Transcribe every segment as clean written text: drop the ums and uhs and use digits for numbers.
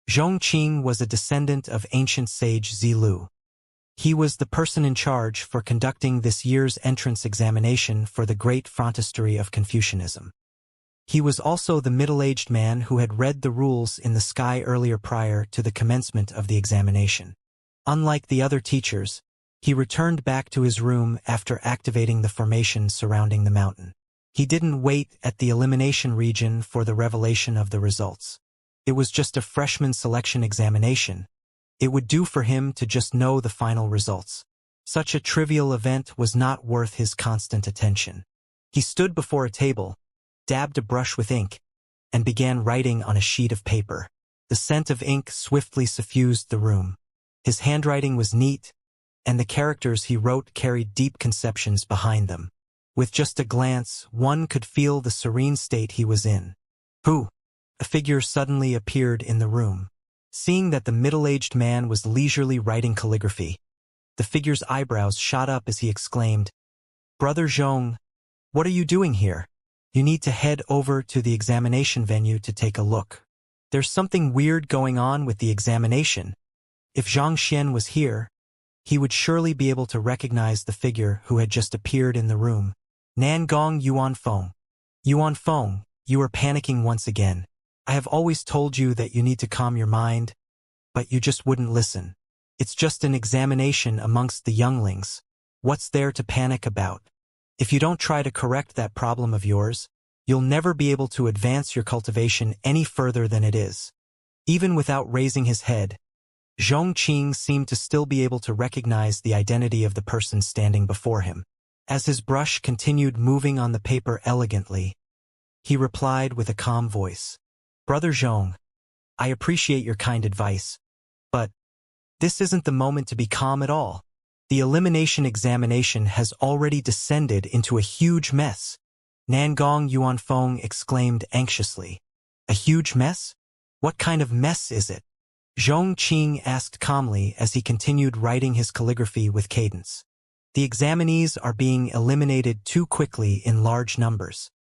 Zhongqing was a descendant of ancient sage Zilu. He was the person in charge for conducting this year's entrance examination for the great frontistery of Confucianism. He was also the middle-aged man who had read the rules in the sky earlier prior to the commencement of the examination. Unlike the other teachers, he returned back to his room after activating the formation surrounding the mountain. He didn't wait at the elimination region for the revelation of the results. It was just a freshman selection examination. It would do for him to just know the final results. Such a trivial event was not worth his constant attention. He stood before a table, dabbed a brush with ink, and began writing on a sheet of paper. The scent of ink swiftly suffused the room. His handwriting was neat, and the characters he wrote carried deep conceptions behind them. With just a glance, one could feel the serene state he was in. Who? A figure suddenly appeared in the room. Seeing that the middle-aged man was leisurely writing calligraphy, the figure's eyebrows shot up as he exclaimed, "Brother Zhong, what are you doing here? You need to head over to the examination venue to take a look. There's something weird going on with the examination." If Zhang Xian was here, he would surely be able to recognize the figure who had just appeared in the room. Nangong Yuanfeng. Yuanfeng, you are panicking once again. I have always told you that you need to calm your mind, but you just wouldn't listen. It's just an examination amongst the younglings. What's there to panic about? If you don't try to correct that problem of yours, you'll never be able to advance your cultivation any further than it is. Even without raising his head, Zhongqing seemed to still be able to recognize the identity of the person standing before him. As his brush continued moving on the paper elegantly, he replied with a calm voice, "Brother Zhong, I appreciate your kind advice, but this isn't the moment to be calm at all. The elimination examination has already descended into a huge mess." Nangong Yuanfeng exclaimed anxiously. "A huge mess? What kind of mess is it?" Zhongqing asked calmly as he continued writing his calligraphy with cadence. "The examinees are being eliminated too quickly in large numbers.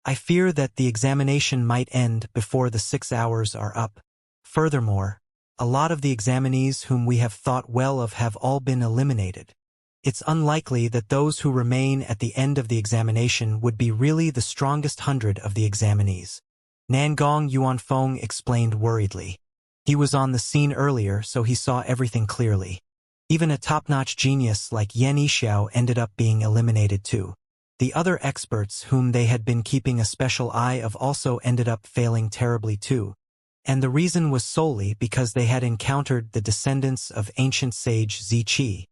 I fear that the examination might end before the 6 hours are up. Furthermore, a lot of the examinees whom we have thought well of have all been eliminated. It's unlikely that those who remain at the end of the examination would be really the strongest 100 of the examinees." Nangong Yuanfeng explained worriedly. He was on the scene earlier, so he saw everything clearly. Even a top-notch genius like Xianxia ended up being eliminated too. The other experts whom they had been keeping a special eye of also ended up failing terribly too. And the reason was solely because they had encountered the descendants of ancient sage Ziqi.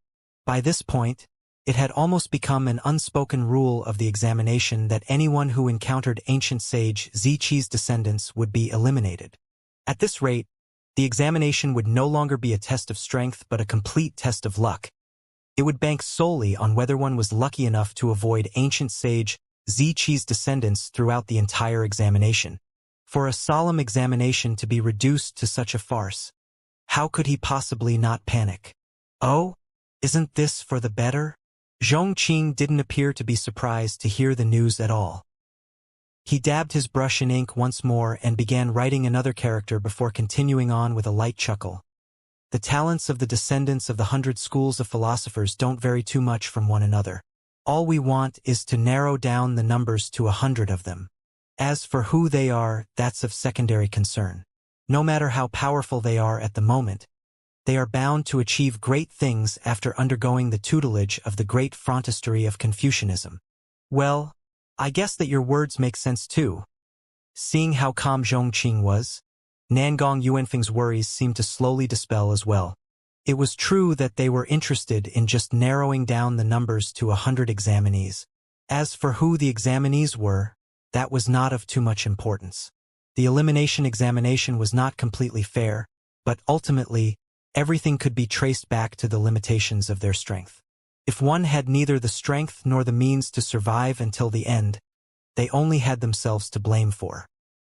By this point, it had almost become an unspoken rule of the examination that anyone who encountered ancient sage Ziqi's descendants would be eliminated. At this rate, the examination would no longer be a test of strength but a complete test of luck. It would bank solely on whether one was lucky enough to avoid ancient sage Ziqi's descendants throughout the entire examination. For a solemn examination to be reduced to such a farce, how could he possibly not panic? "Oh, isn't this for the better?" Zhongqing didn't appear to be surprised to hear the news at all. He dabbed his brush in ink once more and began writing another character before continuing on with a light chuckle. "The talents of the descendants of the 100 schools of philosophers don't vary too much from one another. All we want is to narrow down the numbers to 100 of them. As for who they are, that's of secondary concern. No matter how powerful they are at the moment, they are bound to achieve great things after undergoing the tutelage of the great frontistery of Confucianism." "Well, I guess that your words make sense too." Seeing how calm Zhongqing was, Nangong Yuanfeng's worries seemed to slowly dispel as well. It was true that they were interested in just narrowing down the numbers to 100 examinees. As for who the examinees were, that was not of too much importance. The elimination examination was not completely fair, but ultimately, everything could be traced back to the limitations of their strength. If one had neither the strength nor the means to survive until the end, they only had themselves to blame for.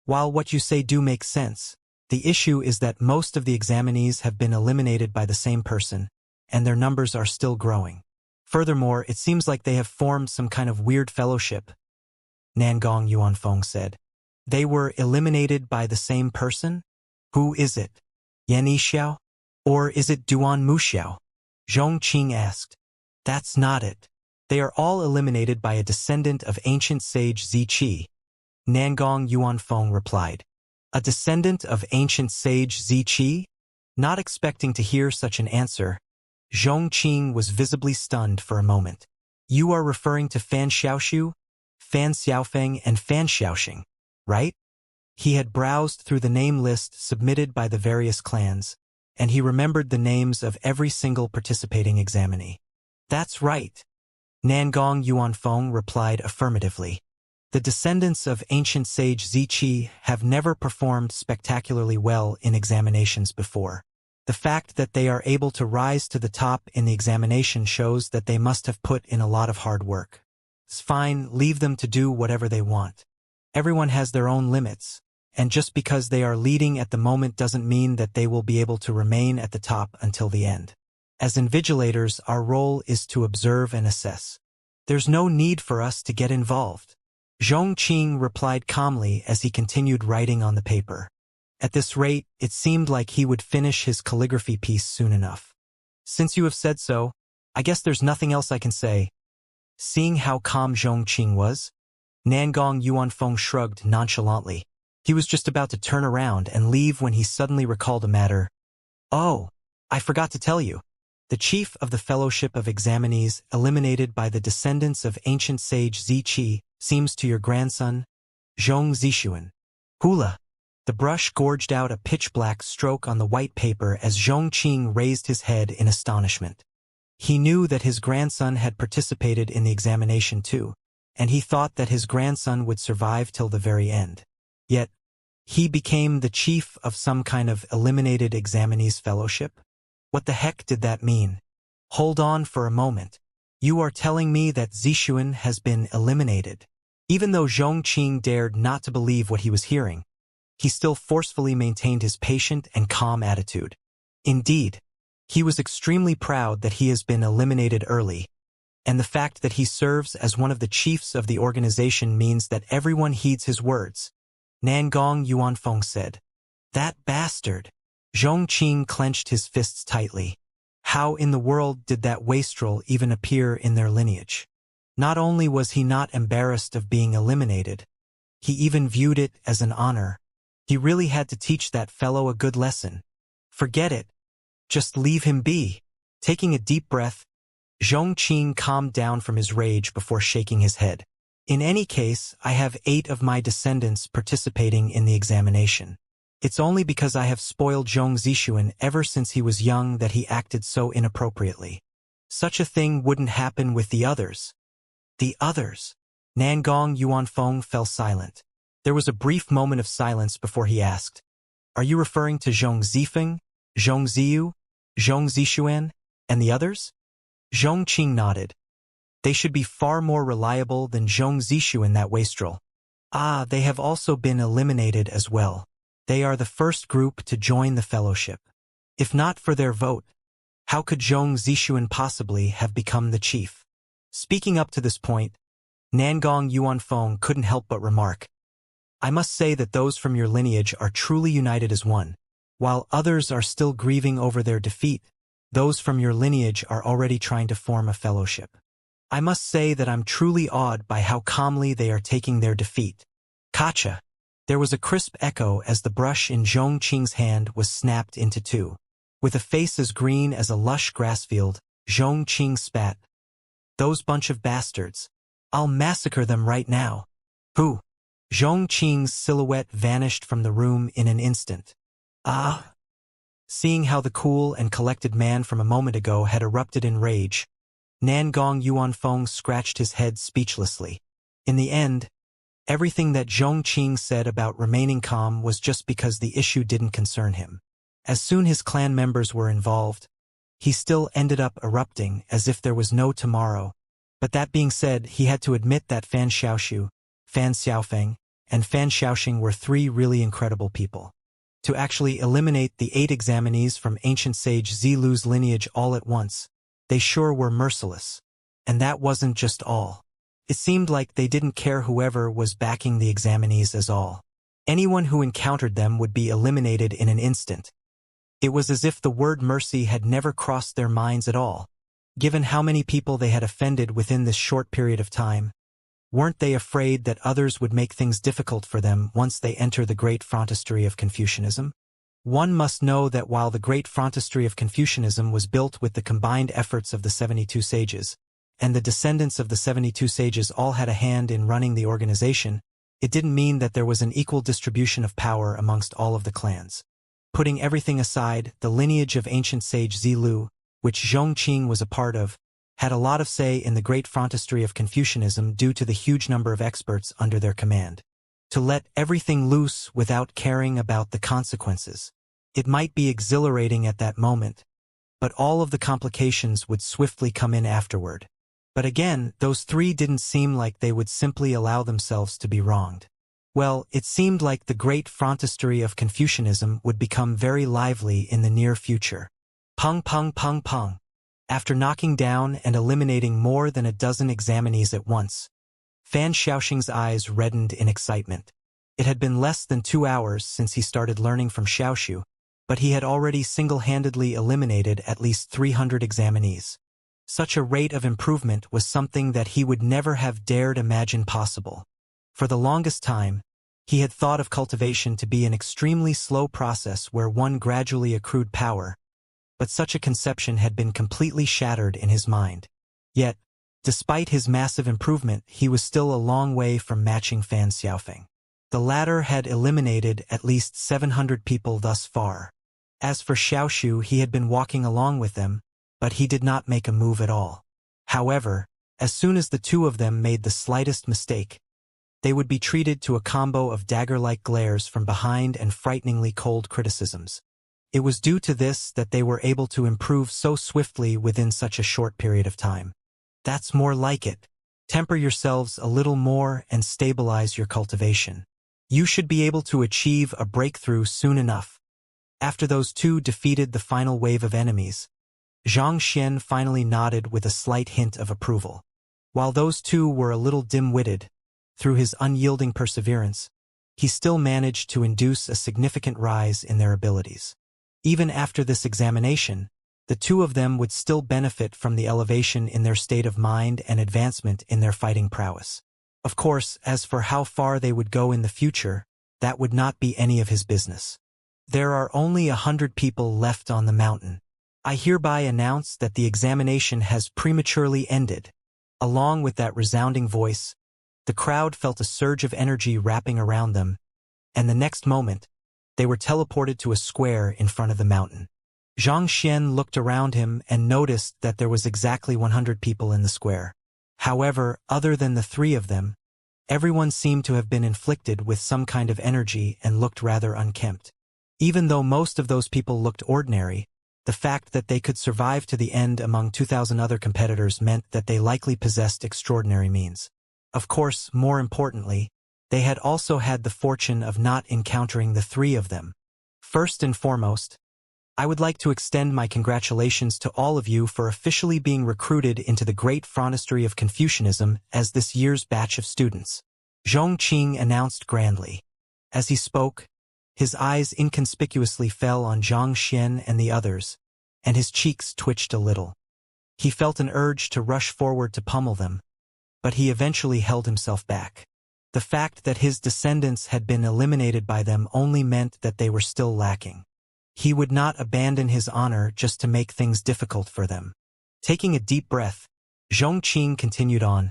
While what you say do make sense, the issue is that most of the examinees have been eliminated by the same person, and their numbers are still growing. Furthermore, it seems like they have formed some kind of weird fellowship," Nangong Yuanfeng said. "They were eliminated by the same person? Who is it?" Yan Xiao? Or is it Duan Muxiao? Zhong Qing asked. That's not it. They are all eliminated by a descendant of ancient sage Ziqi, Nangong Yuanfeng replied. A descendant of ancient sage Ziqi? Not expecting to hear such an answer, Zhong Qing was visibly stunned for a moment. You are referring to Fan Xiaoxiu, Fan Xiaofeng, and Fan Xiaoxing, right? He had browsed through the name list submitted by the various clans, and he remembered the names of every single participating examinee. That's right. Nangong Yuanfeng replied affirmatively. The descendants of ancient sage Ziqi have never performed spectacularly well in examinations before. The fact that they are able to rise to the top in the examination shows that they must have put in a lot of hard work. It's fine, leave them to do whatever they want. Everyone has their own limits, and just because they are leading at the moment doesn't mean that they will be able to remain at the top until the end. As invigilators, our role is to observe and assess. There's no need for us to get involved. Zhong Qing replied calmly as he continued writing on the paper. At this rate, it seemed like he would finish his calligraphy piece soon enough. Since you have said so, I guess there's nothing else I can say. Seeing how calm Zhong Qing was, Nangong Yuanfeng shrugged nonchalantly. He was just about to turn around and leave when he suddenly recalled a matter. Oh, I forgot to tell you. The chief of the Fellowship of Examinees, eliminated by the descendants of ancient sage Ziqi, seems to your grandson, Zhong Zixuan. Hula! The brush gorged out a pitch-black stroke on the white paper as Zhong Qing raised his head in astonishment. He knew that his grandson had participated in the examination too, and he thought that his grandson would survive till the very end. Yet, he became the chief of some kind of eliminated examinees fellowship? What the heck did that mean? Hold on for a moment. You are telling me that Zixuan has been eliminated? Even though Zhong Qing dared not to believe what he was hearing, he still forcefully maintained his patient and calm attitude. Indeed, he was extremely proud that he has been eliminated early, and the fact that he serves as one of the chiefs of the organization means that everyone heeds his words. Nangong Yuanfeng said. That bastard! Zhong Qing clenched his fists tightly. How in the world did that wastrel even appear in their lineage? Not only was he not embarrassed of being eliminated, he even viewed it as an honor. He really had to teach that fellow a good lesson. Forget it. Just leave him be. Taking a deep breath, Zhong Qing calmed down from his rage before shaking his head. In any case, I have 8 of my descendants participating in the examination. It's only because I have spoiled Zhong Zixuan ever since he was young that he acted so inappropriately. Such a thing wouldn't happen with the others. The others? Nangong Yuanfeng fell silent. There was a brief moment of silence before he asked, Are you referring to Zhong Zifeng, Zhong Ziyu, Zhong Zixuan, and the others? Zhong Qing nodded. They should be far more reliable than Zhong Zixuan, that wastrel. Ah, they have also been eliminated as well. They are the first group to join the fellowship. If not for their vote, how could Zhong Zixuan possibly have become the chief? Speaking up to this point, Nangong Yuanfeng couldn't help but remark, I must say that those from your lineage are truly united as one. While others are still grieving over their defeat, those from your lineage are already trying to form a fellowship. I must say that I'm truly awed by how calmly they are taking their defeat. Kacha! There was a crisp echo as the brush in Zhong Qing's hand was snapped into 2. With a face as green as a lush grassfield, Zhong Qing spat. Those bunch of bastards. I'll massacre them right now. Who? Zhong Qing's silhouette vanished from the room in an instant. Ah! Seeing how the cool and collected man from a moment ago had erupted in rage, Nangong Yuanfeng scratched his head speechlessly. In the end, everything that Zhong Qing said about remaining calm was just because the issue didn't concern him. As soon as his clan members were involved, he still ended up erupting as if there was no tomorrow. But that being said, he had to admit that Fan Xiaoxiu, Fan Xiaofeng, and Fan Xiaoxing were 3 really incredible people. To actually eliminate the 8 examinees from ancient sage Zilu's lineage all at once, they sure were merciless. And that wasn't just all. It seemed like they didn't care whoever was backing the examinees as all. Anyone who encountered them would be eliminated in an instant. It was as if the word mercy had never crossed their minds at all. Given how many people they had offended within this short period of time, weren't they afraid that others would make things difficult for them once they enter the great frontistery of Confucianism? One must know that while the great frontistery of Confucianism was built with the combined efforts of the 72 sages, and the descendants of the 72 sages all had a hand in running the organization, it didn't mean that there was an equal distribution of power amongst all of the clans. Putting everything aside, the lineage of ancient sage Zilu, which Zhongqing was a part of, had a lot of say in the great frontistery of Confucianism due to the huge number of experts under their command. To let everything loose without caring about the consequences. It might be exhilarating at that moment, but all of the complications would swiftly come in afterward. But again, those three didn't seem like they would simply allow themselves to be wronged. Well, it seemed like the great frontistery of Confucianism would become very lively in the near future. Pung pung pung pung. After knocking down and eliminating more than a dozen examinees at once, Fan Xiaoxing's eyes reddened in excitement. It had been less than 2 hours since he started learning from Xiaoxiu, but he had already single-handedly eliminated at least 300 examinees. Such a rate of improvement was something that he would never have dared imagine possible. For the longest time, he had thought of cultivation to be an extremely slow process where one gradually accrued power, but such a conception had been completely shattered in his mind. Yet, despite his massive improvement, he was still a long way from matching Fan Xiaofeng. The latter had eliminated at least 700 people thus far. As for Xiaoxiu, he had been walking along with them, but he did not make a move at all. However, as soon as the two of them made the slightest mistake, they would be treated to a combo of dagger-like glares from behind and frighteningly cold criticisms. It was due to this that they were able to improve so swiftly within such a short period of time. That's more like it. Temper yourselves a little more and stabilize your cultivation. You should be able to achieve a breakthrough soon enough. After those two defeated the final wave of enemies, Zhang Xian finally nodded with a slight hint of approval. While those two were a little dim-witted, through his unyielding perseverance, he still managed to induce a significant rise in their abilities. Even after this examination, the two of them would still benefit from the elevation in their state of mind and advancement in their fighting prowess. Of course, as for how far they would go in the future, that would not be any of his business. There are only 100 people left on the mountain. I hereby announce that the examination has prematurely ended. Along with that resounding voice, the crowd felt a surge of energy wrapping around them, and the next moment, they were teleported to a square in front of the mountain. Zhang Xian looked around him and noticed that there was exactly 100 people in the square. However, other than the three of them, everyone seemed to have been inflicted with some kind of energy and looked rather unkempt. Even though most of those people looked ordinary, the fact that they could survive to the end among 2,000 other competitors meant that they likely possessed extraordinary means. Of course, more importantly, they had also had the fortune of not encountering the three of them. First and foremost, I would like to extend my congratulations to all of you for officially being recruited into the great frontistery of Confucianism as this year's batch of students. Zhongqing announced grandly. As he spoke, his eyes inconspicuously fell on Zhang Xian and the others, and his cheeks twitched a little. He felt an urge to rush forward to pummel them, but he eventually held himself back. The fact that his descendants had been eliminated by them only meant that they were still lacking. He would not abandon his honor just to make things difficult for them. Taking a deep breath, Zhongqing continued on.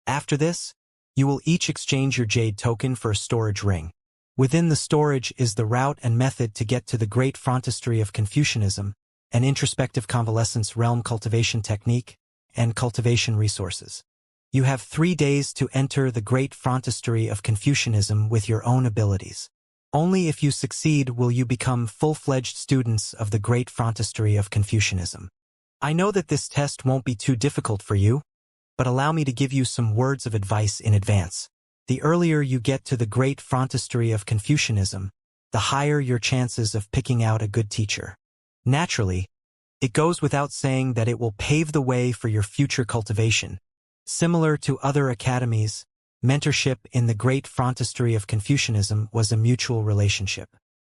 After this, you will each exchange your jade token for a storage ring. Within the storage is the route and method to get to the great frontistery of Confucianism, an introspective convalescence realm cultivation technique, and cultivation resources. You have 3 days to enter the great frontistery of Confucianism with your own abilities. Only if you succeed will you become full-fledged students of the great frontistery of Confucianism. I know that this test won't be too difficult for you, but allow me to give you some words of advice in advance. The earlier you get to the great frontistery of Confucianism, the higher your chances of picking out a good teacher. Naturally, it goes without saying that it will pave the way for your future cultivation. Similar to other academies, mentorship in the great frontistery of Confucianism was a mutual relationship.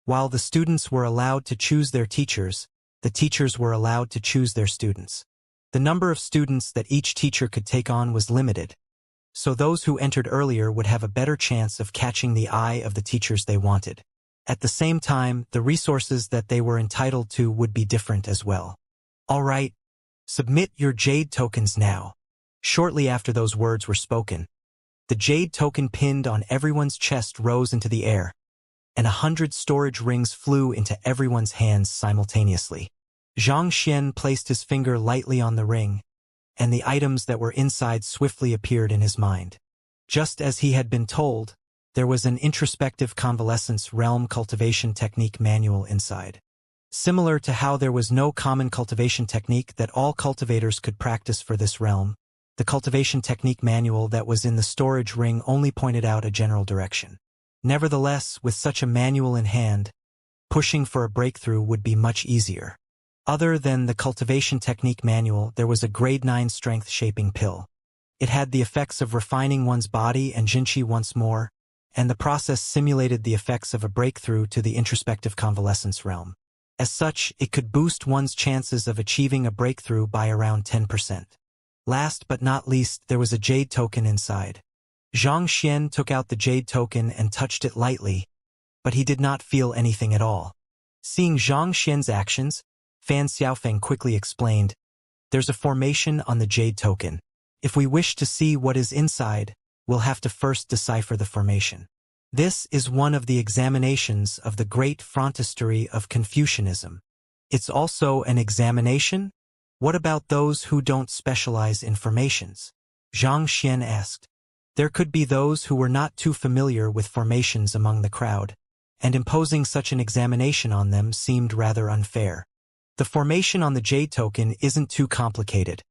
While the students were allowed to choose their teachers, the teachers were allowed to choose their students. The number of students that each teacher could take on was limited, so those who entered earlier would have a better chance of catching the eye of the teachers they wanted. At the same time, the resources that they were entitled to would be different as well. All right, submit your jade tokens now. Shortly after those words were spoken, the jade token pinned on everyone's chest rose into the air, and 100 storage rings flew into everyone's hands simultaneously. Xianxia placed his finger lightly on the ring, and the items that were inside swiftly appeared in his mind. Just as he had been told, there was an introspective convalescence realm cultivation technique manual inside. Similar to how there was no common cultivation technique that all cultivators could practice for this realm, the cultivation technique manual that was in the storage ring only pointed out a general direction. Nevertheless, with such a manual in hand, pushing for a breakthrough would be much easier. Other than the cultivation technique manual, there was a grade 9 strength shaping pill. It had the effects of refining one's body and jinchi once more, and the process simulated the effects of a breakthrough to the introspective convalescence realm. As such, it could boost one's chances of achieving a breakthrough by around 10%. Last but not least, there was a jade token inside. Xianxia took out the jade token and touched it lightly, but he did not feel anything at all. Seeing Xianxia's actions, Fan Xiaofeng quickly explained, "There's a formation on the jade token. If we wish to see what is inside, we'll have to first decipher the formation. This is one of the examinations of the great frontistery of Confucianism. It's also an examination? What about those who don't specialize in formations?" Xianxia asked. There could be those who were not too familiar with formations among the crowd, and imposing such an examination on them seemed rather unfair. The formation on the jade token isn't too complicated,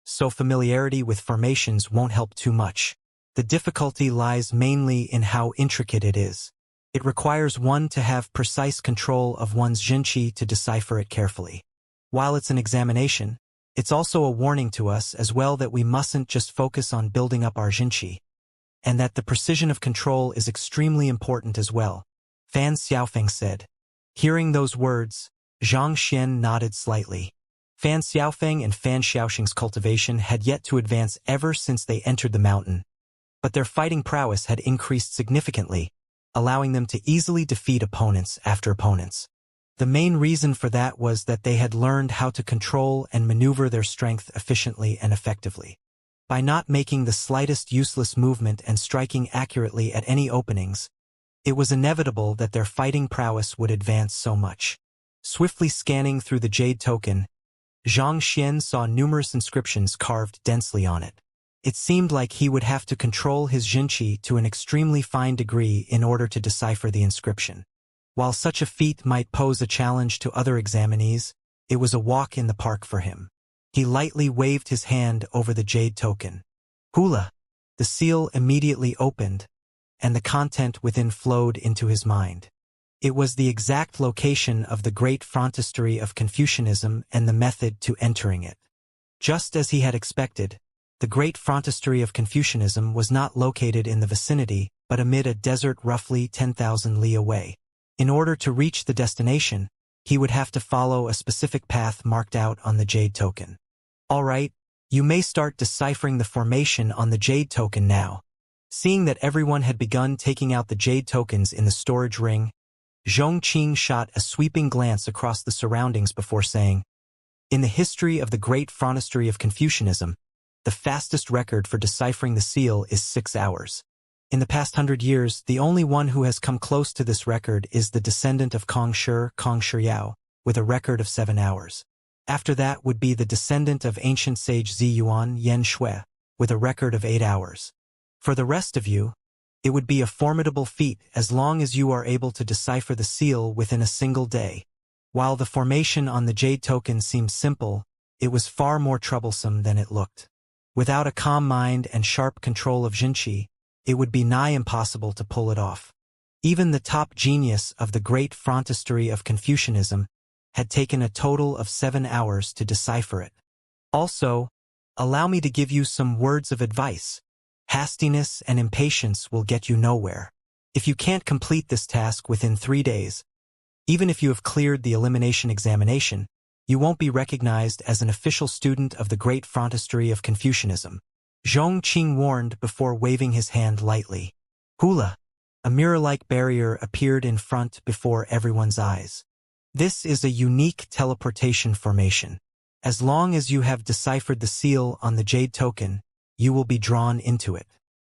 so familiarity with formations won't help too much. The difficulty lies mainly in how intricate it is. It requires one to have precise control of one's jinchi to decipher it carefully. While it's an examination, it's also a warning to us as well that we mustn't just focus on building up our jinchi, and that the precision of control is extremely important as well, Fan Xiaofeng said. Hearing those words, Xianxia nodded slightly. Fan Xiaofeng and Fan Xiaoxing's cultivation had yet to advance ever since they entered the mountain, but their fighting prowess had increased significantly, allowing them to easily defeat opponents after opponents. The main reason for that was that they had learned how to control and maneuver their strength efficiently and effectively. By not making the slightest useless movement and striking accurately at any openings, it was inevitable that their fighting prowess would advance so much. Swiftly scanning through the jade token, Xianxia saw numerous inscriptions carved densely on it. It seemed like he would have to control his jinchi to an extremely fine degree in order to decipher the inscription. While such a feat might pose a challenge to other examinees, it was a walk in the park for him. He lightly waved his hand over the jade token. Hula! The seal immediately opened, and the content within flowed into his mind. It was the exact location of the great frontistery of Confucianism and the method to entering it. Just as he had expected, the great frontistery of Confucianism was not located in the vicinity, but amid a desert roughly 10,000 li away. In order to reach the destination, he would have to follow a specific path marked out on the jade token. All right, you may start deciphering the formation on the jade token now. Seeing that everyone had begun taking out the jade tokens in the storage ring, Zhongqing shot a sweeping glance across the surroundings before saying, "In the history of the great frontistery of Confucianism, the fastest record for deciphering the seal is 6 hours. In the past 100 years, the only one who has come close to this record is the descendant of Kong Shiyao, with a record of 7 hours. After that would be the descendant of ancient sage Zi Yuan Yan Shui, with a record of 8 hours. For the rest of you, it would be a formidable feat as long as you are able to decipher the seal within a single day." While the formation on the jade token seemed simple, it was far more troublesome than it looked. Without a calm mind and sharp control of jinchi, it would be nigh impossible to pull it off. Even the top genius of the great frontistery of Confucianism had taken a total of 7 hours to decipher it. Also, allow me to give you some words of advice. Hastiness and impatience will get you nowhere. If you can't complete this task within 3 days, Even if you have cleared the elimination examination, you won't be recognized as an official student of the great frontistery of Confucianism. Zhong Qing warned before waving his hand lightly. Hula! A mirror-like barrier appeared in front before everyone's eyes. This is a unique teleportation formation. As long as you have deciphered the seal on the jade token, you will be drawn into it.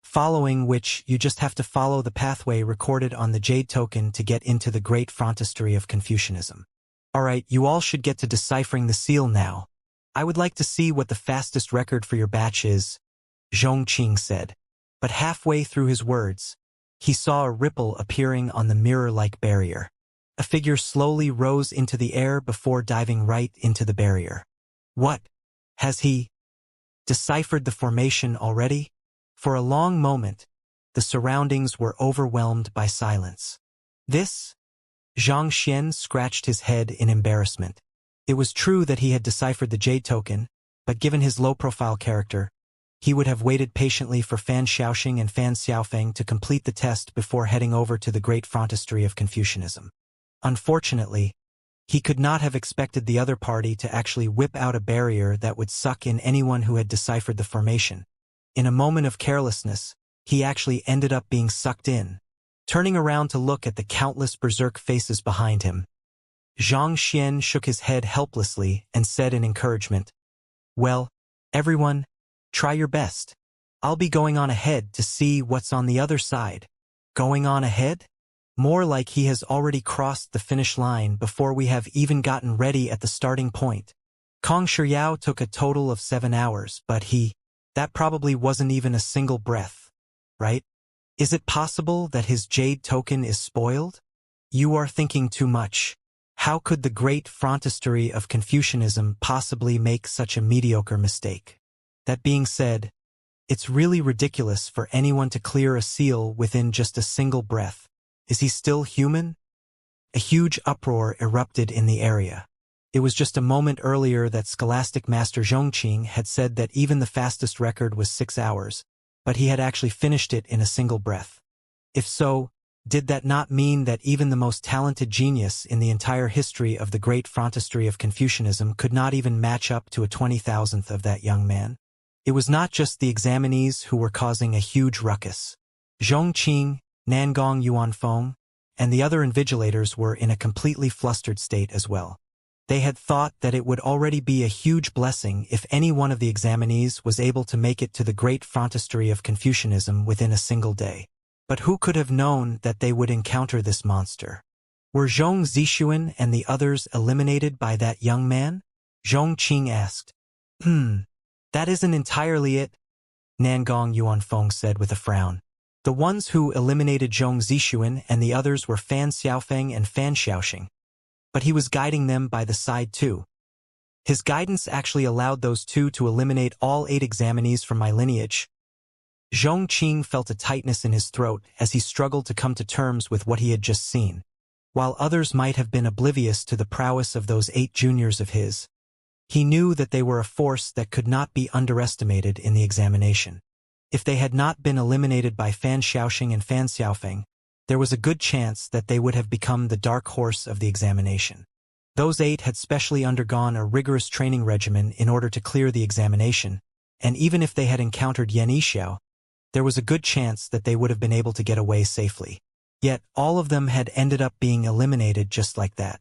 Following which, you just have to follow the pathway recorded on the jade token to get into the great frontistery of Confucianism. Alright, you all should get to deciphering the seal now. I would like to see what the fastest record for your batch is, Zhong Qing said. But halfway through his words, he saw a ripple appearing on the mirror-like barrier. A figure slowly rose into the air before diving right into the barrier. What? Has he deciphered the formation already? For a long moment, the surroundings were overwhelmed by silence. This? Xianxia scratched his head in embarrassment. It was true that he had deciphered the jade token, but given his low-profile character, he would have waited patiently for Fan Xiaoxing and Fan Xiaofeng to complete the test before heading over to the great frontistery of Confucianism. Unfortunately, he could not have expected the other party to actually whip out a barrier that would suck in anyone who had deciphered the formation. In a moment of carelessness, he actually ended up being sucked in. Turning around to look at the countless berserk faces behind him, Xianxia shook his head helplessly and said in encouragement, "Well, everyone, try your best. I'll be going on ahead to see what's on the other side." Going on ahead? More like he has already crossed the finish line before we have even gotten ready at the starting point. Kong Shiyao took a total of 7 hours, but that probably wasn't even a single breath, right? Is it possible that his jade token is spoiled? You are thinking too much. How could the great frontistery of Confucianism possibly make such a mediocre mistake? That being said, it's really ridiculous for anyone to clear a seal within just a single breath. Is he still human? A huge uproar erupted in the area. It was just a moment earlier that Scholastic Master Zhongqing had said that even the fastest record was 6 hours, but he had actually finished it in a single breath. If so, did that not mean that even the most talented genius in the entire history of the great frontistery of Confucianism could not even match up to a 20,000th of that young man? It was not just the examinees who were causing a huge ruckus. Zhongqing, Nangong Yuanfeng, and the other invigilators were in a completely flustered state as well. They had thought that it would already be a huge blessing if any one of the examinees was able to make it to the great frontistery of Confucianism within a single day. But who could have known that they would encounter this monster? Were Zhong Zixuan and the others eliminated by that young man? Zhongqing asked. That isn't entirely it, Nangong Yuanfeng said with a frown. The ones who eliminated Zhong Zixuan and the others were Fan Xiaofeng and Fan Xiaoxing. But he was guiding them by the side too. His guidance actually allowed those two to eliminate all 8 examinees from my lineage. Zhongqing felt a tightness in his throat as he struggled to come to terms with what he had just seen. While others might have been oblivious to the prowess of those 8 juniors of his, he knew that they were a force that could not be underestimated in the examination. If they had not been eliminated by Fan Xiaoxing and Fan Xiaofeng, there was a good chance that they would have become the dark horse of the examination. Those 8 had specially undergone a rigorous training regimen in order to clear the examination, and even if they had encountered Yan Yixiao, there was a good chance that they would have been able to get away safely. Yet, all of them had ended up being eliminated just like that.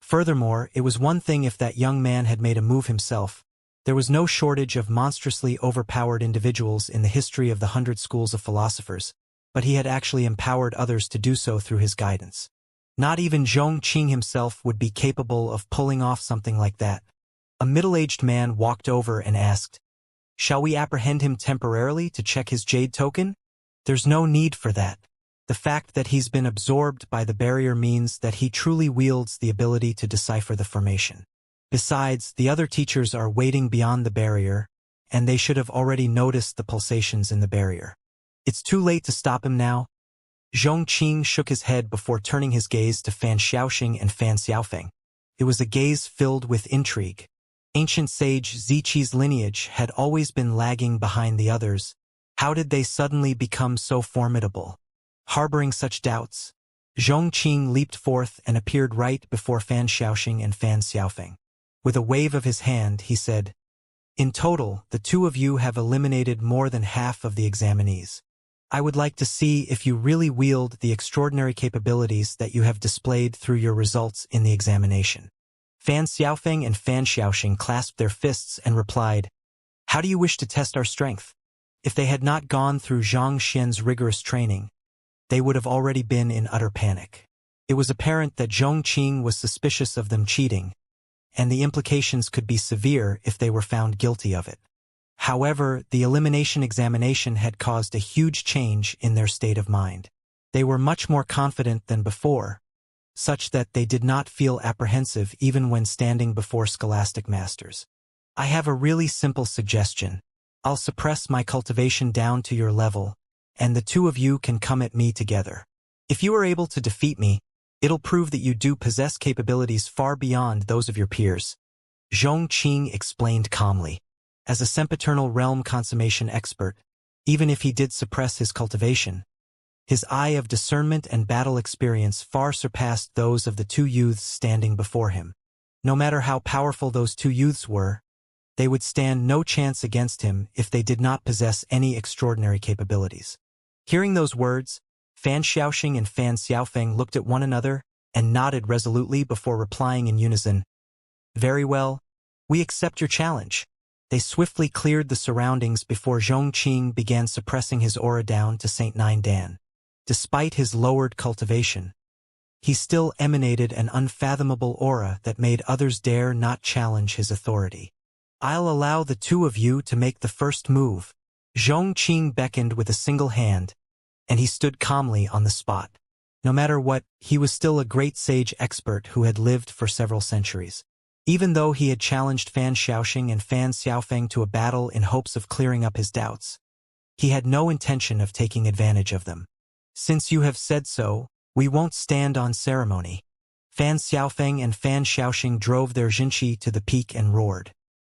Furthermore, it was one thing if that young man had made a move himself. There was no shortage of monstrously overpowered individuals in the history of the 100 schools of philosophers, but he had actually empowered others to do so through his guidance. Not even Zhongqing himself would be capable of pulling off something like that. A middle-aged man walked over and asked, "Shall we apprehend him temporarily to check his jade token?" "There's no need for that. The fact that he's been absorbed by the barrier means that he truly wields the ability to decipher the formation. Besides, the other teachers are waiting beyond the barrier, and they should have already noticed the pulsations in the barrier. It's too late to stop him now." Zhongqing shook his head before turning his gaze to Fan Xiaoxing and Fan Xiaofeng. It was a gaze filled with intrigue. Ancient sage Ziqi's lineage had always been lagging behind the others. How did they suddenly become so formidable? Harboring such doubts, Zhongqing leaped forth and appeared right before Fan Xiaoxing and Fan Xiaofeng. With a wave of his hand, he said, "In total, the two of you have eliminated more than half of the examinees. I would like to see if you really wield the extraordinary capabilities that you have displayed through your results in the examination." Fan Xiaofeng and Fan Xiaoxing clasped their fists and replied, "How do you wish to test our strength?" If they had not gone through Zhang Xian's rigorous training, they would have already been in utter panic. It was apparent that Zhongqing was suspicious of them cheating, and the implications could be severe if they were found guilty of it. However, the elimination examination had caused a huge change in their state of mind. They were much more confident than before, such that they did not feel apprehensive even when standing before scholastic masters. "I have a really simple suggestion. I'll suppress my cultivation down to your level, and the two of you can come at me together. If you are able to defeat me, it'll prove that you do possess capabilities far beyond those of your peers," Zhongqing explained calmly. As a sempiternal realm consummation expert, even if he did suppress his cultivation, his eye of discernment and battle experience far surpassed those of the two youths standing before him. No matter how powerful those two youths were, they would stand no chance against him if they did not possess any extraordinary capabilities. Hearing those words, Fan Xiaoxing and Fan Xiaofeng looked at one another and nodded resolutely before replying in unison, "Very well, we accept your challenge." They swiftly cleared the surroundings before Zhongqing began suppressing his aura down to Saint Nine Dan. Despite his lowered cultivation, he still emanated an unfathomable aura that made others dare not challenge his authority. "I'll allow the two of you to make the first move." Zhongqing beckoned with a single hand, and he stood calmly on the spot. No matter what, he was still a great sage expert who had lived for several centuries. Even though he had challenged Fan Xiaoxing and Fan Xiaofeng to a battle in hopes of clearing up his doubts, he had no intention of taking advantage of them. "Since you have said so, we won't stand on ceremony." Fan Xiaofeng and Fan Xiaoxing drove their Jinqi to the peak and roared.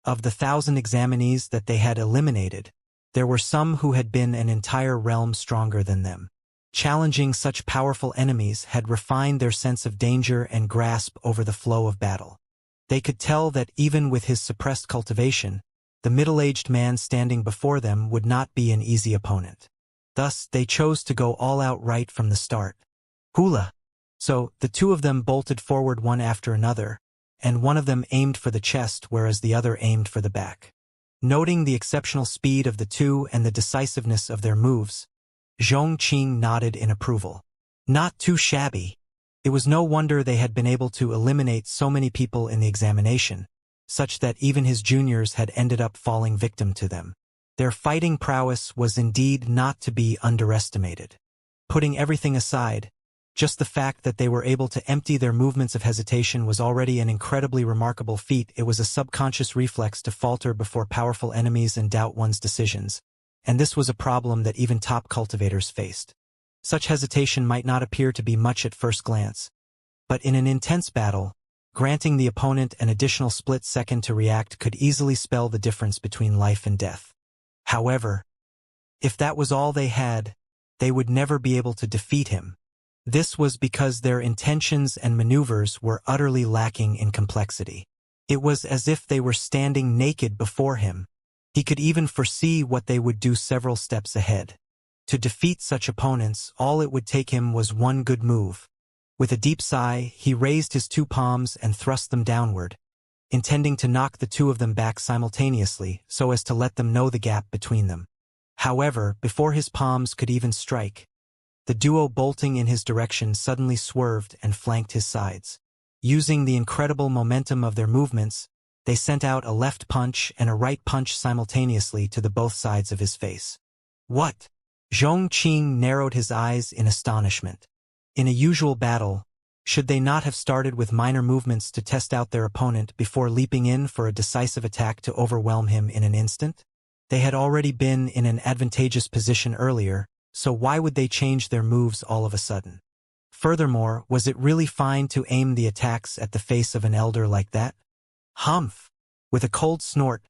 Of the 1,000 examinees that they had eliminated, there were some who had been an entire realm stronger than them. Challenging such powerful enemies had refined their sense of danger and grasp over the flow of battle. They could tell that even with his suppressed cultivation, the middle-aged man standing before them would not be an easy opponent. Thus, they chose to go all out right from the start. Hula! So, the two of them bolted forward one after another, and one of them aimed for the chest whereas the other aimed for the back. Noting the exceptional speed of the two and the decisiveness of their moves, Zhongqing nodded in approval. Not too shabby. It was no wonder they had been able to eliminate so many people in the examination, such that even his juniors had ended up falling victim to them. Their fighting prowess was indeed not to be underestimated. Putting everything aside, just the fact that they were able to empty their movements of hesitation was already an incredibly remarkable feat. It was a subconscious reflex to falter before powerful enemies and doubt one's decisions, and this was a problem that even top cultivators faced. Such hesitation might not appear to be much at first glance, but in an intense battle, granting the opponent an additional split second to react could easily spell the difference between life and death. However, if that was all they had, they would never be able to defeat him. This was because their intentions and maneuvers were utterly lacking in complexity. It was as if they were standing naked before him. He could even foresee what they would do several steps ahead. To defeat such opponents, all it would take him was one good move. With a deep sigh, he raised his two palms and thrust them downward, intending to knock the two of them back simultaneously so as to let them know the gap between them. However, before his palms could even strike, the duo bolting in his direction suddenly swerved and flanked his sides. Using the incredible momentum of their movements, they sent out a left punch and a right punch simultaneously to the both sides of his face. "What?" Zhongqing narrowed his eyes in astonishment. In a usual battle, should they not have started with minor movements to test out their opponent before leaping in for a decisive attack to overwhelm him in an instant? They had already been in an advantageous position earlier, so why would they change their moves all of a sudden? Furthermore, was it really fine to aim the attacks at the face of an elder like that? Humph! With a cold snort,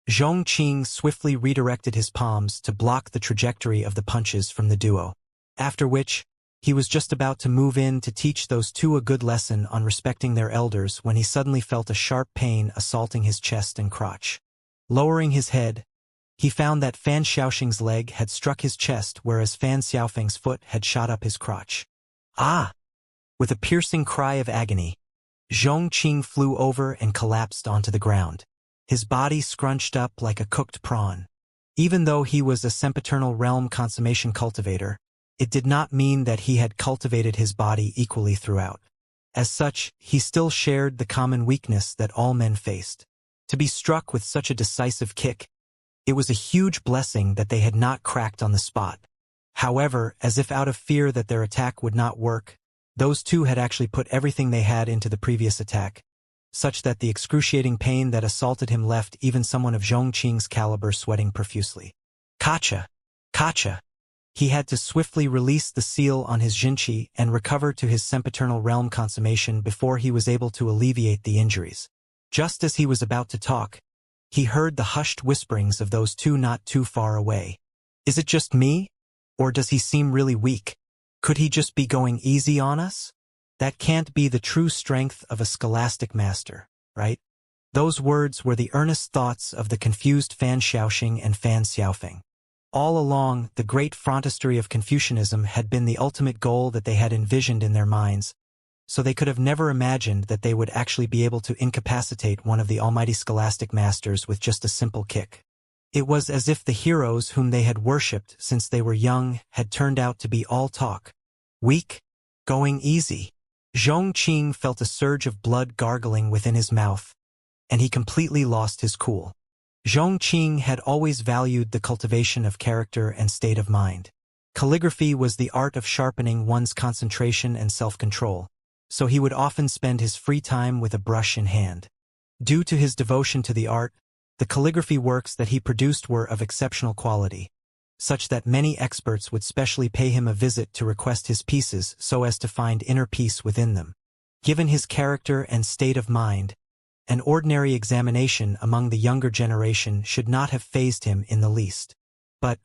Zhongqing swiftly redirected his palms to block the trajectory of the punches from the duo. After which, He was just about to move in to teach those two a good lesson on respecting their elders when he suddenly felt a sharp pain assaulting his chest and crotch. Lowering his head, he found that Fan Xiaoxing's leg had struck his chest whereas Fan Xiaofeng's foot had shot up his crotch. Ah! With a piercing cry of agony, Zhongqing flew over and collapsed onto the ground. His body scrunched up like a cooked prawn. Even though he was a sempiternal realm consummation cultivator, it did not mean that he had cultivated his body equally throughout. As such, he still shared the common weakness that all men faced. To be struck with such a decisive kick, it was a huge blessing that they had not cracked on the spot. However, as if out of fear that their attack would not work, those two had actually put everything they had into the previous attack, such that the excruciating pain that assaulted him left even someone of Zhongqing's caliber sweating profusely. Kacha! Kacha! He had to swiftly release the seal on his Jinqi and recover to his sempiternal realm consummation before he was able to alleviate the injuries. Just as he was about to talk, he heard the hushed whisperings of those two not too far away. Is it just me? Or does he seem really weak? Could he just be going easy on us? That can't be the true strength of a scholastic master, right? Those words were the earnest thoughts of the confused Fan Xiaoxing and Fan Xiaofeng. All along, the great frontistery of Confucianism had been the ultimate goal that they had envisioned in their minds, so they could have never imagined that they would actually be able to incapacitate one of the almighty scholastic masters with just a simple kick. It was as if the heroes whom they had worshipped since they were young had turned out to be all talk. Weak? Going easy. Zhongqing felt a surge of blood gargling within his mouth, and he completely lost his cool. Zhongqing had always valued the cultivation of character and state of mind. Calligraphy was the art of sharpening one's concentration and self-control, so he would often spend his free time with a brush in hand. Due to his devotion to the art, the calligraphy works that he produced were of exceptional quality, such that many experts would specially pay him a visit to request his pieces so as to find inner peace within them. Given his character and state of mind, an ordinary examination among the younger generation should not have fazed him in the least. But,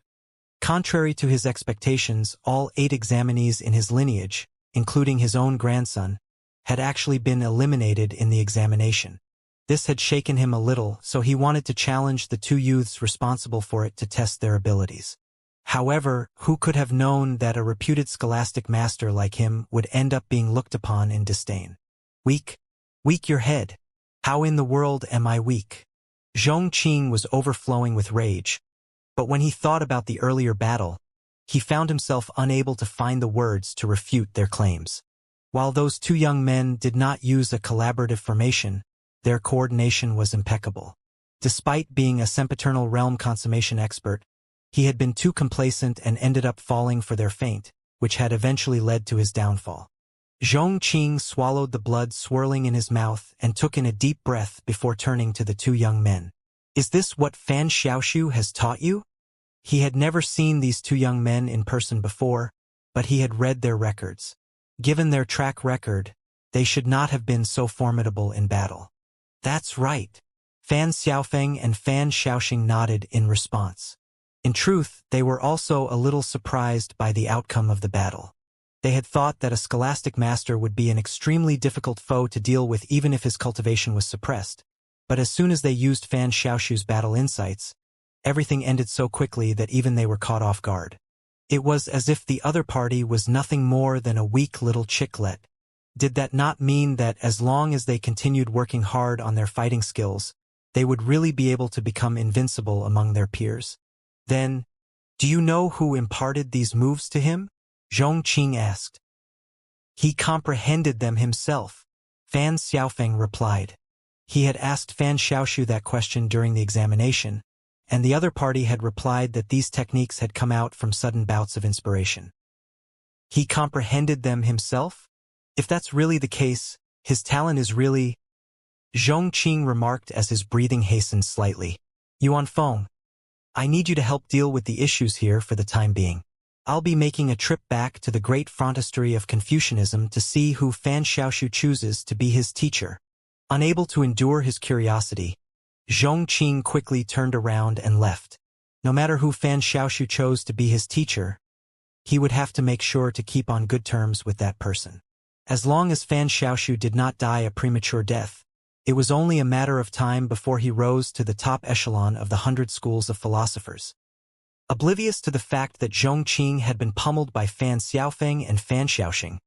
contrary to his expectations, all 8 examinees in his lineage, including his own grandson, had actually been eliminated in the examination. This had shaken him a little, so he wanted to challenge the 2 youths responsible for it to test their abilities. However, who could have known that a reputed scholastic master like him would end up being looked upon in disdain? Weak? Weak your head. How in the world am I weak? Zhongqing was overflowing with rage, but when he thought about the earlier battle, he found himself unable to find the words to refute their claims. While those 2 young men did not use a collaborative formation, their coordination was impeccable. Despite being a sempiternal realm consummation expert, he had been too complacent and ended up falling for their feint, which had eventually led to his downfall. Zhongqing swallowed the blood swirling in his mouth and took in a deep breath before turning to the 2 young men. Is this what Fan Xiaoxiu has taught you? He had never seen these 2 young men in person before, but he had read their records. Given their track record, they should not have been so formidable in battle. That's right. Fan Xiaofeng and Fan Xiaoxing nodded in response. In truth, they were also a little surprised by the outcome of the battle. They had thought that a scholastic master would be an extremely difficult foe to deal with even if his cultivation was suppressed. But as soon as they used Fan Xiaoxiu's battle insights, everything ended so quickly that even they were caught off guard. It was as if the other party was nothing more than a weak little chicklet. Did that not mean that as long as they continued working hard on their fighting skills, they would really be able to become invincible among their peers? Then, do you know who imparted these moves to him? Zhongqing asked. He comprehended them himself, Fan Xiaofeng replied. He had asked Fan Xiaoxiu that question during the examination, and the other party had replied that these techniques had come out from sudden bouts of inspiration. He comprehended them himself? If that's really the case, his talent is really… Zhongqing remarked as his breathing hastened slightly. Yuanfeng, I need you to help deal with the issues here for the time being. I'll be making a trip back to the great frontistery of Confucianism to see who Fan Xiaoxiu chooses to be his teacher. Unable to endure his curiosity, Zhongqing quickly turned around and left. No matter who Fan Xiaoxiu chose to be his teacher, he would have to make sure to keep on good terms with that person. As long as Fan Xiaoshu did not die a premature death, it was only a matter of time before he rose to the top echelon of the 100 schools of philosophers. Oblivious to the fact that Zhong Qing had been pummeled by Fan Xiaofeng and Fan Xiaoxing,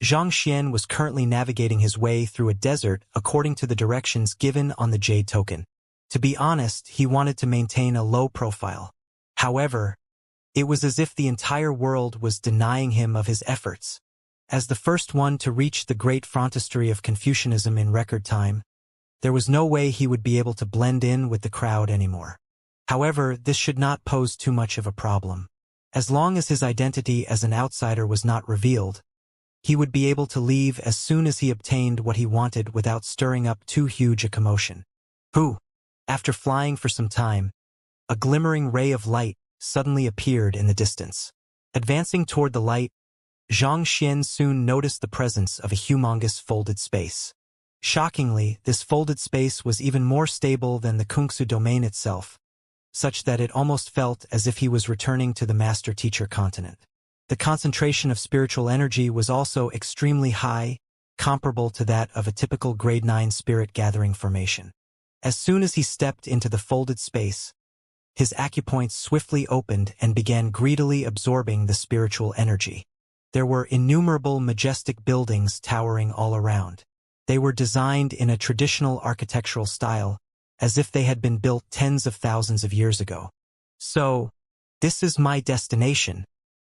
Zhang Xian was currently navigating his way through a desert according to the directions given on the Jade token. To be honest, he wanted to maintain a low profile. However, it was as if the entire world was denying him of his efforts. As the first one to reach the great frontistery of Confucianism in record time, there was no way he would be able to blend in with the crowd anymore. However, this should not pose too much of a problem. As long as his identity as an outsider was not revealed, he would be able to leave as soon as he obtained what he wanted without stirring up too huge a commotion. After flying for some time, a glimmering ray of light suddenly appeared in the distance. Advancing toward the light, Zhang Xian soon noticed the presence of a humongous folded space. Shockingly, this folded space was even more stable than the Kungsu domain itself, such that it almost felt as if he was returning to the master-teacher continent. The concentration of spiritual energy was also extremely high, comparable to that of a typical grade 9 spirit-gathering formation. As soon as he stepped into the folded space, his acupoints swiftly opened and began greedily absorbing the spiritual energy. There were innumerable majestic buildings towering all around. They were designed in a traditional architectural style, as if they had been built tens of thousands of years ago. So, this is my destination.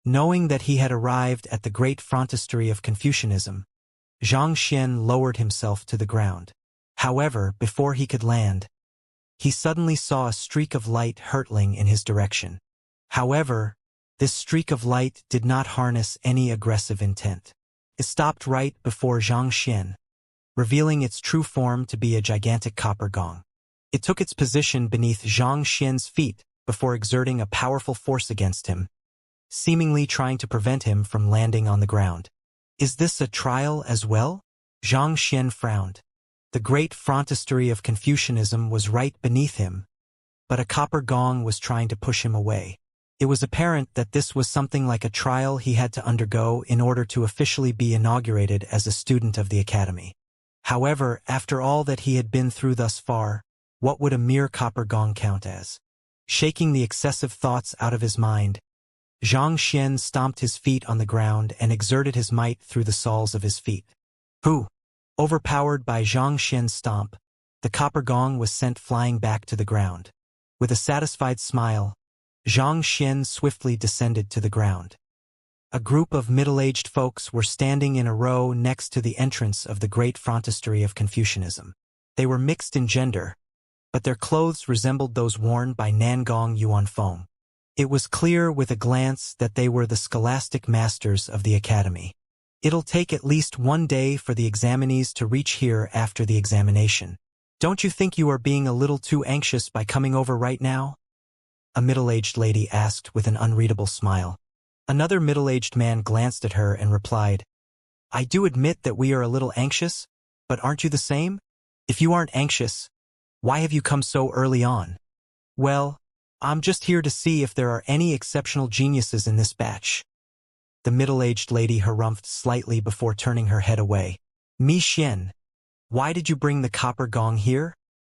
Knowing that he had arrived at the great frontistery of Confucianism, Zhang Xian lowered himself to the ground. However, before he could land, he suddenly saw a streak of light hurtling in his direction. However, this streak of light did not harness any aggressive intent. It stopped right before Zhang Xian, revealing its true form to be a gigantic copper gong. It took its position beneath Zhang Xian's feet before exerting a powerful force against him, seemingly trying to prevent him from landing on the ground. Is this a trial as well? Zhang Xian frowned. The great frontistery of Confucianism was right beneath him, but a copper gong was trying to push him away. It was apparent that this was something like a trial he had to undergo in order to officially be inaugurated as a student of the academy. However, after all that he had been through thus far, what would a mere copper gong count as? Shaking the excessive thoughts out of his mind, Zhang Xian stomped his feet on the ground and exerted his might through the soles of his feet. Overpowered by Zhang Xian's stomp, the copper gong was sent flying back to the ground. With a satisfied smile, Zhang Xian swiftly descended to the ground. A group of middle-aged folks were standing in a row next to the entrance of the great frontistery of Confucianism. They were mixed in gender, but their clothes resembled those worn by Nangong Yuanfeng. It was clear with a glance that they were the scholastic masters of the academy. It'll take at least one day for the examinees to reach here after the examination. Don't you think you are being a little too anxious by coming over right now? A middle-aged lady asked with an unreadable smile. Another middle-aged man glanced at her and replied, I do admit that we are a little anxious, but aren't you the same? If you aren't anxious, why have you come so early on? Well, I'm just here to see if there are any exceptional geniuses in this batch. The middle-aged lady harumphed slightly before turning her head away. Mi Xian, why did you bring the copper gong here?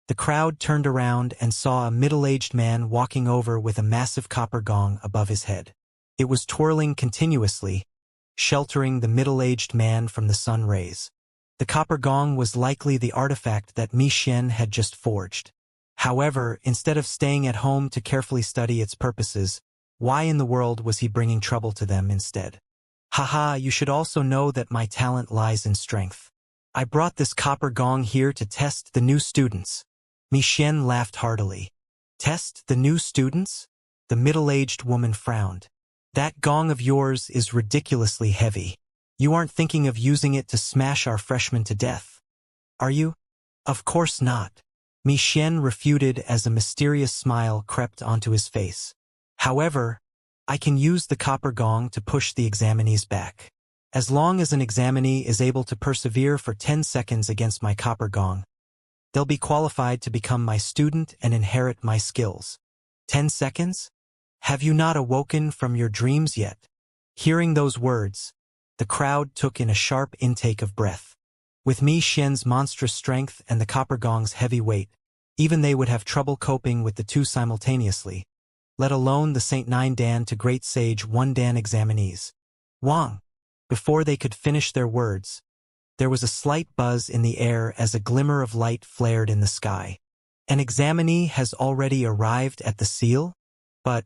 The crowd turned around and saw a middle-aged man walking over with a massive copper gong above his head. It was twirling continuously, sheltering the middle-aged man from the sun rays. The copper gong was likely the artifact that Mi Xian had just forged. However, instead of staying at home to carefully study its purposes, why in the world was he bringing trouble to them instead? Haha, you should also know that my talent lies in strength. I brought this copper gong here to test the new students. Mi Xian laughed heartily. Test the new students? The middle-aged woman frowned. That gong of yours is ridiculously heavy. You aren't thinking of using it to smash our freshmen to death, are you? Of course not. Mi Xian refuted as a mysterious smile crept onto his face. However, I can use the copper gong to push the examinees back. As long as an examinee is able to persevere for 10 seconds against my copper gong, they'll be qualified to become my student and inherit my skills. 10 seconds? Have you not awoken from your dreams yet? Hearing those words, the crowd took in a sharp intake of breath. With Mi Xian's monstrous strength and the copper gong's heavy weight, even they would have trouble coping with the two simultaneously, let alone the St. Nine Dan to Great Sage 1 Dan examinees. Wang! Before they could finish their words, there was a slight buzz in the air as a glimmer of light flared in the sky. An examinee has already arrived at the seal? But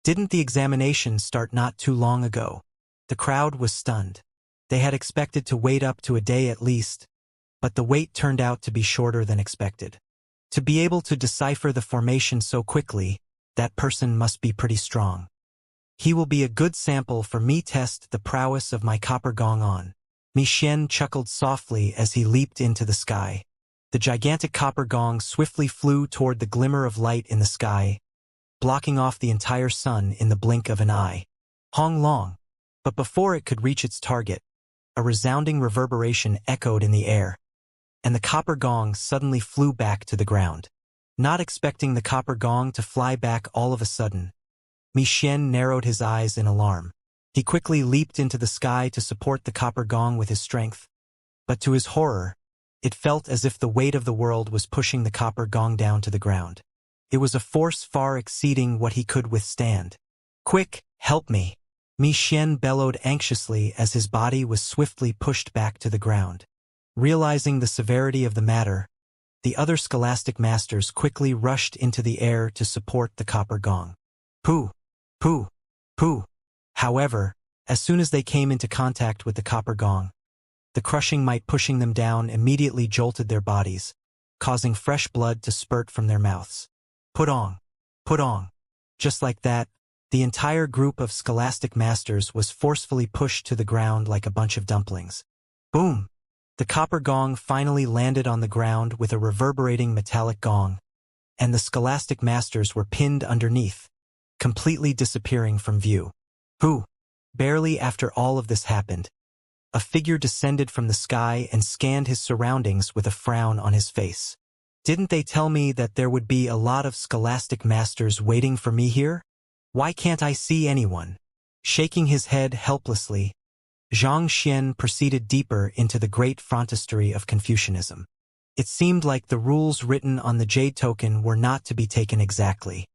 didn't the examination start not too long ago? The crowd was stunned. They had expected to wait up to a day at least, but the wait turned out to be shorter than expected. To be able to decipher the formation so quickly, that person must be pretty strong. He will be a good sample for me test the prowess of my copper gong on. Mi Xian chuckled softly as he leaped into the sky. The gigantic copper gong swiftly flew toward the glimmer of light in the sky, blocking off the entire sun in the blink of an eye. Hong long. But before it could reach its target, a resounding reverberation echoed in the air, and the copper gong suddenly flew back to the ground. Not expecting the copper gong to fly back all of a sudden, Mi Xian narrowed his eyes in alarm. He quickly leaped into the sky to support the copper gong with his strength, but to his horror, it felt as if the weight of the world was pushing the copper gong down to the ground. It was a force far exceeding what he could withstand. "Quick, help me!" Mi Xian bellowed anxiously as his body was swiftly pushed back to the ground. Realizing the severity of the matter, the other scholastic masters quickly rushed into the air to support the copper gong. Pooh! Pooh! Pooh! However, as soon as they came into contact with the copper gong, the crushing might pushing them down immediately jolted their bodies, causing fresh blood to spurt from their mouths. Put on! Put on! Just like that, the entire group of scholastic masters was forcefully pushed to the ground like a bunch of dumplings. Boom! The copper gong finally landed on the ground with a reverberating metallic gong, and the scholastic masters were pinned underneath, completely disappearing from view. Who? Barely after all of this happened, a figure descended from the sky and scanned his surroundings with a frown on his face. Didn't they tell me that there would be a lot of scholastic masters waiting for me here? Why can't I see anyone? Shaking his head helplessly, Xianxia proceeded deeper into the great frontistery of Confucianism. It seemed like the rules written on the jade token were not to be taken exactly.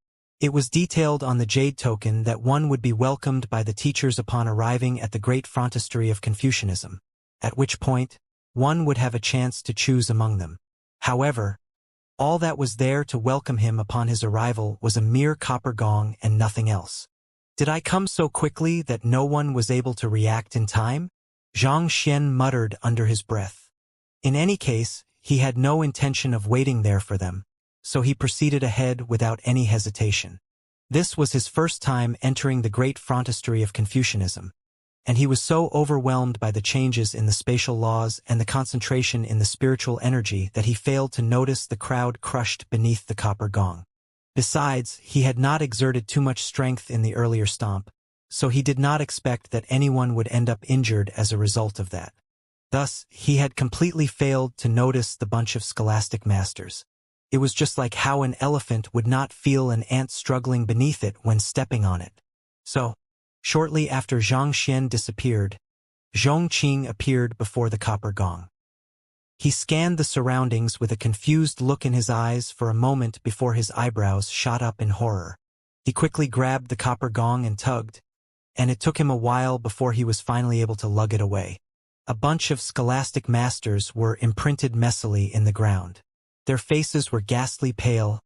It was detailed on the jade token that one would be welcomed by the teachers upon arriving at the great frontistery of Confucianism, at which point, one would have a chance to choose among them. However, all that was there to welcome him upon his arrival was a mere copper gong and nothing else. Did I come so quickly that no one was able to react in time? Xianxia muttered under his breath. In any case, he had no intention of waiting there for them, so he proceeded ahead without any hesitation. This was his first time entering the great frontistery of Confucianism, and he was so overwhelmed by the changes in the spatial laws and the concentration in the spiritual energy that he failed to notice the crowd crushed beneath the copper gong. Besides, he had not exerted too much strength in the earlier stomp, so he did not expect that anyone would end up injured as a result of that. Thus, he had completely failed to notice the bunch of scholastic masters. It was just like how an elephant would not feel an ant struggling beneath it when stepping on it. So, shortly after Xianxia disappeared, Zhongqing appeared before the copper gong. He scanned the surroundings with a confused look in his eyes for a moment before his eyebrows shot up in horror. He quickly grabbed the copper gong and tugged, and it took him a while before he was finally able to lug it away. A bunch of scholastic masters were imprinted messily in the ground. Their faces were ghastly pale,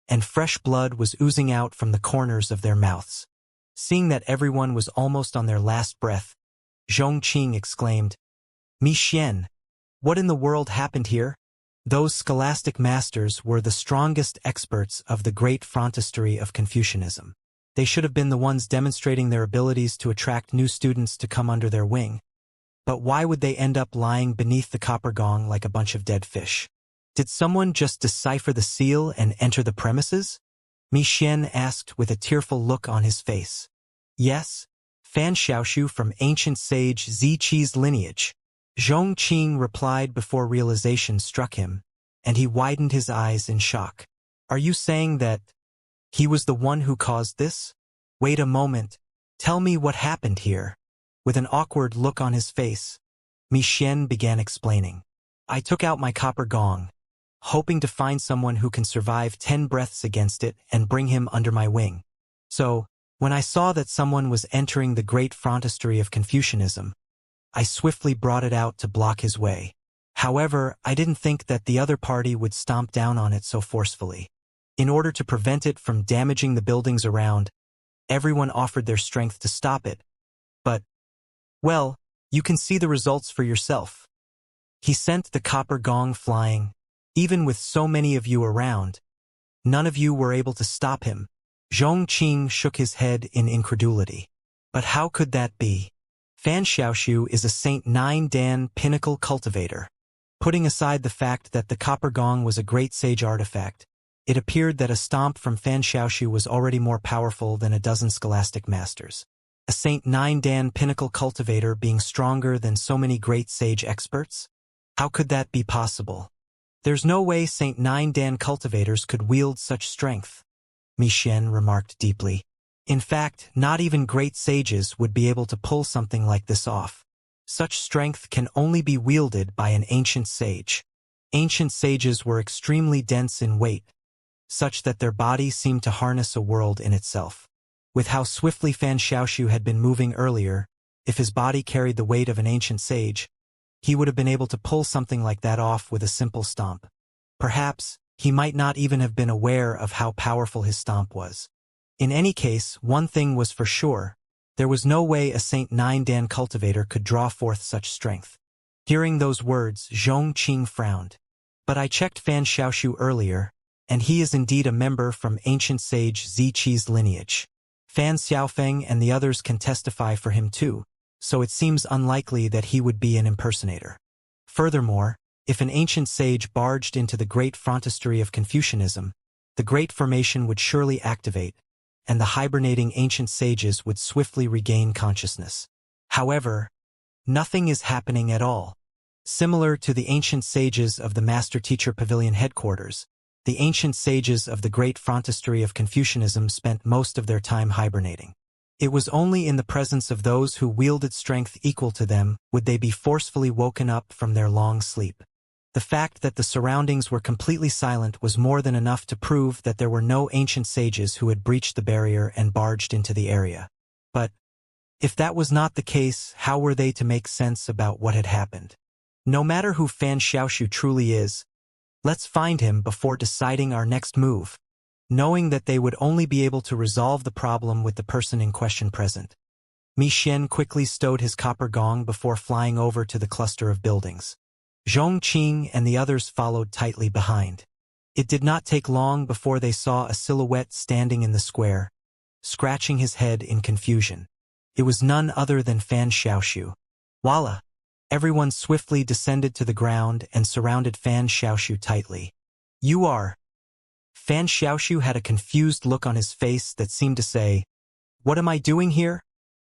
and fresh blood was oozing out from the corners of their mouths. Seeing that everyone was almost on their last breath, Zhongqing exclaimed, "Mi Xian, what in the world happened here?" Those scholastic masters were the strongest experts of the great frontistery of Confucianism. They should have been the ones demonstrating their abilities to attract new students to come under their wing. But why would they end up lying beneath the copper gong like a bunch of dead fish? Did someone just decipher the seal and enter the premises? Mi Xian asked with a tearful look on his face. Yes, Fan Xiaoshu from ancient sage Ziqi's lineage. Zhongqing replied before realization struck him, and he widened his eyes in shock. Are you saying that he was the one who caused this? Wait a moment, Tell me what happened here. With an awkward look on his face, Mi Xian began explaining. I took out my copper gong, hoping to find someone who can survive 10 breaths against it and bring him under my wing. So, when I saw that someone was entering the great frontistery of Confucianism, I swiftly brought it out to block his way. However, I didn't think that the other party would stomp down on it so forcefully. In order to prevent it from damaging the buildings around, everyone offered their strength to stop it. But, well, you can see the results for yourself. He sent the copper gong flying. Even with so many of you around, none of you were able to stop him. Zhongqing shook his head in incredulity. But how could that be? Fan Xiaoxiu is a Saint Nine Dan pinnacle cultivator. Putting aside the fact that the copper gong was a great sage artifact, it appeared that a stomp from Fan Xiaoxiu was already more powerful than a dozen scholastic masters. A Saint Nine Dan pinnacle cultivator being stronger than so many great sage experts? How could that be possible? There's no way Saint Nine Dan cultivators could wield such strength, Mi Xian remarked deeply. In fact, not even great sages would be able to pull something like this off. Such strength can only be wielded by an ancient sage. Ancient sages were extremely dense in weight, such that their body seemed to harness a world in itself. With how swiftly Fan Xiaoxiu had been moving earlier, if his body carried the weight of an ancient sage, he would have been able to pull something like that off with a simple stomp. Perhaps, he might not even have been aware of how powerful his stomp was. In any case, one thing was for sure. There was no way a Saint Nine Dan cultivator could draw forth such strength. Hearing those words, Zhongqing frowned. But I checked Fan Xiaoxiu earlier, and he is indeed a member from ancient sage Ziqi's lineage. Fan Xiaofeng and the others can testify for him too, so it seems unlikely that he would be an impersonator. Furthermore, if an ancient sage barged into the great frontistery of Confucianism, the Great Formation would surely activate, and the hibernating ancient sages would swiftly regain consciousness. However, nothing is happening at all. Similar to the ancient sages of the Master-Teacher Pavilion headquarters, the ancient sages of the great frontistery of Confucianism spent most of their time hibernating. It was only in the presence of those who wielded strength equal to them would they be forcefully woken up from their long sleep. The fact that the surroundings were completely silent was more than enough to prove that there were no ancient sages who had breached the barrier and barged into the area. But, if that was not the case, how were they to make sense about what had happened? No matter who Fan Xiaoxiu truly is, let's find him before deciding our next move. Knowing that they would only be able to resolve the problem with the person in question present, Mi Xian quickly stowed his copper gong before flying over to the cluster of buildings. Zhongqing and the others followed tightly behind. It did not take long before they saw a silhouette standing in the square, scratching his head in confusion. It was none other than Fan Xiaoxiu. Voila! Everyone swiftly descended to the ground and surrounded Fan Xiaoxiu tightly. You are... Fan Xiaoxiu had a confused look on his face that seemed to say, "What am I doing here?"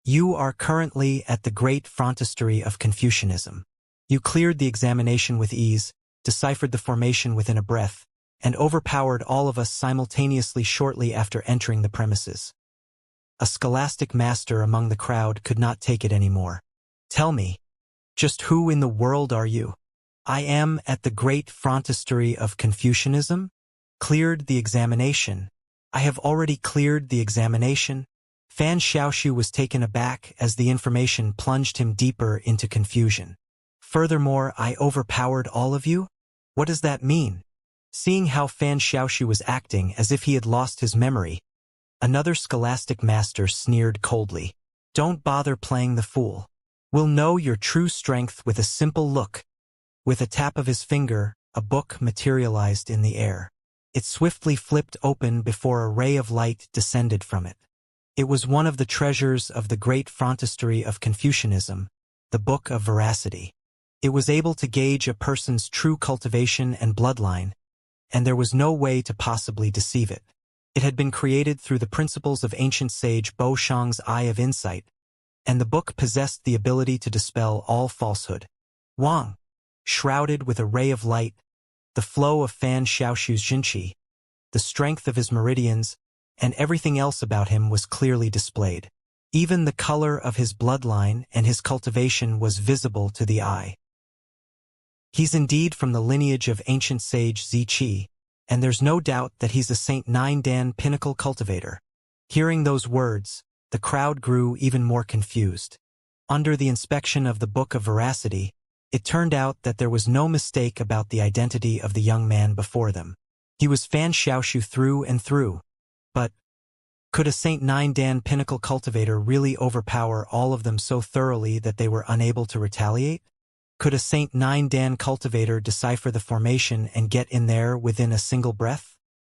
You are currently at the great frontistery of Confucianism. You cleared the examination with ease, deciphered the formation within a breath, and overpowered all of us simultaneously shortly after entering the premises. A scholastic master among the crowd could not take it anymore. Tell me, just who in the world are you? I am at the great frontistery of Confucianism? Cleared the examination. I have already cleared the examination. Fan Xiaoxiu was taken aback as the information plunged him deeper into confusion. Furthermore, I overpowered all of you? What does that mean? Seeing how Fan Xiaoxiu was acting as if he had lost his memory, another scholastic master sneered coldly. Don't bother playing the fool. We'll know your true strength with a simple look. With a tap of his finger, a book materialized in the air. It swiftly flipped open before a ray of light descended from it. It was one of the treasures of the great frontistery of Confucianism, the Book of Veracity. It was able to gauge a person's true cultivation and bloodline, and there was no way to possibly deceive it. It had been created through the principles of ancient sage Bo Shang's Eye of Insight, and the book possessed the ability to dispel all falsehood. Wang, shrouded with a ray of light, the flow of Fan Xiaoxiu's Jinqi, the strength of his meridians, and everything else about him was clearly displayed. Even the color of his bloodline and his cultivation was visible to the eye. He's indeed from the lineage of ancient sage Ziqi, and there's no doubt that he's a Saint Nine Dan pinnacle cultivator. Hearing those words, the crowd grew even more confused. Under the inspection of the Book of Veracity, it turned out that there was no mistake about the identity of the young man before them. He was Fan Xiaoshu through and through. But could a Saint Nine Dan pinnacle cultivator really overpower all of them so thoroughly that they were unable to retaliate? Could a Saint Nine Dan cultivator decipher the formation and get in there within a single breath?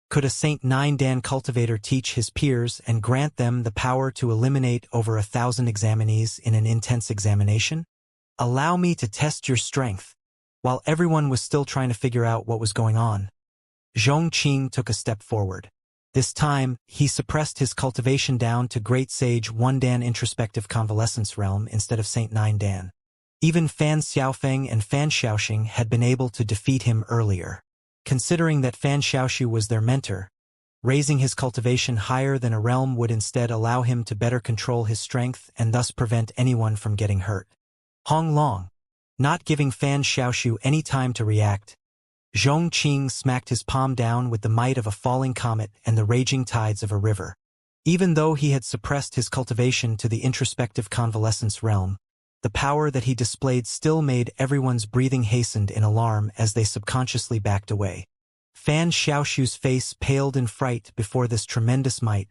Could a Saint Nine Dan cultivator teach his peers and grant them the power to eliminate over 1,000 examinees in an intense examination? Allow me to test your strength. While everyone was still trying to figure out what was going on, Zhongqing took a step forward. This time, he suppressed his cultivation down to Great Sage 1 Dan introspective convalescence realm instead of Saint 9 Dan. Even Fan Xiaofeng and Fan Xiaoxing had been able to defeat him earlier. Considering that Fan Xiaoshu was their mentor, raising his cultivation higher than a realm would instead allow him to better control his strength and thus prevent anyone from getting hurt. Hong Long, not giving Fan Xiaoshu any time to react, Zhongqing smacked his palm down with the might of a falling comet and the raging tides of a river. Even though he had suppressed his cultivation to the introspective convalescence realm, the power that he displayed still made everyone's breathing hastened in alarm as they subconsciously backed away. Fan Xiaoshu's face paled in fright before this tremendous might,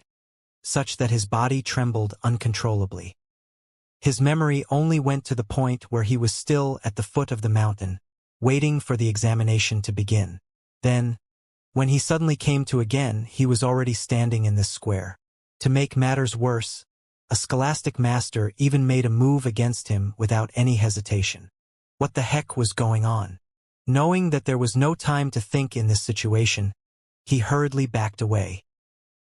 such that his body trembled uncontrollably. His memory only went to the point where he was still at the foot of the mountain, waiting for the examination to begin. Then, when he suddenly came to again, he was already standing in this square. To make matters worse, a scholastic master even made a move against him without any hesitation. What the heck was going on? Knowing that there was no time to think in this situation, he hurriedly backed away.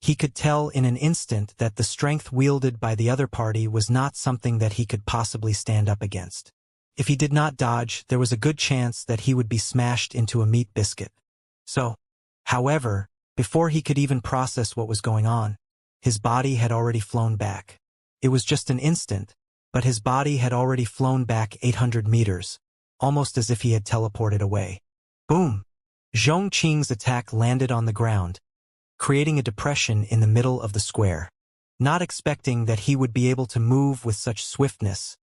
He could tell in an instant that the strength wielded by the other party was not something that he could possibly stand up against. If he did not dodge, there was a good chance that he would be smashed into a meat biscuit. However, before he could even process what was going on, his body had already flown back. It was just an instant, but his body had already flown back 800 meters, almost as if he had teleported away. Boom! Zhongqing's attack landed on the ground, creating a depression in the middle of the square. Not expecting that he would be able to move with such swiftness,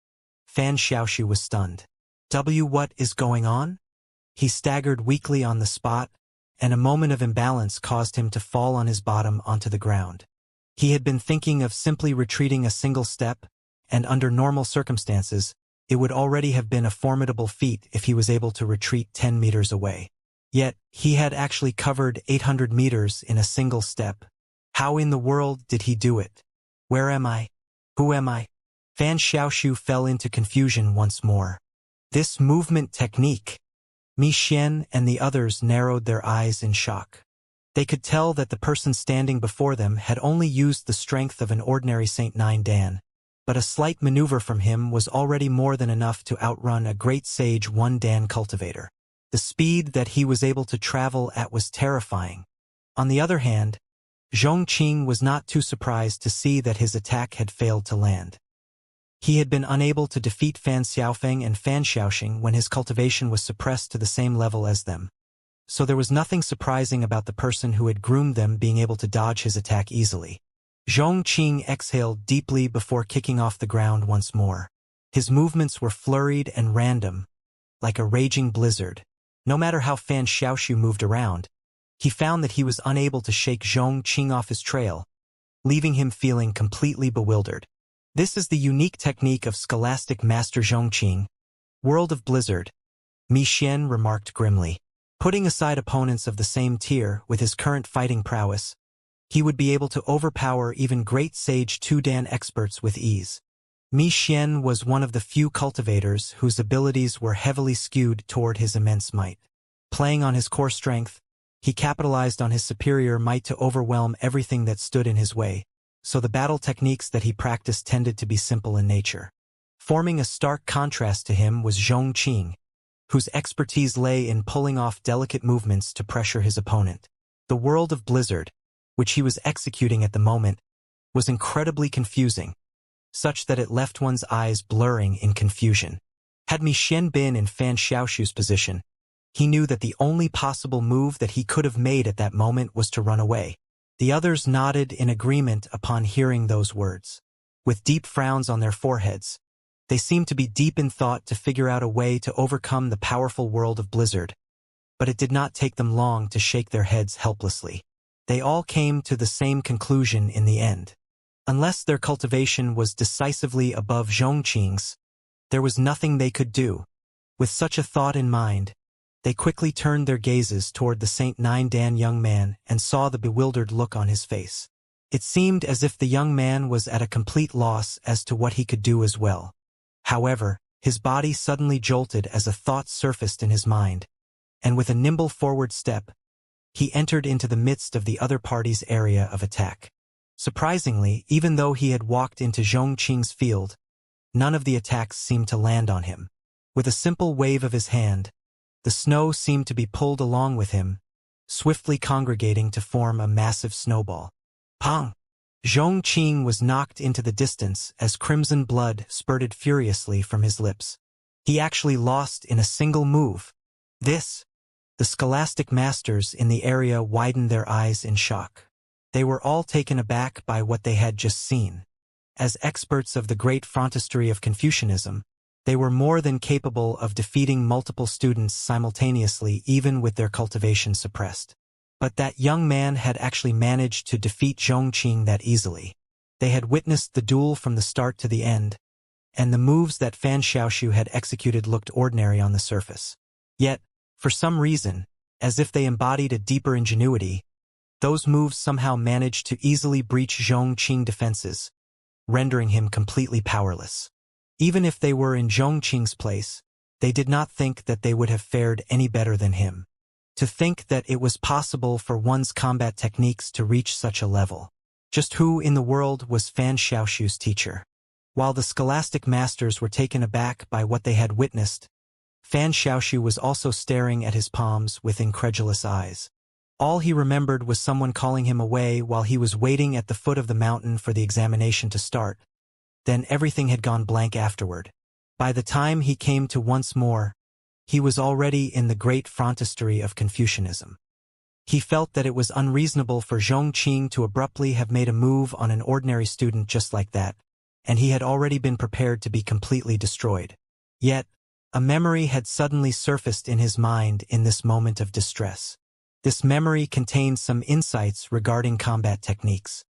Fan Xiaoshu was stunned. What is going on? He staggered weakly on the spot, and a moment of imbalance caused him to fall on his bottom onto the ground. He had been thinking of simply retreating a single step, and under normal circumstances, it would already have been a formidable feat if he was able to retreat 10 meters away. Yet, he had actually covered 800 meters in a single step. How in the world did he do it? Where am I? Who am I? Fan Xiaoshu fell into confusion once more. This movement technique. Mi Xian and the others narrowed their eyes in shock. They could tell that the person standing before them had only used the strength of an ordinary Saint 9 Dan, but a slight maneuver from him was already more than enough to outrun a great sage 1 Dan cultivator. The speed that he was able to travel at was terrifying. On the other hand, Zhongqing was not too surprised to see that his attack had failed to land. He had been unable to defeat Fan Xiaofeng and Fan Xiaoxing when his cultivation was suppressed to the same level as them. So there was nothing surprising about the person who had groomed them being able to dodge his attack easily. Zhongqing exhaled deeply before kicking off the ground once more. His movements were flurried and random, like a raging blizzard. No matter how Fan Xiaoshu moved around, he found that he was unable to shake Zhongqing off his trail, leaving him feeling completely bewildered. This is the unique technique of scholastic master Zhongqing. World of Blizzard, Mi Xian remarked grimly. Putting aside opponents of the same tier with his current fighting prowess, he would be able to overpower even great sage 2 Dan experts with ease. Mi Xian was one of the few cultivators whose abilities were heavily skewed toward his immense might. Playing on his core strength, he capitalized on his superior might to overwhelm everything that stood in his way, so the battle techniques that he practiced tended to be simple in nature. Forming a stark contrast to him was Zhongqing, whose expertise lay in pulling off delicate movements to pressure his opponent. The world of Blizzard, which he was executing at the moment, was incredibly confusing. such that it left one's eyes blurring in confusion. Had Mi Xian been in Fan Xiaoshu's position, he knew that the only possible move that he could have made at that moment was to run away. The others nodded in agreement upon hearing those words. With deep frowns on their foreheads, they seemed to be deep in thought to figure out a way to overcome the powerful world of Blizzard. But it did not take them long to shake their heads helplessly. They all came to the same conclusion in the end. Unless their cultivation was decisively above Zhongqing's, there was nothing they could do. With such a thought in mind, they quickly turned their gazes toward the Saint Nine Dan young man and saw the bewildered look on his face. It seemed as if the young man was at a complete loss as to what he could do as well. However, his body suddenly jolted as a thought surfaced in his mind, and with a nimble forward step, he entered into the midst of the other party's area of attack. Surprisingly, even though he had walked into Zhongqing's field, none of the attacks seemed to land on him. With a simple wave of his hand, the snow seemed to be pulled along with him, swiftly congregating to form a massive snowball. Pong! Zhongqing was knocked into the distance as crimson blood spurted furiously from his lips. He actually lost in a single move. The scholastic masters in the area widened their eyes in shock. They were all taken aback by what they had just seen. As experts of the great frontistery of Confucianism, they were more than capable of defeating multiple students simultaneously even with their cultivation suppressed. But that young man had actually managed to defeat Zhongqing that easily. They had witnessed the duel from the start to the end, and the moves that Fan Xiaoshu had executed looked ordinary on the surface. Yet, for some reason, as if they embodied a deeper ingenuity, those moves somehow managed to easily breach Zhongqing's defenses, rendering him completely powerless. Even if they were in Zhongqing's place, they did not think that they would have fared any better than him. To think that it was possible for one's combat techniques to reach such a level. Just who in the world was Fan Xiaoshu's teacher? While the scholastic masters were taken aback by what they had witnessed, Fan Xiaoshu was also staring at his palms with incredulous eyes. All he remembered was someone calling him away while he was waiting at the foot of the mountain for the examination to start. Then everything had gone blank afterward. By the time he came to once more, he was already in the great frontistery of Confucianism. He felt that it was unreasonable for Zhongqing to abruptly have made a move on an ordinary student just like that, and he had already been prepared to be completely destroyed. Yet, a memory had suddenly surfaced in his mind in this moment of distress. This memory contained some insights regarding combat techniques.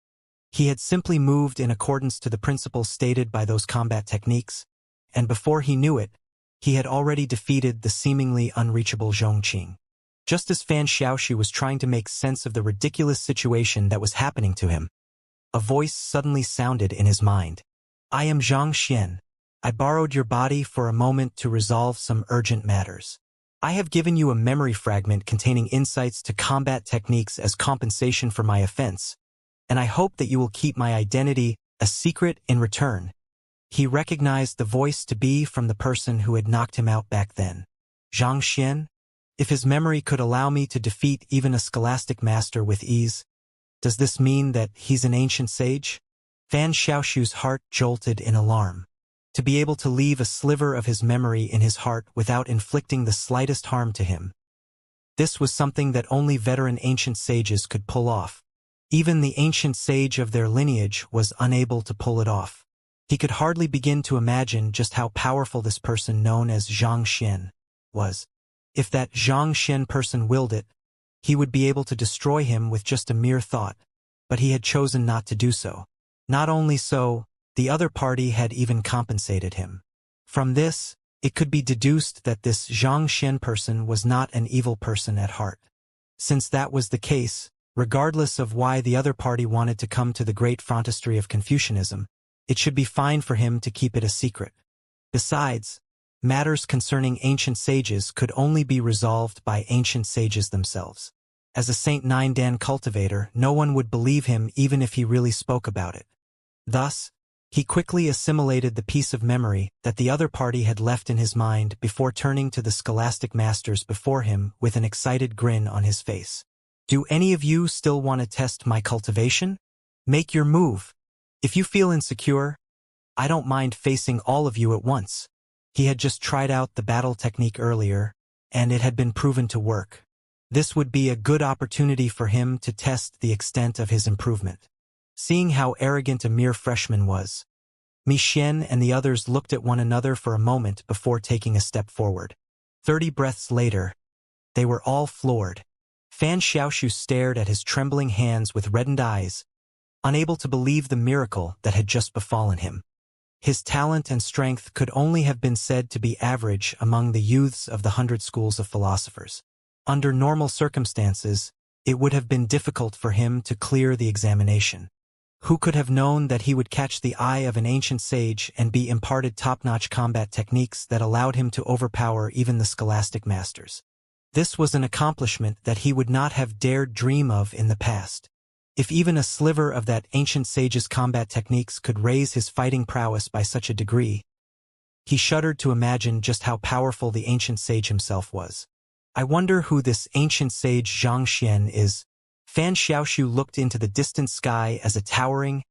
He had simply moved in accordance to the principles stated by those combat techniques, and before he knew it, he had already defeated the seemingly unreachable Zhongqing. Just as Fan Xiaoshu was trying to make sense of the ridiculous situation that was happening to him, a voice suddenly sounded in his mind. "I am Zhang Xian. I borrowed your body for a moment to resolve some urgent matters. I have given you a memory fragment containing insights to combat techniques as compensation for my offense, and I hope that you will keep my identity a secret in return." He recognized the voice to be from the person who had knocked him out back then. Zhang Xian? If his memory could allow me to defeat even a scholastic master with ease, does this mean that he's an ancient sage? Fan Xiaoshu's heart jolted in alarm. To be able to leave a sliver of his memory in his heart without inflicting the slightest harm to him. This was something that only veteran ancient sages could pull off. Even the ancient sage of their lineage was unable to pull it off. He could hardly begin to imagine just how powerful this person known as Zhang Xian was. If that Zhang Xian person willed it, he would be able to destroy him with just a mere thought, but he had chosen not to do so. Not only so, the other party had even compensated him. From this, it could be deduced that this Zhang Xian person was not an evil person at heart. Since that was the case, regardless of why the other party wanted to come to the great frontistery of Confucianism, it should be fine for him to keep it a secret. Besides, matters concerning ancient sages could only be resolved by ancient sages themselves. As a Saint Nine Dan cultivator, no one would believe him even if he really spoke about it. Thus, he quickly assimilated the piece of memory that the other party had left in his mind before turning to the scholastic masters before him with an excited grin on his face. "Do any of you still want to test my cultivation? Make your move. If you feel insecure, I don't mind facing all of you at once. He had just tried out the battle technique earlier, and it had been proven to work. This would be a good opportunity for him to test the extent of his improvement. Seeing how arrogant a mere freshman was, Mi Xian and the others looked at one another for a moment before taking a step forward. 30 breaths later, they were all floored. Fan Xiaoshu stared at his trembling hands with reddened eyes, unable to believe the miracle that had just befallen him. His talent and strength could only have been said to be average among the youths of the 100 schools of philosophers. Under normal circumstances, it would have been difficult for him to clear the examination. Who could have known that he would catch the eye of an ancient sage and be imparted top-notch combat techniques that allowed him to overpower even the scholastic masters? This was an accomplishment that he would not have dared dream of in the past. If even a sliver of that ancient sage's combat techniques could raise his fighting prowess by such a degree, he shuddered to imagine just how powerful the ancient sage himself was. I wonder who this ancient sage Xianxia is. Fan Xiaoshu looked into the distant sky as a towering,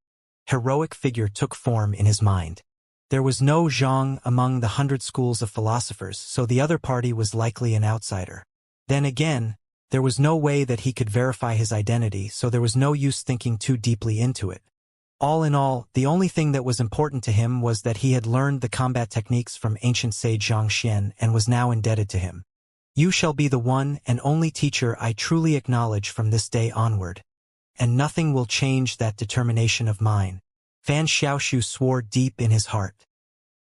heroic figure took form in his mind. There was no Zhang among the 100 schools of philosophers, so the other party was likely an outsider. Then again, there was no way that he could verify his identity, so there was no use thinking too deeply into it. All in all, the only thing that was important to him was that he had learned the combat techniques from ancient sage Xianxia and was now indebted to him. You shall be the one and only teacher I truly acknowledge from this day onward, and nothing will change that determination of mine. Fan Xiaoshu swore deep in his heart.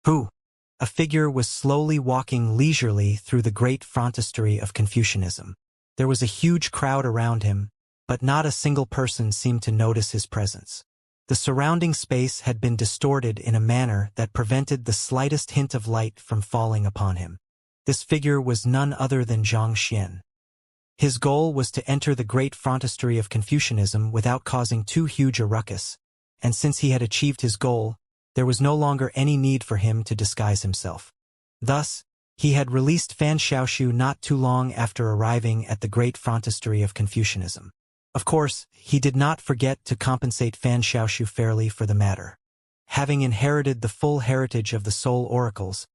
Who? A figure was slowly walking leisurely through the great frontistery of Confucianism. There was a huge crowd around him, but not a single person seemed to notice his presence. The surrounding space had been distorted in a manner that prevented the slightest hint of light from falling upon him. This figure was none other than Zhang Xian. His goal was to enter the great frontistery of Confucianism without causing too huge a ruckus, and since he had achieved his goal, there was no longer any need for him to disguise himself. Thus, he had released Fan Xiaoshu not too long after arriving at the great frontistery of Confucianism. Of course, he did not forget to compensate Fan Xiaoshu fairly for the matter. Having inherited the full heritage of the Soul Oracles,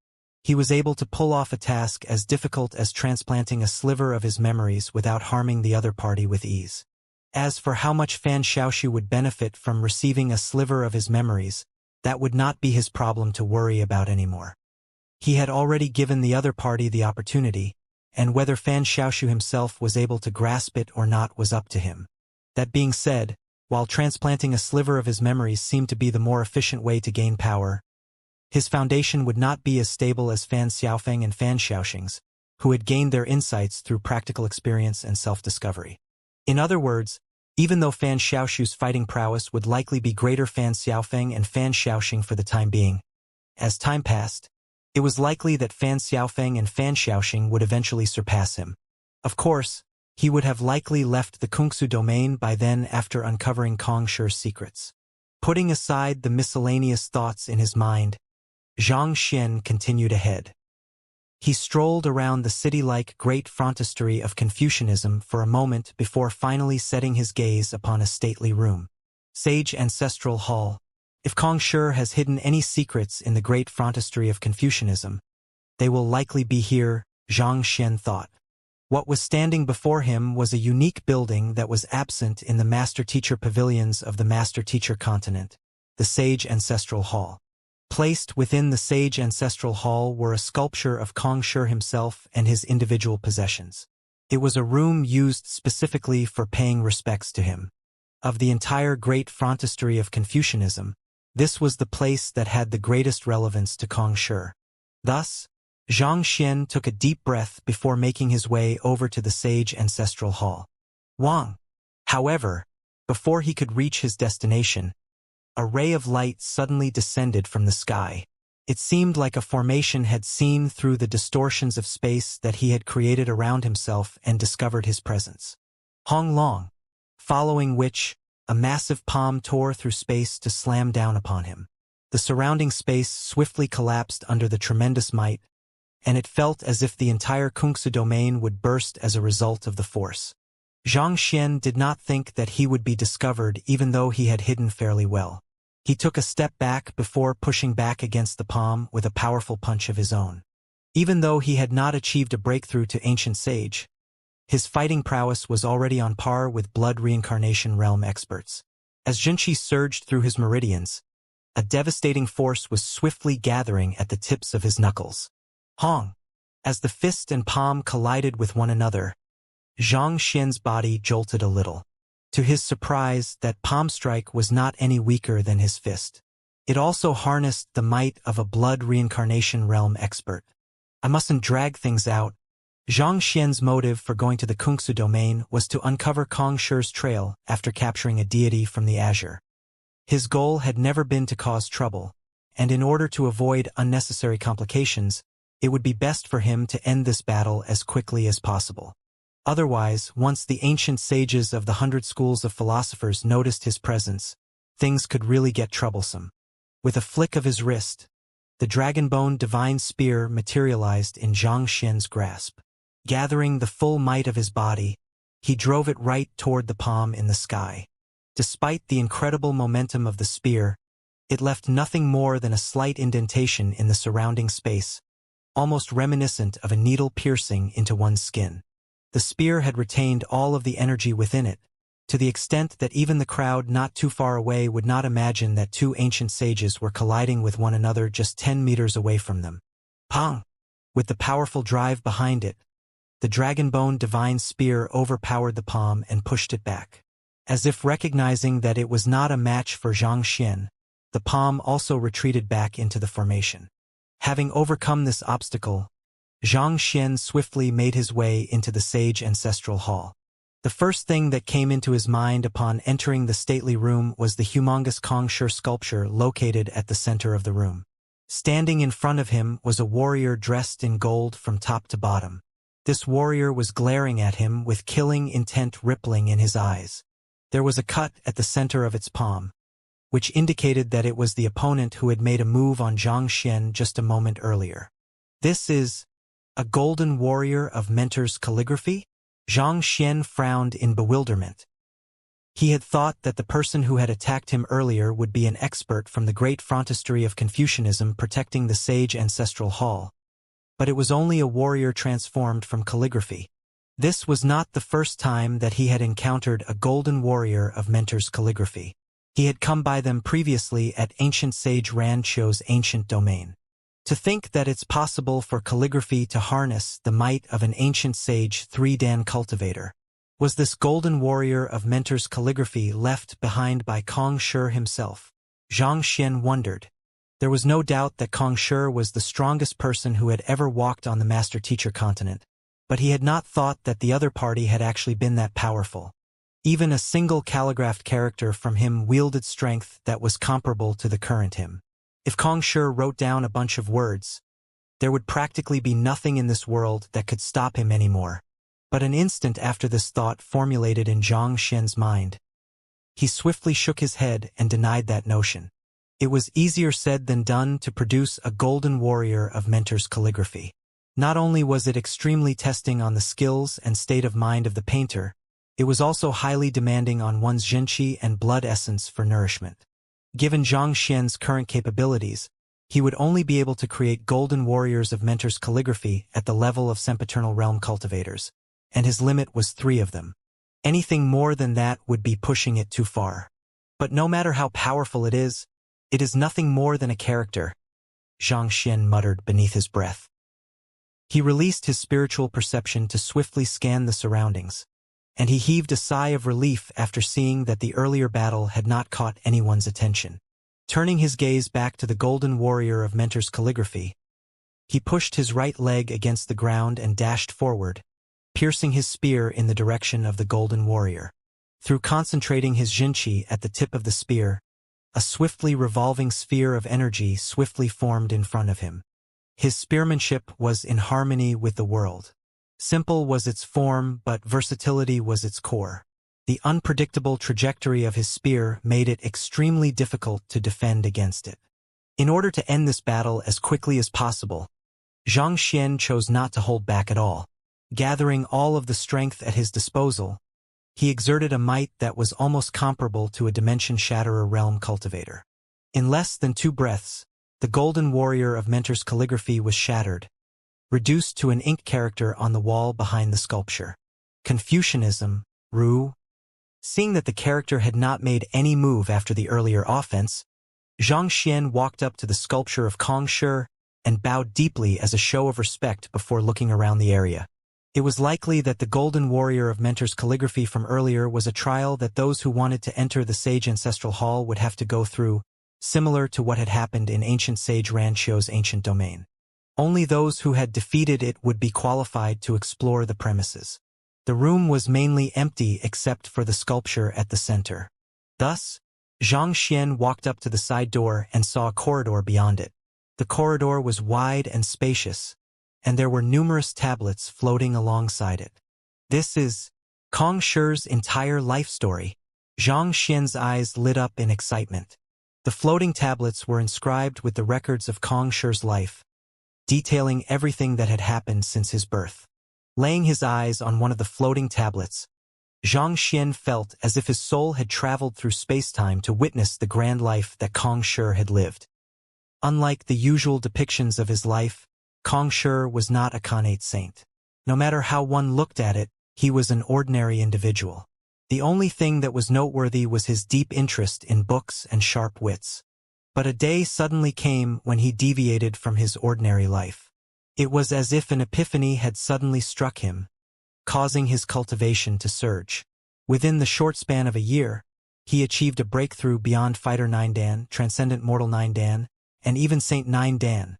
he was able to pull off a task as difficult as transplanting a sliver of his memories without harming the other party with ease. As for how much Fan Xiaoshu would benefit from receiving a sliver of his memories, that would not be his problem to worry about anymore. He had already given the other party the opportunity, and whether Fan Xiaoshu himself was able to grasp it or not was up to him. That being said, while transplanting a sliver of his memories seemed to be the more efficient way to gain power, his foundation would not be as stable as Fan Xiaofeng and Fan Xiaoxing's, who had gained their insights through practical experience and self-discovery. In other words, even though Fan Xiaoshu's fighting prowess would likely be greater Fan Xiaofeng and Fan Xiaoxing for the time being, as time passed, it was likely that Fan Xiaofeng and Fan Xiaoxing would eventually surpass him. Of course, he would have likely left the Kungsu domain by then after uncovering Kong Shi's secrets. Putting aside the miscellaneous thoughts in his mind, Zhang Xian continued ahead. He strolled around the city-like great frontistery of Confucianism for a moment before finally setting his gaze upon a stately room. Sage Ancestral Hall. If Kong Shi has hidden any secrets in the great frontistery of Confucianism, they will likely be here, Zhang Xian thought. What was standing before him was a unique building that was absent in the master-teacher pavilions of the master-teacher continent, the Sage Ancestral Hall. Placed within the Sage Ancestral Hall were a sculpture of Kong Shi himself and his individual possessions. It was a room used specifically for paying respects to him. Of the entire great frontistery of Confucianism, this was the place that had the greatest relevance to Kong Shi. Thus, Zhang Xian took a deep breath before making his way over to the Sage Ancestral Hall. Wang. However, before he could reach his destination, a ray of light suddenly descended from the sky. It seemed like a formation had seen through the distortions of space that he had created around himself and discovered his presence. Hong Long, following which, a massive palm tore through space to slam down upon him. The surrounding space swiftly collapsed under the tremendous might, and it felt as if the entire Kungsu domain would burst as a result of the force. Zhang Xian did not think that he would be discovered even though he had hidden fairly well. He took a step back before pushing back against the palm with a powerful punch of his own. Even though he had not achieved a breakthrough to Ancient Sage, his fighting prowess was already on par with blood reincarnation realm experts. As Xianxia surged through his meridians, a devastating force was swiftly gathering at the tips of his knuckles. Hong! As the fist and palm collided with one another, Xianxia's body jolted a little. To his surprise, that palm strike was not any weaker than his fist. It also harnessed the might of a blood reincarnation realm expert. I mustn't drag things out. Xianxia's motive for going to the Kungsu domain was to uncover Kong Shi's trail after capturing a deity from the Azure. His goal had never been to cause trouble, and in order to avoid unnecessary complications, it would be best for him to end this battle as quickly as possible. Otherwise, once the ancient sages of the 100 schools of philosophers noticed his presence, things could really get troublesome. With a flick of his wrist, the dragon-bone divine spear materialized in Xianxia's grasp. Gathering the full might of his body, he drove it right toward the palm in the sky. Despite the incredible momentum of the spear, it left nothing more than a slight indentation in the surrounding space, almost reminiscent of a needle piercing into one's skin. The spear had retained all of the energy within it, to the extent that even the crowd not too far away would not imagine that two ancient sages were colliding with one another just 10 meters away from them. Pong! With the powerful drive behind it, the dragon-bone divine spear overpowered the palm and pushed it back. As if recognizing that it was not a match for Xianxia, the palm also retreated back into the formation. Having overcome this obstacle, Xianxia swiftly made his way into the sage ancestral hall. The first thing that came into his mind upon entering the stately room was the humongous Kong Shi sculpture located at the center of the room. Standing in front of him was a warrior dressed in gold from top to bottom. This warrior was glaring at him with killing intent rippling in his eyes. There was a cut at the center of its palm, which indicated that it was the opponent who had made a move on Xianxia just a moment earlier. This is a golden warrior of Mentor's calligraphy? Xianxia frowned in bewilderment. He had thought that the person who had attacked him earlier would be an expert from the great frontistery of Confucianism protecting the sage ancestral hall. But it was only a warrior transformed from calligraphy. This was not the first time that he had encountered a golden warrior of Mentor's calligraphy. He had come by them previously at ancient sage Rancho's ancient domain. To think that it's possible for calligraphy to harness the might of an ancient sage 3-dan cultivator. Was this golden warrior of Mentor's calligraphy left behind by Kong Shi himself? Xianxia wondered. There was no doubt that Kong Shi was the strongest person who had ever walked on the master-teacher continent, but he had not thought that the other party had actually been that powerful. Even a single calligraphed character from him wielded strength that was comparable to the current him. If Kong Shi wrote down a bunch of words, there would practically be nothing in this world that could stop him anymore. But an instant after this thought formulated in Xianxia's mind, he swiftly shook his head and denied that notion. It was easier said than done to produce a golden warrior of Mentor's calligraphy. Not only was it extremely testing on the skills and state of mind of the painter, it was also highly demanding on one's Xianxia and blood essence for nourishment. Given Xianxia's current capabilities, he would only be able to create golden warriors of Mentor's calligraphy at the level of sempiternal realm cultivators, and his limit was 3 of them. Anything more than that would be pushing it too far. But no matter how powerful it is nothing more than a character, Xianxia muttered beneath his breath. He released his spiritual perception to swiftly scan the surroundings, and he heaved a sigh of relief after seeing that the earlier battle had not caught anyone's attention. Turning his gaze back to the golden warrior of Mentor's calligraphy, he pushed his right leg against the ground and dashed forward, piercing his spear in the direction of the golden warrior. Through concentrating his Xianxia at the tip of the spear, a swiftly revolving sphere of energy swiftly formed in front of him. His spearmanship was in harmony with the world. Simple was its form, but versatility was its core. The unpredictable trajectory of his spear made it extremely difficult to defend against it. In order to end this battle as quickly as possible, Xianxia chose not to hold back at all. Gathering all of the strength at his disposal, he exerted a might that was almost comparable to a dimension-shatterer realm cultivator. In less than 2 breaths, the golden warrior of Mentor's calligraphy was shattered, reduced to an ink character on the wall behind the sculpture. Confucianism, Ru. Seeing that the character had not made any move after the earlier offense, Xianxia walked up to the sculpture of Kong Shi and bowed deeply as a show of respect before looking around the area. It was likely that the golden warrior of Mentor's calligraphy from earlier was a trial that those who wanted to enter the sage ancestral hall would have to go through, similar to what had happened in ancient sage Ranxio's ancient domain. Only those who had defeated it would be qualified to explore the premises. The room was mainly empty except for the sculpture at the center. Thus, Xianxia walked up to the side door and saw a corridor beyond it. The corridor was wide and spacious, and there were numerous tablets floating alongside it. This is Kong Shi's entire life story. Xianxia's eyes lit up in excitement. The floating tablets were inscribed with the records of Kong Shi's life, detailing everything that had happened since his birth. Laying his eyes on one of the floating tablets, Xianxia felt as if his soul had traveled through space-time to witness the grand life that Kong Shi had lived. Unlike the usual depictions of his life, Kong Shi was not a connate saint. No matter how one looked at it, he was an ordinary individual. The only thing that was noteworthy was his deep interest in books and sharp wits. But a day suddenly came when he deviated from his ordinary life. It was as if an epiphany had suddenly struck him, causing his cultivation to surge. Within the short span of a year, he achieved a breakthrough beyond Fighter 9 Dan, Transcendent Mortal 9 Dan, and even Saint 9 Dan.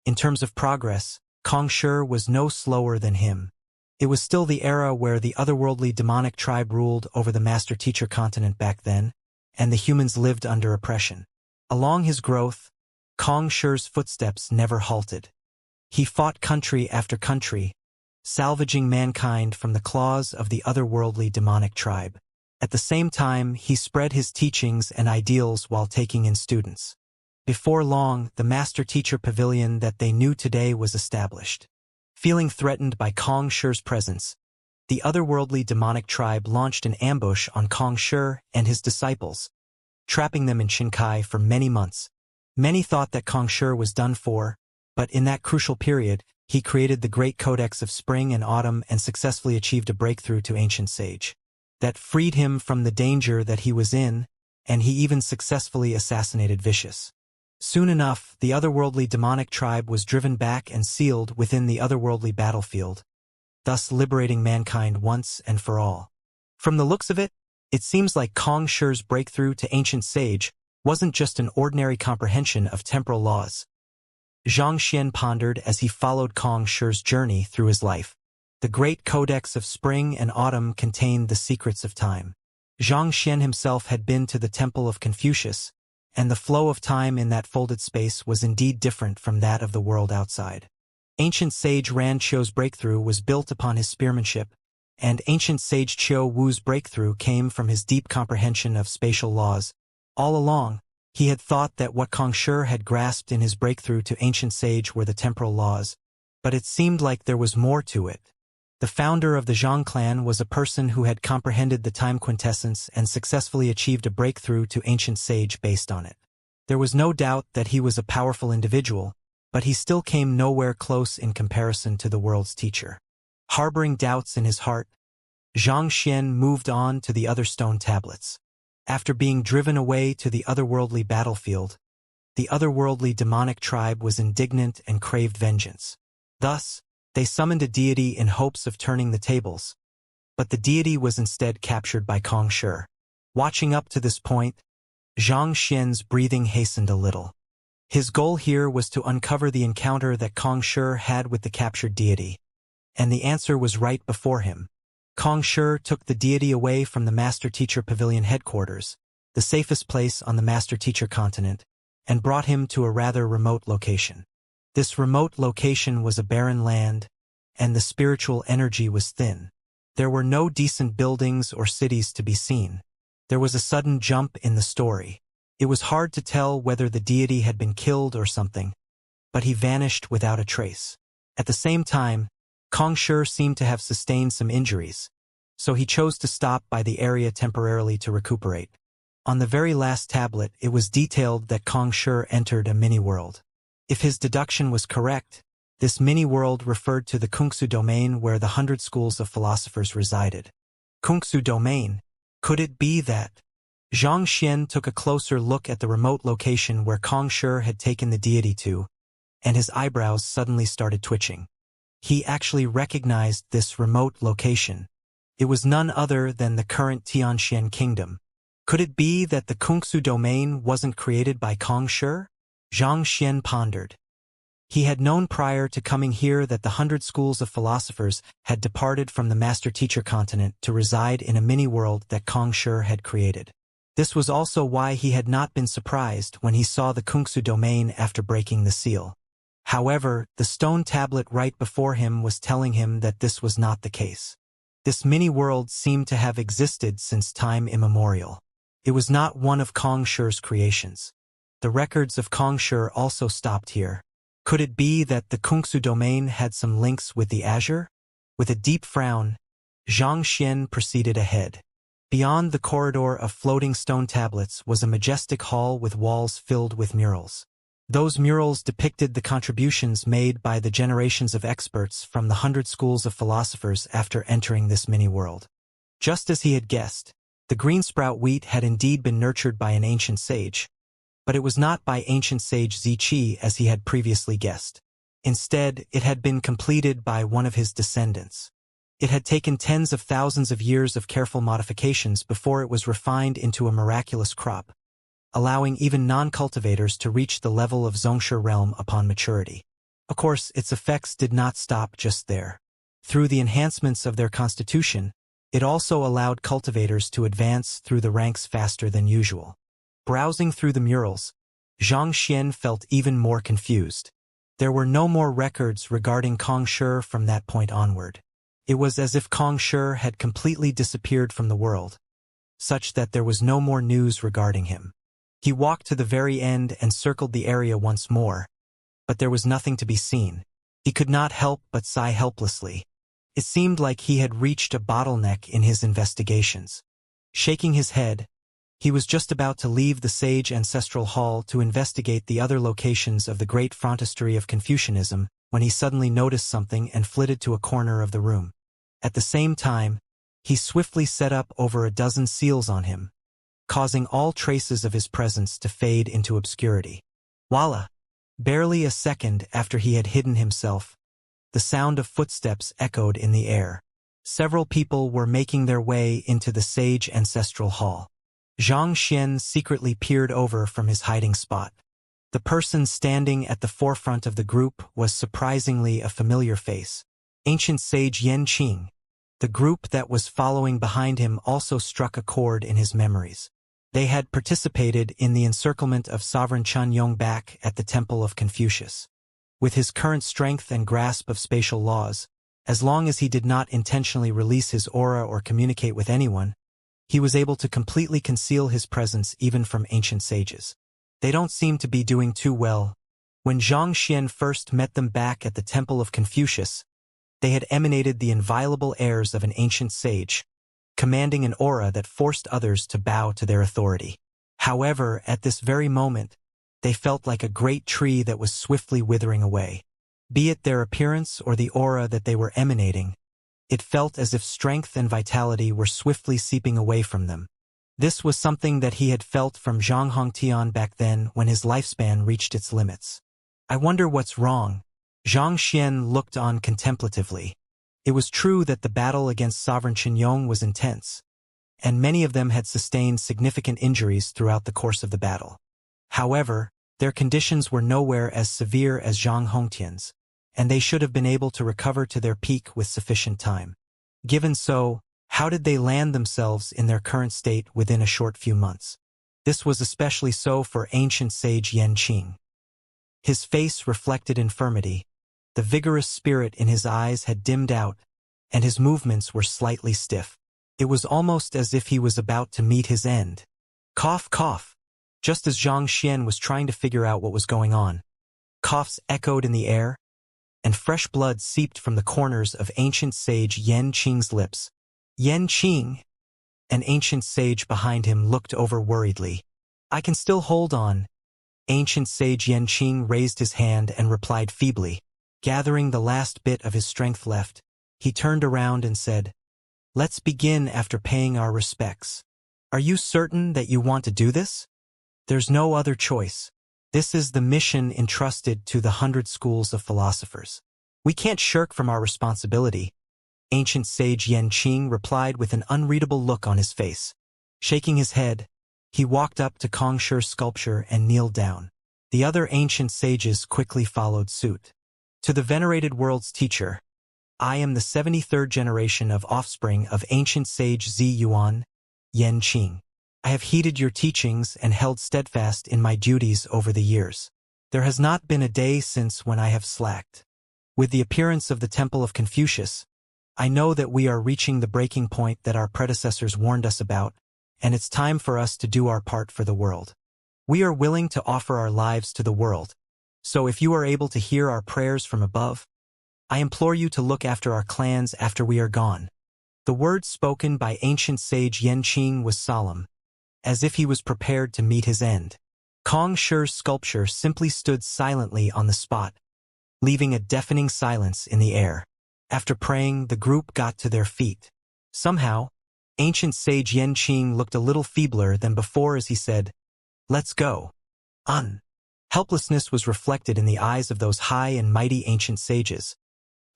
In terms of progress, Kong Shi was no slower than him. It was still the era where the otherworldly demonic tribe ruled over the master-teacher continent back then, and the humans lived under oppression. Along his growth, Kong Shi's footsteps never halted. He fought country after country, salvaging mankind from the claws of the otherworldly demonic tribe. At the same time, he spread his teachings and ideals while taking in students. Before long, the master-teacher pavilion that they knew today was established. Feeling threatened by Kong Shi's presence, the otherworldly demonic tribe launched an ambush on Kong Shi and his disciples, trapping them in Xianxia for many months. Many thought that Kong Shi was done for, but in that crucial period, he created the Great Codex of Spring and Autumn and successfully achieved a breakthrough to ancient sage. That freed him from the danger that he was in, and he even successfully assassinated Vicious. Soon enough, the otherworldly demonic tribe was driven back and sealed within the otherworldly battlefield, thus liberating mankind once and for all. From the looks of it, it seems like Kong Shi's breakthrough to ancient sage wasn't just an ordinary comprehension of temporal laws. Xianxia pondered as he followed Kong Shi's journey through his life. The Great Codex of Spring and Autumn contained the secrets of time. Xianxia himself had been to the Temple of Confucius, and the flow of time in that folded space was indeed different from that of the world outside. Ancient sage Ran Qiu's breakthrough was built upon his spearmanship, and ancient sage Qiu Wu's breakthrough came from his deep comprehension of spatial laws. All along, he had thought that what Kong Shi had grasped in his breakthrough to ancient sage were the temporal laws, but it seemed like there was more to it. The founder of the Zhang clan was a person who had comprehended the time quintessence and successfully achieved a breakthrough to ancient sage based on it. There was no doubt that he was a powerful individual, but he still came nowhere close in comparison to the world's teacher. Harboring doubts in his heart, Xianxia moved on to the other stone tablets. After being driven away to the otherworldly battlefield, the otherworldly demonic tribe was indignant and craved vengeance. Thus, they summoned a deity in hopes of turning the tables, but the deity was instead captured by Kong Shi. Watching up to this point, Xianxia's breathing hastened a little. His goal here was to uncover the encounter that Kong Shi had with the captured deity, and the answer was right before him. Kong Shi took the deity away from the Master-Teacher Pavilion headquarters, the safest place on the Master-Teacher continent, and brought him to a rather remote location. This remote location was a barren land, and the spiritual energy was thin. There were no decent buildings or cities to be seen. There was a sudden jump in the story. It was hard to tell whether the deity had been killed or something, but he vanished without a trace. At the same time, Kong Shi seemed to have sustained some injuries, so he chose to stop by the area temporarily to recuperate. On the very last tablet, it was detailed that Kong Shi entered a mini-world. If his deduction was correct, this mini-world referred to the Kungsu domain where the 100 schools of philosophers resided. Kungsu domain? Could it be that? Xianxia took a closer look at the remote location where Kong Shi had taken the deity to, and his eyebrows suddenly started twitching. He actually recognized this remote location. It was none other than the current Tianxian kingdom. Could it be that the Kungsu domain wasn't created by Kong Shi? Xianxia pondered. He had known prior to coming here that the 100 schools of philosophers had departed from the master-teacher continent to reside in a mini-world that Kong Shi had created. This was also why he had not been surprised when he saw the Kungsu domain after breaking the seal. However, the stone tablet right before him was telling him that this was not the case. This mini-world seemed to have existed since time immemorial. It was not one of Kong Shi's creations. The records of Kong Shi also stopped here. Could it be that the Kungsu domain had some links with the Azure? With a deep frown, Xianxia proceeded ahead. Beyond the corridor of floating stone tablets was a majestic hall with walls filled with murals. Those murals depicted the contributions made by the generations of experts from the 100 schools of philosophers after entering this mini-world. Just as he had guessed, the green sprout wheat had indeed been nurtured by an ancient sage, but it was not by ancient sage Ziqi as he had previously guessed. Instead, it had been completed by one of his descendants. It had taken tens of thousands of years of careful modifications before it was refined into a miraculous crop, allowing even non-cultivators to reach the level of Xianxia realm upon maturity. Of course, its effects did not stop just there. Through the enhancements of their constitution, it also allowed cultivators to advance through the ranks faster than usual. Browsing through the murals, Xianxia felt even more confused. There were no more records regarding Kong Shi from that point onward. It was as if Kong Shi had completely disappeared from the world, such that there was no more news regarding him. He walked to the very end and circled the area once more, but there was nothing to be seen. He could not help but sigh helplessly. It seemed like he had reached a bottleneck in his investigations. Shaking his head, he was just about to leave the sage ancestral hall to investigate the other locations of the great frontistery of Confucianism when he suddenly noticed something and flitted to a corner of the room. At the same time, he swiftly set up over a dozen seals on him, causing all traces of his presence to fade into obscurity. Voila! Barely a second after he had hidden himself, the sound of footsteps echoed in the air. Several people were making their way into the sage ancestral hall. Xianxia secretly peered over from his hiding spot. The person standing at the forefront of the group was surprisingly a familiar face. Ancient sage Yan Qing. The group that was following behind him also struck a chord in his memories. They had participated in the encirclement of Sovereign Chun Yong back at the Temple of Confucius. With his current strength and grasp of spatial laws, as long as he did not intentionally release his aura or communicate with anyone, he was able to completely conceal his presence even from ancient sages. They don't seem to be doing too well. When Xianxia first met them back at the Temple of Confucius, they had emanated the inviolable airs of an ancient sage, commanding an aura that forced others to bow to their authority. However, at this very moment, they felt like a great tree that was swiftly withering away. Be it their appearance or the aura that they were emanating, it felt as if strength and vitality were swiftly seeping away from them. This was something that he had felt from Zhang Hongtian back then when his lifespan reached its limits. I wonder what's wrong. Xianxia looked on contemplatively. It was true that the battle against Sovereign Qinyong was intense, and many of them had sustained significant injuries throughout the course of the battle. However, their conditions were nowhere as severe as Zhang Hongtian's, and they should have been able to recover to their peak with sufficient time. Given so, how did they land themselves in their current state within a short few months? This was especially so for ancient sage Yan Qing. His face reflected infirmity. The vigorous spirit in his eyes had dimmed out, and his movements were slightly stiff. It was almost as if he was about to meet his end. Cough, cough. Just as Xianxia was trying to figure out what was going on, coughs echoed in the air, and fresh blood seeped from the corners of ancient sage Yan Qing's lips. Yan Qing! An ancient sage behind him looked over worriedly. I can still hold on. Ancient sage Yanqing raised his hand and replied feebly. Gathering the last bit of his strength left, he turned around and said, "Let's begin after paying our respects. Are you certain that you want to do this? There's no other choice. This is the mission entrusted to the 100 schools of philosophers. We can't shirk from our responsibility." Ancient sage Yanqing replied with an unreadable look on his face. Shaking his head, he walked up to Congshi's sculpture and kneeled down. The other ancient sages quickly followed suit. To the venerated world's teacher, I am the 73rd generation of offspring of ancient sage Zi Yuan, Yanqing. I have heeded your teachings and held steadfast in my duties over the years. There has not been a day since when I have slacked. With the appearance of the Temple of Confucius, I know that we are reaching the breaking point that our predecessors warned us about, and it's time for us to do our part for the world. We are willing to offer our lives to the world, so if you are able to hear our prayers from above, I implore you to look after our clans after we are gone. The words spoken by ancient sage Yanqing was solemn, as if he was prepared to meet his end. Congshi's sculpture simply stood silently on the spot, leaving a deafening silence in the air. After praying, the group got to their feet. Somehow, ancient sage Yanqing looked a little feebler than before as he said, "Let's go." Helplessness was reflected in the eyes of those high and mighty ancient sages,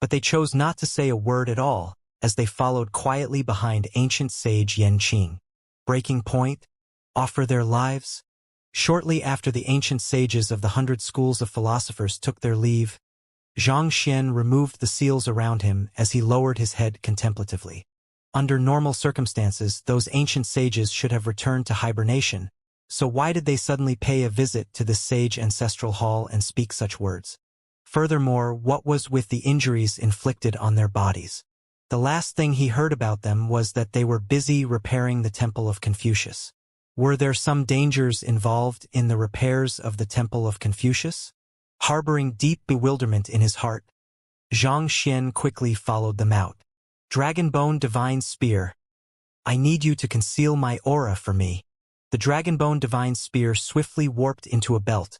but they chose not to say a word at all as they followed quietly behind ancient sage Yanqing. Breaking point, offer their lives. Shortly after the ancient sages of the 100 schools of philosophers took their leave, Xianxia removed the seals around him as he lowered his head contemplatively. Under normal circumstances, those ancient sages should have returned to hibernation, so why did they suddenly pay a visit to this sage ancestral hall and speak such words? Furthermore, what was with the injuries inflicted on their bodies? The last thing he heard about them was that they were busy repairing the Temple of Confucius. Were there some dangers involved in the repairs of the Temple of Confucius? Harboring deep bewilderment in his heart, Xianxia quickly followed them out. Dragonbone Divine Spear. I need you to conceal my aura for me. The Dragonbone Divine Spear swiftly warped into a belt,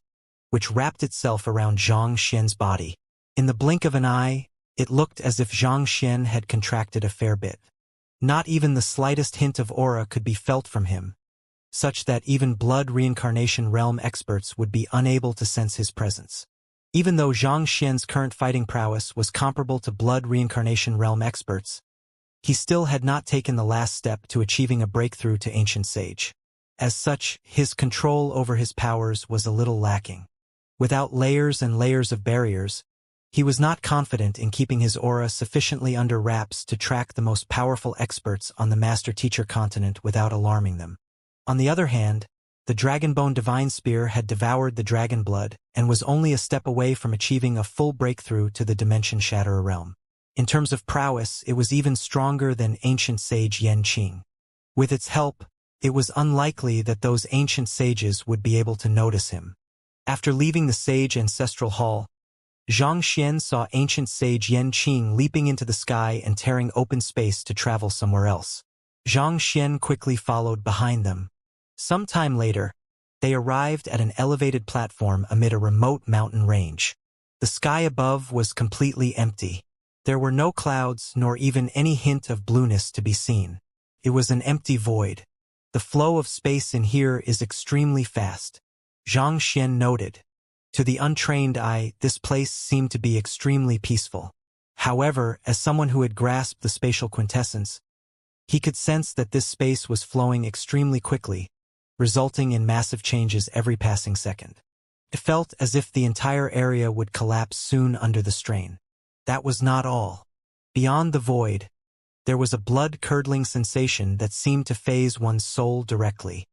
which wrapped itself around Xianxia's body. In the blink of an eye, it looked as if Xianxia had contracted a fair bit. Not even the slightest hint of aura could be felt from him, such that even blood reincarnation realm experts would be unable to sense his presence. Even though Xianxia's current fighting prowess was comparable to blood reincarnation realm experts, he still had not taken the last step to achieving a breakthrough to ancient sage. As such, his control over his powers was a little lacking. Without layers and layers of barriers, he was not confident in keeping his aura sufficiently under wraps to track the most powerful experts on the Master-Teacher continent without alarming them. On the other hand, the Dragonbone Divine Spear had devoured the dragon blood and was only a step away from achieving a full breakthrough to the Dimension Shatterer realm. In terms of prowess, it was even stronger than ancient sage Yanqing. With its help, it was unlikely that those ancient sages would be able to notice him. After leaving the sage ancestral hall, Xianxia saw ancient sage Yanqing leaping into the sky and tearing open space to travel somewhere else. Xianxia quickly followed behind them. Some time later, they arrived at an elevated platform amid a remote mountain range. The sky above was completely empty. There were no clouds nor even any hint of blueness to be seen. It was an empty void. The flow of space in here is extremely fast, Xianxia noted. To the untrained eye, this place seemed to be extremely peaceful. However, as someone who had grasped the spatial quintessence, he could sense that this space was flowing extremely quickly, resulting in massive changes every passing second. It felt as if the entire area would collapse soon under the strain. That was not all. Beyond the void, there was a blood-curdling sensation that seemed to phase one's soul directly.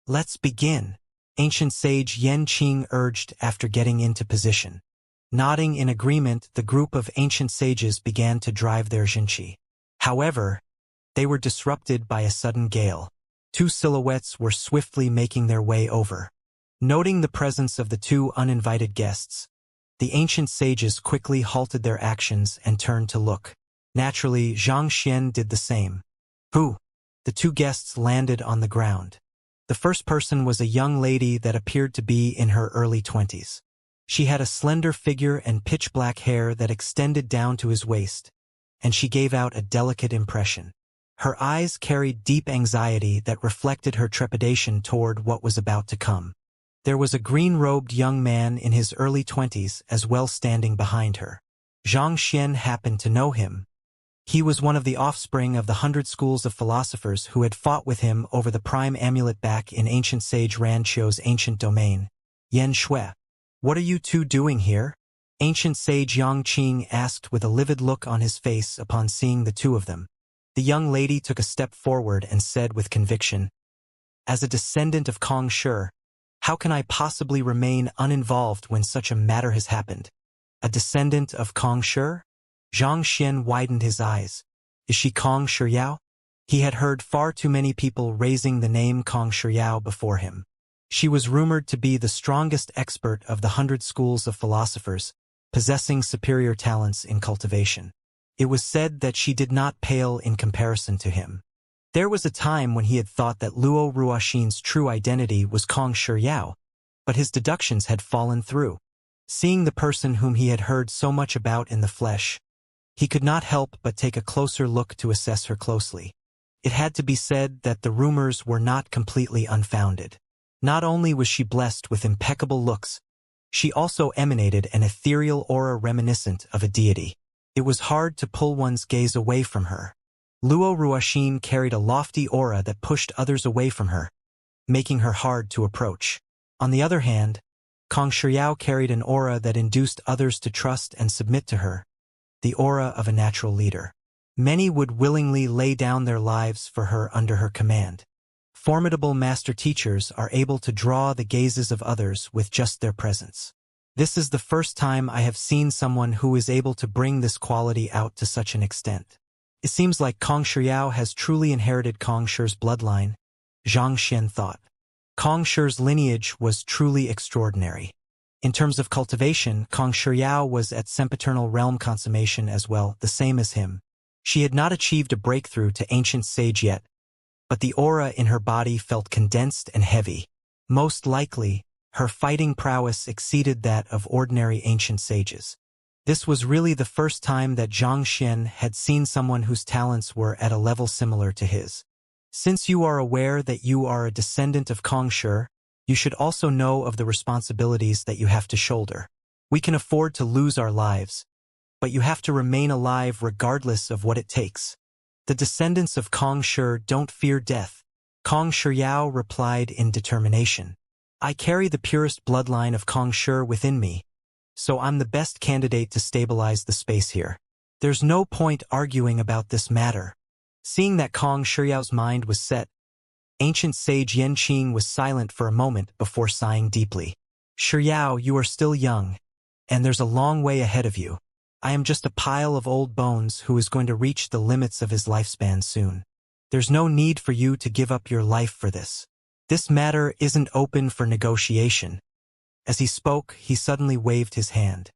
Let's begin, ancient sage Yanqing urged after getting into position. Nodding in agreement, the group of ancient sages began to drive their Xianxia. However, they were disrupted by a sudden gale. Two silhouettes were swiftly making their way over. Noting the presence of the two uninvited guests, the ancient sages quickly halted their actions and turned to look. Naturally, Xianxia did the same. Who? The two guests landed on the ground. The first person was a young lady that appeared to be in her early 20s. She had a slender figure and pitch-black hair that extended down to his waist, and she gave out a delicate impression. Her eyes carried deep anxiety that reflected her trepidation toward what was about to come. There was a green-robed young man in his early 20s as well standing behind her. Xianxia happened to know him. He was one of the offspring of the 100 schools of philosophers who had fought with him over the prime amulet back in ancient sage Ranqiu's ancient domain. Yan Shui. What are you two doing here? Ancient sage Yang Qing asked with a livid look on his face upon seeing the two of them. The young lady took a step forward and said with conviction, "As a descendant of Kong Shi, how can I possibly remain uninvolved when such a matter has happened?" A descendant of Kong Shi? Zhang Xian widened his eyes. Is she Kong Shiyao? He had heard far too many people raising the name Kong Shiyao before him. She was rumored to be the strongest expert of the 100 schools of philosophers, possessing superior talents in cultivation. It was said that she did not pale in comparison to him. There was a time when he had thought that Luo Ruoxin's true identity was Kong Shiyao, but his deductions had fallen through. Seeing the person whom he had heard so much about in the flesh, he could not help but take a closer look to assess her closely. It had to be said that the rumors were not completely unfounded. Not only was she blessed with impeccable looks, she also emanated an ethereal aura reminiscent of a deity. It was hard to pull one's gaze away from her. Luo Ruoxin carried a lofty aura that pushed others away from her, making her hard to approach. On the other hand, Kong Shiyao carried an aura that induced others to trust and submit to her, the aura of a natural leader. Many would willingly lay down their lives for her under her command. Formidable master teachers are able to draw the gazes of others with just their presence. This is the first time I have seen someone who is able to bring this quality out to such an extent. It seems like Kong Shiyao has truly inherited Kong Shi's bloodline, Zhang Xian thought. Kong Shi's lineage was truly extraordinary. In terms of cultivation, Kong Shiyao was at sempiternal realm consummation as well, the same as him. She had not achieved a breakthrough to ancient sage yet, but the aura in her body felt condensed and heavy. Most likely, her fighting prowess exceeded that of ordinary ancient sages. This was really the first time that Zhang Xian had seen someone whose talents were at a level similar to his. Since you are aware that you are a descendant of Kong Shi, you should also know of the responsibilities that you have to shoulder. We can afford to lose our lives, but you have to remain alive regardless of what it takes. The descendants of Kong Shi don't fear death. Kong Shiyao replied in determination. I carry the purest bloodline of Kong Shi within me, so I'm the best candidate to stabilize the space here. There's no point arguing about this matter. Seeing that Kong Shiyao's mind was set, ancient sage Yan Qing was silent for a moment before sighing deeply. Shiyao, you are still young, and there's a long way ahead of you. I am just a pile of old bones who is going to reach the limits of his lifespan soon. There's no need for you to give up your life for this. This matter isn't open for negotiation. As he spoke, he suddenly waved his hand.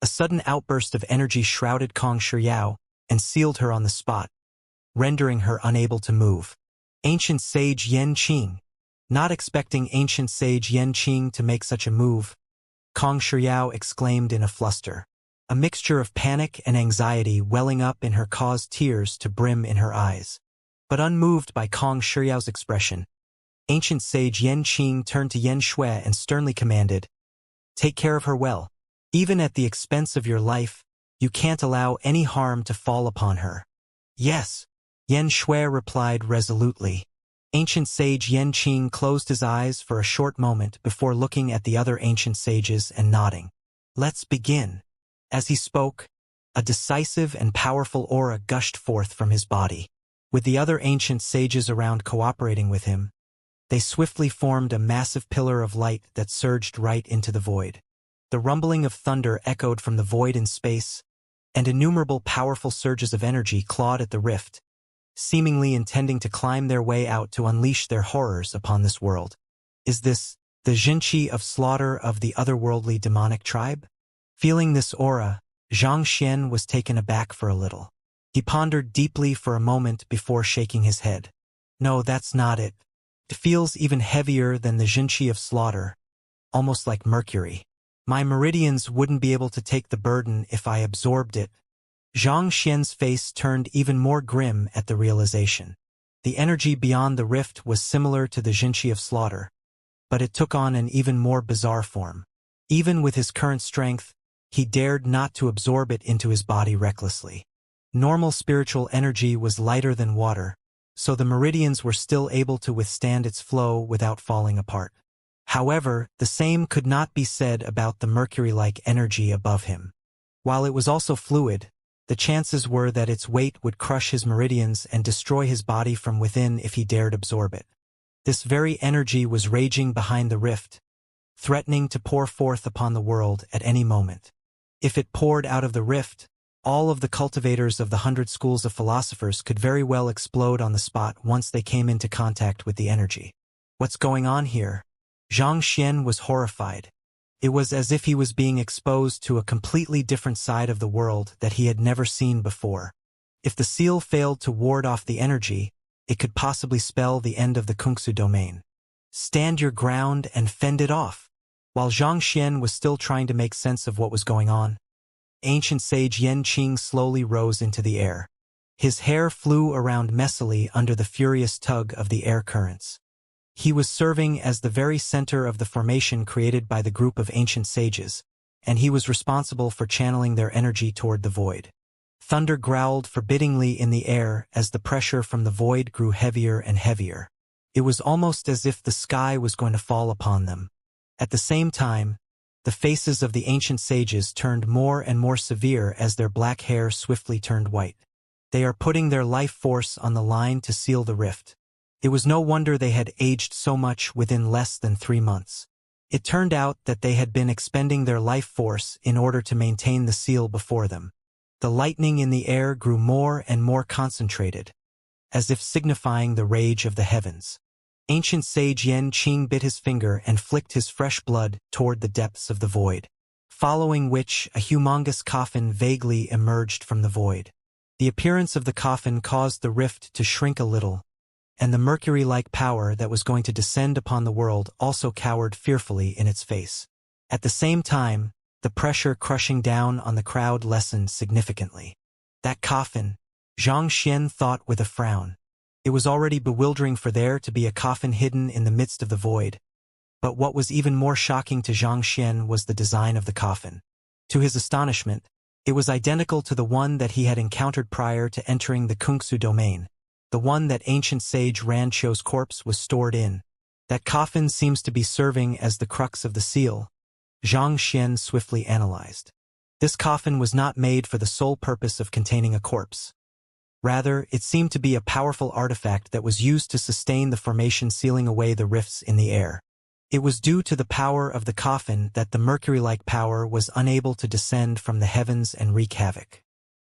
A sudden outburst of energy shrouded Kong Shiyao and sealed her on the spot, rendering her unable to move. Ancient sage Yan Qing. Not expecting ancient sage Yan Qing to make such a move, Kong Shiyao exclaimed in a fluster. A mixture of panic and anxiety welling up in her caused tears to brim in her eyes. But unmoved by Kong Shiyao's expression, ancient sage Yan Qing turned to Yan Shui and sternly commanded, Take care of her well. Even at the expense of your life, you can't allow any harm to fall upon her. Yes, Yan Shui replied resolutely. Ancient sage Yan Qing closed his eyes for a short moment before looking at the other ancient sages and nodding. Let's begin. As he spoke, a decisive and powerful aura gushed forth from his body. With the other ancient sages around cooperating with him, they swiftly formed a massive pillar of light that surged right into the void. The rumbling of thunder echoed from the void in space, and innumerable powerful surges of energy clawed at the rift, seemingly intending to climb their way out to unleash their horrors upon this world. Is this the Xianxia of slaughter of the otherworldly demonic tribe? Feeling this aura, Zhang Xian was taken aback for a little. He pondered deeply for a moment before shaking his head. No, that's not it. It feels even heavier than the Xianxia of slaughter, almost like mercury. My meridians wouldn't be able to take the burden if I absorbed it. Zhang Xian's face turned even more grim at the realization. The energy beyond the rift was similar to the Xianxia of slaughter, but it took on an even more bizarre form. Even with his current strength, he dared not to absorb it into his body recklessly. Normal spiritual energy was lighter than water, so the meridians were still able to withstand its flow without falling apart. However, the same could not be said about the mercury-like energy above him. While it was also fluid, the chances were that its weight would crush his meridians and destroy his body from within if he dared absorb it. This very energy was raging behind the rift, threatening to pour forth upon the world at any moment. If it poured out of the rift, all of the cultivators of the 100 schools of philosophers could very well explode on the spot once they came into contact with the energy. What's going on here? Zhang Xian was horrified. It was as if he was being exposed to a completely different side of the world that he had never seen before. If the seal failed to ward off the energy, it could possibly spell the end of the Kungsu domain. Stand your ground and fend it off. While Zhang Xian was still trying to make sense of what was going on, ancient sage Yan Qing slowly rose into the air. His hair flew around messily under the furious tug of the air currents. He was serving as the very center of the formation created by the group of ancient sages, and he was responsible for channeling their energy toward the void. Thunder growled forbiddingly in the air as the pressure from the void grew heavier and heavier. It was almost as if the sky was going to fall upon them. At the same time, the faces of the ancient sages turned more and more severe as their black hair swiftly turned white. They are putting their life force on the line to seal the rift. It was no wonder they had aged so much within less than 3 months. It turned out that they had been expending their life force in order to maintain the seal before them. The lightning in the air grew more and more concentrated, as if signifying the rage of the heavens. Ancient sage Yan Qing bit his finger and flicked his fresh blood toward the depths of the void, following which a humongous coffin vaguely emerged from the void. The appearance of the coffin caused the rift to shrink a little, and the mercury-like power that was going to descend upon the world also cowered fearfully in its face. At the same time, the pressure crushing down on the crowd lessened significantly. That coffin, Zhang Xian thought with a frown. It was already bewildering for there to be a coffin hidden in the midst of the void. But what was even more shocking to Zhang Xian was the design of the coffin. To his astonishment, it was identical to the one that he had encountered prior to entering the Kungsu domain, the one that ancient sage Ran Qiu's corpse was stored in. That coffin seems to be serving as the crux of the seal, Zhang Xian swiftly analyzed. This coffin was not made for the sole purpose of containing a corpse. Rather, it seemed to be a powerful artifact that was used to sustain the formation, sealing away the rifts in the air. It was due to the power of the coffin that the mercury-like power was unable to descend from the heavens and wreak havoc.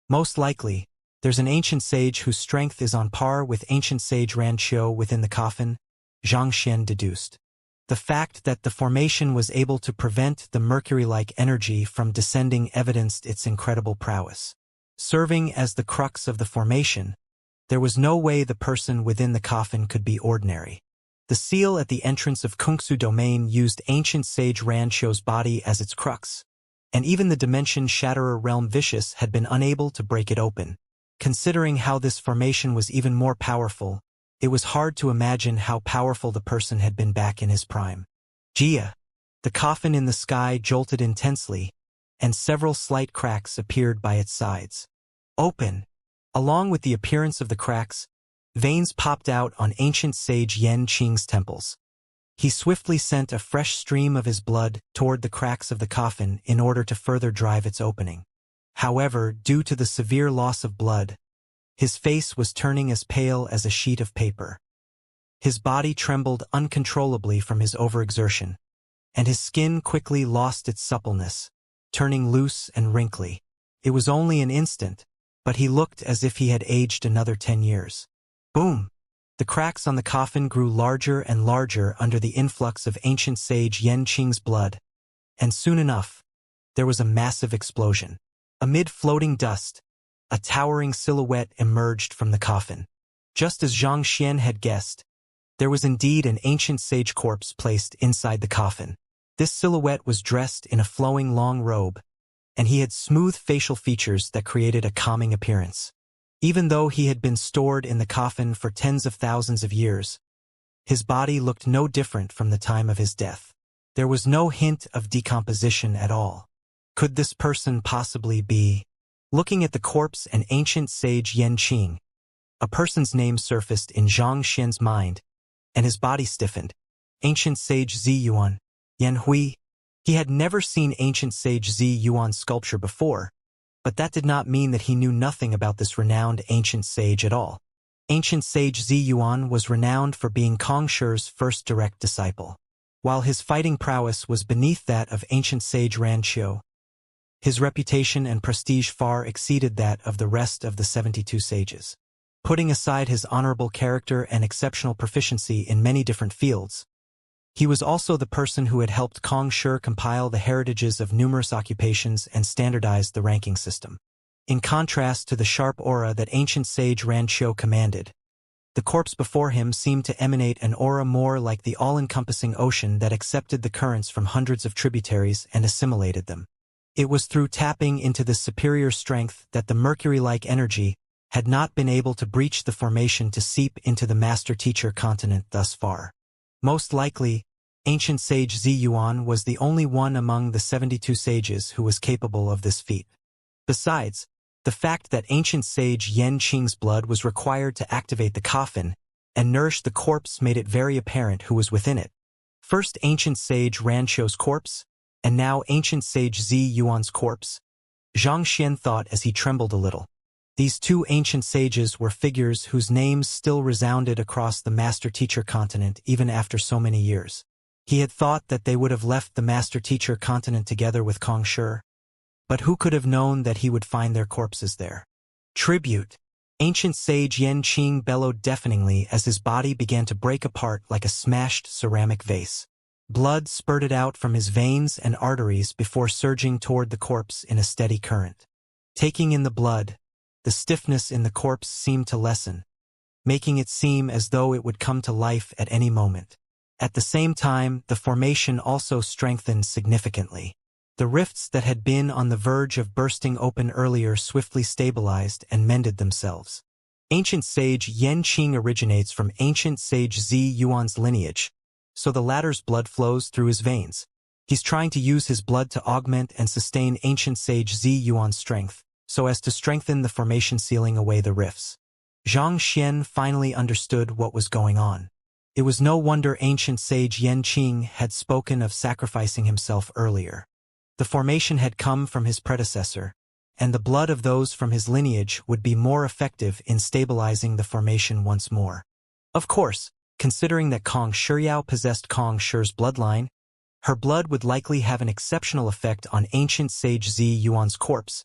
Most likely, there's an ancient sage whose strength is on par with ancient sage Ran Qiu within the coffin, Zhang Xian deduced. The fact that the formation was able to prevent the mercury-like energy from descending evidenced its incredible prowess. Serving as the crux of the formation, there was no way the person within the coffin could be ordinary. The seal at the entrance of Kungsu domain used ancient sage Ran Qiu's body as its crux, and even the dimension Shatterer realm Vicious had been unable to break it open. Considering how this formation was even more powerful, it was hard to imagine how powerful the person had been back in his prime. Jia! The coffin in the sky jolted intensely, and several slight cracks appeared by its sides. Open! Along with the appearance of the cracks, veins popped out on ancient sage Yan Qing's temples. He swiftly sent a fresh stream of his blood toward the cracks of the coffin in order to further drive its opening. However, due to the severe loss of blood, his face was turning as pale as a sheet of paper. His body trembled uncontrollably from his overexertion, and his skin quickly lost its suppleness, turning loose and wrinkly. It was only an instant, but he looked as if he had aged another 10 years. Boom! The cracks on the coffin grew larger and larger under the influx of ancient sage Yan Qing's blood, and soon enough, there was a massive explosion. Amid floating dust, a towering silhouette emerged from the coffin. Just as Xianxia had guessed, there was indeed an ancient sage corpse placed inside the coffin. This silhouette was dressed in a flowing long robe, and he had smooth facial features that created a calming appearance. Even though he had been stored in the coffin for tens of thousands of years, his body looked no different from the time of his death. There was no hint of decomposition at all. Could this person possibly be? Looking at the corpse and ancient sage Yan Qing, a person's name surfaced in Zhang Xian's mind, and his body stiffened. Ancient sage Zi Yuan, Yan Hui. He had never seen ancient sage Zi Yuan's sculpture before, but that did not mean that he knew nothing about this renowned ancient sage at all. Ancient sage Zi Yuan was renowned for being Kong Shi's first direct disciple. While his fighting prowess was beneath that of ancient sage Ran Qiu, his reputation and prestige far exceeded that of the rest of the 72 sages. Putting aside his honorable character and exceptional proficiency in many different fields, he was also the person who had helped Kong Shi compile the heritages of numerous occupations and standardize the ranking system. In contrast to the sharp aura that ancient sage Ran Qiu commanded, the corpse before him seemed to emanate an aura more like the all-encompassing ocean that accepted the currents from hundreds of tributaries and assimilated them. It was through tapping into this superior strength that the mercury-like energy had not been able to breach the formation to seep into the master-teacher continent thus far. Most likely, ancient sage Zi Yuan was the only one among the 72 sages who was capable of this feat. Besides, the fact that ancient sage Yan Qing's blood was required to activate the coffin and nourish the corpse made it very apparent who was within it. First ancient sage Ran Qiu's corpse, and now ancient sage Zi Yuan's corpse. Zhang Xian thought as he trembled a little. These two ancient sages were figures whose names still resounded across the master-teacher continent even after so many years. He had thought that they would have left the master-teacher continent together with Kong Shi, but who could have known that he would find their corpses there? Tribute! Ancient sage Yan Qing bellowed deafeningly as his body began to break apart like a smashed ceramic vase. Blood spurted out from his veins and arteries before surging toward the corpse in a steady current. Taking in the blood, the stiffness in the corpse seemed to lessen, making it seem as though it would come to life at any moment. At the same time, the formation also strengthened significantly. The rifts that had been on the verge of bursting open earlier swiftly stabilized and mended themselves. Ancient sage Yan Qing originates from ancient sage Zi Yuan's lineage, so the latter's blood flows through his veins. He's trying to use his blood to augment and sustain ancient sage Zi Yuan's strength, so as to strengthen the formation sealing away the rifts. Zhang Xian finally understood what was going on. It was no wonder ancient sage Yan Qing had spoken of sacrificing himself earlier. The formation had come from his predecessor, and the blood of those from his lineage would be more effective in stabilizing the formation once more. Of course, considering that Kong Shiyao possessed Kong Shi's bloodline, her blood would likely have an exceptional effect on ancient sage Zi Yuan's corpse,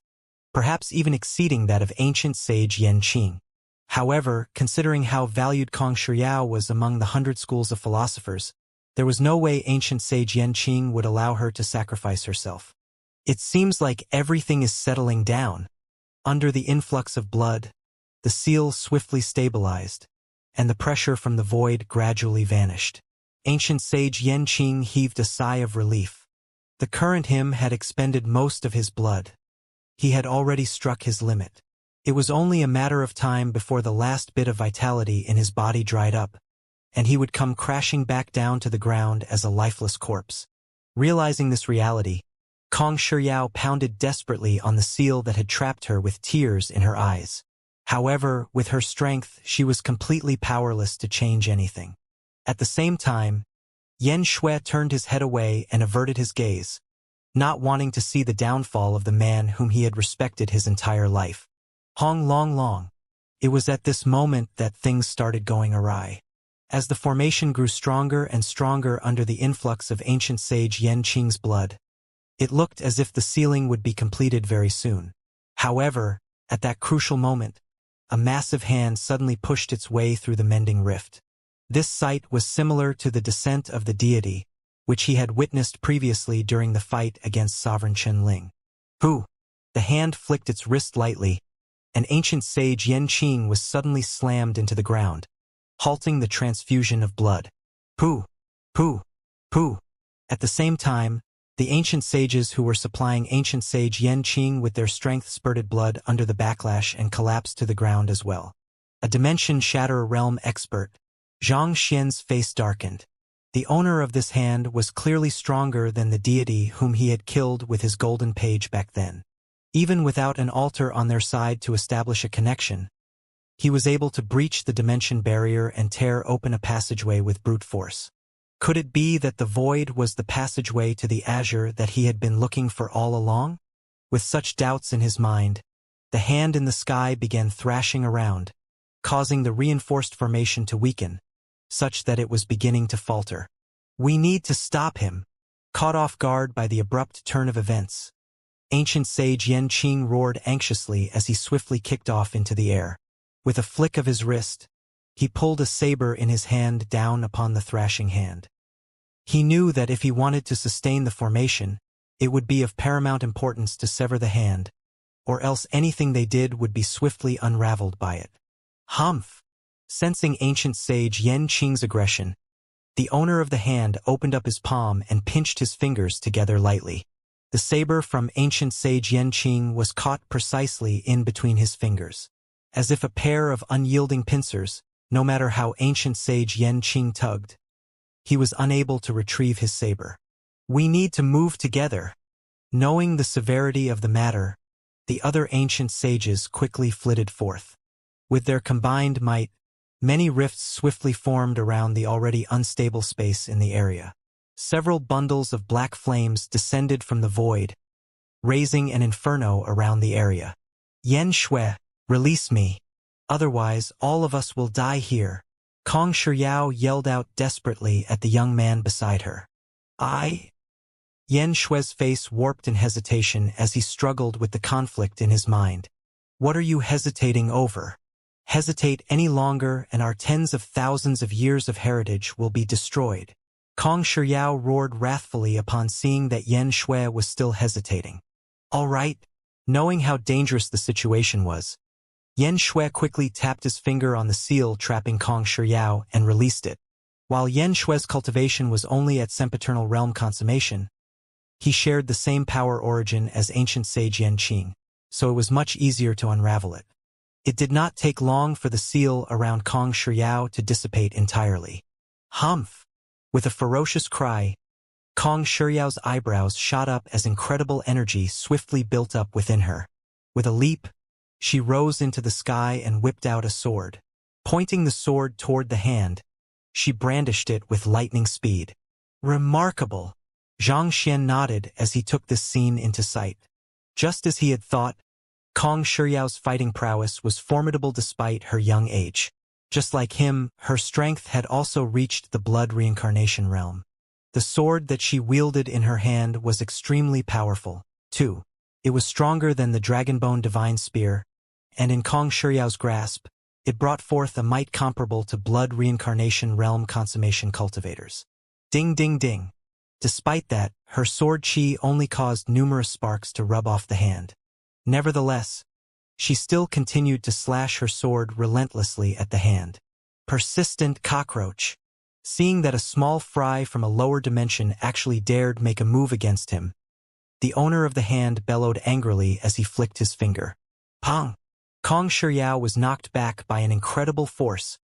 perhaps even exceeding that of ancient sage Yan Qing. However, considering how valued Kong Shiyao was among the 100 schools of philosophers, there was no way ancient sage Yan Qing would allow her to sacrifice herself. It seems like everything is settling down. Under the influx of blood, the seal swiftly stabilized, and the pressure from the void gradually vanished. Ancient sage Yan Qing heaved a sigh of relief. The current him had expended most of his blood. He had already struck his limit. It was only a matter of time before the last bit of vitality in his body dried up, and he would come crashing back down to the ground as a lifeless corpse. Realizing this reality, Kong Shiyao pounded desperately on the seal that had trapped her with tears in her eyes. However, with her strength, she was completely powerless to change anything. At the same time, Yan Shui turned his head away and averted his gaze, not wanting to see the downfall of the man whom he had respected his entire life. Hong Long Long. It was at this moment that things started going awry. As the formation grew stronger and stronger under the influx of ancient sage Yan Qing's blood, it looked as if the sealing would be completed very soon. However, at that crucial moment, a massive hand suddenly pushed its way through the mending rift. This sight was similar to the descent of the deity, which he had witnessed previously during the fight against Sovereign Chen Ling. Who? The hand flicked its wrist lightly, An ancient sage Xianxia was suddenly slammed into the ground, halting the transfusion of blood. Pooh! Pooh! Pooh! At the same time, the ancient sages who were supplying ancient sage Xianxia with their strength spurted blood under the backlash and collapsed to the ground as well. A Dimension Shatter Realm expert, Xianxia's face darkened. The owner of this hand was clearly stronger than the deity whom he had killed with his golden page back then. Even without an altar on their side to establish a connection, he was able to breach the dimension barrier and tear open a passageway with brute force. Could it be that the void was the passageway to the azure that he had been looking for all along? With such doubts in his mind, the hand in the sky began thrashing around, causing the reinforced formation to weaken, such that it was beginning to falter. We need to stop him. Caught off guard by the abrupt turn of events, ancient sage Xianxia roared anxiously as he swiftly kicked off into the air. With a flick of his wrist, he pulled a saber in his hand down upon the thrashing hand. He knew that if he wanted to sustain the formation, it would be of paramount importance to sever the hand, or else anything they did would be swiftly unraveled by it. Humph! Sensing ancient sage Xianxia's aggression, the owner of the hand opened up his palm and pinched his fingers together lightly. The saber from ancient sage Xianxia was caught precisely in between his fingers. As if a pair of unyielding pincers, no matter how ancient sage Xianxia tugged, he was unable to retrieve his saber. We need to move together. Knowing the severity of the matter, the other ancient sages quickly flitted forth. With their combined might, many rifts swiftly formed around the already unstable space in the area. Several bundles of black flames descended from the void, raising an inferno around the area. Yen Shui, release me. Otherwise, all of us will die here. Kong Shiyao yelled out desperately at the young man beside her. Yen Shui's face warped in hesitation as he struggled with the conflict in his mind. What are you hesitating over? Hesitate any longer and our tens of thousands of years of heritage will be destroyed. Kong Shiyao roared wrathfully upon seeing that Yen Shui was still hesitating. All right. Knowing how dangerous the situation was, Yen Shui quickly tapped his finger on the seal trapping Kong Shiyao and released it. While Yen Shui's cultivation was only at sempiternal realm consummation, he shared the same power origin as ancient sage Xianxia, so it was much easier to unravel it. It did not take long for the seal around Kong Shiyao to dissipate entirely. Humph! With a ferocious cry, Kong Shiyao's eyebrows shot up as incredible energy swiftly built up within her. With a leap, she rose into the sky and whipped out a sword. Pointing the sword toward the hand, she brandished it with lightning speed. Remarkable! Xianxia nodded as he took this scene into sight. Just as he had thought, Kong Shiyao's fighting prowess was formidable despite her young age. Just like him, her strength had also reached the blood reincarnation realm. The sword that she wielded in her hand was extremely powerful, too. It was stronger than the Dragonbone Divine Spear, and in Kong Shiyao's grasp, it brought forth a might comparable to blood reincarnation realm consummation cultivators. Ding ding ding. Despite that, her sword chi only caused numerous sparks to rub off the hand. Nevertheless, she still continued to slash her sword relentlessly at the hand. Persistent cockroach. Seeing that a small fry from a lower dimension actually dared make a move against him, the owner of the hand bellowed angrily as he flicked his finger. Pong! Kong Shiyao was knocked back by an incredible force,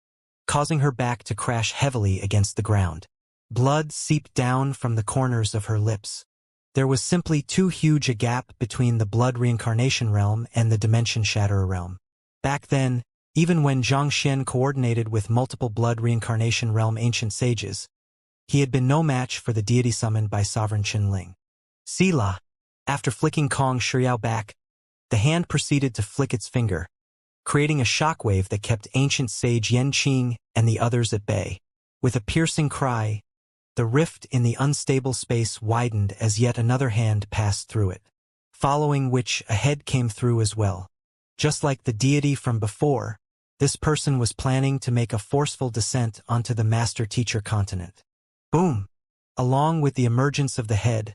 causing her back to crash heavily against the ground. Blood seeped down from the corners of her lips. There was simply too huge a gap between the blood reincarnation realm and the dimension shatterer realm. Back then, even when Xianxia coordinated with multiple blood reincarnation realm ancient sages, he had been no match for the deity summoned by sovereign Qinling. Sila. After flicking Kong Shiyao back, the hand proceeded to flick its finger, creating a shockwave that kept ancient sage Xianxia and the others at bay. With a piercing cry, the rift in the unstable space widened as yet another hand passed through it, following which a head came through as well. Just like the deity from before, this person was planning to make a forceful descent onto the master-teacher continent. Boom! Along with the emergence of the head,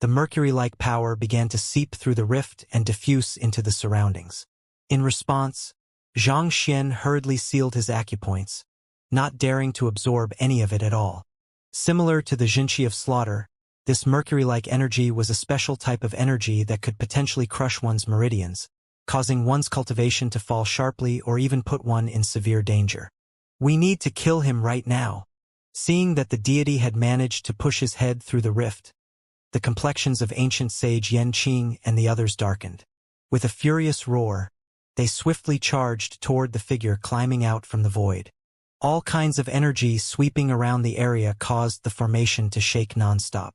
the mercury-like power began to seep through the rift and diffuse into the surroundings. In response, Xianxia hurriedly sealed his acupoints, not daring to absorb any of it at all. Similar to the Jinqi of slaughter, this mercury-like energy was a special type of energy that could potentially crush one's meridians, causing one's cultivation to fall sharply or even put one in severe danger. We need to kill him right now. Seeing that the deity had managed to push his head through the rift, the complexions of ancient sage Yanqing and the others darkened. With a furious roar, they swiftly charged toward the figure climbing out from the void. All kinds of energy sweeping around the area caused the formation to shake nonstop.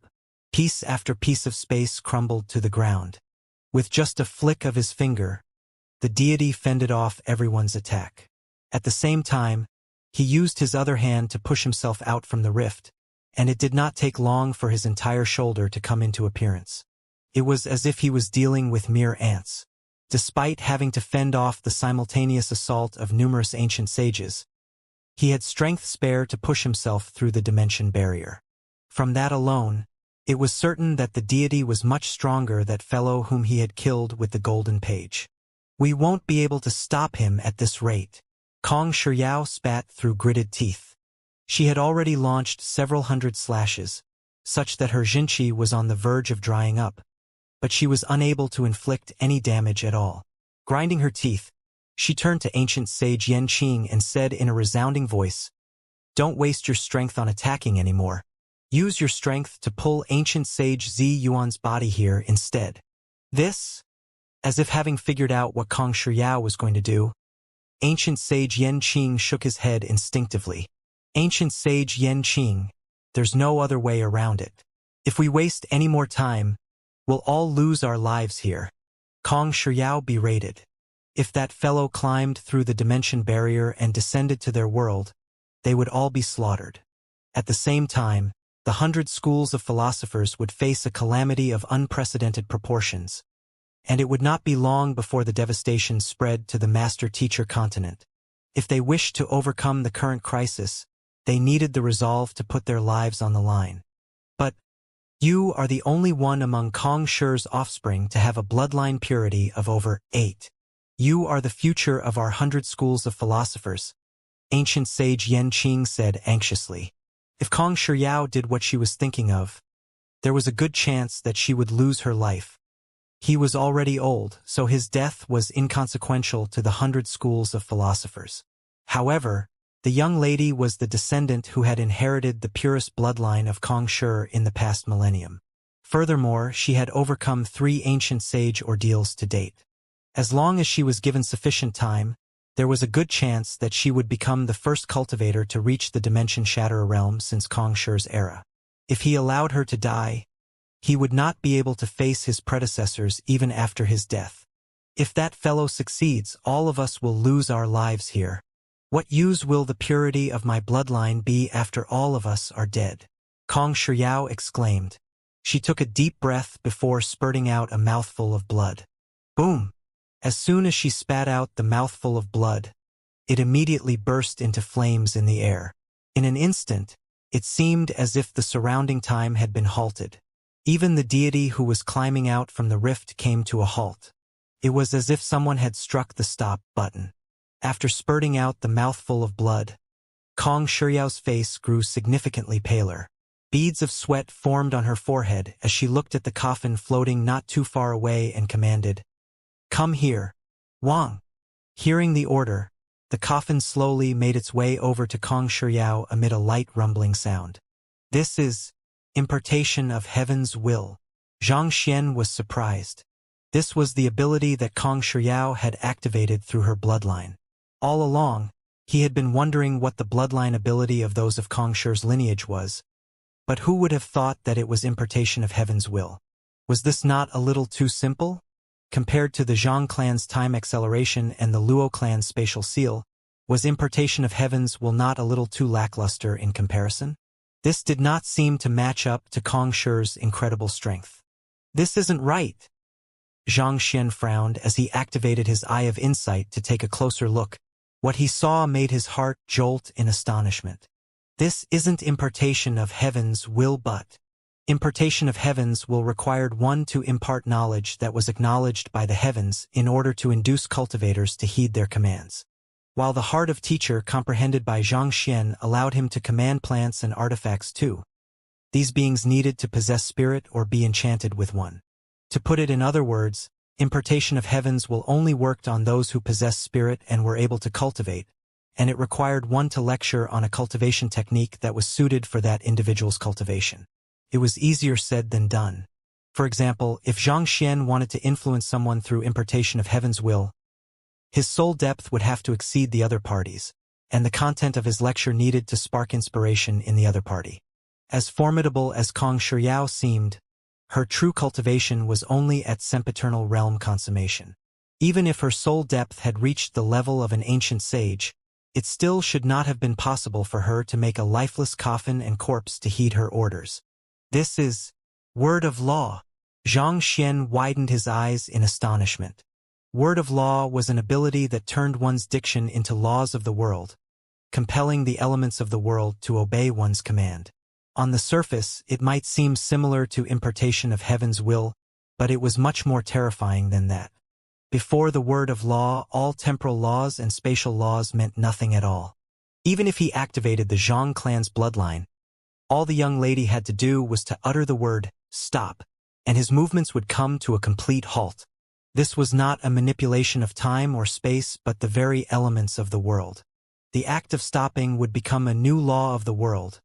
Piece after piece of space crumbled to the ground. With just a flick of his finger, the deity fended off everyone's attack. At the same time, he used his other hand to push himself out from the rift, and it did not take long for his entire shoulder to come into appearance. It was as if he was dealing with mere ants. Despite having to fend off the simultaneous assault of numerous ancient sages, he had strength spare to push himself through the dimension barrier. From that alone, it was certain that the deity was much stronger than that fellow whom he had killed with the golden page. We won't be able to stop him at this rate. Kong Shiyao spat through gritted teeth. She had already launched several hundred slashes, such that her Jinqi was on the verge of drying up, but she was unable to inflict any damage at all. Grinding her teeth, she turned to ancient sage Yanqing and said in a resounding voice, "Don't waste your strength on attacking anymore. Use your strength to pull ancient sage Zi Yuan's body here instead." This, as if having figured out what Kong Shiyao was going to do, ancient sage Yanqing shook his head instinctively. Ancient sage Yanqing, there's no other way around it. If we waste any more time, we'll all lose our lives here. Kong Shiyao berated. If that fellow climbed through the dimension barrier and descended to their world, they would all be slaughtered. At the same time, the 100 schools of philosophers would face a calamity of unprecedented proportions, and it would not be long before the devastation spread to the master-teacher continent. If they wished to overcome the current crisis, they needed the resolve to put their lives on the line. But you are the only one among Kong Shi's offspring to have a bloodline purity of over 8. You are the future of our 100 schools of philosophers, ancient sage Yanqing said anxiously. If Kong Shiyao did what she was thinking of, there was a good chance that she would lose her life. He was already old, so his death was inconsequential to the 100 schools of philosophers. However, the young lady was the descendant who had inherited the purest bloodline of Kong Shi in the past millennium. Furthermore, she had overcome 3 ancient sage ordeals to date. As long as she was given sufficient time, there was a good chance that she would become the first cultivator to reach the Dimension Shatterer realm since Kong Shi's era. If he allowed her to die, he would not be able to face his predecessors even after his death. If that fellow succeeds, all of us will lose our lives here. What use will the purity of my bloodline be after all of us are dead? Kong Shiyao exclaimed. She took a deep breath before spurting out a mouthful of blood. Boom! As soon as she spat out the mouthful of blood, it immediately burst into flames in the air. In an instant, it seemed as if the surrounding time had been halted. Even the deity who was climbing out from the rift came to a halt. It was as if someone had struck the stop button. After spurting out the mouthful of blood, Kong Shiyao's face grew significantly paler. Beads of sweat formed on her forehead as she looked at the coffin floating not too far away and commanded, "Come here, Wang." Hearing the order, the coffin slowly made its way over to Kong Shiyao amid a light rumbling sound. This is impartation of heaven's will. Xianxia was surprised. This was the ability that Kong Shiyao had activated through her bloodline. All along, he had been wondering what the bloodline ability of those of Kong Shi's lineage was, but who would have thought that it was impartation of heaven's will? Was this not a little too simple? Compared to the Zhang clan's time acceleration and the Luo clan's spatial seal, was impartation of heaven's will not a little too lackluster in comparison? This did not seem to match up to Kong Shi's incredible strength. This isn't right. Xianxia frowned as he activated his Eye of Insight to take a closer look. What he saw made his heart jolt in astonishment. This isn't impartation of heaven's will but. Impartation of heavens will require one to impart knowledge that was acknowledged by the heavens in order to induce cultivators to heed their commands. While the heart of teacher comprehended by Xianxia allowed him to command plants and artifacts too, these beings needed to possess spirit or be enchanted with one. To put it in other words, impartation of heavens will only work on those who possess spirit and were able to cultivate, and it required one to lecture on a cultivation technique that was suited for that individual's cultivation. It was easier said than done. For example, if Xianxia wanted to influence someone through impartation of heaven's will, his soul depth would have to exceed the other parties, and the content of his lecture needed to spark inspiration in the other party. As formidable as Kong Shiao seemed, her true cultivation was only at sempiternal realm consummation. Even if her soul depth had reached the level of an ancient sage, it still should not have been possible for her to make a lifeless coffin and corpse to heed her orders. This is word of law. Xianxia widened his eyes in astonishment. Word of law was an ability that turned one's diction into laws of the world, compelling the elements of the world to obey one's command. On the surface, it might seem similar to impartation of heaven's will, but it was much more terrifying than that. Before the word of law, all temporal laws and spatial laws meant nothing at all. Even if he activated the Zhang clan's bloodline, all the young lady had to do was to utter the word, stop, and his movements would come to a complete halt. This was not a manipulation of time or space, but the very elements of the world. The act of stopping would become a new law of the world,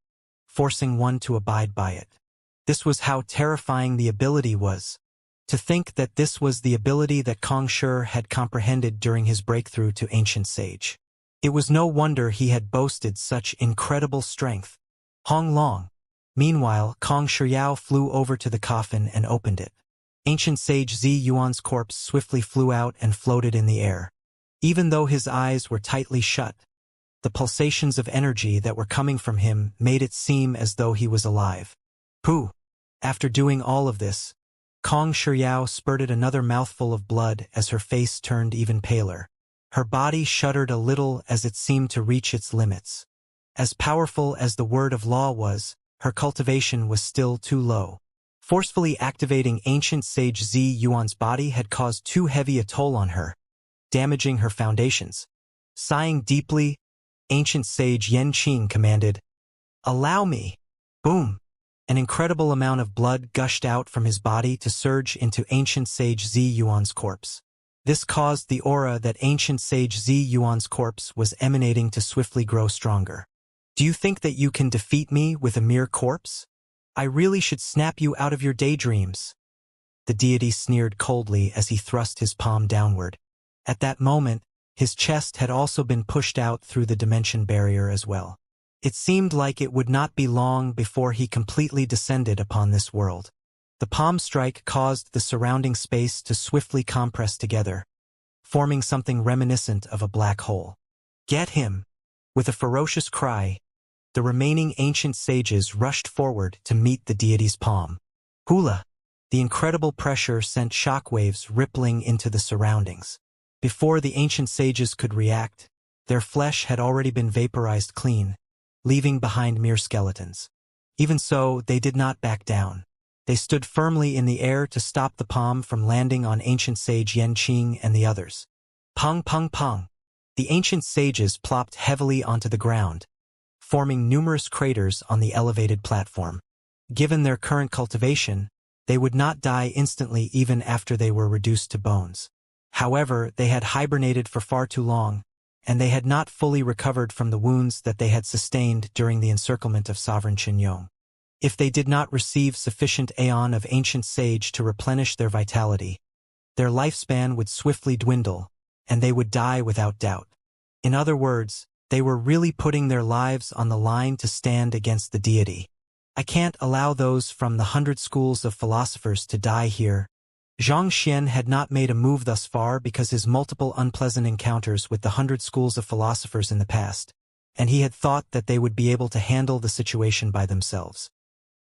forcing one to abide by it. This was how terrifying the ability was. To think that this was the ability that Kong Shi had comprehended during his breakthrough to ancient sage. It was no wonder he had boasted such incredible strength. Hong Long. Meanwhile, Kong Shiao flew over to the coffin and opened it. Ancient sage Zi Yuan's corpse swiftly flew out and floated in the air. Even though his eyes were tightly shut, the pulsations of energy that were coming from him made it seem as though he was alive. Pooh! After doing all of this, Kong Shiao spurted another mouthful of blood as her face turned even paler. Her body shuddered a little as it seemed to reach its limits. As powerful as the word of law was, her cultivation was still too low. Forcefully activating ancient sage Zi Yuan's body had caused too heavy a toll on her, damaging her foundations. Sighing deeply, ancient sage Yan Qing commanded, "Allow me." Boom! An incredible amount of blood gushed out from his body to surge into ancient sage Zi Yuan's corpse. This caused the aura that ancient sage Zi Yuan's corpse was emanating to swiftly grow stronger. Do you think that you can defeat me with a mere corpse? I really should snap you out of your daydreams. The deity sneered coldly as he thrust his palm downward. At that moment, his chest had also been pushed out through the dimension barrier as well. It seemed like it would not be long before he completely descended upon this world. The palm strike caused the surrounding space to swiftly compress together, forming something reminiscent of a black hole. Get him! With a ferocious cry, the remaining ancient sages rushed forward to meet the deity's palm. Hula! The incredible pressure sent shockwaves rippling into the surroundings. Before the ancient sages could react, their flesh had already been vaporized clean, leaving behind mere skeletons. Even so, they did not back down. They stood firmly in the air to stop the palm from landing on ancient sage Yan Qing and the others. Pong pong pong! The ancient sages plopped heavily onto the ground, forming numerous craters on the elevated platform. Given their current cultivation, they would not die instantly even after they were reduced to bones. However, they had hibernated for far too long, and they had not fully recovered from the wounds that they had sustained during the encirclement of Sovereign Qinyong. If they did not receive sufficient aeon of ancient sage to replenish their vitality, their lifespan would swiftly dwindle, and they would die without doubt. In other words, they were really putting their lives on the line to stand against the deity. I can't allow those from the 100 schools of philosophers to die here. Xianxia had not made a move thus far because his multiple unpleasant encounters with the 100 schools of philosophers in the past, and he had thought that they would be able to handle the situation by themselves.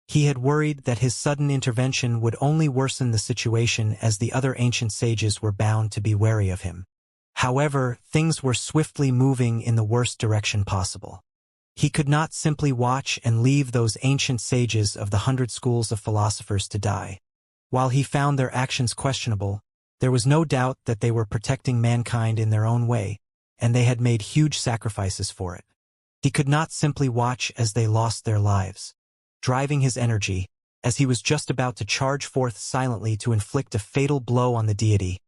He had worried that his sudden intervention would only worsen the situation as the other ancient sages were bound to be wary of him. However, things were swiftly moving in the worst direction possible. He could not simply watch and leave those ancient sages of the 100 schools of philosophers to die. While he found their actions questionable, there was no doubt that they were protecting mankind in their own way, and they had made huge sacrifices for it. He could not simply watch as they lost their lives. Driving his energy, as he was just about to charge forth silently to inflict a fatal blow on the deity,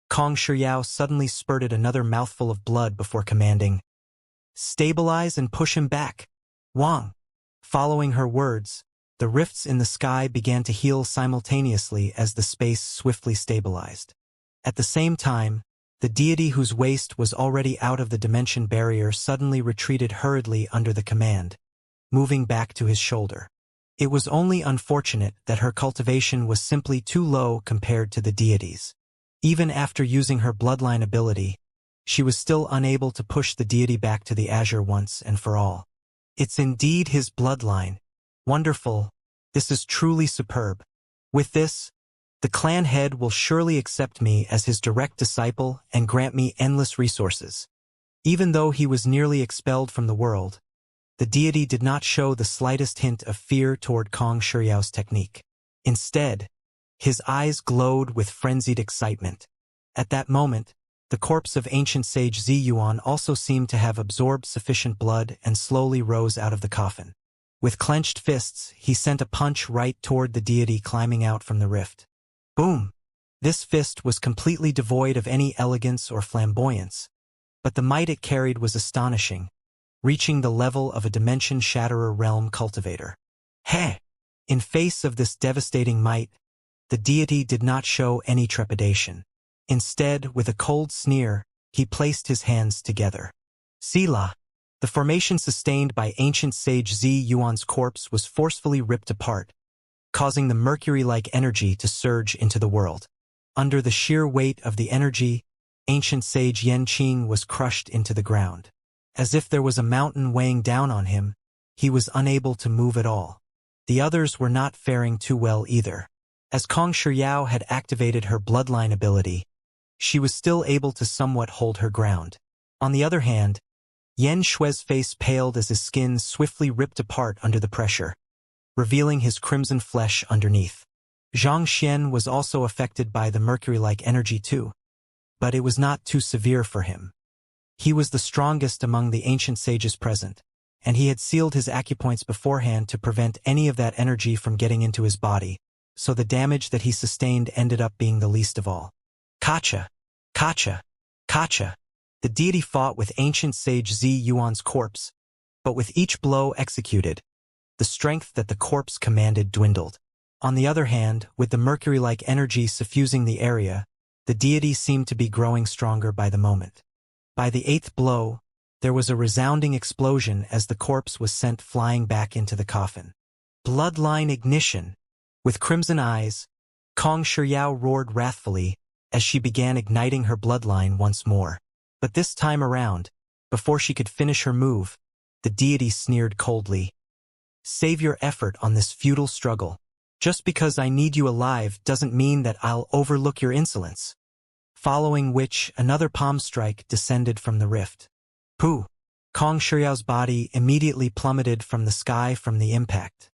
Kong Shiyao suddenly spurted another mouthful of blood before commanding, "Stabilize and push him back, Wang." Following her words, the rifts in the sky began to heal simultaneously as the space swiftly stabilized. At the same time, the deity whose waist was already out of the dimension barrier suddenly retreated hurriedly under the command, moving back to his shoulder. It was only unfortunate that her cultivation was simply too low compared to the deity's. Even after using her bloodline ability, she was still unable to push the deity back to the azure once and for all. It's indeed his bloodline. Wonderful. This is truly superb. With this, the clan head will surely accept me as his direct disciple and grant me endless resources. Even though he was nearly expelled from the world, the deity did not show the slightest hint of fear toward Kong Shiyao's technique. Instead, his eyes glowed with frenzied excitement. At that moment, the corpse of ancient sage Zi Yuan also seemed to have absorbed sufficient blood and slowly rose out of the coffin. With clenched fists, he sent a punch right toward the deity climbing out from the rift. Boom! This fist was completely devoid of any elegance or flamboyance, but the might it carried was astonishing, reaching the level of a dimension-shatterer realm cultivator. Heh! In face of this devastating might, the deity did not show any trepidation. Instead, with a cold sneer, he placed his hands together. Sila! The formation sustained by ancient sage Zi Yuan's corpse was forcefully ripped apart, causing the mercury-like energy to surge into the world. Under the sheer weight of the energy, ancient sage Yan Qing was crushed into the ground. As if there was a mountain weighing down on him, he was unable to move at all. The others were not faring too well either. As Kong Shiyao had activated her bloodline ability, she was still able to somewhat hold her ground. On the other hand, Yan Shui's face paled as his skin swiftly ripped apart under the pressure, revealing his crimson flesh underneath. Xianxia was also affected by the mercury-like energy too, but it was not too severe for him. He was the strongest among the ancient sages present, and he had sealed his acupoints beforehand to prevent any of that energy from getting into his body, so the damage that he sustained ended up being the least of all. Kacha! Kacha! Kacha! The deity fought with ancient sage Zi Yuan's corpse, but with each blow executed, the strength that the corpse commanded dwindled. On the other hand, with the mercury-like energy suffusing the area, the deity seemed to be growing stronger by the moment. By the 8th blow, there was a resounding explosion as the corpse was sent flying back into the coffin. Bloodline ignition! With crimson eyes, Kong Shiyao roared wrathfully as she began igniting her bloodline once more. But this time around, before she could finish her move, the deity sneered coldly. Save your effort on this futile struggle. Just because I need you alive doesn't mean that I'll overlook your insolence. Following which, another palm strike descended from the rift. Pooh! Kong Shiyao's body immediately plummeted from the sky from the impact.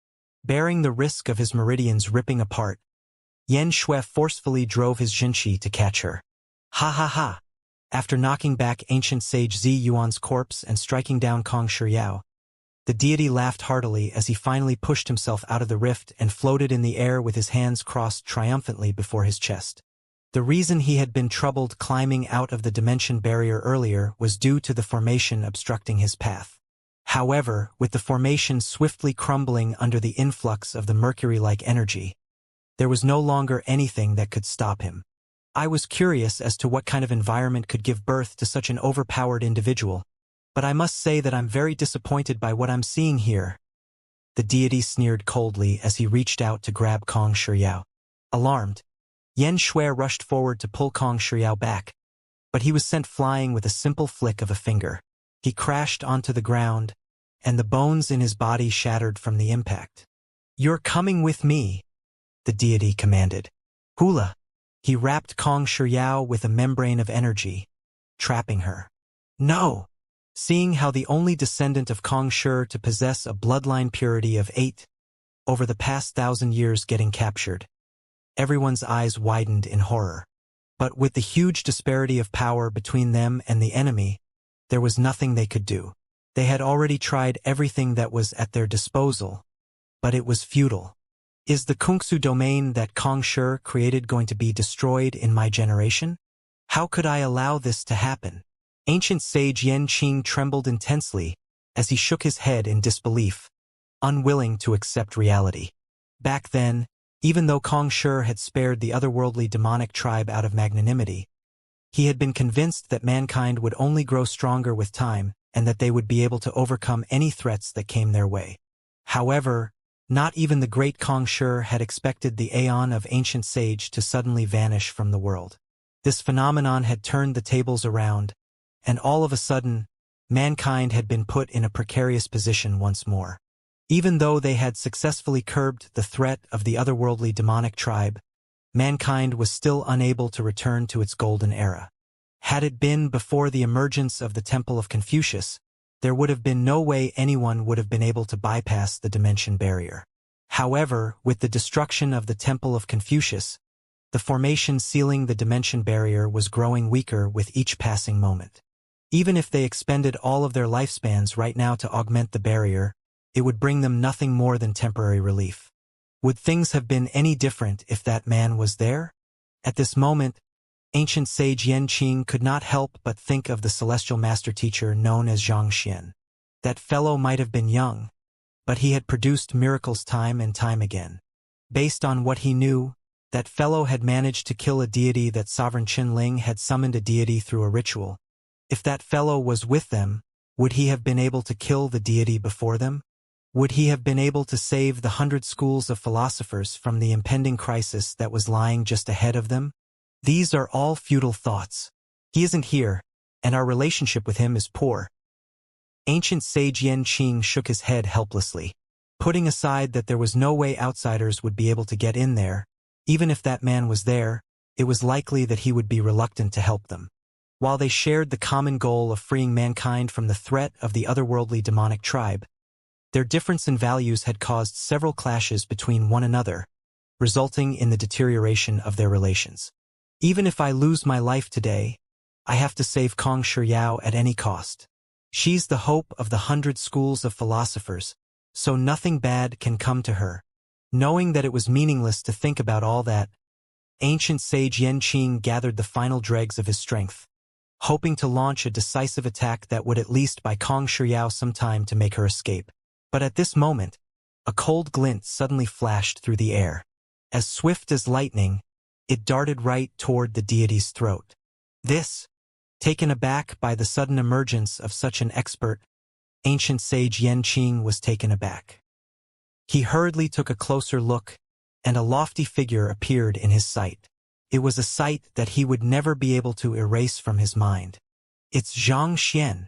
Bearing the risk of his meridians ripping apart, Yan Shui forcefully drove his Jinshi to catch her. Ha ha ha! After knocking back ancient sage Zi Yuan's corpse and striking down Kong Shiyao, the deity laughed heartily as he finally pushed himself out of the rift and floated in the air with his hands crossed triumphantly before his chest. The reason he had been troubled climbing out of the dimension barrier earlier was due to the formation obstructing his path. However, with the formation swiftly crumbling under the influx of the mercury-like energy, there was no longer anything that could stop him. I was curious as to what kind of environment could give birth to such an overpowered individual, but I must say that I'm very disappointed by what I'm seeing here. The deity sneered coldly as he reached out to grab Kong Shiyao. Alarmed, Yan Shui rushed forward to pull Kong Shiyao back, but he was sent flying with a simple flick of a finger. He crashed onto the ground, and the bones in his body shattered from the impact. You're coming with me, the deity commanded. Hula! He wrapped Kong Shiyao with a membrane of energy, trapping her. No! Seeing how the only descendant of Kong Shi to possess a bloodline purity of 8, over the past 1,000 years getting captured, everyone's eyes widened in horror. But with the huge disparity of power between them and the enemy, there was nothing they could do. They had already tried everything that was at their disposal, but it was futile. Is the Kungsu domain that Kong Shi created going to be destroyed in my generation? How could I allow this to happen? Ancient sage Yan Qing trembled intensely as he shook his head in disbelief, unwilling to accept reality. Back then, even though Kong Shi had spared the otherworldly demonic tribe out of magnanimity, he had been convinced that mankind would only grow stronger with time and that they would be able to overcome any threats that came their way. However, not even the great Kong Shi had expected the aeon of ancient sage to suddenly vanish from the world. This phenomenon had turned the tables around, and all of a sudden, mankind had been put in a precarious position once more. Even though they had successfully curbed the threat of the otherworldly demonic tribe, mankind was still unable to return to its golden era. Had it been before the emergence of the Temple of Confucius, there would have been no way anyone would have been able to bypass the dimension barrier. However, with the destruction of the Temple of Confucius, the formation sealing the dimension barrier was growing weaker with each passing moment. Even if they expended all of their lifespans right now to augment the barrier, it would bring them nothing more than temporary relief. Would things have been any different if that man was there? At this moment, ancient sage Yan Qing could not help but think of the celestial master teacher known as Xianxia. That fellow might have been young, but he had produced miracles time and time again. Based on what he knew, that fellow had managed to kill a deity that Sovereign Qinling had summoned a deity through a ritual. If that fellow was with them, would he have been able to kill the deity before them? Would he have been able to save the 100 schools of philosophers from the impending crisis that was lying just ahead of them? These are all futile thoughts. He isn't here, and our relationship with him is poor. Ancient sage Yan Qing shook his head helplessly. Putting aside that there was no way outsiders would be able to get in there, even if that man was there, it was likely that he would be reluctant to help them. While they shared the common goal of freeing mankind from the threat of the otherworldly demonic tribe, their difference in values had caused several clashes between one another, resulting in the deterioration of their relations. Even if I lose my life today, I have to save Kong Shi at any cost. She's the hope of the 100 schools of philosophers, so nothing bad can come to her. Knowing that it was meaningless to think about all that, ancient sage Yan Qing gathered the final dregs of his strength, hoping to launch a decisive attack that would at least buy Kong Shi some time to make her escape. But at this moment, a cold glint suddenly flashed through the air. As swift as lightning, it darted right toward the deity's throat. This, taken aback by the sudden emergence of such an expert, ancient sage Yan Qing was taken aback. He hurriedly took a closer look, and a lofty figure appeared in his sight. It was a sight that he would never be able to erase from his mind. It's Xianxia.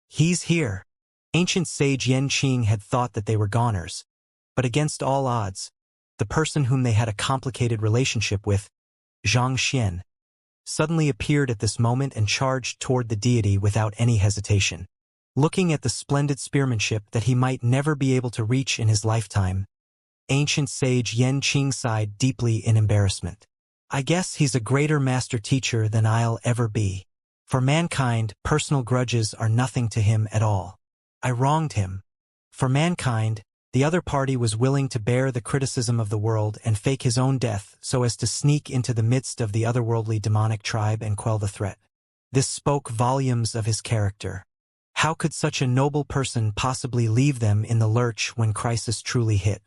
He's here. Ancient sage Yan Qing had thought that they were goners, but against all odds, the person whom they had a complicated relationship with, Xianxia, suddenly appeared at this moment and charged toward the deity without any hesitation. Looking at the splendid spearmanship that he might never be able to reach in his lifetime, ancient sage Yan Qing sighed deeply in embarrassment. I guess he's a greater master teacher than I'll ever be. For mankind, personal grudges are nothing to him at all. I wronged him. For mankind, the other party was willing to bear the criticism of the world and fake his own death so as to sneak into the midst of the otherworldly demonic tribe and quell the threat. This spoke volumes of his character. How could such a noble person possibly leave them in the lurch when crisis truly hit?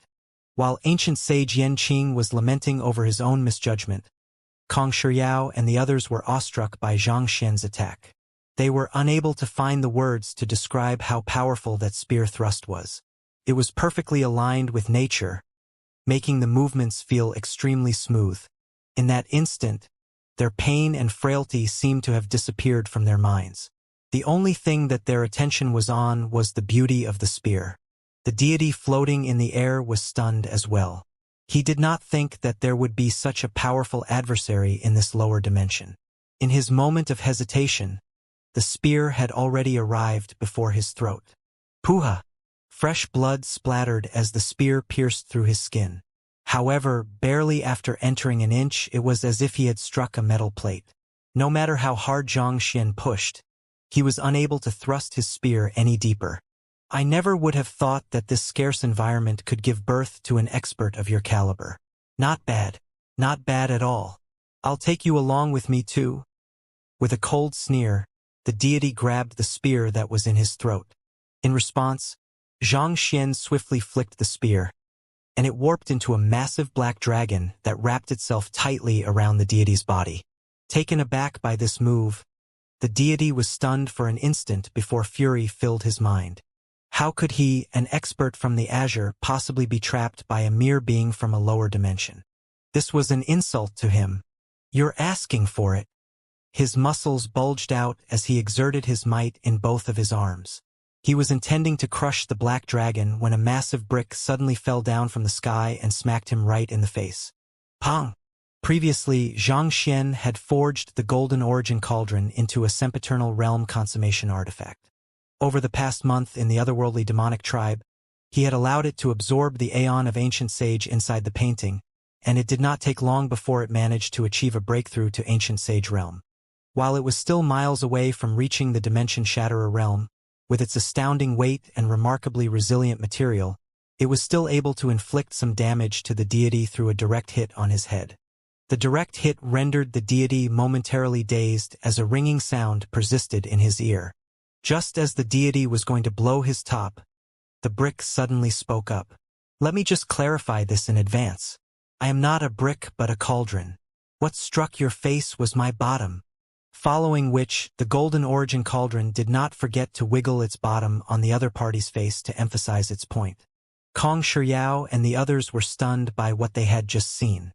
While ancient sage Yan Qing was lamenting over his own misjudgment, Kong Shi and the others were awestruck by Xianxia's attack. They were unable to find the words to describe how powerful that spear thrust was. It was perfectly aligned with nature, making the movements feel extremely smooth. In that instant, their pain and frailty seemed to have disappeared from their minds. The only thing that their attention was on was the beauty of the spear. The deity floating in the air was stunned as well. He did not think that there would be such a powerful adversary in this lower dimension. In his moment of hesitation, The spear had already arrived before his throat. Puha! Fresh blood splattered as the spear pierced through his skin. However, barely after entering an inch, it was as if he had struck a metal plate. No matter how hard Xianxia pushed, he was unable to thrust his spear any deeper. I never would have thought that this scarce environment could give birth to an expert of your caliber. Not bad. Not bad at all. I'll take you along with me too. With a cold sneer, the deity grabbed the spear that was in his throat. In response, Xianxia swiftly flicked the spear, and it warped into a massive black dragon that wrapped itself tightly around the deity's body. Taken aback by this move, the deity was stunned for an instant before fury filled his mind. How could he, an expert from the Azure, possibly be trapped by a mere being from a lower dimension? This was an insult to him. You're asking for it. His muscles bulged out as he exerted his might in both of his arms. He was intending to crush the black dragon when a massive brick suddenly fell down from the sky and smacked him right in the face. Pong! Previously, Xianxia had forged the Golden Origin Cauldron into a sempiternal realm consummation artifact. Over the past month in the otherworldly demonic tribe, he had allowed it to absorb the aeon of ancient sage inside the painting, and it did not take long before it managed to achieve a breakthrough to ancient sage realm. While it was still miles away from reaching the Dimension Shatterer realm, with its astounding weight and remarkably resilient material, it was still able to inflict some damage to the deity through a direct hit on his head. The direct hit rendered the deity momentarily dazed as a ringing sound persisted in his ear. Just as the deity was going to blow his top, the brick suddenly spoke up. Let me just clarify this in advance. I am not a brick but a cauldron. What struck your face was my bottom. Following which, the Golden Origin Cauldron did not forget to wiggle its bottom on the other party's face to emphasize its point. Kong Shiyao and the others were stunned by what they had just seen.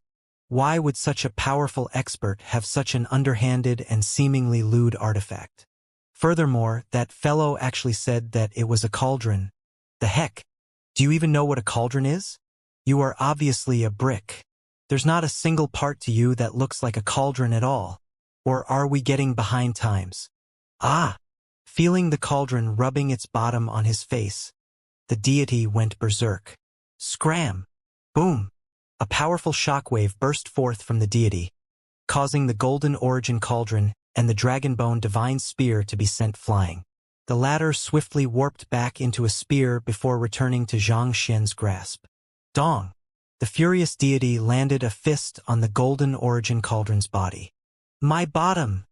Why would such a powerful expert have such an underhanded and seemingly lewd artifact? Furthermore, that fellow actually said that it was a cauldron. The heck? Do you even know what a cauldron is? You are obviously a brick. There's not a single part to you that looks like a cauldron at all. Or are we getting behind times? Ah! Feeling the cauldron rubbing its bottom on his face, the deity went berserk. Scram! Boom! A powerful shockwave burst forth from the deity, causing the Golden Origin Cauldron and the Dragonbone Divine Spear to be sent flying. The latter swiftly warped back into a spear before returning to Xianxia's grasp. Dong! The furious deity landed a fist on the Golden Origin Cauldron's body. My bottom!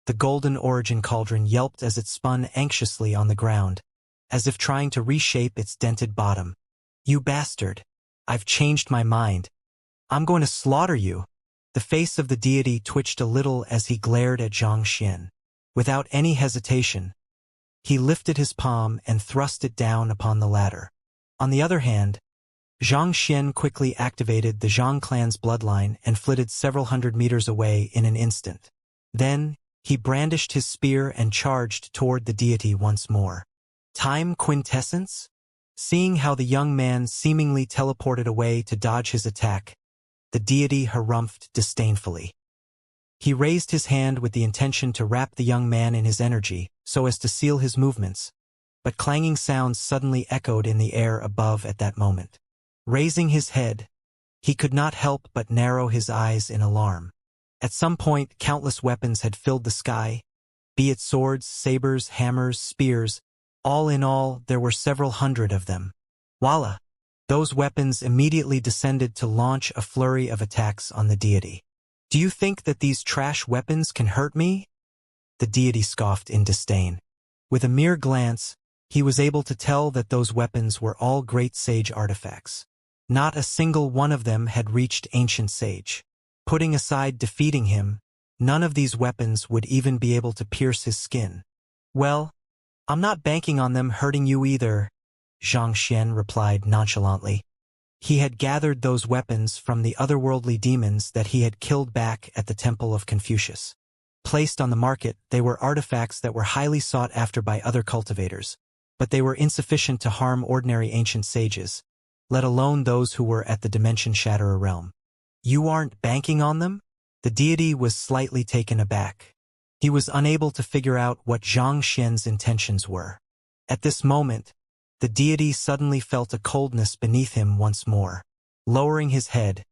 The Golden Origin Cauldron yelped as it spun anxiously on the ground, as if trying to reshape its dented bottom. You bastard! I've changed my mind. I'm going to slaughter you. The face of the deity twitched a little as he glared at Xianxia. Without any hesitation, he lifted his palm and thrust it down upon the latter. On the other hand, Xianxia quickly activated the Zhang clan's bloodline and flitted several hundred meters away in an instant. Then, he brandished his spear and charged toward the deity once more. Time quintessence? Seeing how the young man seemingly teleported away to dodge his attack, the deity harumphed disdainfully. He raised his hand with the intention to wrap the young man in his energy so as to seal his movements, but clanging sounds suddenly echoed in the air above at that moment. Raising his head, he could not help but narrow his eyes in alarm. At some point, countless weapons had filled the sky, be it swords, sabers, hammers, spears. All in all, there were several hundred of them. Voila! Those weapons immediately descended to launch a flurry of attacks on the deity. Do you think that these trash weapons can hurt me? The deity scoffed in disdain. With a mere glance, he was able to tell that those weapons were all great sage artifacts. Not a single one of them had reached ancient sage. Putting aside defeating him, none of these weapons would even be able to pierce his skin. Well, I'm not banking on them hurting you either, Xianxia replied nonchalantly. He had gathered those weapons from the otherworldly demons that he had killed back at the Temple of Confucius. Placed on the market, they were artifacts that were highly sought after by other cultivators, but they were insufficient to harm ordinary ancient sages, let alone those who were at the Dimension Shatterer realm. You aren't banking on them? The deity was slightly taken aback. He was unable to figure out what Xianxia's intentions were. At this moment, the deity suddenly felt a coldness beneath him once more. Lowering his head,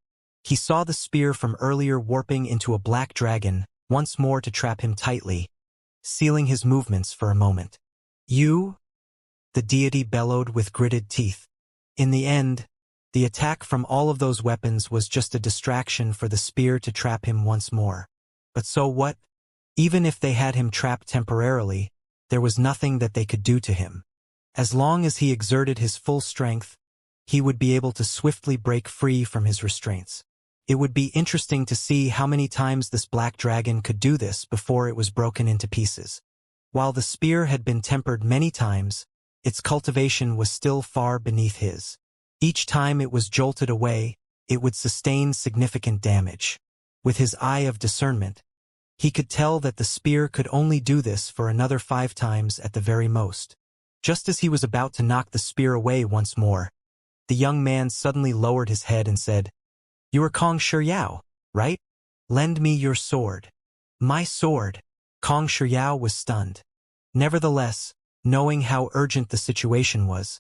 he saw the spear from earlier warping into a black dragon, once more to trap him tightly, sealing his movements for a moment. "You?" the deity bellowed with gritted teeth. In the end, the attack from all of those weapons was just a distraction for the spear to trap him once more. But so what? Even if they had him trapped temporarily, there was nothing that they could do to him. As long as he exerted his full strength, he would be able to swiftly break free from his restraints. It would be interesting to see how many times this black dragon could do this before it was broken into pieces. While the spear had been tempered many times, its cultivation was still far beneath his. Each time it was jolted away, it would sustain significant damage. With his eye of discernment, he could tell that the spear could only do this for another 5 times at the very most. Just as he was about to knock the spear away once more, the young man suddenly lowered his head and said, "You are Kong Shiyao, right? Lend me your sword." "My sword?" Kong Shiyao was stunned. Nevertheless, knowing how urgent the situation was,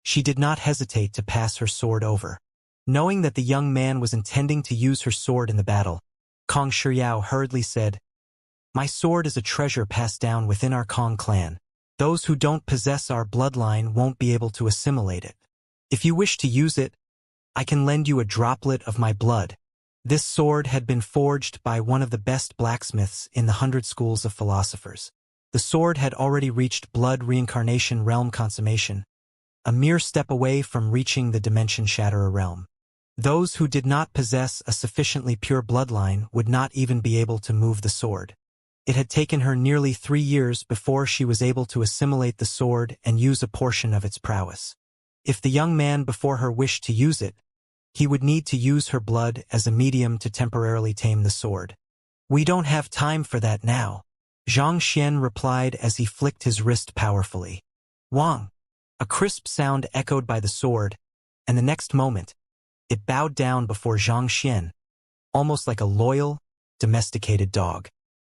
she did not hesitate to pass her sword over. Knowing that the young man was intending to use her sword in the battle, Kong Shiyao hurriedly said, "My sword is a treasure passed down within our Kong clan. Those who don't possess our bloodline won't be able to assimilate it. If you wish to use it, I can lend you a droplet of my blood." This sword had been forged by one of the best blacksmiths in the 100 schools of philosophers. The sword had already reached blood reincarnation realm consummation, a mere step away from reaching the dimension shatterer realm. Those who did not possess a sufficiently pure bloodline would not even be able to move the sword. It had taken her nearly 3 years before she was able to assimilate the sword and use a portion of its prowess. If the young man before her wished to use it, he would need to use her blood as a medium to temporarily tame the sword. "We don't have time for that now," Xianxia replied as he flicked his wrist powerfully. "Wang!" A crisp sound echoed by the sword, and the next moment, it bowed down before Xianxia, almost like a loyal, domesticated dog.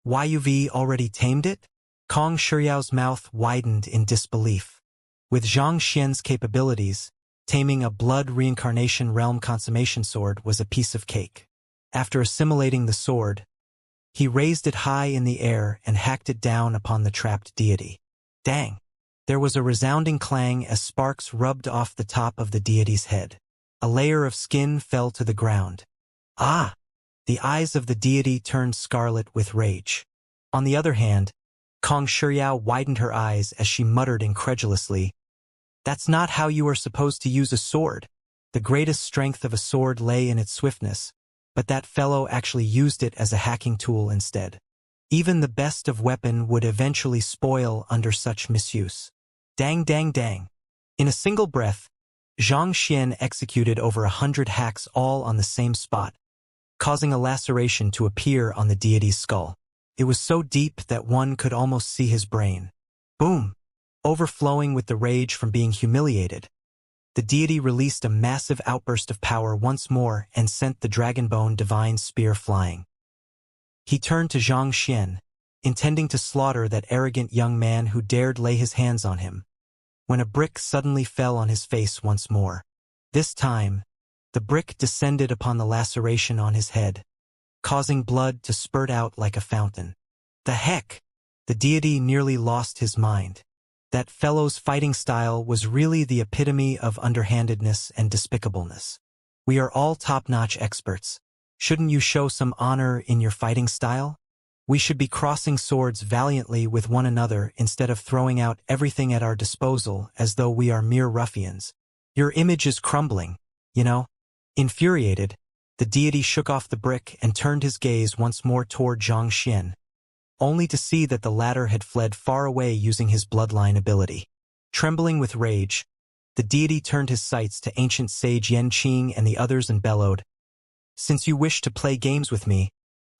"You've already tamed it?" Kong Shiyao's mouth widened in disbelief. With Xianxia's capabilities, taming a blood reincarnation realm consummation sword was a piece of cake. After assimilating the sword, he raised it high in the air and hacked it down upon the trapped deity. Dang! There was a resounding clang as sparks rubbed off the top of the deity's head. A layer of skin fell to the ground. Ah! The eyes of the deity turned scarlet with rage. On the other hand, Kong Shiyao widened her eyes as she muttered incredulously, "That's not how you are supposed to use a sword. The greatest strength of a sword lay in its swiftness, but that fellow actually used it as a hacking tool instead. Even the best of weapon would eventually spoil under such misuse." Dang dang dang. In a single breath, Xianxia executed over 100 hacks all on the same spot, causing a laceration to appear on the deity's skull. It was so deep that one could almost see his brain. Boom! Overflowing with the rage from being humiliated, the deity released a massive outburst of power once more and sent the dragonbone divine spear flying. He turned to Xianxia, intending to slaughter that arrogant young man who dared lay his hands on him, when a brick suddenly fell on his face once more. This time, the brick descended upon the laceration on his head, causing blood to spurt out like a fountain. The heck! The deity nearly lost his mind. That fellow's fighting style was really the epitome of underhandedness and despicableness. We are all top-notch experts. Shouldn't you show some honor in your fighting style? We should be crossing swords valiantly with one another instead of throwing out everything at our disposal as though we are mere ruffians. Your image is crumbling, you know? Infuriated, the deity shook off the brick and turned his gaze once more toward Xianxia, only to see that the latter had fled far away using his bloodline ability. Trembling with rage, the deity turned his sights to ancient sage Yanqing and the others and bellowed, "Since you wish to play games with me,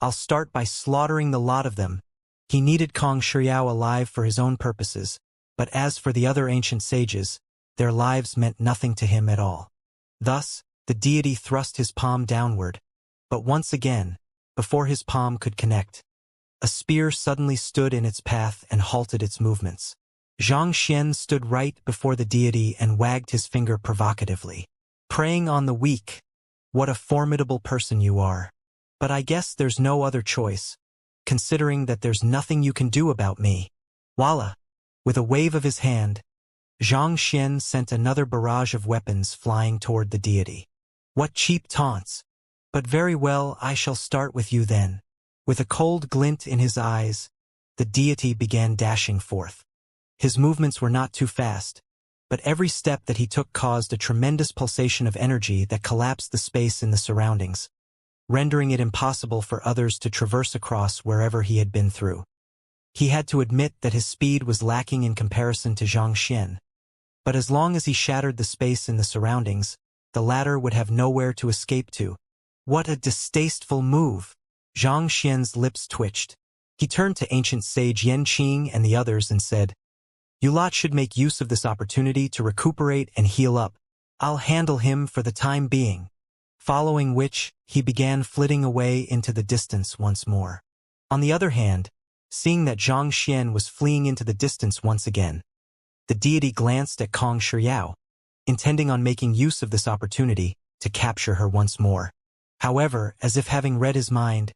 I'll start by slaughtering the lot of them." He needed Kong Shiyao alive for his own purposes, but as for the other ancient sages, their lives meant nothing to him at all. Thus, the deity thrust his palm downward, but once again, before his palm could connect, A spear suddenly stood in its path and halted its movements. Xianxia stood right before the deity and wagged his finger provocatively. Preying on the weak. What a formidable person you are. But I guess there's no other choice, considering that there's nothing you can do about me. Voila! With a wave of his hand, Xianxia sent another barrage of weapons flying toward the deity. What cheap taunts! But very well, I shall start with you then. With a cold glint in his eyes, the deity began dashing forth. His movements were not too fast, but every step that he took caused a tremendous pulsation of energy that collapsed the space in the surroundings, rendering it impossible for others to traverse across wherever he had been through. He had to admit that his speed was lacking in comparison to Xianxia, but as long as he shattered the space in the surroundings, the latter would have nowhere to escape to. What a distasteful move! Xianxia's lips twitched. He turned to ancient sage Yanqing and the others and said, "You lot should make use of this opportunity to recuperate and heal up. I'll handle him for the time being." Following which, he began flitting away into the distance once more. On the other hand, seeing that Xianxia was fleeing into the distance once again, the deity glanced at Kong Shiyao, intending on making use of this opportunity to capture her once more. However, as if having read his mind,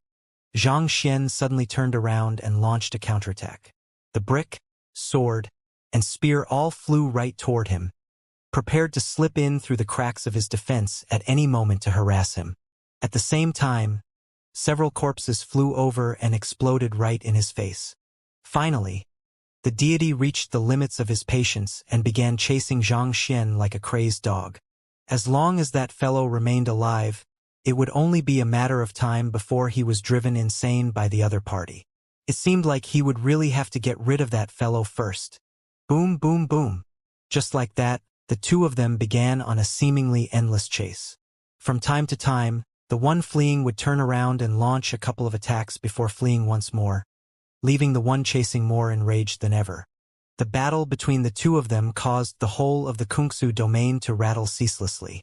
Xianxia suddenly turned around and launched a counterattack. The brick, sword, and spear all flew right toward him, prepared to slip in through the cracks of his defense at any moment to harass him. At the same time, several corpses flew over and exploded right in his face. Finally, the deity reached the limits of his patience and began chasing Xianxia like a crazed dog. As long as that fellow remained alive, it would only be a matter of time before he was driven insane by the other party. It seemed like he would really have to get rid of that fellow first. Boom, boom, boom. Just like that, the two of them began on a seemingly endless chase. From time to time, the one fleeing would turn around and launch a couple of attacks before fleeing once more, leaving the one chasing more enraged than ever. The battle between the two of them caused the whole of the Kungsu domain to rattle ceaselessly.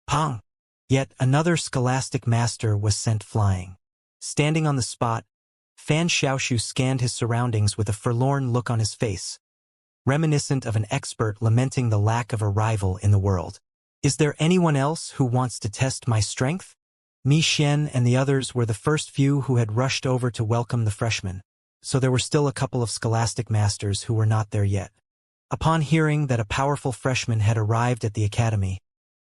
Pang! Yet another scholastic master was sent flying. Standing on the spot, Fan Xiaoshu scanned his surroundings with a forlorn look on his face, reminiscent of an expert lamenting the lack of a rival in the world. "Is there anyone else who wants to test my strength?" Mi Xian and the others were the first few who had rushed over to welcome the freshman, so there were still a couple of scholastic masters who were not there yet. Upon hearing that a powerful freshman had arrived at the academy,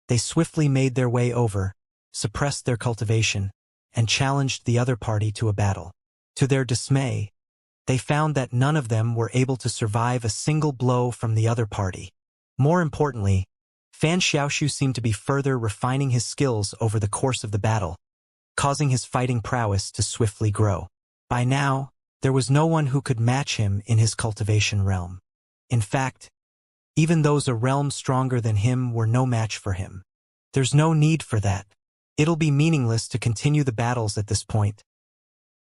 they swiftly made their way over, suppressed their cultivation, and challenged the other party to a battle. To their dismay, they found that none of them were able to survive a single blow from the other party. More importantly, Fan Xiaoshu seemed to be further refining his skills over the course of the battle, causing his fighting prowess to swiftly grow. By now, there was no one who could match him in his cultivation realm. In fact, even those a realm stronger than him were no match for him. There's no need for that. It'll be meaningless to continue the battles at this point.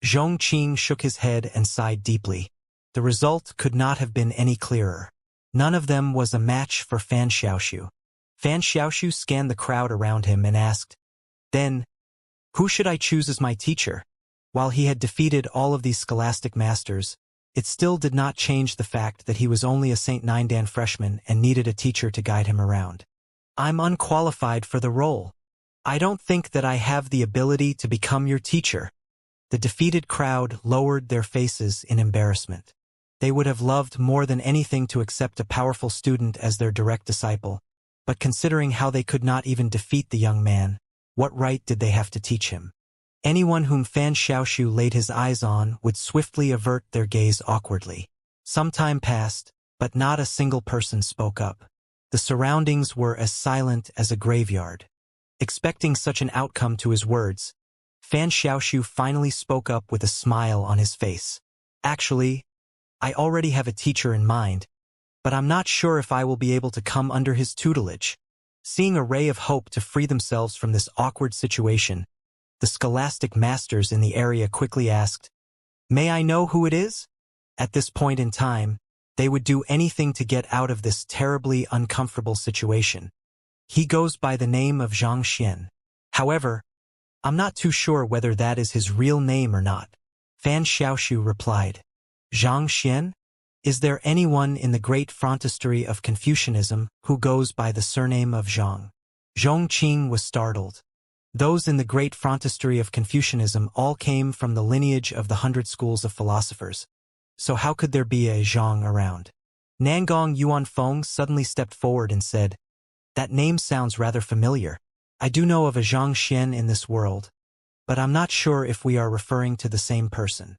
Zhongqing shook his head and sighed deeply. The result could not have been any clearer. None of them was a match for Fan Xiaoshu. Fan Xiaoshu scanned the crowd around him and asked, "Then, who should I choose as my teacher?" While he had defeated all of these scholastic masters, it still did not change the fact that he was only a St. Nindan freshman and needed a teacher to guide him around. "I'm unqualified for the role. I don't think that I have the ability to become your teacher." The defeated crowd lowered their faces in embarrassment. They would have loved more than anything to accept a powerful student as their direct disciple, but considering how they could not even defeat the young man, what right did they have to teach him? Anyone whom Fan Xiaoshu laid his eyes on would swiftly avert their gaze awkwardly. Some time passed, but not a single person spoke up. The surroundings were as silent as a graveyard. Expecting such an outcome to his words, Fan Xiaoshu finally spoke up with a smile on his face. "Actually, I already have a teacher in mind, but I'm not sure if I will be able to come under his tutelage." Seeing a ray of hope to free themselves from this awkward situation, the scholastic masters in the area quickly asked, "May I know who it is?" At this point in time, they would do anything to get out of this terribly uncomfortable situation. "He goes by the name of Xianxia. However, I'm not too sure whether that is his real name or not." Fan Xiaoshu replied. Xianxia? Is there anyone in the great frontistery of Confucianism who goes by the surname of Zhang? Zhongqing was startled. Those in the great frontistery of Confucianism all came from the lineage of the 100 schools of philosophers. So how could there be a Zhang around? Nangong Yuanfeng suddenly stepped forward and said, That name sounds rather familiar. I do know of a Zhangxian in this world, but I'm not sure if we are referring to the same person.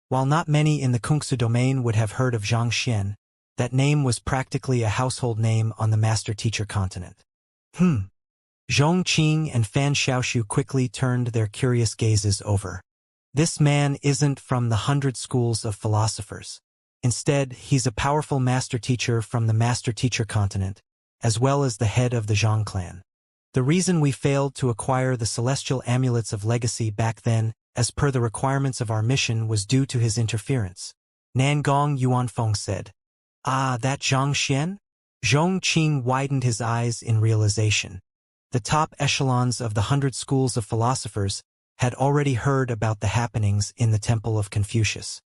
While not many in the Kungsu domain would have heard of Zhangxian, that name was practically a household name on the master-teacher continent. Zhongqing and Fan Xiaoshu quickly turned their curious gazes over. This man isn't from the 100 schools of philosophers. Instead, he's a powerful master-teacher from the master-teacher continent, as well as the head of the Zhang clan. The reason we failed to acquire the celestial amulets of legacy back then, as per the requirements of our mission, was due to his interference. Nangong Yuanfeng said. Ah, that Zhangxian? Zhongqing widened his eyes in realization. The top echelons of the 100 schools of philosophers had already heard about the happenings in the Temple of Confucius.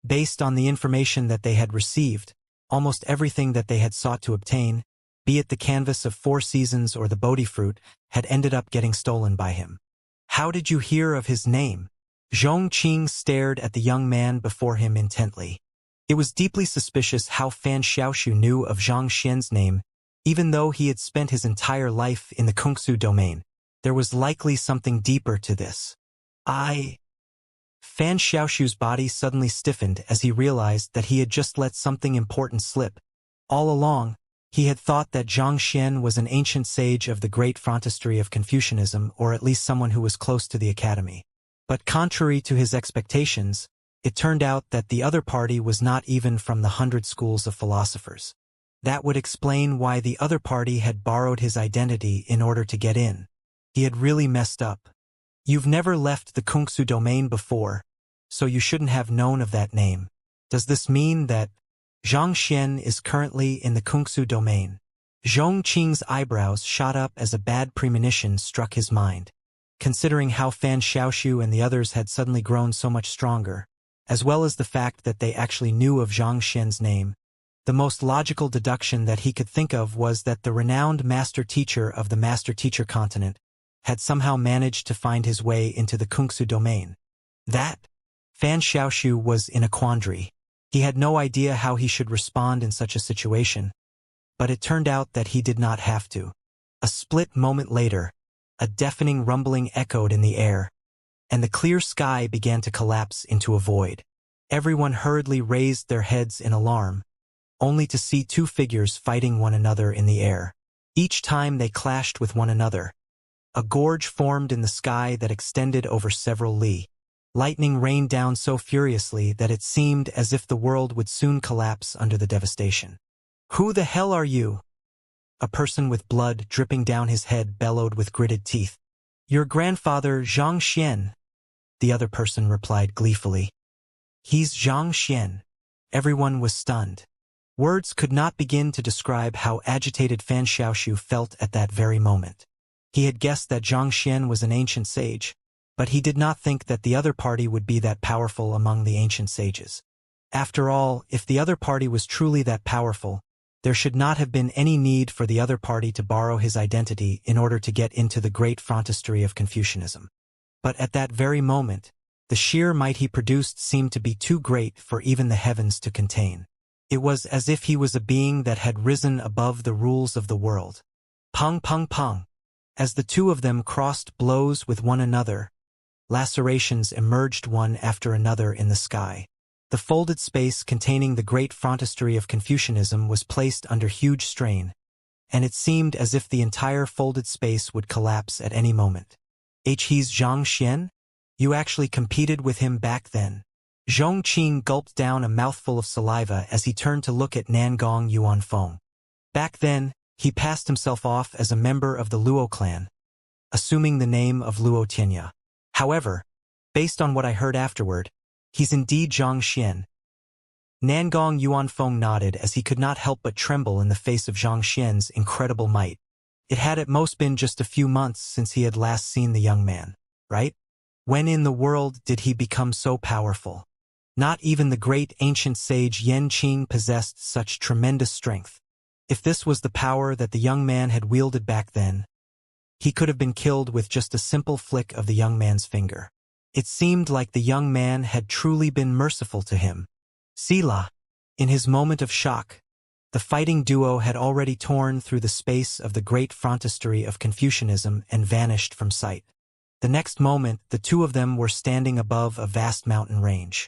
Based on the information that they had received, almost everything that they had sought to obtain, be it the canvas of 4 seasons or the Bodhi fruit, had ended up getting stolen by him. How did you hear of his name? Zhongqing stared at the young man before him intently. It was deeply suspicious how Fan Xiaoshu knew of Zhang Xian's name, even though he had spent his entire life in the Kungsu domain. There was likely something deeper to this. Fan Xiaoshu's body suddenly stiffened as he realized that he had just let something important slip. All along, he had thought that Zhang Xian was an ancient sage of the great frontistery of Confucianism, or at least someone who was close to the academy. But contrary to his expectations, it turned out that the other party was not even from the 100 schools of philosophers. That would explain why the other party had borrowed his identity in order to get in. He had really messed up. You've never left the Kungsu domain before, so you shouldn't have known of that name. Does this mean that Zhang Xian is currently in the Kungsu domain? Zhongqing's eyebrows shot up as a bad premonition struck his mind. Considering how Fan Xiaoshu and the others had suddenly grown so much stronger, as well as the fact that they actually knew of Zhang Xian's name, the most logical deduction that he could think of was that the renowned master-teacher of the master-teacher continent had somehow managed to find his way into the Kungsu domain. Fan Xiaoshu was in a quandary. He had no idea how he should respond in such a situation, but it turned out that he did not have to. A split moment later, a deafening rumbling echoed in the air, and the clear sky began to collapse into a void. Everyone hurriedly raised their heads in alarm, only to see 2 figures fighting one another in the air. Each time they clashed with one another, a gorge formed in the sky that extended over several li. Lightning rained down so furiously that it seemed as if the world would soon collapse under the devastation. Who the hell are you? A person with blood dripping down his head bellowed with gritted teeth. Your grandfather, Zhang Xian, the other person replied gleefully. He's Zhang Xian. Everyone was stunned. Words could not begin to describe how agitated Fan Xiaoshu felt at that very moment. He had guessed that Zhang Xian was an ancient sage, but he did not think that the other party would be that powerful among the ancient sages. After all, if the other party was truly that powerful, there should not have been any need for the other party to borrow his identity in order to get into the great frontistery of Confucianism. But at that very moment, the sheer might he produced seemed to be too great for even the heavens to contain. It was as if he was a being that had risen above the rules of the world. Pong pong pong. As the 2 of them crossed blows with one another, lacerations emerged one after another in the sky. The folded space containing the great frontistery of Confucianism was placed under huge strain, and it seemed as if the entire folded space would collapse at any moment. He's Zhang Xian? You actually competed with him back then? Zhongqing gulped down a mouthful of saliva as he turned to look at Nangong Yuanfeng. Back then, he passed himself off as a member of the Luo clan, assuming the name of Luo Tianya. However, based on what I heard afterward, he's indeed Zhang Xian. Nangong Yuanfeng nodded as he could not help but tremble in the face of Zhang Xian's incredible might. It had at most been just a few months since he had last seen the young man, right? When in the world did he become so powerful? Not even the great ancient sage Yanqing possessed such tremendous strength. If this was the power that the young man had wielded back then, he could have been killed with just a simple flick of the young man's finger. It seemed like the young man had truly been merciful to him. Sila. In his moment of shock, the fighting duo had already torn through the space of the great frontistery of Confucianism and vanished from sight. The next moment, the two of them were standing above a vast mountain range.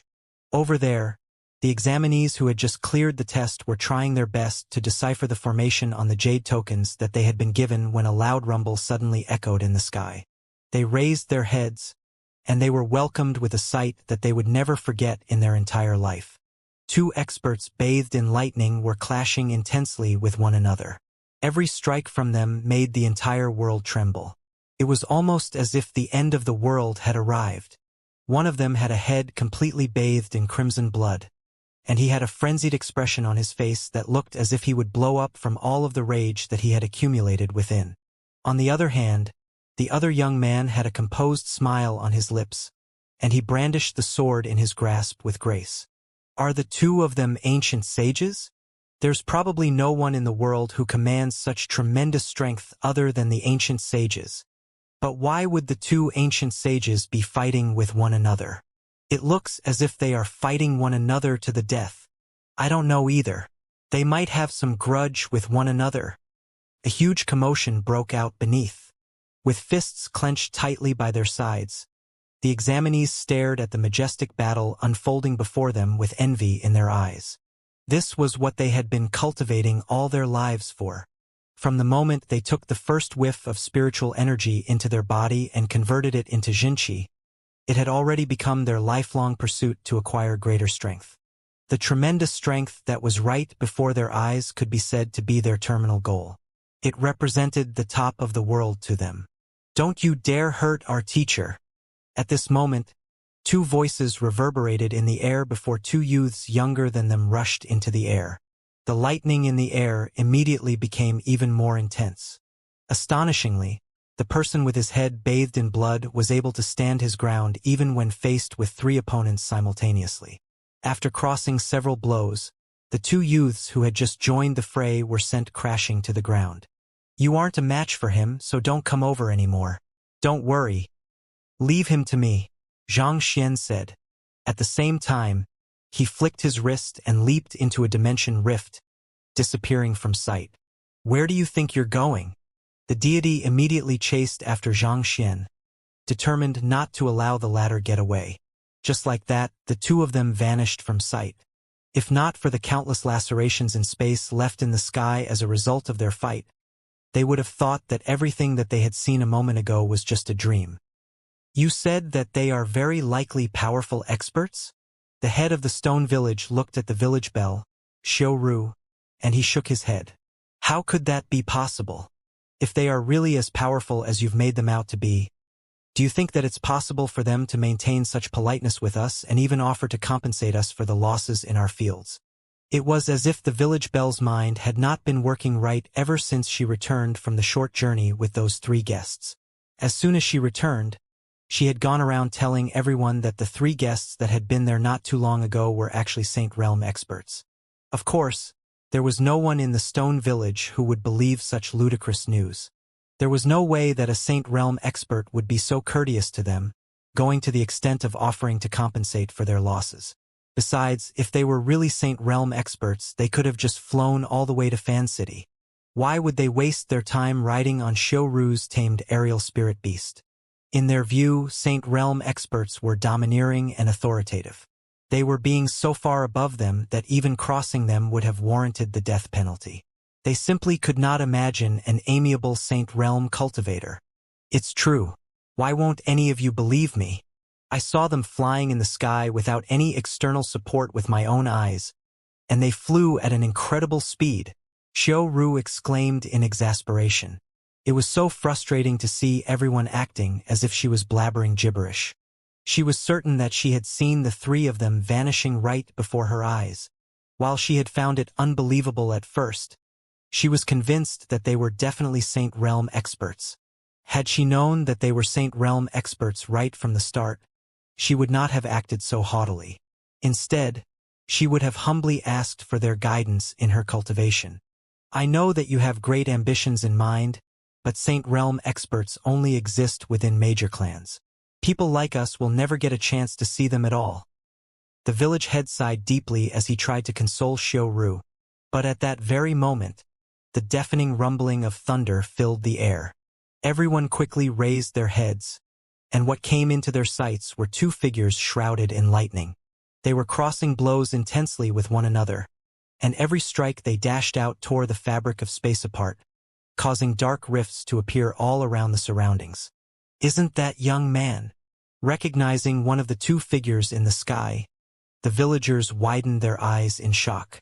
Over there, the examinees who had just cleared the test were trying their best to decipher the formation on the jade tokens that they had been given when a loud rumble suddenly echoed in the sky. They raised their heads, and they were welcomed with a sight that they would never forget in their entire life. Two experts bathed in lightning were clashing intensely with one another. Every strike from them made the entire world tremble. It was almost as if the end of the world had arrived. One of them had a head completely bathed in crimson blood, and he had a frenzied expression on his face that looked as if he would blow up from all of the rage that he had accumulated within. On the other hand, the other young man had a composed smile on his lips, and he brandished the sword in his grasp with grace. Are the two of them ancient sages? There's probably no one in the world who commands such tremendous strength other than the ancient sages. But why would the two ancient sages be fighting with one another? It looks as if they are fighting one another to the death. I don't know either. They might have some grudge with one another. A huge commotion broke out beneath. With fists clenched tightly by their sides, the examinees stared at the majestic battle unfolding before them with envy in their eyes. This was what they had been cultivating all their lives for. From the moment they took the first whiff of spiritual energy into their body and converted it into Xianxia, it had already become their lifelong pursuit to acquire greater strength. The tremendous strength that was right before their eyes could be said to be their terminal goal. It represented the top of the world to them. "Don't you dare hurt our teacher." At this moment, two voices reverberated in the air before two youths younger than them rushed into the air. The lightning in the air immediately became even more intense. Astonishingly, the person with his head bathed in blood was able to stand his ground even when faced with three opponents simultaneously. After crossing several blows, the two youths who had just joined the fray were sent crashing to the ground. "You aren't a match for him, so don't come over anymore. Don't worry. Leave him to me," Xianxia said. At the same time, he flicked his wrist and leaped into a dimension rift, disappearing from sight. "Where do you think you're going?" The deity immediately chased after Xianxia, determined not to allow the latter get away. Just like that, the two of them vanished from sight. If not for the countless lacerations in space left in the sky as a result of their fight, they would have thought that everything that they had seen a moment ago was just a dream. "You said that they are very likely powerful experts?" The head of the stone village looked at the village bell, Xiaoru, and he shook his head. "How could that be possible? If they are really as powerful as you've made them out to be, do you think that it's possible for them to maintain such politeness with us and even offer to compensate us for the losses in our fields?" It was as if the village bell's mind had not been working right ever since she returned from the short journey with those three guests. As soon as she returned, she had gone around telling everyone that the three guests that had been there not too long ago were actually Saint Realm experts. Of course, there was no one in the stone village who would believe such ludicrous news. There was no way that a Saint Realm expert would be so courteous to them, going to the extent of offering to compensate for their losses. Besides, if they were really Saint Realm experts, they could have just flown all the way to Fan City. Why would they waste their time riding on Xiaoru's tamed aerial spirit beast? In their view, Saint Realm experts were domineering and authoritative. They were being so far above them that even crossing them would have warranted the death penalty. They simply could not imagine an amiable Saint Realm cultivator. "It's true. Why won't any of you believe me? I saw them flying in the sky without any external support with my own eyes, and they flew at an incredible speed," Xiaoru exclaimed in exasperation. It was so frustrating to see everyone acting as if she was blabbering gibberish. She was certain that she had seen the three of them vanishing right before her eyes. While she had found it unbelievable at first, she was convinced that they were definitely Saint Realm experts. Had she known that they were Saint Realm experts right from the start, she would not have acted so haughtily. Instead, she would have humbly asked for their guidance in her cultivation. I know that you have great ambitions in mind, but Saint Realm experts only exist within major clans. People like us will never get a chance to see them at all. The village head sighed deeply as he tried to console Xiu, but at that very moment, the deafening rumbling of thunder filled the air. Everyone quickly raised their heads, and what came into their sights were two figures shrouded in lightning. They were crossing blows intensely with one another, and every strike they dashed out tore the fabric of space apart, causing dark rifts to appear all around the surroundings. Isn't that young man? Recognizing one of the two figures in the sky, the villagers widened their eyes in shock.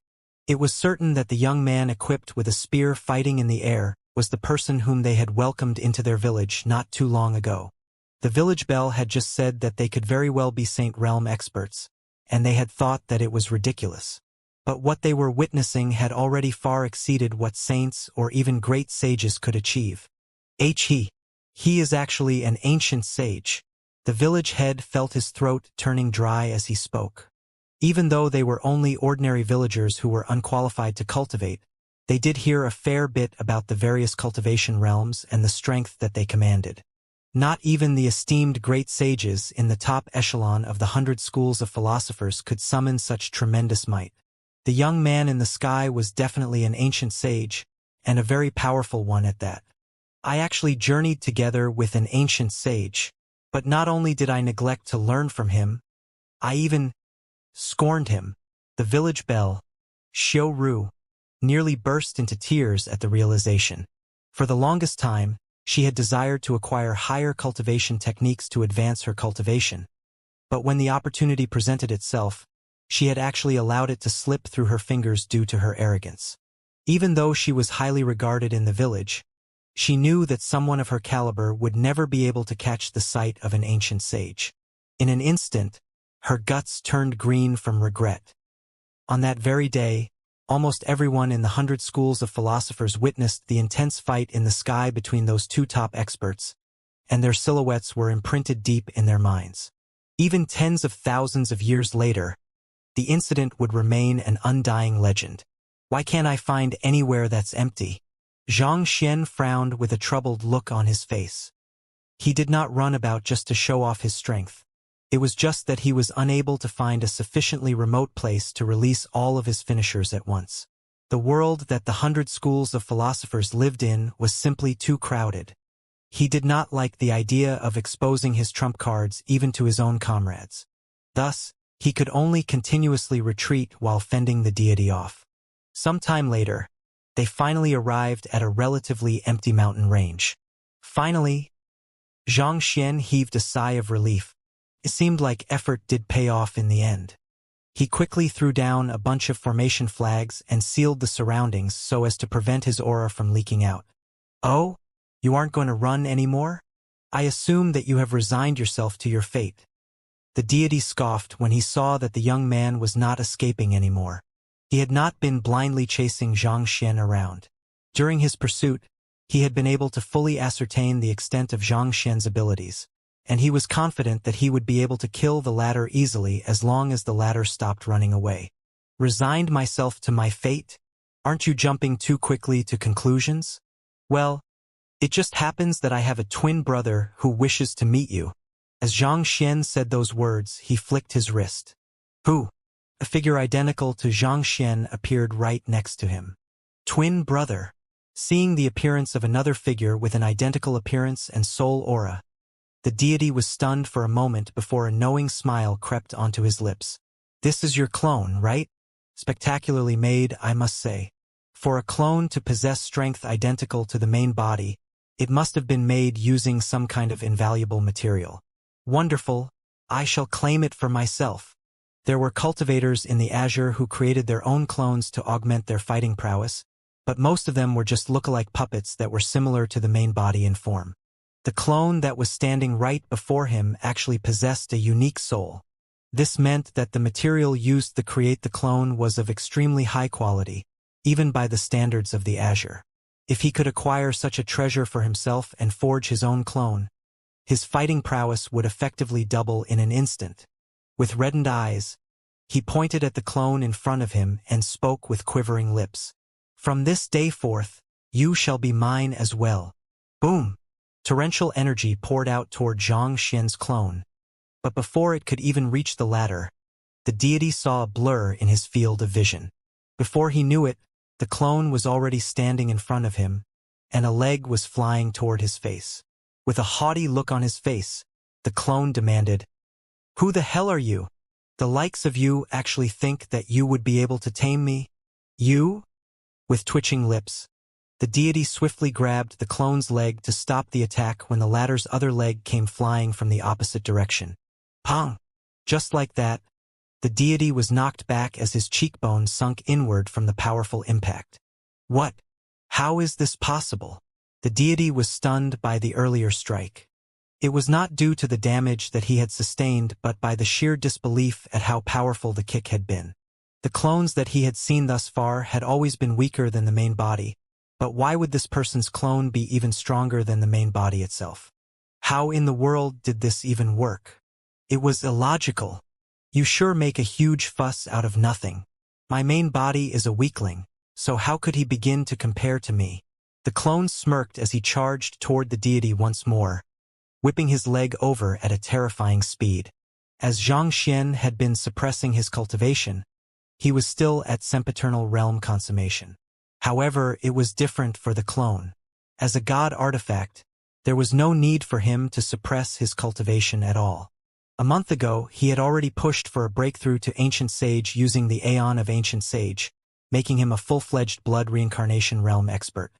It was certain that the young man equipped with a spear fighting in the air was the person whom they had welcomed into their village not too long ago. The village bell had just said that they could very well be Saint Realm experts, and they had thought that it was ridiculous. But what they were witnessing had already far exceeded what saints or even great sages could achieve. He is actually an ancient sage. The village head felt his throat turning dry as he spoke. Even though they were only ordinary villagers who were unqualified to cultivate, they did hear a fair bit about the various cultivation realms and the strength that they commanded. Not even the esteemed great sages in the top echelon of the 100 schools of philosophers could summon such tremendous might. The young man in the sky was definitely an ancient sage, and a very powerful one at that. I actually journeyed together with an ancient sage, but not only did I neglect to learn from him, I even scorned him. The village belle, Xiu, nearly burst into tears at the realization. For the longest time, she had desired to acquire higher cultivation techniques to advance her cultivation. But when the opportunity presented itself, she had actually allowed it to slip through her fingers due to her arrogance. Even though she was highly regarded in the village, she knew that someone of her caliber would never be able to catch the sight of an ancient sage. In an instant, her guts turned green from regret. On that very day, almost everyone in the 100 schools of philosophers witnessed the intense fight in the sky between those two top experts, and their silhouettes were imprinted deep in their minds. Even tens of thousands of years later, the incident would remain an undying legend. Why can't I find anywhere that's empty? Xianxia frowned with a troubled look on his face. He did not run about just to show off his strength. It was just that he was unable to find a sufficiently remote place to release all of his finishers at once. The world that the 100 schools of philosophers lived in was simply too crowded. He did not like the idea of exposing his trump cards even to his own comrades. Thus, he could only continuously retreat while fending the deity off. Some time later, they finally arrived at a relatively empty mountain range. Finally, Xianxia heaved a sigh of relief. It seemed like effort did pay off in the end. He quickly threw down a bunch of formation flags and sealed the surroundings so as to prevent his aura from leaking out. Oh, you aren't going to run anymore? I assume that you have resigned yourself to your fate. The deity scoffed when he saw that the young man was not escaping anymore. He had not been blindly chasing Xianxia around. During his pursuit, he had been able to fully ascertain the extent of Xianxia's abilities, and he was confident that he would be able to kill the latter easily as long as the latter stopped running away. Resigned myself to my fate? Aren't you jumping too quickly to conclusions? Well, it just happens that I have a twin brother who wishes to meet you. As Xianxia said those words, he flicked his wrist. Who? A figure identical to Xianxia appeared right next to him. Twin brother. Seeing the appearance of another figure with an identical appearance and soul aura, the deity was stunned for a moment before a knowing smile crept onto his lips. This is your clone, right? Spectacularly made, I must say. For a clone to possess strength identical to the main body, it must have been made using some kind of invaluable material. Wonderful, I shall claim it for myself. There were cultivators in the Azure who created their own clones to augment their fighting prowess, but most of them were just look-alike puppets that were similar to the main body in form. The clone that was standing right before him actually possessed a unique soul. This meant that the material used to create the clone was of extremely high quality, even by the standards of the Azure. If he could acquire such a treasure for himself and forge his own clone, his fighting prowess would effectively double in an instant. With reddened eyes, he pointed at the clone in front of him and spoke with quivering lips. "From this day forth, you shall be mine as well." Boom! Torrential energy poured out toward Xianxia's clone. But before it could even reach the latter, the deity saw a blur in his field of vision. Before he knew it, the clone was already standing in front of him, and a leg was flying toward his face. With a haughty look on his face, the clone demanded, "Who the hell are you? The likes of you actually think that you would be able to tame me? You?" With twitching lips, the deity swiftly grabbed the clone's leg to stop the attack when the latter's other leg came flying from the opposite direction. Pong! Just like that, the deity was knocked back as his cheekbone sunk inward from the powerful impact. What? How is this possible? The deity was stunned by the earlier strike. It was not due to the damage that he had sustained but by the sheer disbelief at how powerful the kick had been. The clones that he had seen thus far had always been weaker than the main body, but why would this person's clone be even stronger than the main body itself? How in the world did this even work? It was illogical. You sure make a huge fuss out of nothing. My main body is a weakling, so how could he begin to compare to me? The clone smirked as he charged toward the deity once more, whipping his leg over at a terrifying speed. As Xianxia had been suppressing his cultivation, he was still at sempiternal realm consummation. However, it was different for the clone. As a god artifact, there was no need for him to suppress his cultivation at all. A month ago, he had already pushed for a breakthrough to Ancient Sage using the Aeon of Ancient Sage, making him a full-fledged blood reincarnation realm expert.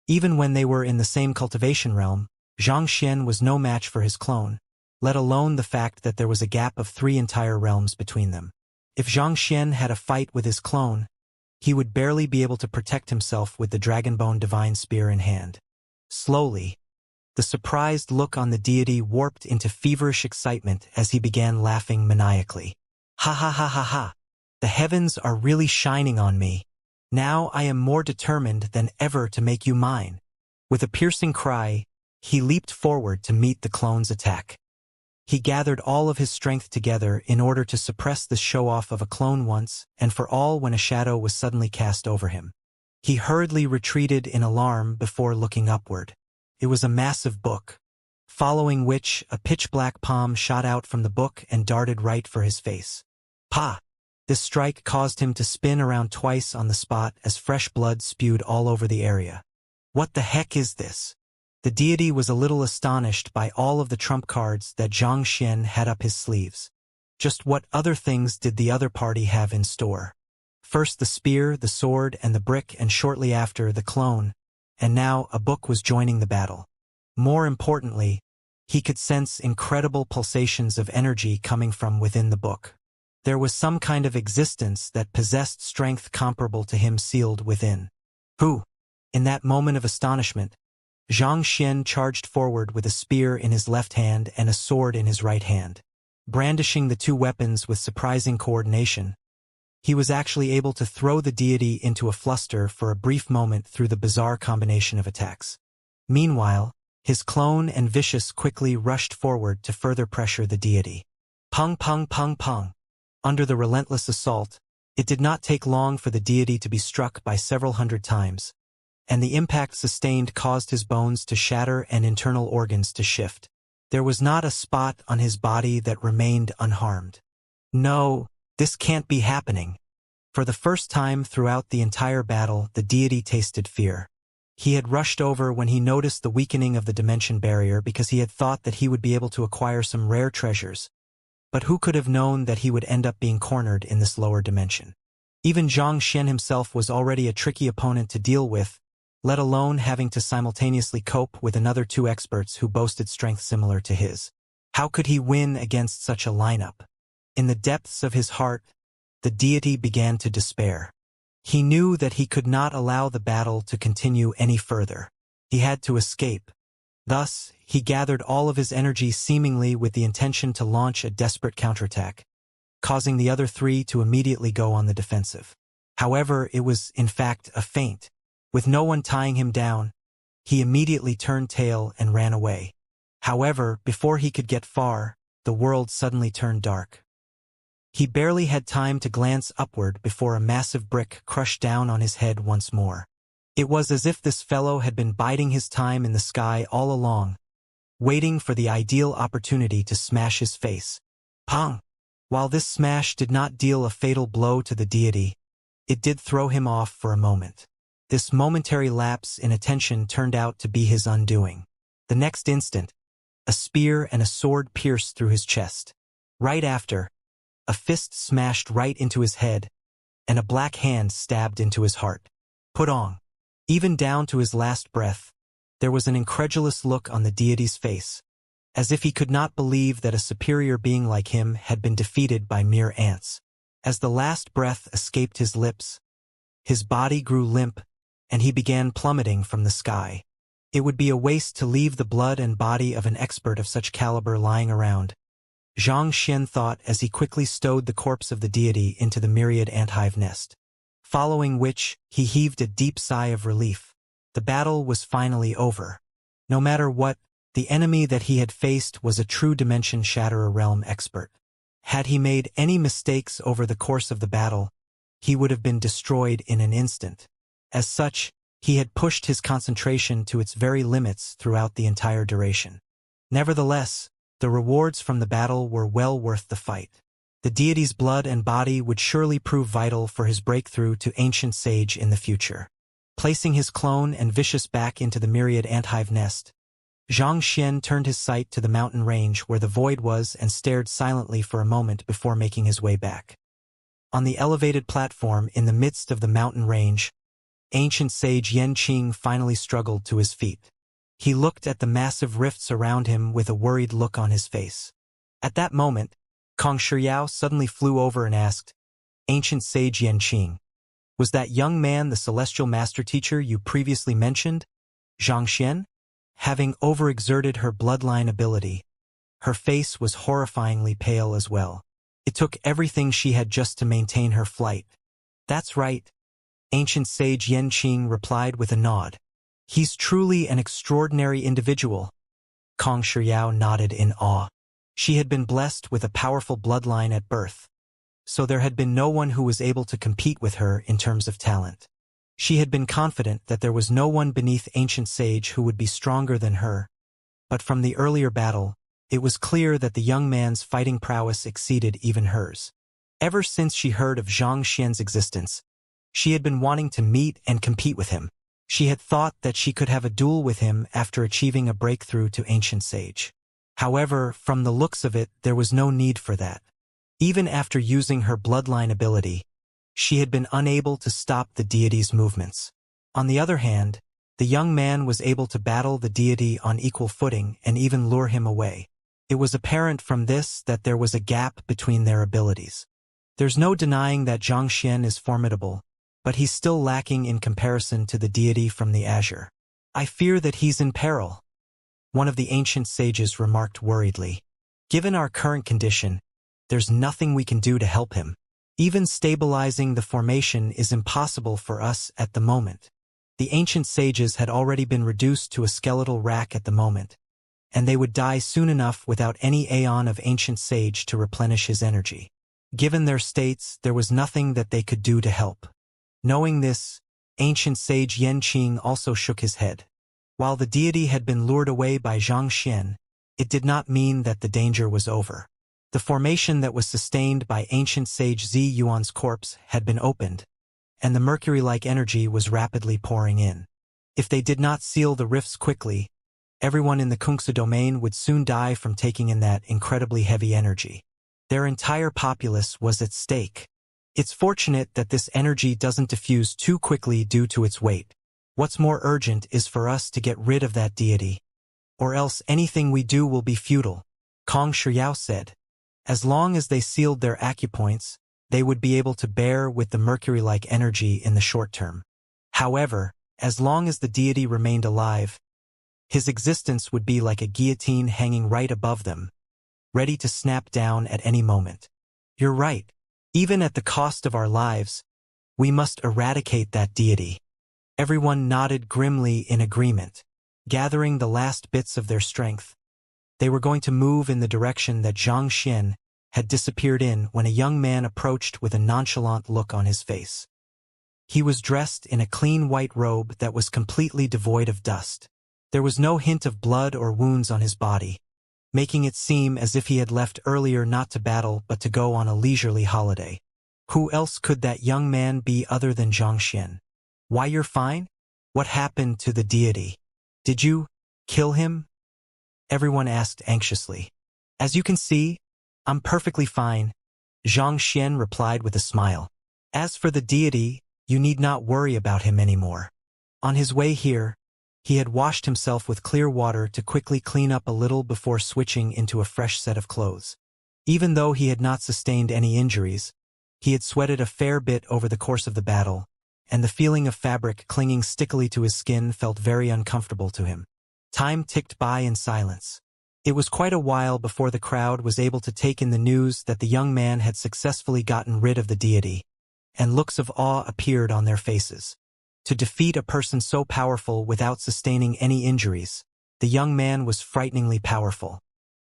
Even when they were in the same cultivation realm, Xianxia was no match for his clone, let alone the fact that there was a gap of 3 entire realms between them. If Xianxia had a fight with his clone, he would barely be able to protect himself with the Dragonbone Divine Spear in hand. Slowly, the surprised look on the deity warped into feverish excitement as he began laughing maniacally. "Ha ha ha ha ha! The heavens are really shining on me. Now I am more determined than ever to make you mine." With a piercing cry, he leaped forward to meet the clone's attack. He gathered all of his strength together in order to suppress the show-off of a clone once and for all when a shadow was suddenly cast over him. He hurriedly retreated in alarm before looking upward. It was a massive book, following which a pitch-black palm shot out from the book and darted right for his face. Pa! This strike caused him to spin around twice on the spot as fresh blood spewed all over the area. What the heck is this? The deity was a little astonished by all of the trump cards that Xianxia had up his sleeves. Just what other things did the other party have in store? First the spear, the sword, and the brick, and shortly after the clone, and now a book was joining the battle. More importantly, he could sense incredible pulsations of energy coming from within the book. There was some kind of existence that possessed strength comparable to him sealed within. Who? In that moment of astonishment, Xianxia charged forward with a spear in his left hand and a sword in his right hand. Brandishing the 2 weapons with surprising coordination, he was actually able to throw the deity into a fluster for a brief moment through the bizarre combination of attacks. Meanwhile, his clone and Vicious quickly rushed forward to further pressure the deity. Pung pung pung pung. Under the relentless assault, it did not take long for the deity to be struck by several hundred times, and the impact sustained caused his bones to shatter and internal organs to shift. There was not a spot on his body that remained unharmed. No, this can't be happening. For the first time throughout the entire battle, the deity tasted fear. He had rushed over when he noticed the weakening of the dimension barrier because he had thought that he would be able to acquire some rare treasures. But who could have known that he would end up being cornered in this lower dimension? Even Xianxia himself was already a tricky opponent to deal with, let alone having to simultaneously cope with another 2 experts who boasted strength similar to his. How could he win against such a lineup? In the depths of his heart, the deity began to despair. He knew that he could not allow the battle to continue any further. He had to escape. Thus, he gathered all of his energy seemingly with the intention to launch a desperate counterattack, causing the other 3 to immediately go on the defensive. However, it was, in fact, a feint. With no one tying him down, he immediately turned tail and ran away. However, before he could get far, the world suddenly turned dark. He barely had time to glance upward before a massive brick crushed down on his head once more. It was as if this fellow had been biding his time in the sky all along, waiting for the ideal opportunity to smash his face. Pong! While this smash did not deal a fatal blow to the deity, it did throw him off for a moment. This momentary lapse in attention turned out to be his undoing. The next instant, a spear and a sword pierced through his chest. Right after, a fist smashed right into his head, and a black hand stabbed into his heart. Put on. Even down to his last breath, there was an incredulous look on the deity's face, as if he could not believe that a superior being like him had been defeated by mere ants. As the last breath escaped his lips, his body grew limp, and he began plummeting from the sky. It would be a waste to leave the blood and body of an expert of such caliber lying around, Xianxia thought as he quickly stowed the corpse of the deity into the myriad anthive nest. Following which, he heaved a deep sigh of relief. The battle was finally over. No matter what, the enemy that he had faced was a true dimension-shatterer realm expert. Had he made any mistakes over the course of the battle, he would have been destroyed in an instant. As such, he had pushed his concentration to its very limits throughout the entire duration. Nevertheless, the rewards from the battle were well worth the fight. The deity's blood and body would surely prove vital for his breakthrough to ancient sage in the future. Placing his clone and vicious back into the myriad anthive nest, Xianxia turned his sight to the mountain range where the void was and stared silently for a moment before making his way back. On the elevated platform in the midst of the mountain range, ancient sage Yanqing finally struggled to his feet. He looked at the massive rifts around him with a worried look on his face. At that moment, Kong Shiyao suddenly flew over and asked, "Ancient sage Yanqing, was that young man the celestial master teacher you previously mentioned?" Xianxia, having overexerted her bloodline ability, her face was horrifyingly pale as well. It took everything she had just to maintain her flight. "That's right," ancient sage Yanqing replied with a nod. "He's truly an extraordinary individual." Kong Shiyao nodded in awe. She had been blessed with a powerful bloodline at birth, so there had been no one who was able to compete with her in terms of talent. She had been confident that there was no one beneath ancient sage who would be stronger than her, but from the earlier battle, it was clear that the young man's fighting prowess exceeded even hers. Ever since she heard of Xianxia's existence, she had been wanting to meet and compete with him. She had thought that she could have a duel with him after achieving a breakthrough to ancient sage. However, from the looks of it, there was no need for that. Even after using her bloodline ability, she had been unable to stop the deity's movements. On the other hand, the young man was able to battle the deity on equal footing and even lure him away. It was apparent from this that there was a gap between their abilities. There's no denying that Xianxia is formidable, but he's still lacking in comparison to the deity from the azure. "I fear that he's in peril," one of the ancient sages remarked worriedly. "Given our current condition, there's nothing we can do to help him. Even stabilizing the formation is impossible for us at the moment." The ancient sages had already been reduced to a skeletal rack at the moment, and they would die soon enough without any aeon of ancient sage to replenish his energy. Given their states, there was nothing that they could do to help. Knowing this, ancient sage Yanqing also shook his head. While the deity had been lured away by Xianxia, it did not mean that the danger was over. The formation that was sustained by ancient sage Zi Yuan's corpse had been opened, and the mercury-like energy was rapidly pouring in. If they did not seal the rifts quickly, everyone in the Kungsa domain would soon die from taking in that incredibly heavy energy. Their entire populace was at stake. It's fortunate that this energy doesn't diffuse too quickly due to its weight. What's more urgent is for us to get rid of that deity, or else anything we do will be futile, Kong Shiyao said. As long as they sealed their acupoints, they would be able to bear with the mercury-like energy in the short term. However, as long as the deity remained alive, his existence would be like a guillotine hanging right above them, ready to snap down at any moment. "You're right. Even at the cost of our lives, we must eradicate that deity." Everyone nodded grimly in agreement, gathering the last bits of their strength. They were going to move in the direction that Xianxia had disappeared in when a young man approached with a nonchalant look on his face. He was dressed in a clean white robe that was completely devoid of dust. There was no hint of blood or wounds on his body, making it seem as if he had left earlier not to battle but to go on a leisurely holiday. Who else could that young man be other than Xianxia? Why, you're fine? What happened to the deity? Did you kill him? Everyone asked anxiously. As you can see, I'm perfectly fine, Xianxia replied with a smile. As for the deity, you need not worry about him anymore. On his way here, he had washed himself with clear water to quickly clean up a little before switching into a fresh set of clothes. Even though he had not sustained any injuries, he had sweated a fair bit over the course of the battle, and the feeling of fabric clinging stickily to his skin felt very uncomfortable to him. Time ticked by in silence. It was quite a while before the crowd was able to take in the news that the young man had successfully gotten rid of the deity, and looks of awe appeared on their faces. To defeat a person so powerful without sustaining any injuries, the young man was frighteningly powerful.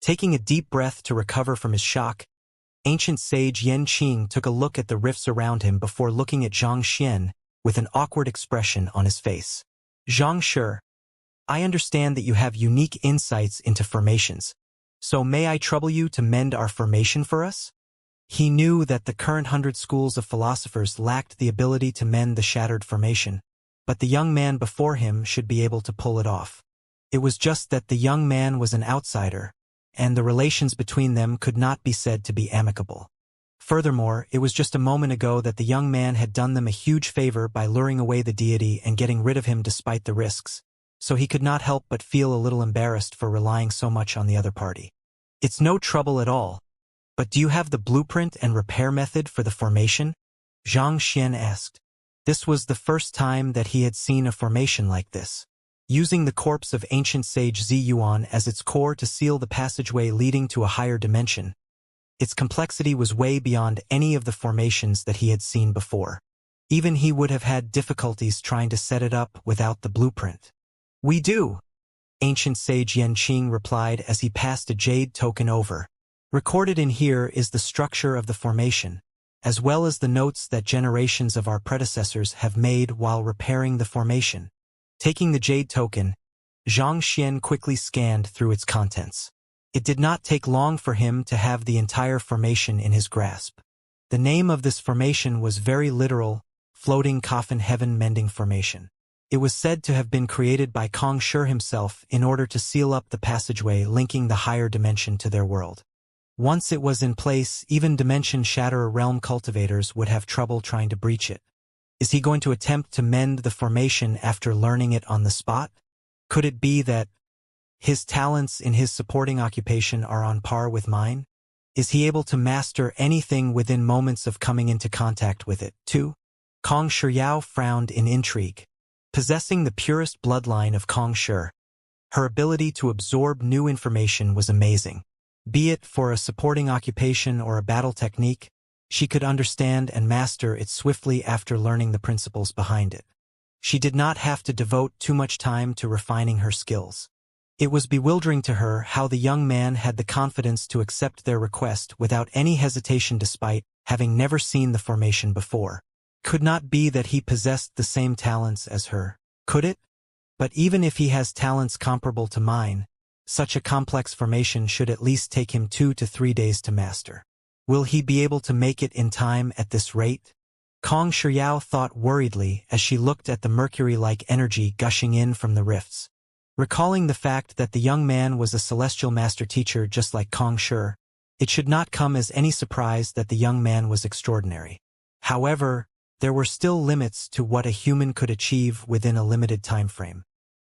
Taking a deep breath to recover from his shock, ancient sage Yanqing took a look at the rifts around him before looking at Xianxia with an awkward expression on his face. Xianxia, I understand that you have unique insights into formations, so may I trouble you to mend our formation for us? He knew that the current 100 schools of philosophers lacked the ability to mend the shattered formation, but the young man before him should be able to pull it off. It was just that the young man was an outsider, and the relations between them could not be said to be amicable. Furthermore, it was just a moment ago that the young man had done them a huge favor by luring away the deity and getting rid of him despite the risks, so he could not help but feel a little embarrassed for relying so much on the other party. It's no trouble at all. But do you have the blueprint and repair method for the formation? Xianxia asked. This was the first time that he had seen a formation like this. Using the corpse of ancient sage Ziyuan as its core to seal the passageway leading to a higher dimension, its complexity was way beyond any of the formations that he had seen before. Even he would have had difficulties trying to set it up without the blueprint. We do, ancient sage Yanqing replied as he passed a jade token over. Recorded in here is the structure of the formation, as well as the notes that generations of our predecessors have made while repairing the formation. Taking the jade token, Xianxia quickly scanned through its contents. It did not take long for him to have the entire formation in his grasp. The name of this formation was very literal, Floating Coffin Heaven Mending Formation. It was said to have been created by Kong Shi himself in order to seal up the passageway linking the higher dimension to their world. Once it was in place, even Dimension Shatterer realm cultivators would have trouble trying to breach it. Is he going to attempt to mend the formation after learning it on the spot? Could it be that his talents in his supporting occupation are on par with mine? Is he able to master anything within moments of coming into contact with it, too? Kong Shiyao frowned in intrigue. Possessing the purest bloodline of Kong Shi, her ability to absorb new information was amazing. Be it for a supporting occupation or a battle technique, she could understand and master it swiftly after learning the principles behind it. She did not have to devote too much time to refining her skills. It was bewildering to her how the young man had the confidence to accept their request without any hesitation despite having never seen the formation before. Could not be that he possessed the same talents as her, could it? But even if he has talents comparable to mine, such a complex formation should at least take him 2 to 3 days to master. Will he be able to make it in time at this rate? Kong Shiyao thought worriedly as she looked at the mercury-like energy gushing in from the rifts. Recalling the fact that the young man was a celestial master teacher just like Kong Shi, it should not come as any surprise that the young man was extraordinary. However, there were still limits to what a human could achieve within a limited time frame.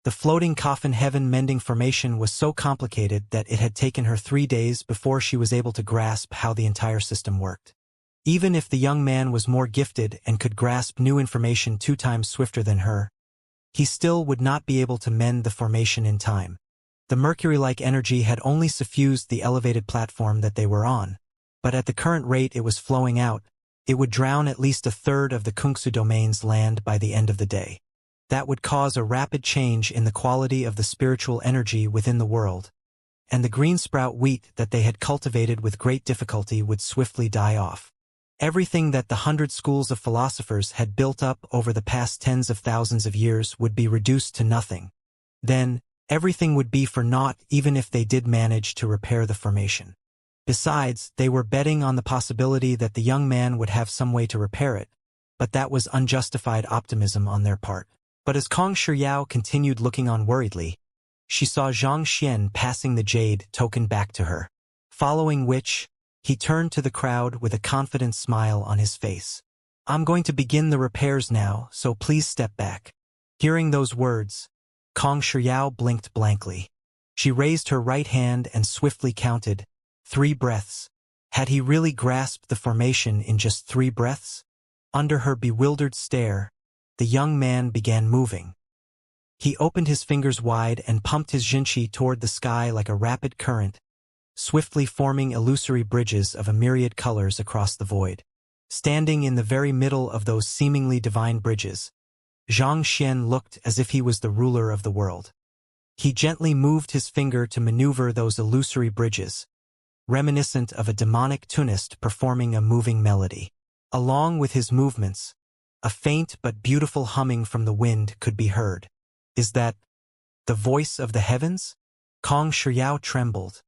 The floating coffin heaven mending formation was so complicated that it had taken her 3 days before she was able to grasp how the entire system worked. Even if the young man was more gifted and could grasp new information 2 times swifter than her, he still would not be able to mend the formation in time. The mercury-like energy had only suffused the elevated platform that they were on, but at the current rate it was flowing out, it would drown at least 1/3 of the Kungsu domain's land by the end of the day. that would cause a rapid change in the quality of the spiritual energy within the world, and the green sprout wheat that they had cultivated with great difficulty would swiftly die off. Everything that the 100 schools of philosophers had built up over the past tens of thousands of years would be reduced to nothing. Then, everything would be for naught even if they did manage to repair the formation. Besides, they were betting on the possibility that the young man would have some way to repair it, but that was unjustified optimism on their part. But as Kong Shiyao continued looking on worriedly, she saw Xianxia passing the jade token back to her. Following which, he turned to the crowd with a confident smile on his face. "I'm going to begin the repairs now, so please step back." Hearing those words, Kong Shiyao blinked blankly. She raised her right hand and swiftly counted 3 breaths. Had he really grasped the formation in just 3 breaths? Under her bewildered stare, the young man began moving. He opened his fingers wide and pumped his jinqi toward the sky like a rapid current, swiftly forming illusory bridges of a myriad colors across the void. Standing in the very middle of those seemingly divine bridges, Xianxia looked as if he was the ruler of the world. He gently moved his finger to maneuver those illusory bridges, reminiscent of a demonic tunist performing a moving melody. Along with his movements, a faint but beautiful humming from the wind could be heard. "Is that the voice of the heavens?" Kong Shiyao trembled.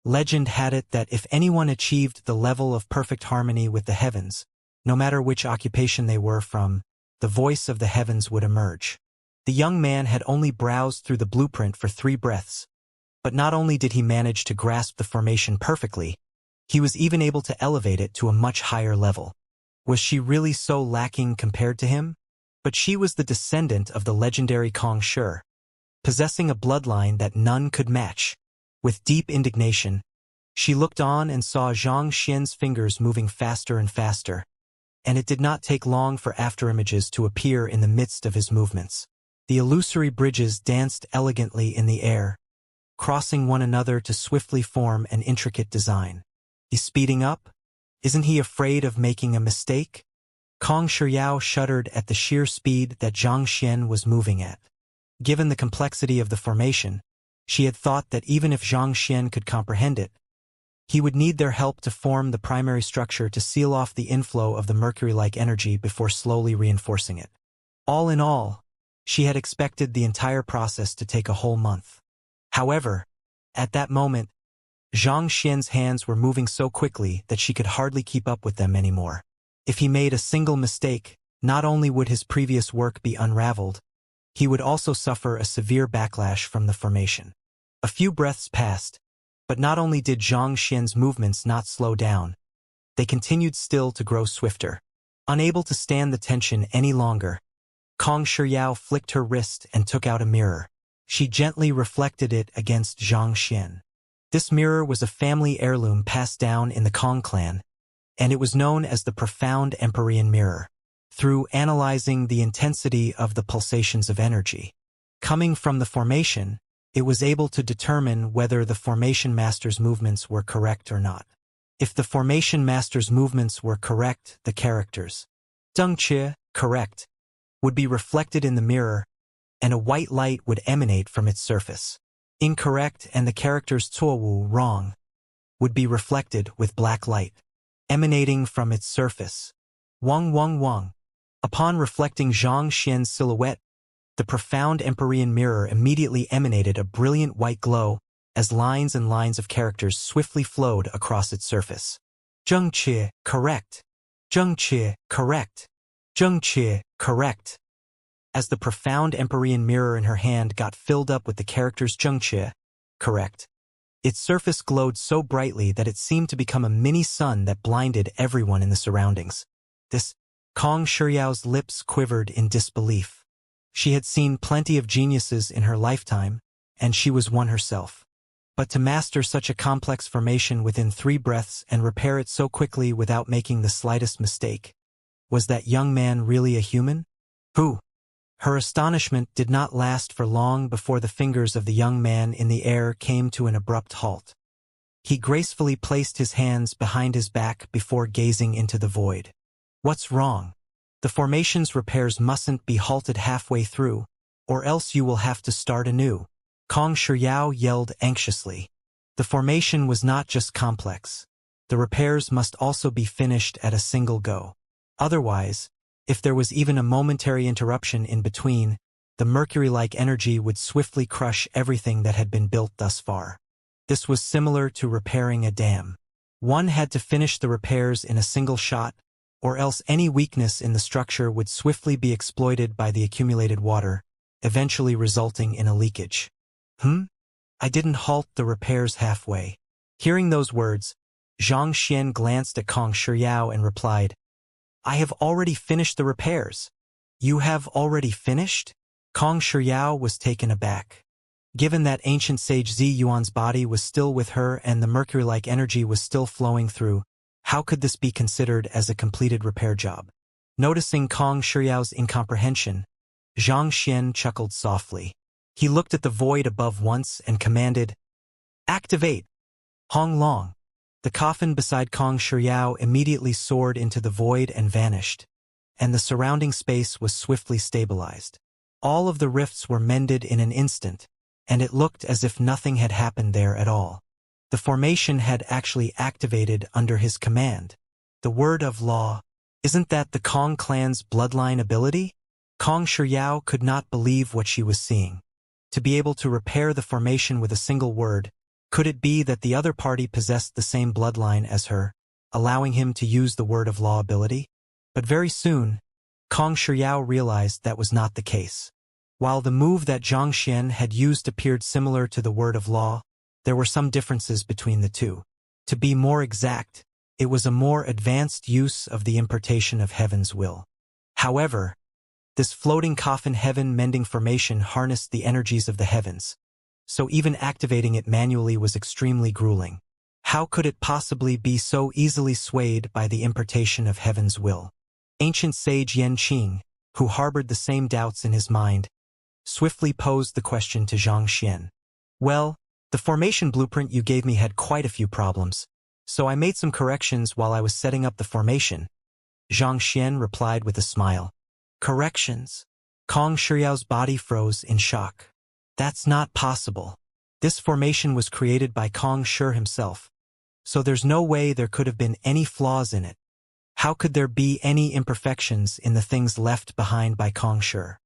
Legend had it that if anyone achieved the level of perfect harmony with the heavens, no matter which occupation they were from, the voice of the heavens would emerge. The young man had only browsed through the blueprint for 3 breaths, but not only did he manage to grasp the formation perfectly, he was even able to elevate it to a much higher level. Was she really so lacking compared to him? But she was the descendant of the legendary Kong Shi, possessing a bloodline that none could match. With deep indignation, she looked on and saw Zhang Xian's fingers moving faster and faster, and it did not take long for afterimages to appear in the midst of his movements. The illusory bridges danced elegantly in the air, crossing one another to swiftly form an intricate design. "He's speeding up? Isn't he afraid of making a mistake?" Kong Shiyao shuddered at the sheer speed that Zhang Xian was moving at. Given the complexity of the formation, she had thought that even if Zhang Xian could comprehend it, he would need their help to form the primary structure to seal off the inflow of the mercury-like energy before slowly reinforcing it. All in all, she had expected the entire process to take a whole month. However, at that moment, Zhang Xian's hands were moving so quickly that she could hardly keep up with them anymore. If he made a single mistake, not only would his previous work be unraveled, he would also suffer a severe backlash from the formation. A few breaths passed, but not only did Zhang Xian's movements not slow down, they continued still to grow swifter. Unable to stand the tension any longer, Kong Shiyao flicked her wrist and took out a mirror. She gently reflected it against Zhang Xian. This mirror was a family heirloom passed down in the Kong clan, and it was known as the profound Empyrean mirror. Through analyzing the intensity of the pulsations of energy coming from the formation, it was able to determine whether the formation master's movements were correct or not. If the formation master's movements were correct, the characters Dengqie, correct, would be reflected in the mirror, and a white light would emanate from its surface. Incorrect, and the characters Cuowu, wrong, would be reflected with black light emanating from its surface. Wang Wang Wang. Upon reflecting Zhang Xian's silhouette, the profound Empyrean mirror immediately emanated a brilliant white glow as lines and lines of characters swiftly flowed across its surface. Zhengqie, correct. Zhengqie, correct. Zhengqie, correct. As the profound Empyrean mirror in her hand got filled up with the characters Zhengqie, correct, its surface glowed so brightly that it seemed to become a mini-sun that blinded everyone in the surroundings. Kong Shiyao's lips quivered in disbelief. She had seen plenty of geniuses in her lifetime, and she was one herself. But to master such a complex formation within 3 breaths and repair it so quickly without making the slightest mistake, was that young man really a human? Who? Her astonishment did not last for long before the fingers of the young man in the air came to an abrupt halt. He gracefully placed his hands behind his back before gazing into the void. What's wrong? The formation's repairs mustn't be halted halfway through, or else you will have to start anew. Kong Shiyao yelled anxiously. The formation was not just complex. The repairs must also be finished at a single go. Otherwise, if there was even a momentary interruption in between, the mercury-like energy would swiftly crush everything that had been built thus far. This was similar to repairing a dam. One had to finish the repairs in a single shot, or else any weakness in the structure would swiftly be exploited by the accumulated water, eventually resulting in a leakage. I didn't halt the repairs halfway. Hearing those words, Xianxia glanced at Kong Shiyao and replied, I have already finished the repairs. You have already finished? Kong Shiyao was taken aback. Given that ancient sage Zi Yuan's body was still with her and the mercury-like energy was still flowing through, how could this be considered as a completed repair job? Noticing Kong Shiyao's incomprehension, Xianxia chuckled softly. He looked at the void above once and commanded, Activate! Hong Long. The coffin beside Kong Shiyao immediately soared into the void and vanished, and the surrounding space was swiftly stabilized. All of the rifts were mended in an instant, and it looked as if nothing had happened there at all. The formation had actually activated under his command. The word of law. Isn't that the Kong clan's bloodline ability? Kong Shiyao could not believe what she was seeing. To be able to repair the formation with a single word, could it be that the other party possessed the same bloodline as her, allowing him to use the word of law ability? But very soon, Kong Shiyao realized that was not the case. While the move that Xianxia had used appeared similar to the word of law, there were some differences between the two. To be more exact, it was a more advanced use of the impartation of heaven's will. However, this floating coffin heaven-mending formation harnessed the energies of the heavens, so even activating it manually was extremely grueling. How could it possibly be so easily swayed by the impartation of heaven's will? Ancient sage Yanqing, who harbored the same doubts in his mind, swiftly posed the question to Xianxia. Well, the formation blueprint you gave me had quite a few problems, so I made some corrections while I was setting up the formation. Xianxia replied with a smile. Corrections? Kong Shiyao's body froze in shock. That's not possible. This formation was created by Kong Shi himself, so there's no way there could have been any flaws in it. How could there be any imperfections in the things left behind by Kong Shi?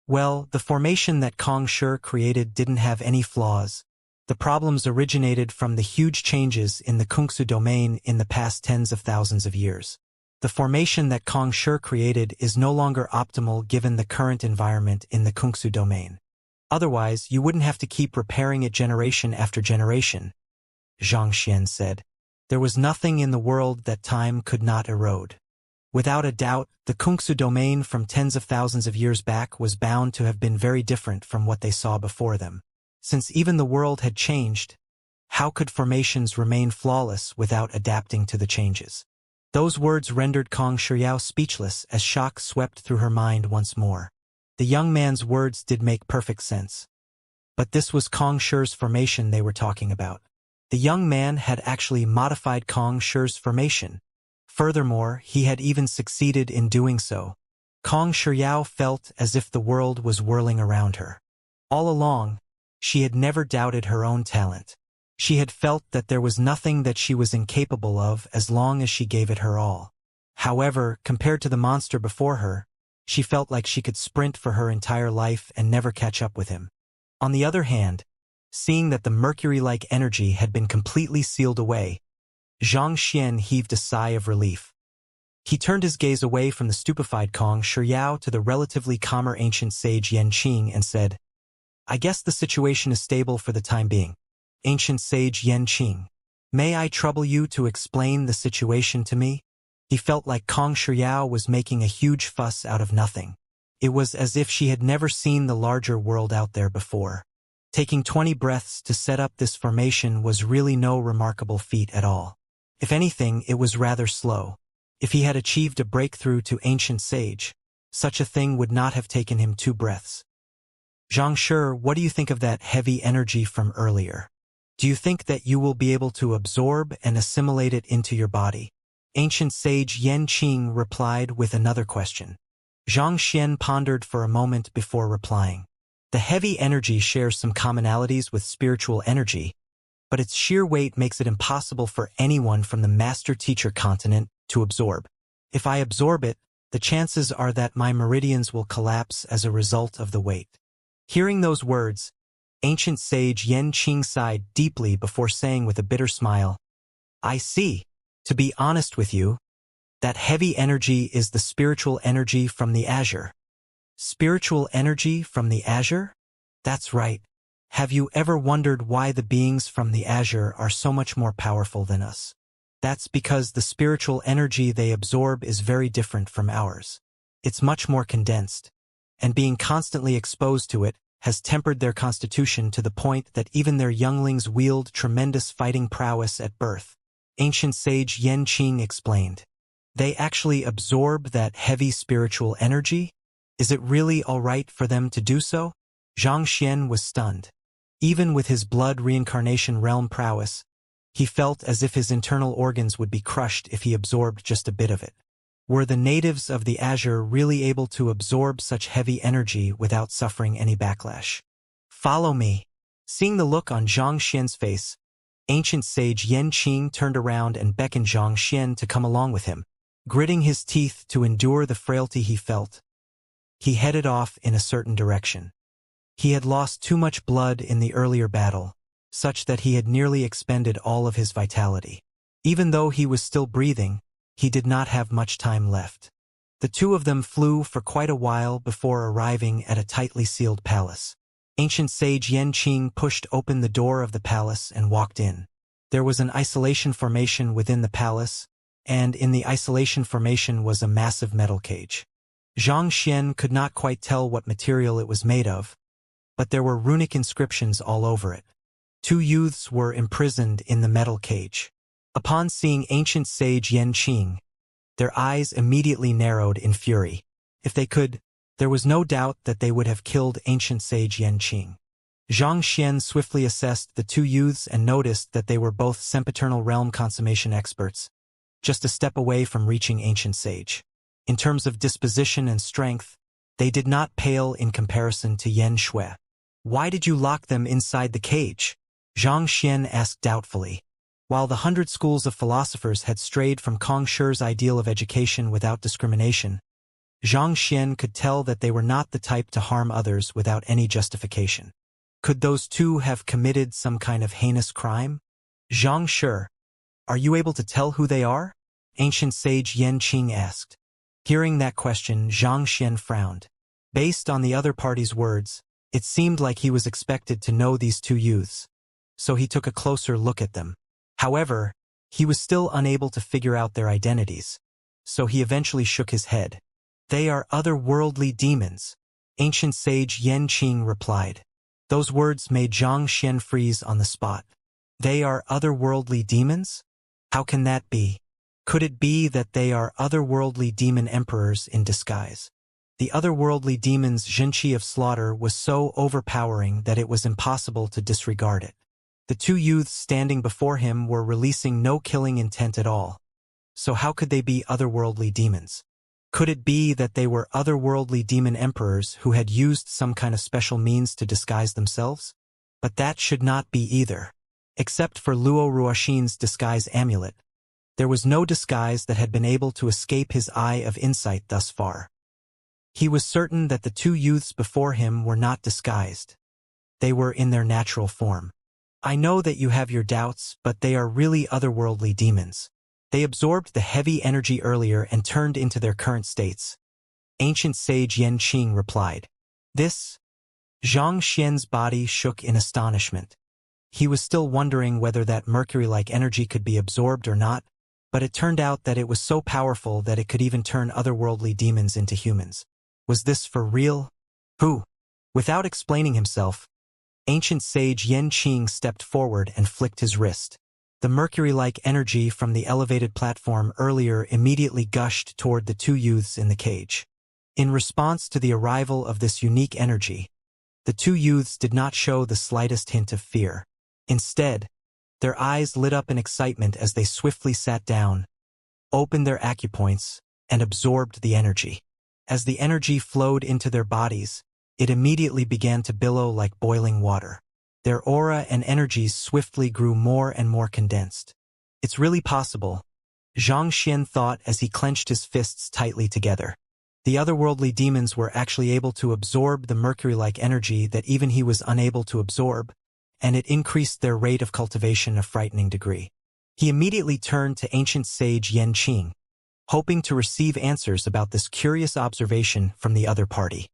Well, the formation that Kong Shi created didn't have any flaws. The problems originated from the huge changes in the Kungsu domain in the past tens of thousands of years. The formation that Kong Shi created is no longer optimal given the current environment in the Kungsu domain. Otherwise, you wouldn't have to keep repairing it generation after generation, Xianxia said. There was nothing in the world that time could not erode. Without a doubt, the Kungsu domain from tens of thousands of years back was bound to have been very different from what they saw before them. Since even the world had changed, how could formations remain flawless without adapting to the changes? Those words rendered Kong Shiyao speechless as shock swept through her mind once more. The young man's words did make perfect sense. But this was Kong Shi's formation they were talking about. The young man had actually modified Kong Shi's formation. Furthermore, he had even succeeded in doing so. Kong Shiyao felt as if the world was whirling around her. All along, she had never doubted her own talent. She had felt that there was nothing that she was incapable of as long as she gave it her all. However, compared to the monster before her, she felt like she could sprint for her entire life and never catch up with him. On the other hand, seeing that the mercury-like energy had been completely sealed away, Xianxia heaved a sigh of relief. He turned his gaze away from the stupefied Kong Shiyao to the relatively calmer ancient sage Yanqing and said, I guess the situation is stable for the time being. Ancient sage Yanqing, may I trouble you to explain the situation to me? He felt like Kong Shiyao was making a huge fuss out of nothing. It was as if she had never seen the larger world out there before. Taking 20 breaths to set up this formation was really no remarkable feat at all. If anything, it was rather slow. If he had achieved a breakthrough to ancient sage, such a thing would not have taken him 2 breaths. Xianxia, what do you think of that heavy energy from earlier? Do you think that you will be able to absorb and assimilate it into your body? Ancient sage Yanqing replied with another question. Xianxia pondered for a moment before replying. The heavy energy shares some commonalities with spiritual energy, but its sheer weight makes it impossible for anyone from the master-teacher continent to absorb. If I absorb it, the chances are that my meridians will collapse as a result of the weight. Hearing those words, ancient sage Yen Qing sighed deeply before saying with a bitter smile, I see. To be honest with you, that heavy energy is the spiritual energy from the azure. Spiritual energy from the azure? That's right. Have you ever wondered why the beings from the azure are so much more powerful than us? That's because the spiritual energy they absorb is very different from ours. It's much more condensed, and being constantly exposed to it has tempered their constitution to the point that even their younglings wield tremendous fighting prowess at birth. Ancient sage Yen Qing explained. They actually absorb that heavy spiritual energy? Is it really all right for them to do so? Xianxia was stunned. Even with his blood reincarnation realm prowess, he felt as if his internal organs would be crushed if he absorbed just a bit of it. Were the natives of the azure really able to absorb such heavy energy without suffering any backlash? Follow me. Seeing the look on Zhang Xian's face, ancient sage Yen Qing turned around and beckoned Zhang Xian to come along with him. Gritting his teeth to endure the frailty he felt, he headed off in a certain direction. He had lost too much blood in the earlier battle, such that he had nearly expended all of his vitality. Even though he was still breathing, he did not have much time left. The two of them flew for quite a while before arriving at a tightly sealed palace. Ancient sage Yen Qing pushed open the door of the palace and walked in. There was an isolation formation within the palace, and in the isolation formation was a massive metal cage. Zhang Xian could not quite tell what material it was made of, but there were runic inscriptions all over it. Two youths were imprisoned in the metal cage. Upon seeing ancient sage Yen Qing, their eyes immediately narrowed in fury. If they could, there was no doubt that they would have killed ancient sage Yen Qing. Zhang Xian swiftly assessed the two youths and noticed that they were both sempiternal realm consummation experts, just a step away from reaching ancient sage. In terms of disposition and strength, they did not pale in comparison to Yen Shui. Why did you lock them inside the cage? Zhang Xian asked doubtfully. While the 100 schools of philosophers had strayed from Kong Shi's ideal of education without discrimination, Zhang Xian could tell that they were not the type to harm others without any justification. Could those two have committed some kind of heinous crime? Zhang Shi, are you able to tell who they are? Ancient sage Yen Qing asked. Hearing that question, Zhang Xian frowned. Based on the other party's words, it seemed like he was expected to know these two youths, so he took a closer look at them. However, he was still unable to figure out their identities, so he eventually shook his head. They are otherworldly demons, ancient sage Yen Qing replied. Those words made Zhang Xian freeze on the spot. They are otherworldly demons? How can that be? Could it be that they are otherworldly demon emperors in disguise? The otherworldly demon's Xianxia of slaughter was so overpowering that it was impossible to disregard it. The two youths standing before him were releasing no killing intent at all. So how could they be otherworldly demons? Could it be that they were otherworldly demon emperors who had used some kind of special means to disguise themselves? But that should not be either. Except for Luo Ruoxin's disguise amulet, there was no disguise that had been able to escape his eye of insight thus far. He was certain that the two youths before him were not disguised. They were in their natural form. I know that you have your doubts, but they are really otherworldly demons. They absorbed the heavy energy earlier and turned into their current states. Ancient sage Yen Qing replied. This? Zhang Xian's body shook in astonishment. He was still wondering whether that mercury-like energy could be absorbed or not, but it turned out that it was so powerful that it could even turn otherworldly demons into humans. Was this for real? Who? Without explaining himself, ancient sage Yen Qing stepped forward and flicked his wrist. The mercury-like energy from the elevated platform earlier immediately gushed toward the two youths in the cage. In response to the arrival of this unique energy, the two youths did not show the slightest hint of fear. Instead, their eyes lit up in excitement as they swiftly sat down, opened their acupoints, and absorbed the energy. As the energy flowed into their bodies, it immediately began to billow like boiling water. Their aura and energies swiftly grew more and more condensed. It's really possible, Xianxia thought as he clenched his fists tightly together. The otherworldly demons were actually able to absorb the mercury-like energy that even he was unable to absorb, and it increased their rate of cultivation a frightening degree. He immediately turned to ancient sage Yanqing, hoping to receive answers about this curious observation from the other party.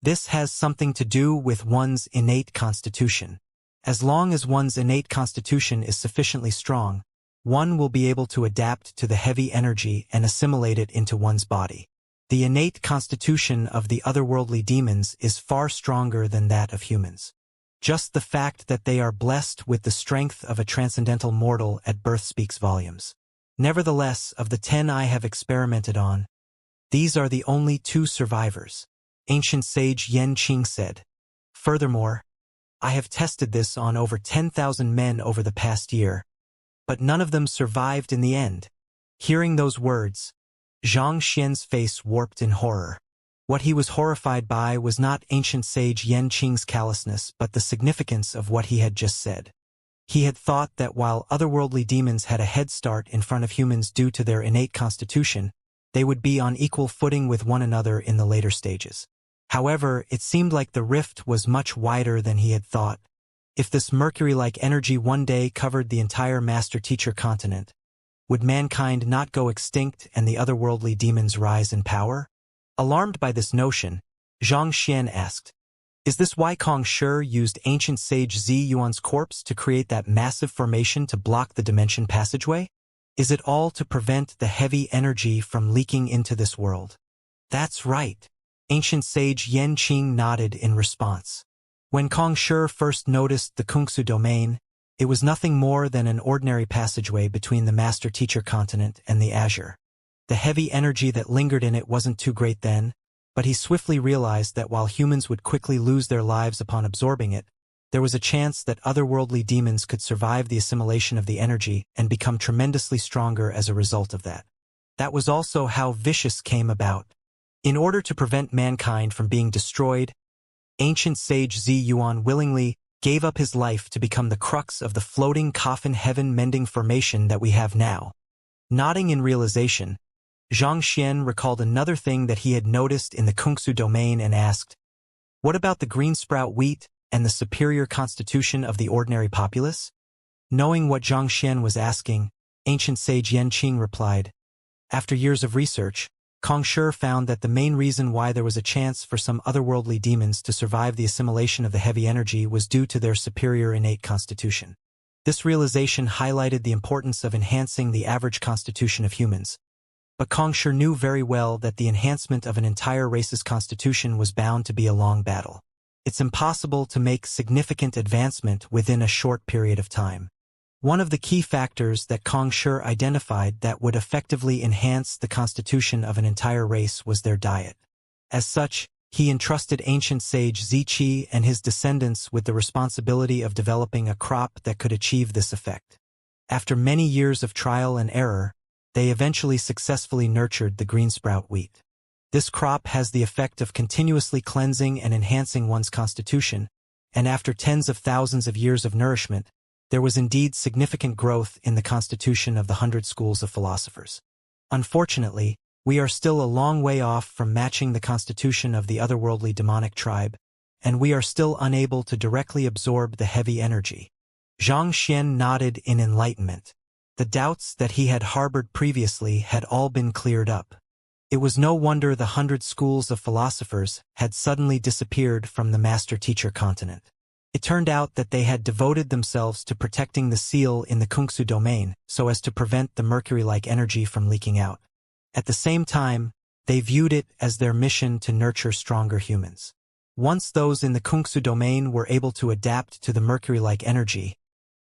This has something to do with one's innate constitution. As long as one's innate constitution is sufficiently strong, one will be able to adapt to the heavy energy and assimilate it into one's body. The innate constitution of the otherworldly demons is far stronger than that of humans. Just the fact that they are blessed with the strength of a transcendental mortal at birth speaks volumes. Nevertheless, of the 10 I have experimented on, these are the only 2 survivors, ancient sage Yanqing said. Furthermore, I have tested this on over 10,000 men over the past year, but none of them survived in the end. Hearing those words, Xianxia's face warped in horror. What he was horrified by was not ancient sage Yanqing's callousness but the significance of what he had just said. He had thought that while otherworldly demons had a head start in front of humans due to their innate constitution, they would be on equal footing with one another in the later stages. However, it seemed like the rift was much wider than he had thought. If this mercury-like energy one day covered the entire master-teacher continent, would mankind not go extinct and the otherworldly demons rise in power? Alarmed by this notion, Xianxia asked, "Is this why Kong Shi used ancient sage Zi Yuan's corpse to create that massive formation to block the dimension passageway? Is it all to prevent the heavy energy from leaking into this world?" "That's right." Ancient sage Yanqing nodded in response. When Kong Shi first noticed the Kungsu domain, it was nothing more than an ordinary passageway between the master-teacher continent and the Azure. The heavy energy that lingered in it wasn't too great then, but he swiftly realized that while humans would quickly lose their lives upon absorbing it, there was a chance that otherworldly demons could survive the assimilation of the energy and become tremendously stronger as a result of that. That was also how Vicious came about. In order to prevent mankind from being destroyed, ancient sage Zi Yuan willingly gave up his life to become the crux of the floating coffin heaven-mending formation that we have now. Nodding in realization, Xianxia recalled another thing that he had noticed in the Kungsu domain and asked, "What about the green sprout wheat and the superior constitution of the ordinary populace?" Knowing what Xianxia was asking, ancient sage Yanqing replied, "After years of research, Kong Shi found that the main reason why there was a chance for some otherworldly demons to survive the assimilation of the heavy energy was due to their superior innate constitution. This realization highlighted the importance of enhancing the average constitution of humans. But Kong Shi knew very well that the enhancement of an entire race's constitution was bound to be a long battle. It's impossible to make significant advancement within a short period of time. One of the key factors that Kong Shi identified that would effectively enhance the constitution of an entire race was their diet. As such, he entrusted ancient sage Ziqi and his descendants with the responsibility of developing a crop that could achieve this effect. After many years of trial and error, they eventually successfully nurtured the green sprout wheat. This crop has the effect of continuously cleansing and enhancing one's constitution, and after tens of thousands of years of nourishment, there was indeed significant growth in the constitution of the 100 schools of philosophers. Unfortunately, we are still a long way off from matching the constitution of the otherworldly demonic tribe, and we are still unable to directly absorb the heavy energy. Xianxia nodded in enlightenment. The doubts that he had harbored previously had all been cleared up. It was no wonder the 100 schools of philosophers had suddenly disappeared from the master-teacher continent. It turned out that they had devoted themselves to protecting the seal in the Kungsu domain so as to prevent the mercury-like energy from leaking out. At the same time, they viewed it as their mission to nurture stronger humans. Once those in the Kungsu domain were able to adapt to the mercury-like energy,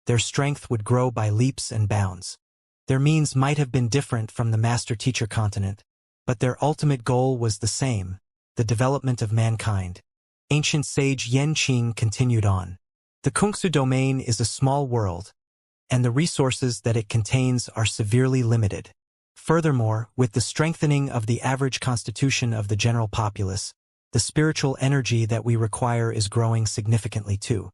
their strength would grow by leaps and bounds. Their means might have been different from the master-teacher continent, but their ultimate goal was the same, the development of mankind. Ancient sage Yanqing continued on. The Kungsu domain is a small world, and the resources that it contains are severely limited. Furthermore, with the strengthening of the average constitution of the general populace, the spiritual energy that we require is growing significantly too.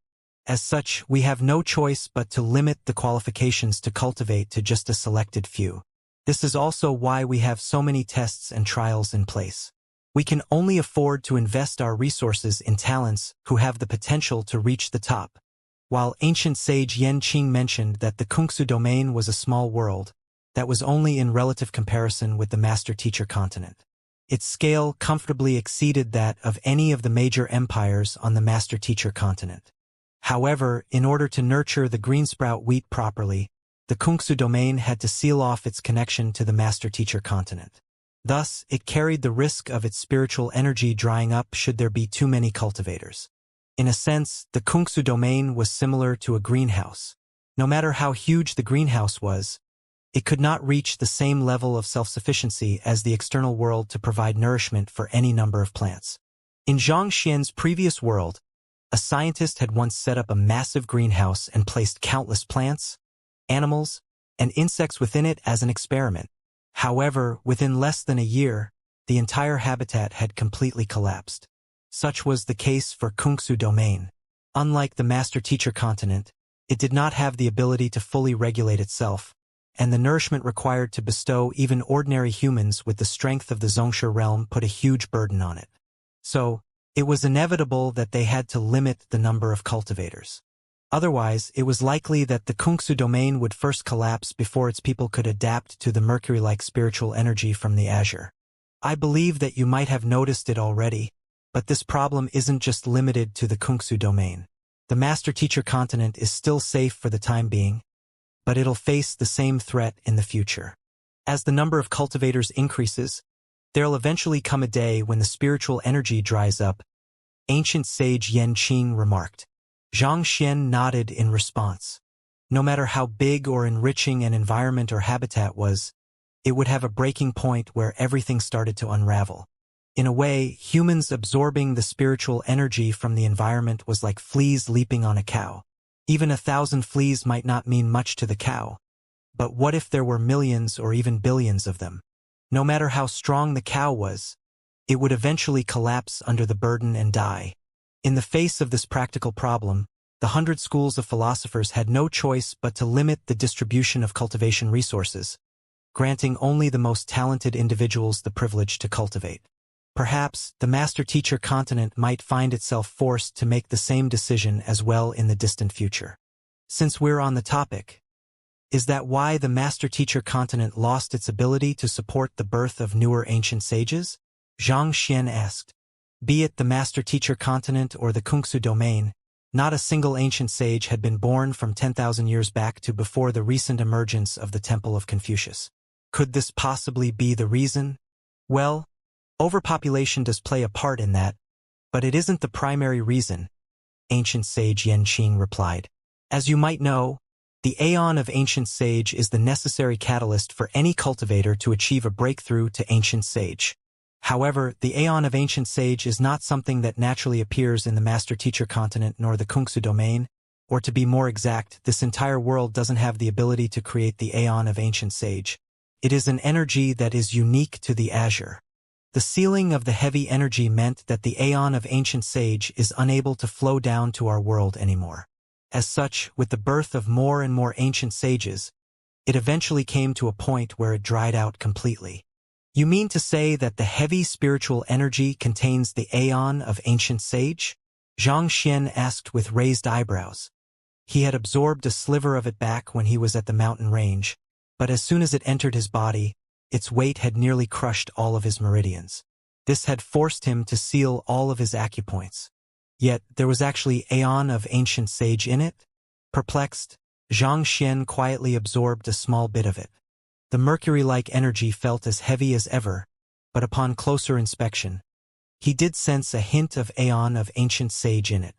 As such, we have no choice but to limit the qualifications to cultivate to just a selected few. This is also why we have so many tests and trials in place. We can only afford to invest our resources in talents who have the potential to reach the top. While ancient sage Yan Qing mentioned that the Kungsu domain was a small world, that was only in relative comparison with the master-teacher continent. Its scale comfortably exceeded that of any of the major empires on the master-teacher continent. However, in order to nurture the greensprout wheat properly, the Kungsu domain had to seal off its connection to the master-teacher continent. Thus, it carried the risk of its spiritual energy drying up should there be too many cultivators. In a sense, the Kungsu domain was similar to a greenhouse. No matter how huge the greenhouse was, it could not reach the same level of self-sufficiency as the external world to provide nourishment for any number of plants. In Xianxia's previous world, a scientist had once set up a massive greenhouse and placed countless plants, animals, and insects within it as an experiment. However, within less than a year, the entire habitat had completely collapsed. Such was the case for Kungsu domain. Unlike the master-teacher continent, it did not have the ability to fully regulate itself, and the nourishment required to bestow even ordinary humans with the strength of the Xianxia realm put a huge burden on it. So, it was inevitable that they had to limit the number of cultivators. Otherwise, it was likely that the Kungsu domain would first collapse before its people could adapt to the mercury-like spiritual energy from the azure. I believe that you might have noticed it already, but this problem isn't just limited to the Kungsu domain. The master-teacher continent is still safe for the time being, but it'll face the same threat in the future. As the number of cultivators increases, there'll eventually come a day when the spiritual energy dries up, ancient sage Yan Qing remarked. Xianxia nodded in response. No matter how big or enriching an environment or habitat was, it would have a breaking point where everything started to unravel. In a way, humans absorbing the spiritual energy from the environment was like fleas leaping on a cow. Even 1,000 fleas might not mean much to the cow. But what if there were millions or even billions of them? No matter how strong the cow was, it would eventually collapse under the burden and die. In the face of this practical problem, the 100 schools of philosophers had no choice but to limit the distribution of cultivation resources, granting only the most talented individuals the privilege to cultivate. Perhaps the master-teacher continent might find itself forced to make the same decision as well in the distant future. Since we're on the topic, is that why the master-teacher continent lost its ability to support the birth of newer ancient sages? Xianxia asked. Be it the master-teacher continent or the Kungsu domain, not a single ancient sage had been born from 10,000 years back to before the recent emergence of the Temple of Confucius. Could this possibly be the reason? Well, overpopulation does play a part in that, but it isn't the primary reason, ancient sage Yan Qing replied. As you might know, the aeon of ancient sage is the necessary catalyst for any cultivator to achieve a breakthrough to ancient sage. However, the aeon of ancient sage is not something that naturally appears in the master-teacher continent nor the Kungsu domain, or to be more exact, this entire world doesn't have the ability to create the aeon of ancient sage. It is an energy that is unique to the azure. The sealing of the heavy energy meant that the aeon of ancient sage is unable to flow down to our world anymore. As such, with the birth of more and more ancient sages, it eventually came to a point where it dried out completely. You mean to say that the heavy spiritual energy contains the aeon of ancient sage? Xianxia asked with raised eyebrows. He had absorbed a sliver of it back when he was at the mountain range, but as soon as it entered his body, its weight had nearly crushed all of his meridians. This had forced him to seal all of his acupoints. Yet there was actually aeon of ancient sage in it? Perplexed, Xianxia quietly absorbed a small bit of it. The mercury-like energy felt as heavy as ever, but upon closer inspection, he did sense a hint of aeon of ancient sage in it.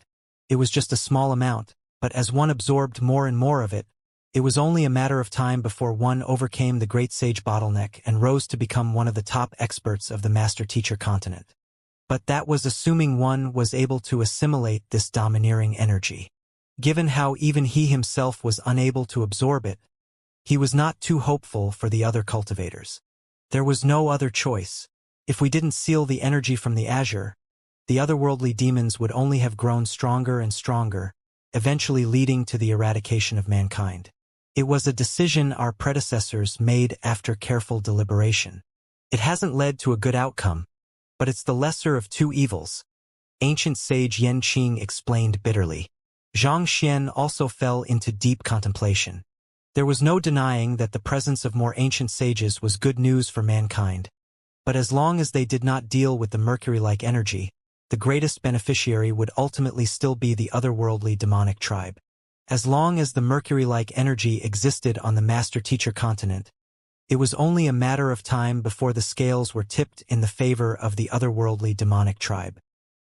It was just a small amount, but as one absorbed more and more of it, it was only a matter of time before one overcame the great sage bottleneck and rose to become one of the top experts of the master-teacher continent. But that was assuming one was able to assimilate this domineering energy. Given how even he himself was unable to absorb it, he was not too hopeful for the other cultivators. There was no other choice. If we didn't seal the energy from the azure, the otherworldly demons would only have grown stronger and stronger, eventually leading to the eradication of mankind. It was a decision our predecessors made after careful deliberation. It hasn't led to a good outcome, but it's the lesser of two evils, ancient sage Yanqing explained bitterly. Xianxia also fell into deep contemplation. There was no denying that the presence of more ancient sages was good news for mankind. But as long as they did not deal with the mercury-like energy, the greatest beneficiary would ultimately still be the otherworldly demonic tribe. As long as the mercury-like energy existed on the master-teacher continent, it was only a matter of time before the scales were tipped in the favor of the otherworldly demonic tribe.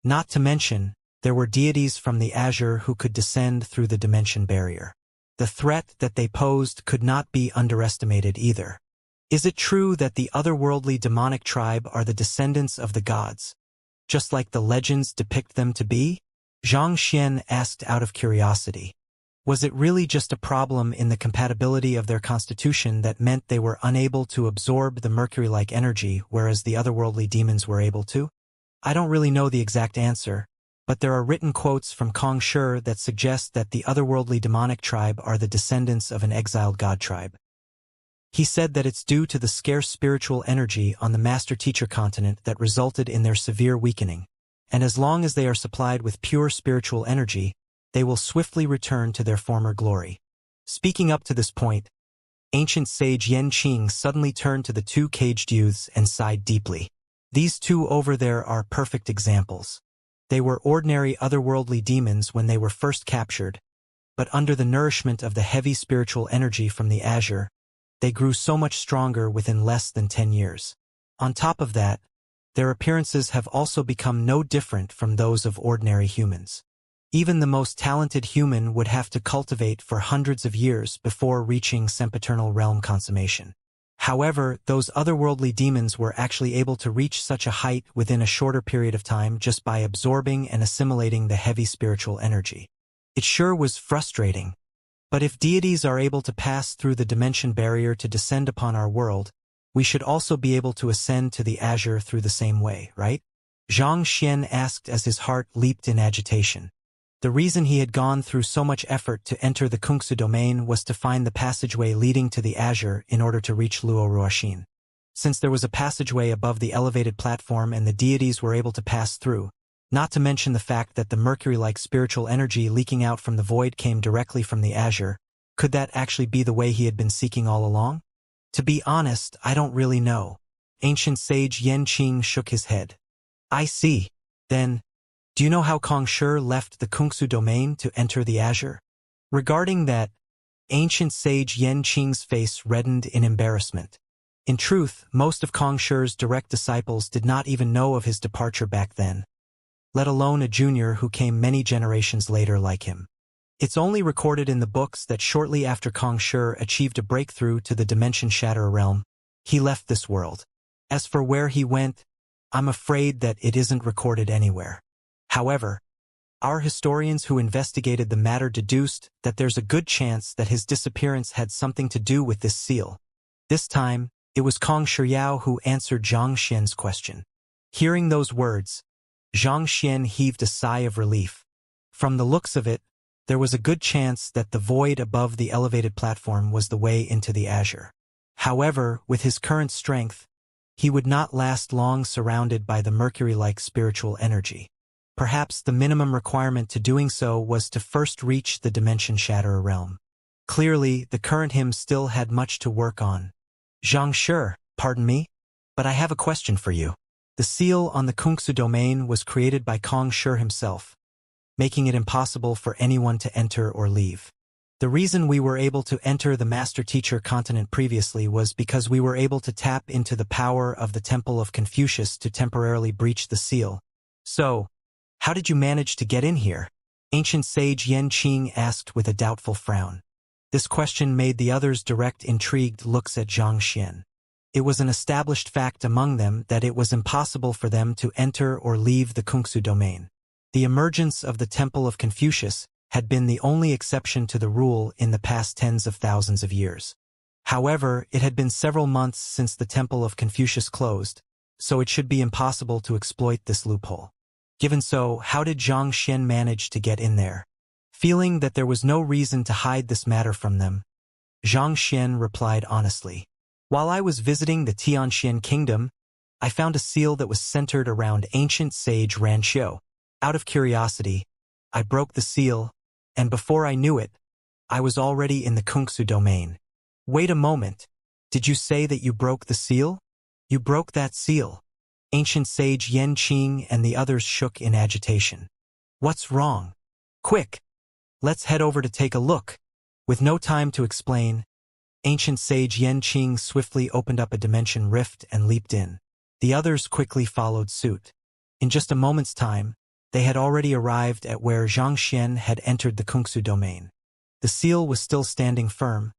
Not to mention, there were deities from the azure who could descend through the dimension barrier. The threat that they posed could not be underestimated either. Is it true that the otherworldly demonic tribe are the descendants of the gods, just like the legends depict them to be? Xianxia asked out of curiosity. Was it really just a problem in the compatibility of their constitution that meant they were unable to absorb the mercury-like energy, whereas the otherworldly demons were able to? I don't really know the exact answer, but there are written quotes from Kong Shi that suggest that the otherworldly demonic tribe are the descendants of an exiled god tribe. He said that it's due to the scarce spiritual energy on the master-teacher continent that resulted in their severe weakening, and as long as they are supplied with pure spiritual energy, they will swiftly return to their former glory. Speaking up to this point, ancient sage Yanqing suddenly turned to the two caged youths and sighed deeply. These two over there are perfect examples. They were ordinary otherworldly demons when they were first captured, but under the nourishment of the heavy spiritual energy from the azure, they grew so much stronger within less than 10 years. On top of that, their appearances have also become no different from those of ordinary humans. Even the most talented human would have to cultivate for hundreds of years before reaching sempiternal realm consummation. However, those otherworldly demons were actually able to reach such a height within a shorter period of time just by absorbing and assimilating the heavy spiritual energy. It sure was frustrating. But if deities are able to pass through the dimension barrier to descend upon our world, we should also be able to ascend to the azure through the same way, right? Xianxia asked as his heart leaped in agitation. The reason he had gone through so much effort to enter the Kungsu domain was to find the passageway leading to the azure in order to reach Luo Ruoxin. Since there was a passageway above the elevated platform and the deities were able to pass through, not to mention the fact that the mercury-like spiritual energy leaking out from the void came directly from the azure, could that actually be the way he had been seeking all along? To be honest, I don't really know. Ancient sage Yanqing shook his head. I see. Then, do you know how Kong Shi left the Kungsu domain to enter the azure? Regarding that, ancient sage Yanqing's face reddened in embarrassment. In truth, most of Kong Shi's direct disciples did not even know of his departure back then, let alone a junior who came many generations later like him. It's only recorded in the books that shortly after Kong Shi achieved a breakthrough to the Dimension Shatter realm, he left this world. As for where he went, I'm afraid that it isn't recorded anywhere. However, our historians who investigated the matter deduced that there's a good chance that his disappearance had something to do with this seal. This time, it was Kong Shiyao who answered Zhang Xian's question. Hearing those words, Zhang Xian heaved a sigh of relief. From the looks of it, there was a good chance that the void above the elevated platform was the way into the azure. However, with his current strength, he would not last long surrounded by the mercury-like spiritual energy. Perhaps the minimum requirement to doing so was to first reach the Dimension Shatterer realm. Clearly, the current him still had much to work on. Zhang Shi, pardon me, but I have a question for you. The seal on the Kungsu domain was created by Kong Shi himself, making it impossible for anyone to enter or leave. The reason we were able to enter the Master-Teacher continent previously was because we were able to tap into the power of the Temple of Confucius to temporarily breach the seal. So, how did you manage to get in here? Ancient sage Yanqing asked with a doubtful frown. This question made the others direct intrigued looks at Zhang Xian. It was an established fact among them that it was impossible for them to enter or leave the Kungsu domain. The emergence of the Temple of Confucius had been the only exception to the rule in the past tens of thousands of years. However, it had been several months since the Temple of Confucius closed, so it should be impossible to exploit this loophole. Given so, how did Xianxia manage to get in there? Feeling that there was no reason to hide this matter from them, Xianxia replied honestly. While I was visiting the Tianxian kingdom, I found a seal that was centered around ancient sage Ranqiu. Out of curiosity, I broke the seal, and before I knew it, I was already in the Kungsu domain. Wait a moment. Did you say that you broke the seal? You broke that seal. Ancient sage Yan Qing and the others shook in agitation. What's wrong? Quick! Let's head over to take a look. With no time to explain, ancient sage Yan Qing swiftly opened up a dimension rift and leaped in. The others quickly followed suit. In just a moment's time, they had already arrived at where Xianxia had entered the Kungsu domain. The seal was still standing firm,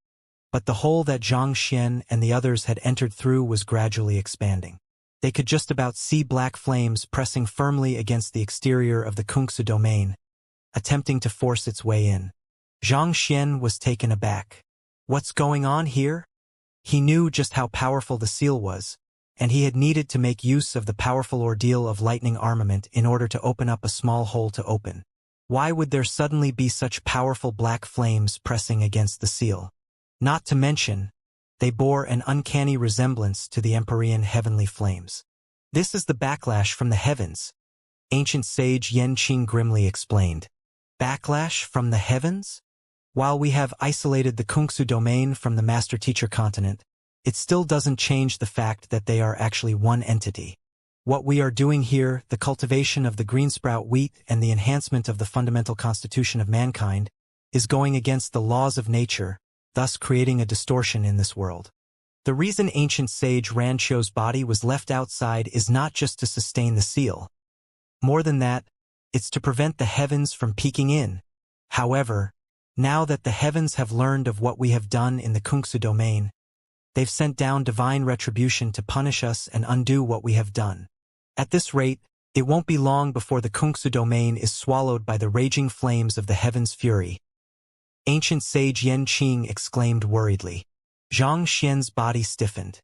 but the hole that Xianxia and the others had entered through was gradually expanding. They could just about see black flames pressing firmly against the exterior of the Kungsu domain, attempting to force its way in. Xianxia was taken aback. What's going on here? He knew just how powerful the seal was, and he had needed to make use of the powerful ordeal of lightning armament in order to open up a small hole to open. Why would there suddenly be such powerful black flames pressing against the seal? Not to mention, they bore an uncanny resemblance to the Empyrean heavenly flames. This is the backlash from the heavens, ancient sage Yan Qing grimly explained. Backlash from the heavens? While we have isolated the Kungsu domain from the master-teacher continent, it still doesn't change the fact that they are actually one entity. What we are doing here, the cultivation of the greensprout wheat and the enhancement of the fundamental constitution of mankind, is going against the laws of nature, thus creating a distortion in this world. The reason ancient sage Ranqiu's body was left outside is not just to sustain the seal. More than that, it's to prevent the heavens from peeking in. However, now that the heavens have learned of what we have done in the Kungsu domain, they've sent down divine retribution to punish us and undo what we have done. At this rate, it won't be long before the Kungsu domain is swallowed by the raging flames of the heaven's fury. Ancient sage Yan Qing exclaimed worriedly. Xianxia's body stiffened.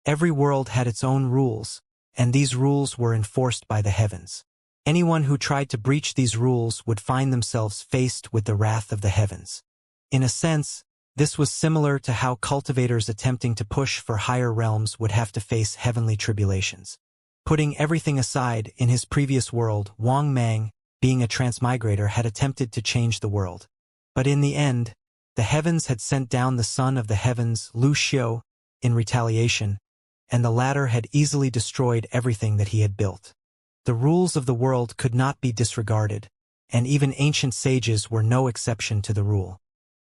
Every world had its own rules, and these rules were enforced by the heavens. Anyone who tried to breach these rules would find themselves faced with the wrath of the heavens. In a sense, this was similar to how cultivators attempting to push for higher realms would have to face heavenly tribulations. Putting everything aside, in his previous world, Wang Mang, being a transmigrator, had attempted to change the world. But in the end, the heavens had sent down the son of the heavens, Lu Xiu, in retaliation, and the latter had easily destroyed everything that he had built. The rules of the world could not be disregarded, and even ancient sages were no exception to the rule.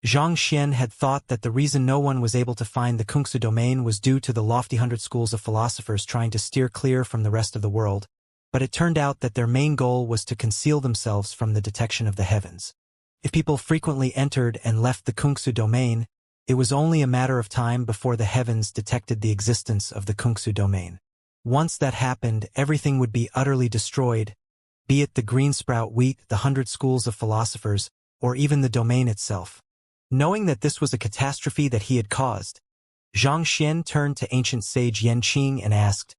Xianxia had thought that the reason no one was able to find the Kungsu domain was due to the lofty 100 schools of philosophers trying to steer clear from the rest of the world, but it turned out that their main goal was to conceal themselves from the detection of the heavens. If people frequently entered and left the Kungsu domain, it was only a matter of time before the heavens detected the existence of the Kungsu domain. Once that happened, everything would be utterly destroyed, be it the greensprout wheat, the 100 schools of philosophers, or even the domain itself. Knowing that this was a catastrophe that he had caused, Xianxia turned to ancient sage Yan Qing and asked,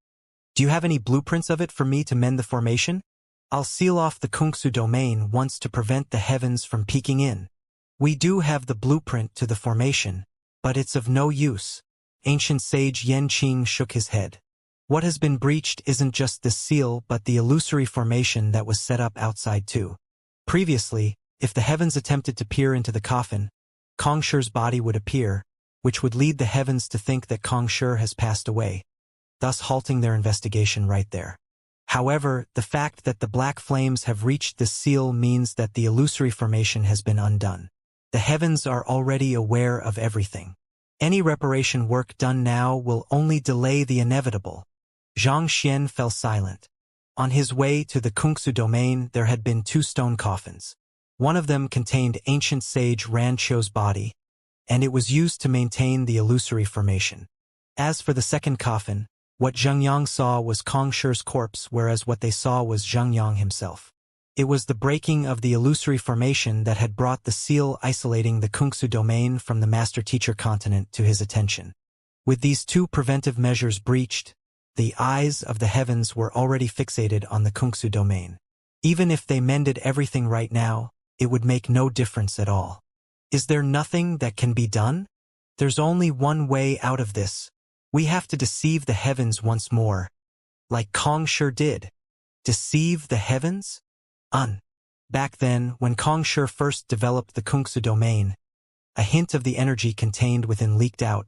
"Do you have any blueprints of it for me to mend the formation? I'll seal off the Kungsu domain once to prevent the heavens from peeking in." "We do have the blueprint to the formation, but it's of no use." Ancient sage Yan Qing shook his head. What has been breached isn't just this seal but the illusory formation that was set up outside too. Previously, if the heavens attempted to peer into the coffin, Kongshi's body would appear, which would lead the heavens to think that Kongshi has passed away, thus halting their investigation right there. However, the fact that the black flames have reached this seal means that the illusory formation has been undone. The heavens are already aware of everything. Any reparation work done now will only delay the inevitable. Xianxia fell silent. On his way to the Kungsu domain, there had been 2 stone coffins. One of them contained ancient sage Ranqiu's body, and it was used to maintain the illusory formation. As for the second coffin, what Zhengyang saw was Kongshi's corpse, whereas what they saw was Zhengyang himself. It was the breaking of the illusory formation that had brought the seal isolating the Kungsu domain from the master-teacher continent to his attention. With these 2 preventive measures breached, the eyes of the heavens were already fixated on the Kungsu domain. Even if they mended everything right now, it would make no difference at all. Is there nothing that can be done? There's only one way out of this. We have to deceive the heavens once more. Like Kong sure did. Deceive the heavens? Back then, when Kong Shi first developed the Kungsu domain, a hint of the energy contained within leaked out,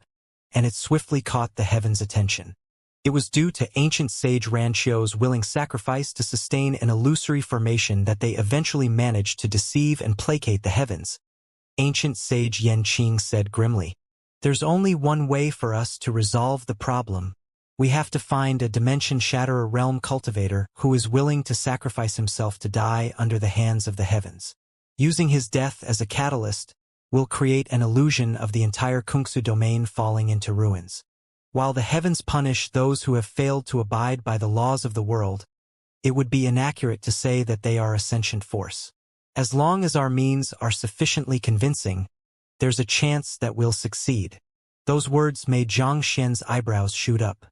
and it swiftly caught the heavens' attention. It was due to ancient sage Ranqiu's willing sacrifice to sustain an illusory formation that they eventually managed to deceive and placate the heavens. Ancient sage Yanqing said grimly, "There's only one way for us to resolve the problem. We have to find a dimension-shatterer realm cultivator who is willing to sacrifice himself to die under the hands of the heavens. Using his death as a catalyst, we'll create an illusion of the entire Kungsu domain falling into ruins. While the heavens punish those who have failed to abide by the laws of the world, it would be inaccurate to say that they are a sentient force. As long as our means are sufficiently convincing, there's a chance that we'll succeed." Those words made Zhang Xian's eyebrows shoot up.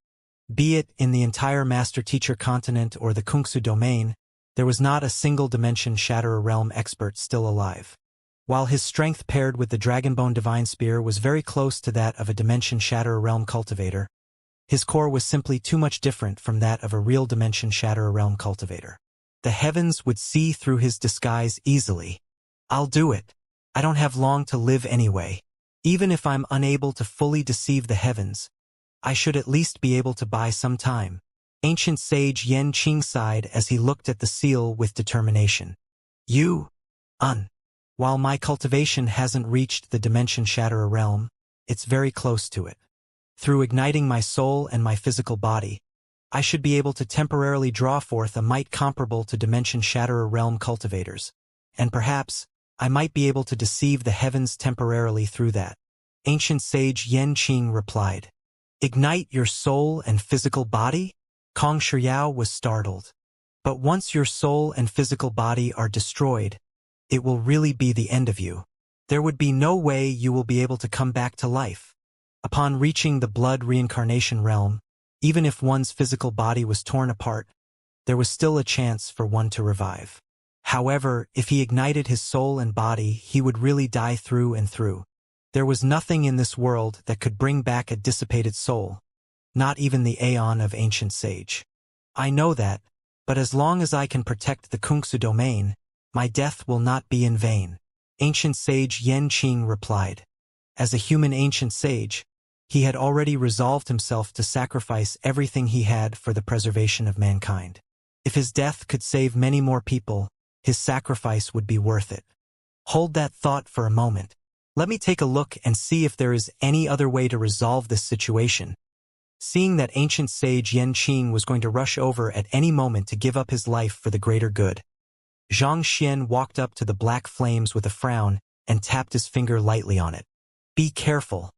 Be it in the entire master-teacher continent or the Kungsu domain, there was not a single dimension-shatterer realm expert still alive. While his strength paired with the Dragonbone Divine Spear was very close to that of a dimension-shatterer realm cultivator, his core was simply too much different from that of a real dimension-shatterer realm cultivator. The heavens would see through his disguise easily. "I'll do it. I don't have long to live anyway. Even if I'm unable to fully deceive the heavens, I should at least be able to buy some time." Ancient sage Yanqing sighed as he looked at the seal with determination. While my cultivation hasn't reached the dimension-shatterer realm, it's very close to it. Through igniting my soul and my physical body, I should be able to temporarily draw forth a might comparable to dimension-shatterer realm cultivators, and perhaps I might be able to deceive the heavens temporarily through that. Ancient sage Yanqing replied. "Ignite your soul and physical body?" Kong Shiyao was startled. "But once your soul and physical body are destroyed, it will really be the end of you. There would be no way you will be able to come back to life. Upon reaching the blood reincarnation realm, even if one's physical body was torn apart, there was still a chance for one to revive. However, if he ignited his soul and body, he would really die through and through. There was nothing in this world that could bring back a dissipated soul, not even the aeon of ancient sage. I know that, but as long as I can protect the Kungsu domain, my death will not be in vain." Ancient sage Yanqing replied. As a human ancient sage, he had already resolved himself to sacrifice everything he had for the preservation of mankind. If his death could save many more people, his sacrifice would be worth it. Hold that thought for a moment. Let me take a look and see if there is any other way to resolve this situation. Seeing that ancient sage Yanqing was going to rush over at any moment to give up his life for the greater good, Zhang Xian walked up to the black flames with a frown and tapped his finger lightly on it. "Be careful.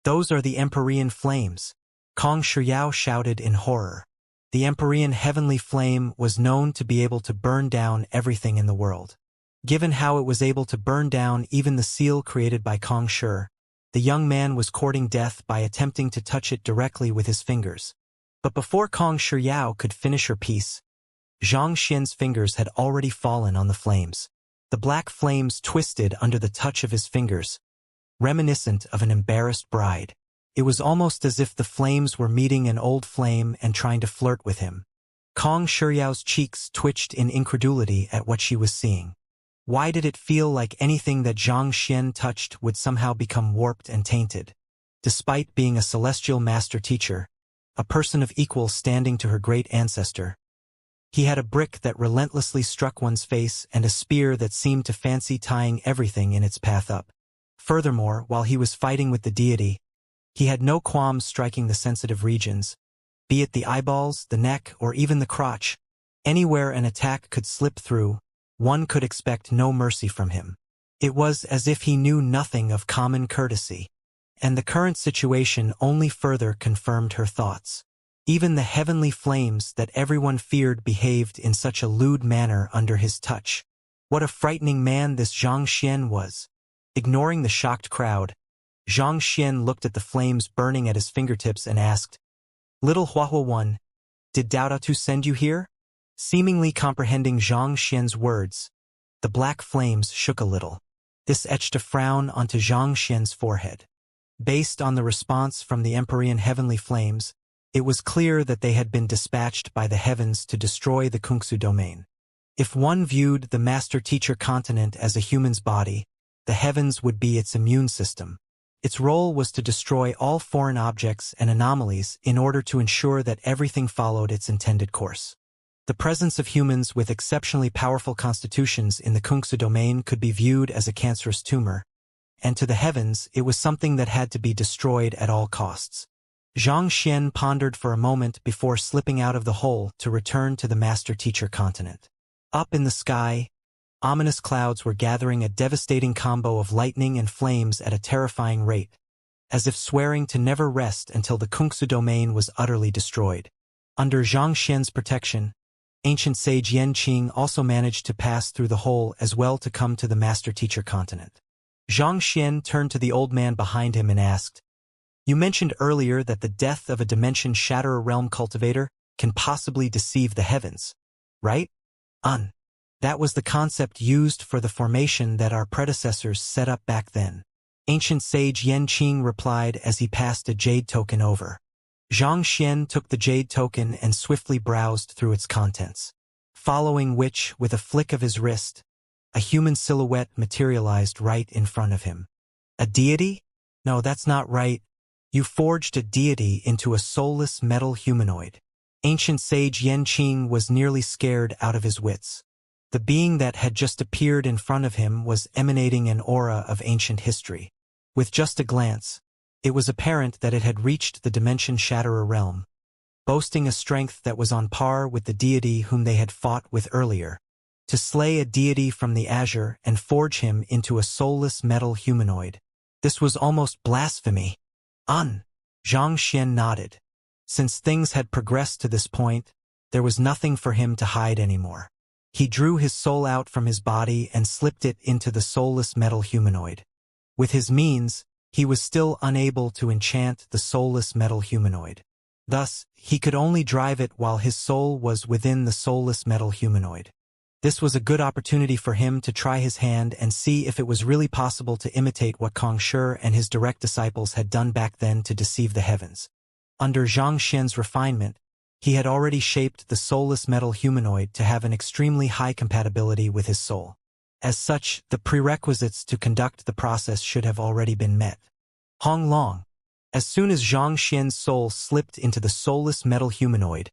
Those are the Empyrean flames," Kong Shiyao shouted in horror. The Empyrean heavenly flame was known to be able to burn down everything in the world. Given how it was able to burn down even the seal created by Kong Shi, the young man was courting death by attempting to touch it directly with his fingers. But before Kong Shiyao could finish her piece, Zhang Xian's fingers had already fallen on the flames. The black flames twisted under the touch of his fingers, reminiscent of an embarrassed bride. It was almost as if the flames were meeting an old flame and trying to flirt with him. Kong Shiyao's cheeks twitched in incredulity at what she was seeing. Why did it feel like anything that Zhang Xian touched would somehow become warped and tainted? Despite being a celestial master teacher, a person of equal standing to her great ancestor, he had a brick that relentlessly struck one's face and a spear that seemed to fancy tying everything in its path up. Furthermore, while he was fighting with the deity, he had no qualms striking the sensitive regions, be it the eyeballs, the neck, or even the crotch. Anywhere an attack could slip through, one could expect no mercy from him. It was as if he knew nothing of common courtesy, and the current situation only further confirmed her thoughts. Even the heavenly flames that everyone feared behaved in such a lewd manner under his touch. What a frightening man this Zhang Xian was. Ignoring the shocked crowd, Zhang Xian looked at the flames burning at his fingertips and asked, "Little Huahua One, did Dao Tu send you here?" Seemingly comprehending Xianxia's words, the black flames shook a little. This etched a frown onto Xianxia's forehead. Based on the response from the Empyrean heavenly flames, it was clear that they had been dispatched by the heavens to destroy the Kungsu domain. If one viewed the master-teacher continent as a human's body, the heavens would be its immune system. Its role was to destroy all foreign objects and anomalies in order to ensure that everything followed its intended course. The presence of humans with exceptionally powerful constitutions in the Kungsu domain could be viewed as a cancerous tumor, and to the heavens it was something that had to be destroyed at all costs. Xianxia pondered for a moment before slipping out of the hole to return to the master-teacher continent. Up in the sky, ominous clouds were gathering a devastating combo of lightning and flames at a terrifying rate, as if swearing to never rest until the Kungsu domain was utterly destroyed. Under Xianxia's protection, ancient sage Yanqing also managed to pass through the hole as well to come to the master-teacher continent. Xianxia turned to the old man behind him and asked, "You mentioned earlier that the death of a dimension-shatterer realm cultivator can possibly deceive the heavens, right?" That was the concept used for the formation that our predecessors set up back then. Ancient sage Yanqing replied as he passed a jade token over. Xianxia took the jade token and swiftly browsed through its contents, following which, with a flick of his wrist, a human silhouette materialized right in front of him. A deity? No, that's not right. You forged a deity into a soulless metal humanoid. Ancient sage Yanqing was nearly scared out of his wits. The being that had just appeared in front of him was emanating an aura of ancient history. With just a glance, it was apparent that it had reached the dimension-shatterer realm, boasting a strength that was on par with the deity whom they had fought with earlier. To slay a deity from the azure and forge him into a soulless metal humanoid. This was almost blasphemy. Xianxia nodded. Since things had progressed to this point, there was nothing for him to hide anymore. He drew his soul out from his body and slipped it into the soulless metal humanoid. With his means, he was still unable to enchant the soulless metal humanoid. Thus, he could only drive it while his soul was within the soulless metal humanoid. This was a good opportunity for him to try his hand and see if it was really possible to imitate what Kong Shi and his direct disciples had done back then to deceive the heavens. Under Xianxia's refinement, he had already shaped the soulless metal humanoid to have an extremely high compatibility with his soul. As such, the prerequisites to conduct the process should have already been met. Hong Long. As soon as Xianxia's soul slipped into the soulless metal humanoid,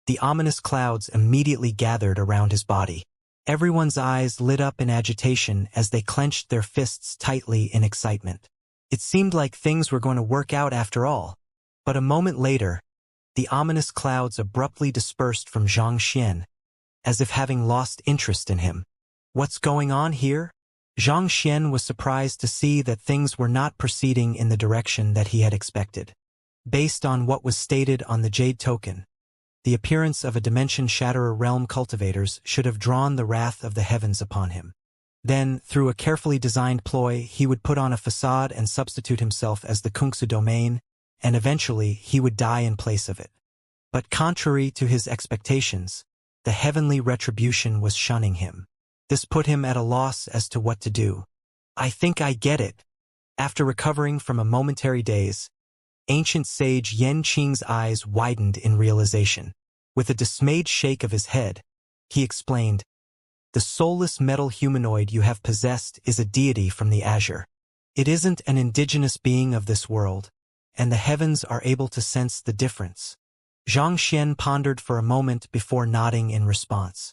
the ominous clouds immediately gathered around his body. Everyone's eyes lit up in agitation as they clenched their fists tightly in excitement. It seemed like things were going to work out after all. But a moment later, the ominous clouds abruptly dispersed from Xianxia, as if having lost interest in him. What's going on here? Xianxia was surprised to see that things were not proceeding in the direction that he had expected. Based on what was stated on the jade token, the appearance of a dimension-shatterer realm cultivators should have drawn the wrath of the heavens upon him. Then, through a carefully designed ploy, he would put on a facade and substitute himself as the Kungsu domain, and eventually he would die in place of it. But contrary to his expectations, the heavenly retribution was shunning him. This put him at a loss as to what to do. "I think I get it." After recovering from a momentary daze, ancient sage Yanqing's eyes widened in realization. With a dismayed shake of his head, he explained, "The soulless metal humanoid you have possessed is a deity from the azure. It isn't an indigenous being of this world, and the heavens are able to sense the difference." Xianxia pondered for a moment before nodding in response.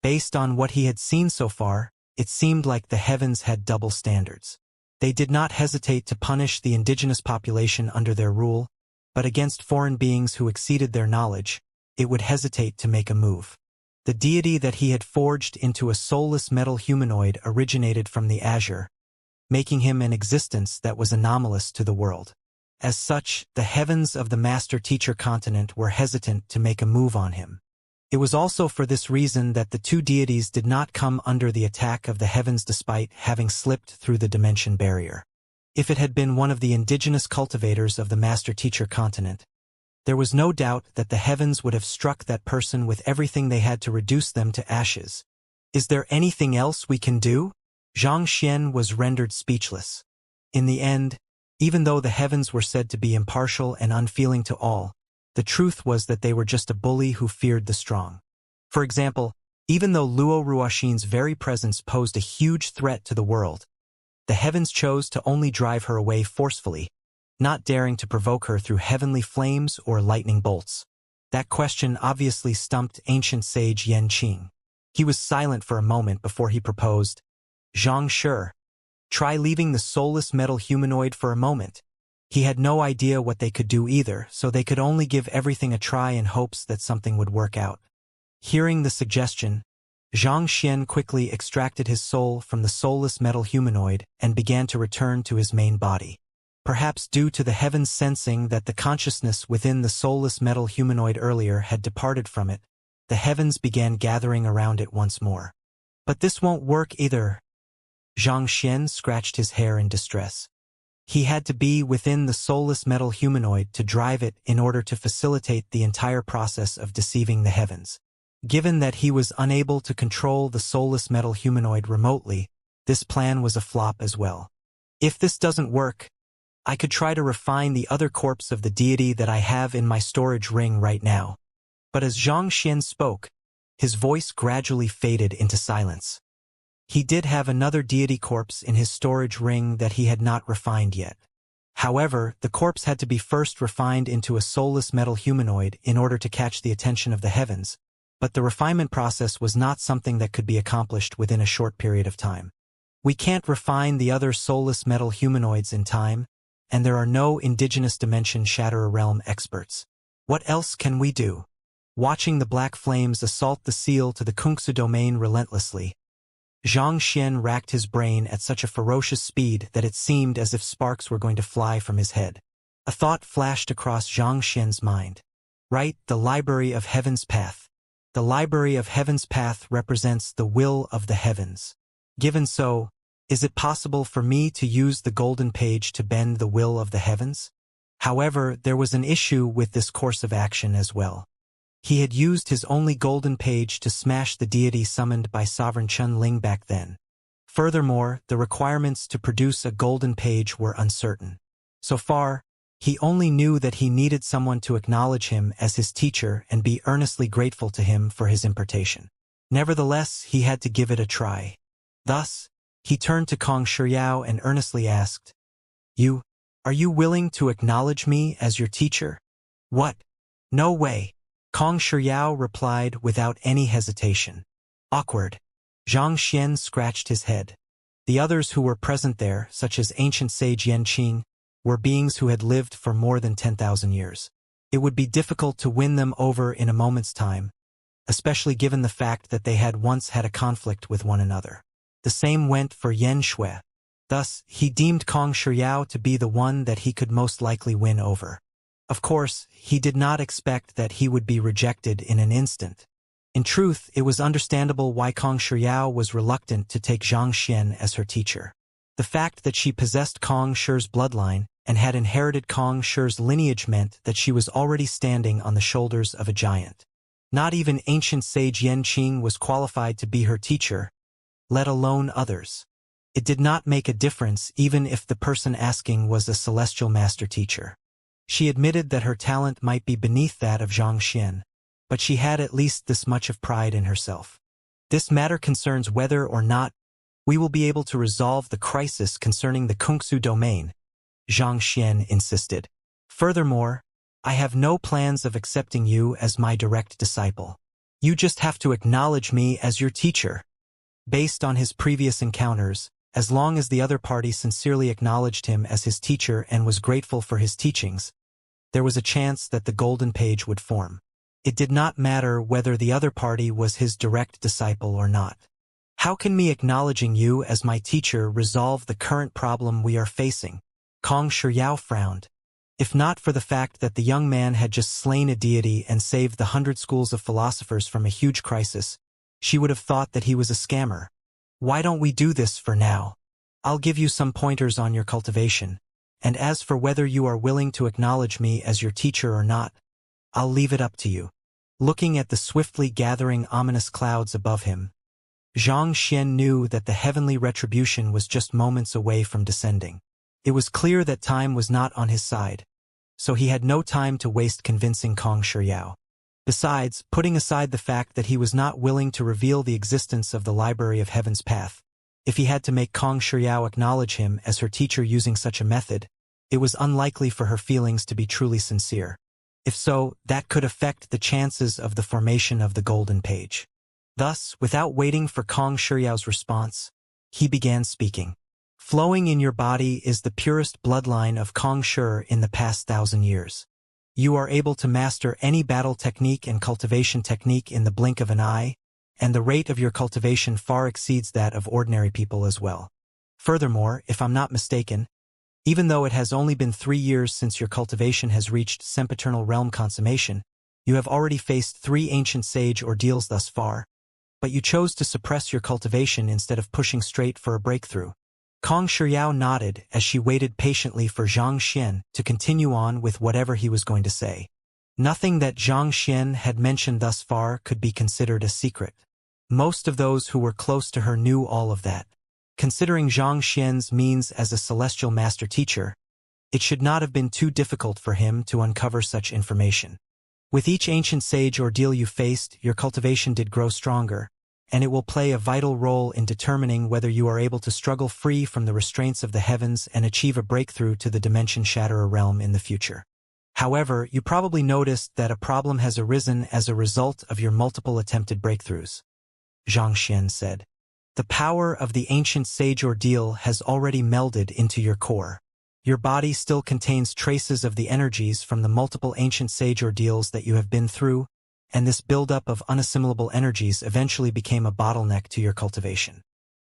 Based on what he had seen so far, it seemed like the heavens had double standards. They did not hesitate to punish the indigenous population under their rule, but against foreign beings who exceeded their knowledge, it would hesitate to make a move. The deity that he had forged into a soulless metal humanoid originated from the azure, making him an existence that was anomalous to the world. As such, the heavens of the master-teacher continent were hesitant to make a move on him. It was also for this reason that the two deities did not come under the attack of the heavens despite having slipped through the dimension barrier. If it had been one of the indigenous cultivators of the master-teacher continent, There was no doubt that the heavens would have struck that person with everything they had to reduce them to ashes. Is there anything else we can do? Xianxia was rendered speechless. In the end, even though the heavens were said to be impartial and unfeeling to all, the truth was that they were just a bully who feared the strong. For example, even though Luo Ruoxin's very presence posed a huge threat to the world, the heavens chose to only drive her away forcefully, not daring to provoke her through heavenly flames or lightning bolts. That question obviously stumped ancient sage Yan Qing. He was silent for a moment before he proposed, "Xianxia, try leaving the soulless metal humanoid for a moment." He had no idea what they could do either, so they could only give everything a try in hopes that something would work out. Hearing the suggestion, Xianxia quickly extracted his soul from the soulless metal humanoid and began to return to his main body. Perhaps due to the heavens sensing that the consciousness within the soulless metal humanoid earlier had departed from it, the heavens began gathering around it once more. But this won't work either. Xianxia scratched his hair in distress. He had to be within the soulless metal humanoid to drive it in order to facilitate the entire process of deceiving the heavens. Given that he was unable to control the soulless metal humanoid remotely, this plan was a flop as well. If this doesn't work, I could try to refine the other corpse of the deity that I have in my storage ring right now. But as Xianxia spoke, his voice gradually faded into silence. He did have another deity corpse in his storage ring that he had not refined yet. However, the corpse had to be first refined into a soulless metal humanoid in order to catch the attention of the heavens, but the refinement process was not something that could be accomplished within a short period of time. We can't refine the other soulless metal humanoids in time, and there are no indigenous dimension Shatterer realm experts. What else can we do? Watching the black flames assault the seal to the Kungsu domain relentlessly, Xianxia racked his brain at such a ferocious speed that it seemed as if sparks were going to fly from his head. A thought flashed across Xianxia's mind. Right, the Library of Heaven's Path. The Library of Heaven's Path represents the will of the heavens. Given so, is it possible for me to use the golden page to bend the will of the heavens? However, there was an issue with this course of action as well. He had used his only golden page to smash the deity summoned by Sovereign Chun Ling back then. Furthermore, the requirements to produce a golden page were uncertain. So far, he only knew that he needed someone to acknowledge him as his teacher and be earnestly grateful to him for his impartation. Nevertheless, he had to give it a try. Thus, he turned to Kong Shiyao and earnestly asked, Are you willing to acknowledge me as your teacher?" "What? No way." Kong Shiyao replied without any hesitation. Awkward. Xianxia scratched his head. The others who were present there, such as ancient sage Yan Qing, were beings who had lived for more than 10,000 years. It would be difficult to win them over in a moment's time, especially given the fact that they had once had a conflict with one another. The same went for Yan Shui. Thus, he deemed Kong Shiyao to be the one that he could most likely win over. Of course, he did not expect that he would be rejected in an instant. In truth, it was understandable why Kong Shiyao was reluctant to take Xianxia as her teacher. The fact that she possessed Kong Shi's bloodline and had inherited Kong Shi's lineage meant that she was already standing on the shoulders of a giant. Not even ancient sage Yan Qing was qualified to be her teacher, let alone others. It did not make a difference even if the person asking was a celestial master teacher. She admitted that her talent might be beneath that of Xianxia, but she had at least this much of pride in herself. This matter concerns whether or not we will be able to resolve the crisis concerning the Kungsu domain, Xianxia insisted. Furthermore, I have no plans of accepting you as my direct disciple. You just have to acknowledge me as your teacher. Based on his previous encounters, as long as the other party sincerely acknowledged him as his teacher and was grateful for his teachings, there was a chance that the golden page would form. It did not matter whether the other party was his direct disciple or not. How can me acknowledging you as my teacher resolve the current problem we are facing? Kong Shiyao frowned. If not for the fact that the young man had just slain a deity and saved the 100 schools of philosophers from a huge crisis, she would have thought that he was a scammer. Why don't we do this for now? I'll give you some pointers on your cultivation, and as for whether you are willing to acknowledge me as your teacher or not, I'll leave it up to you. Looking at the swiftly gathering ominous clouds above him, Xianxia knew that the heavenly retribution was just moments away from descending. It was clear that time was not on his side, so he had no time to waste convincing Kong Shiyao. Besides, putting aside the fact that he was not willing to reveal the existence of the Library of Heaven's Path, if he had to make Kong Shiyao acknowledge him as her teacher using such a method, it was unlikely for her feelings to be truly sincere. If so, that could affect the chances of the formation of the Golden Page. Thus, without waiting for Kong Shiyao's response, he began speaking. Flowing in your body is the purest bloodline of Kong Shi in the past 1,000 years. You are able to master any battle technique and cultivation technique in the blink of an eye, and the rate of your cultivation far exceeds that of ordinary people as well. Furthermore, if I'm not mistaken, even though it has only been 3 years since your cultivation has reached sempiternal realm consummation, you have already faced 3 ancient sage ordeals thus far, but you chose to suppress your cultivation instead of pushing straight for a breakthrough. Kong Shiyao nodded as she waited patiently for Zhang Xian to continue on with whatever he was going to say. Nothing that Zhang Xian had mentioned thus far could be considered a secret. Most of those who were close to her knew all of that. Considering Zhang Xian's means as a celestial master teacher, it should not have been too difficult for him to uncover such information. With each ancient sage ordeal you faced, your cultivation did grow stronger, and it will play a vital role in determining whether you are able to struggle free from the restraints of the heavens and achieve a breakthrough to the Dimension Shatterer realm in the future. However, you probably noticed that a problem has arisen as a result of your multiple attempted breakthroughs. Zhang Xian said. The power of the ancient sage ordeal has already melded into your core. Your body still contains traces of the energies from the multiple ancient sage ordeals that you have been through, and this buildup of unassimilable energies eventually became a bottleneck to your cultivation.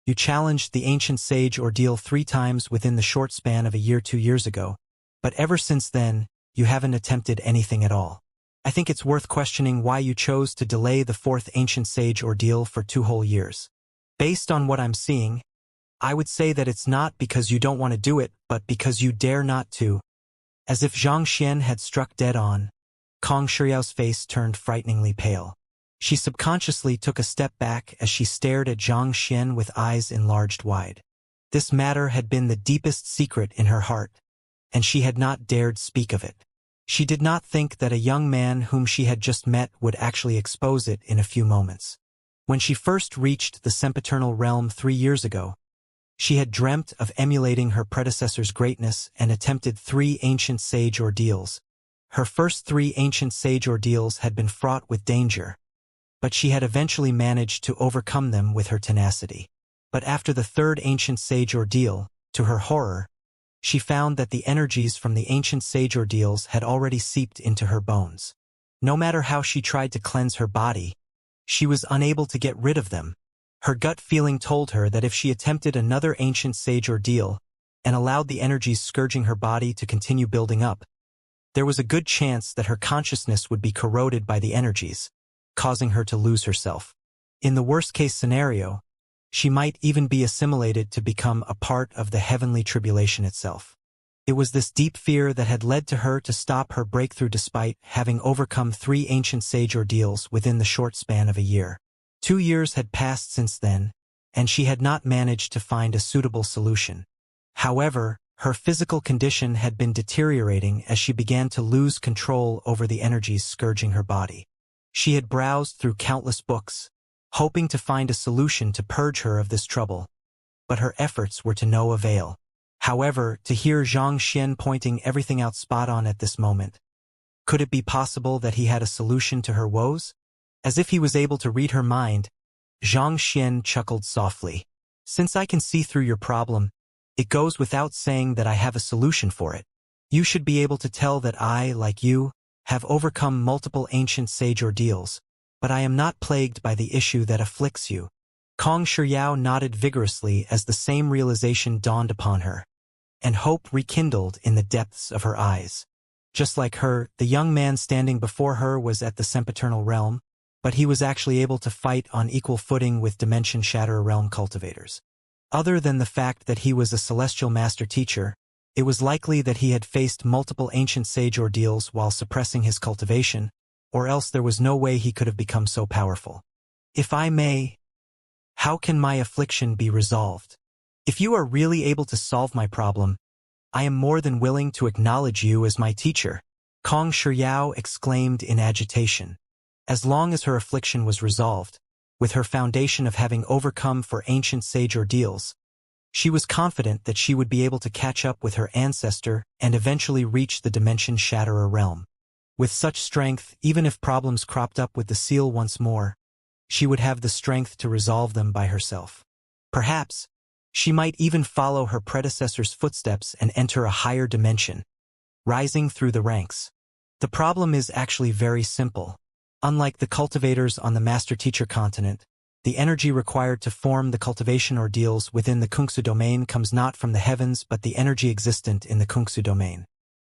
You challenged the ancient sage ordeal 3 times within the short span of a year 2 years ago, but ever since then, you haven't attempted anything at all. I think it's worth questioning why you chose to delay the 4th ancient sage ordeal for 2 whole years. Based on what I'm seeing, I would say that it's not because you don't want to do it, but because you dare not to. As if Zhang Xian had struck dead on, Kong Shiyao's face turned frighteningly pale. She subconsciously took a step back as she stared at Zhang Xian with eyes enlarged wide. This matter had been the deepest secret in her heart, and she had not dared speak of it. She did not think that a young man whom she had just met would actually expose it in a few moments. When she first reached the sempiternal realm 3 years ago, she had dreamt of emulating her predecessor's greatness and attempted 3 ancient sage ordeals. Her first 3 ancient sage ordeals had been fraught with danger, but she had eventually managed to overcome them with her tenacity. But after the 3rd ancient sage ordeal, to her horror, she found that the energies from the ancient sage ordeals had already seeped into her bones. No matter how she tried to cleanse her body, she was unable to get rid of them. Her gut feeling told her that if she attempted another ancient sage ordeal and allowed the energies scourging her body to continue building up, there was a good chance that her consciousness would be corroded by the energies, causing her to lose herself. In the worst-case scenario, she might even be assimilated to become a part of the heavenly tribulation itself. It was this deep fear that had led to her to stop her breakthrough despite having overcome 3 ancient sage ordeals within the short span of a year. 2 years had passed since then, and she had not managed to find a suitable solution. However, her physical condition had been deteriorating as she began to lose control over the energies scourging her body. She had browsed through countless books, hoping to find a solution to purge her of this trouble, but her efforts were to no avail. However, to hear Zhang Xian pointing everything out spot on at this moment, could it be possible that he had a solution to her woes? As if he was able to read her mind, Zhang Xian chuckled softly. Since I can see through your problem, it goes without saying that I have a solution for it. You should be able to tell that I, like you, have overcome multiple ancient sage ordeals, but I am not plagued by the issue that afflicts you. Kong Shiyao nodded vigorously as the same realization dawned upon her, and hope rekindled in the depths of her eyes. Just like her, the young man standing before her was at the sempiternal realm, but he was actually able to fight on equal footing with Dimension Shatterer realm cultivators. Other than the fact that he was a celestial master teacher, it was likely that he had faced multiple ancient sage ordeals while suppressing his cultivation, or else there was no way he could have become so powerful. If I may, how can my affliction be resolved? If you are really able to solve my problem, I am more than willing to acknowledge you as my teacher, Kong Shiyao exclaimed in agitation. As long as her affliction was resolved, with her foundation of having overcome for ancient sage ordeals, she was confident that she would be able to catch up with her ancestor and eventually reach the Dimension Shatterer realm. With such strength, even if problems cropped up with the seal once more, she would have the strength to resolve them by herself. Perhaps, she might even follow her predecessor's footsteps and enter a higher dimension, rising through the ranks. The problem is actually very simple. Unlike the cultivators on the Master-Teacher continent, the energy required to form the cultivation ordeals within the Kungsu domain comes not from the heavens but the energy existent in the Kungsu domain.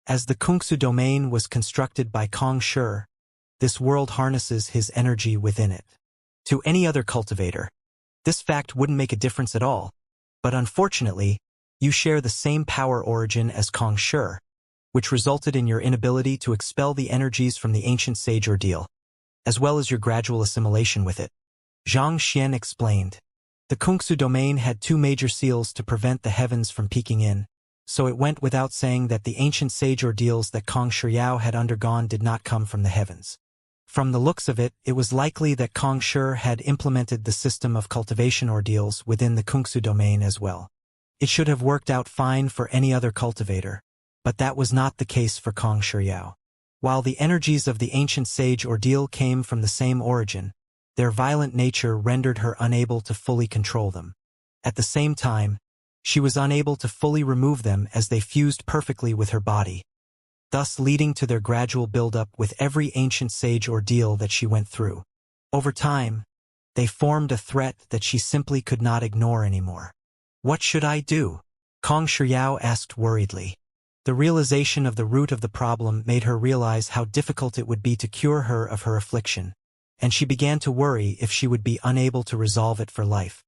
As the Kungsu domain was constructed by Kong Shi, this world harnesses his energy within it. To any other cultivator, this fact wouldn't make a difference at all, but unfortunately, you share the same power origin as Kong Shi, which resulted in your inability to expel the energies from the ancient sage ordeal, as well as your gradual assimilation with it. Xianxia explained. The Kungsu domain had two major seals to prevent the heavens from peeking in, so it went without saying that the ancient sage ordeals that Kong Shiyao had undergone did not come from the heavens. From the looks of it, it was likely that Kong Shi had implemented the system of cultivation ordeals within the Kungsu domain as well. It should have worked out fine for any other cultivator, but that was not the case for Kong Shiyao. While the energies of the ancient sage ordeal came from the same origin, their violent nature rendered her unable to fully control them. At the same time, she was unable to fully remove them as they fused perfectly with her body, thus leading to their gradual buildup with every ancient sage ordeal that she went through. Over time, they formed a threat that she simply could not ignore anymore. What should I do? Kong Shiyao asked worriedly. The realization of the root of the problem made her realize how difficult it would be to cure her of her affliction, and she began to worry if she would be unable to resolve it for life.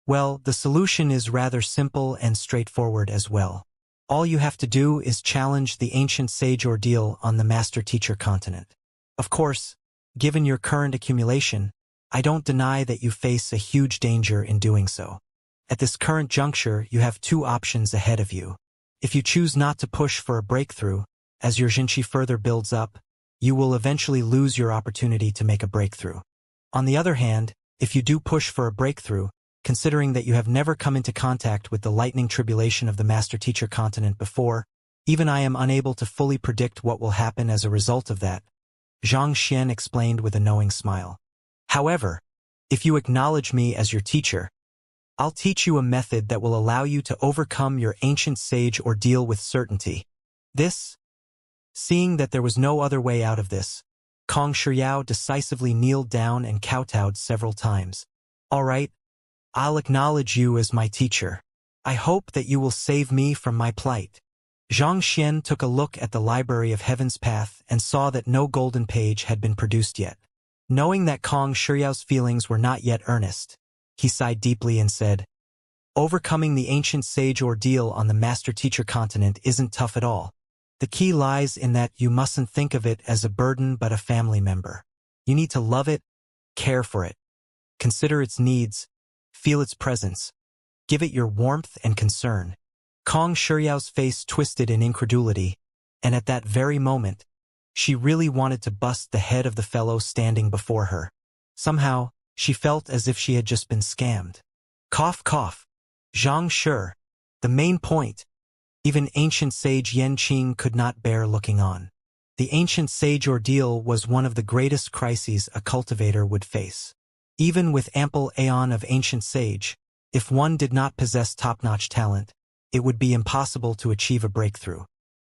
Well, the solution is rather simple and straightforward as well. All you have to do is challenge the ancient sage ordeal on the Master-Teacher continent. Of course, given your current accumulation, I don't deny that you face a huge danger in doing so. At this current juncture, you have two options ahead of you. If you choose not to push for a breakthrough, as your Xianxia further builds up, you will eventually lose your opportunity to make a breakthrough. On the other hand, if you do push for a breakthrough, considering that you have never come into contact with the lightning tribulation of the Master-Teacher continent before, even I am unable to fully predict what will happen as a result of that, Xianxia explained with a knowing smile. However, if you acknowledge me as your teacher, I'll teach you a method that will allow you to overcome your ancient sage ordeal with certainty. Seeing that there was no other way out of this, Kong Shiyao decisively kneeled down and kowtowed several times. All right, I'll acknowledge you as my teacher. I hope that you will save me from my plight. Xianxia took a look at the Library of Heaven's Path and saw that no golden page had been produced yet. Knowing that Kong Shiyao's feelings were not yet earnest, he sighed deeply and said, "Overcoming the ancient sage ordeal on the Master-Teacher continent isn't tough at all. The key lies in that you mustn't think of it as a burden but a family member. You need to love it, care for it, consider its needs, feel its presence, give it your warmth and concern." Kong Shiyao's face twisted in incredulity, and at that very moment, she really wanted to bust the head of the fellow standing before her. Somehow, she felt as if she had just been scammed. Cough, cough. Zhang Shi, the main point. Even ancient sage Yan Qing could not bear looking on. The ancient sage ordeal was one of the greatest crises a cultivator would face. Even with ample aeon of ancient sage, if one did not possess top-notch talent, it would be impossible to achieve a breakthrough.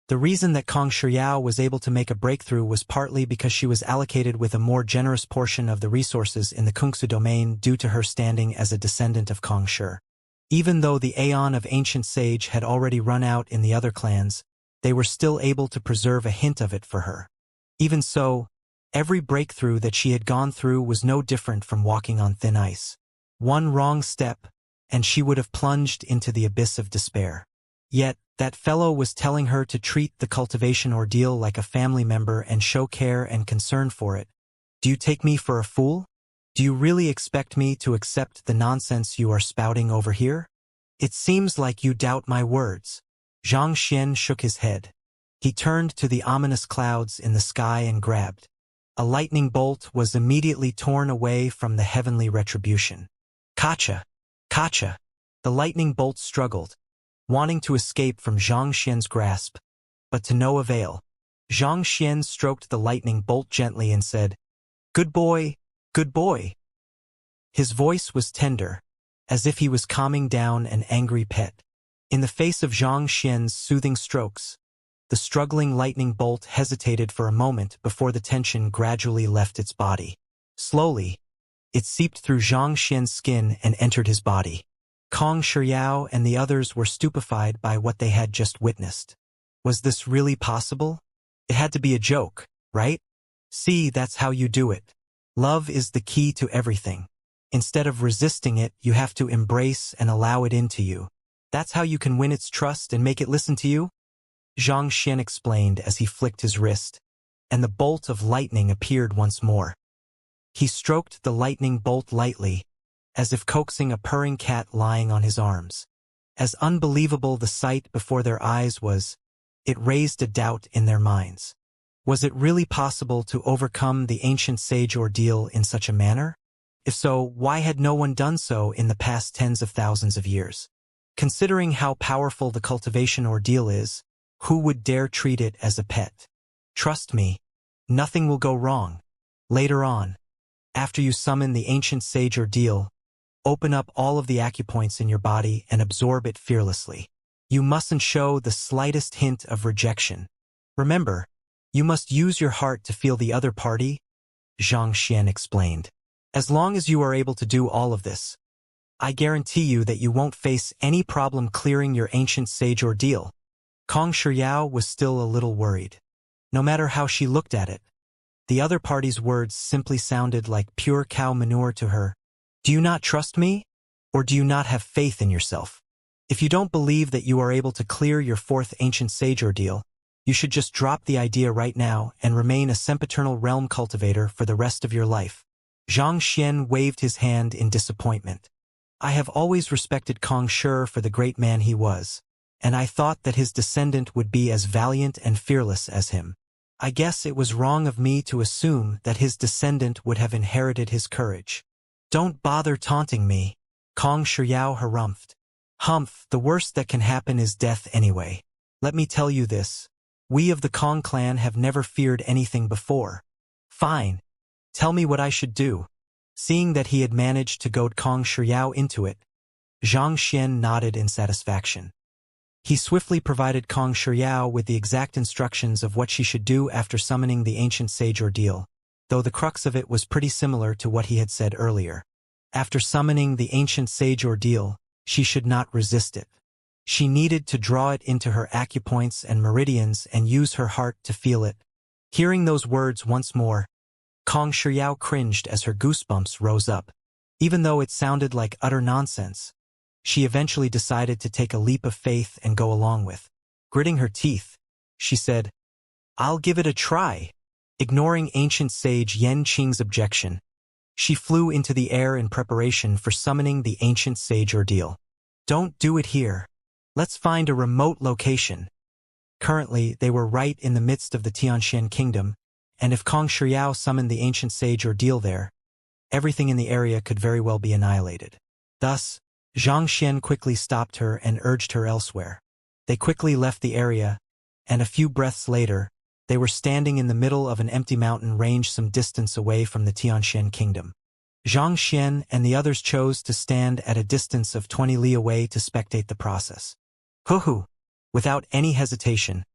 The reason that Kong Shiyao was able to make a breakthrough was partly because she was allocated with a more generous portion of the resources in the Kungsu domain due to her standing as a descendant of Kong Shi. Even though the aeon of ancient sage had already run out in the other clans, they were still able to preserve a hint of it for her. Even so, every breakthrough that she had gone through was no different from walking on thin ice. One wrong step, and she would have plunged into the abyss of despair. Yet, that fellow was telling her to treat the cultivation ordeal like a family member and show care and concern for it, Do you take me for a fool? Do you really expect me to accept the nonsense you are spouting over here? It seems like you doubt my words. Xianxia shook his head. He turned to the ominous clouds in the sky and grabbed. A lightning bolt was immediately torn away from the heavenly retribution. Kacha! Kacha! The lightning bolt struggled, wanting to escape from Xianxia's grasp, but to no avail. Xianxia stroked the lightning bolt gently and said, "Good boy, good boy." His voice was tender, as if he was calming down an angry pet. In the face of Xianxia's soothing strokes, the struggling lightning bolt hesitated for a moment before the tension gradually left its body. Slowly, it seeped through Xianxia's skin and entered his body. Kong Shiyao and the others were stupefied by what they had just witnessed. Was this really possible? It had to be a joke, right? See, that's how you do it. Love is the key to everything. Instead of resisting it, you have to embrace and allow it into you. That's how you can win its trust and make it listen to you? Xianxia explained as he flicked his wrist, and the bolt of lightning appeared once more. He stroked the lightning bolt lightly, as if coaxing a purring cat lying on his arms. As unbelievable the sight before their eyes was, it raised a doubt in their minds. Was it really possible to overcome the ancient sage ordeal in such a manner? If so, why had no one done so in the past tens of thousands of years? Considering how powerful the cultivation ordeal is, who would dare treat it as a pet? Trust me, nothing will go wrong. Later on, after you summon the ancient sage ordeal, open up all of the acupoints in your body and absorb it fearlessly. You mustn't show the slightest hint of rejection. Remember, you must use your heart to feel the other party, Xianxia explained. As long as you are able to do all of this, I guarantee you that you won't face any problem clearing your ancient sage ordeal. Kong Shiyao was still a little worried. No matter how she looked at it, the other party's words simply sounded like pure cow manure to her. Do you not trust me? Or do you not have faith in yourself? If you don't believe that you are able to clear your fourth ancient sage ordeal, you should just drop the idea right now and remain a sempiternal realm cultivator for the rest of your life. Xianxia waved his hand in disappointment. I have always respected Kong Shi for the great man he was, and I thought that his descendant would be as valiant and fearless as him. I guess it was wrong of me to assume that his descendant would have inherited his courage. Don't bother taunting me, Kong Shiyao harumphed. Humph, the worst that can happen is death anyway. Let me tell you this. We of the Kong clan have never feared anything before. Fine. Tell me what I should do. Seeing that he had managed to goad Kong Shiyao into it, Xianxia nodded in satisfaction. He swiftly provided Kong Shiyao with the exact instructions of what she should do after summoning the ancient sage ordeal, though the crux of it was pretty similar to what he had said earlier. After summoning the ancient sage ordeal, she should not resist it. She needed to draw it into her acupoints and meridians and use her heart to feel it. Hearing those words once more, Kong Shiyao cringed as her goosebumps rose up. Even though it sounded like utter nonsense, she eventually decided to take a leap of faith and go along with. Gritting her teeth, she said, I'll give it a try. Ignoring ancient sage Yan Qing's objection, she flew into the air in preparation for summoning the ancient sage ordeal. Don't do it here. Let's find a remote location. Currently, they were right in the midst of the Tianshan kingdom, and if Kong Shiyao summoned the ancient sage ordeal there, everything in the area could very well be annihilated. Thus, Xianxia quickly stopped her and urged her elsewhere. They quickly left the area, and a few breaths later, they were standing in the middle of an empty mountain range some distance away from the Tianshan kingdom. Xianxia and the others chose to stand at a distance of 20 li away to spectate the process. Hoo-hoo! Without any hesitation,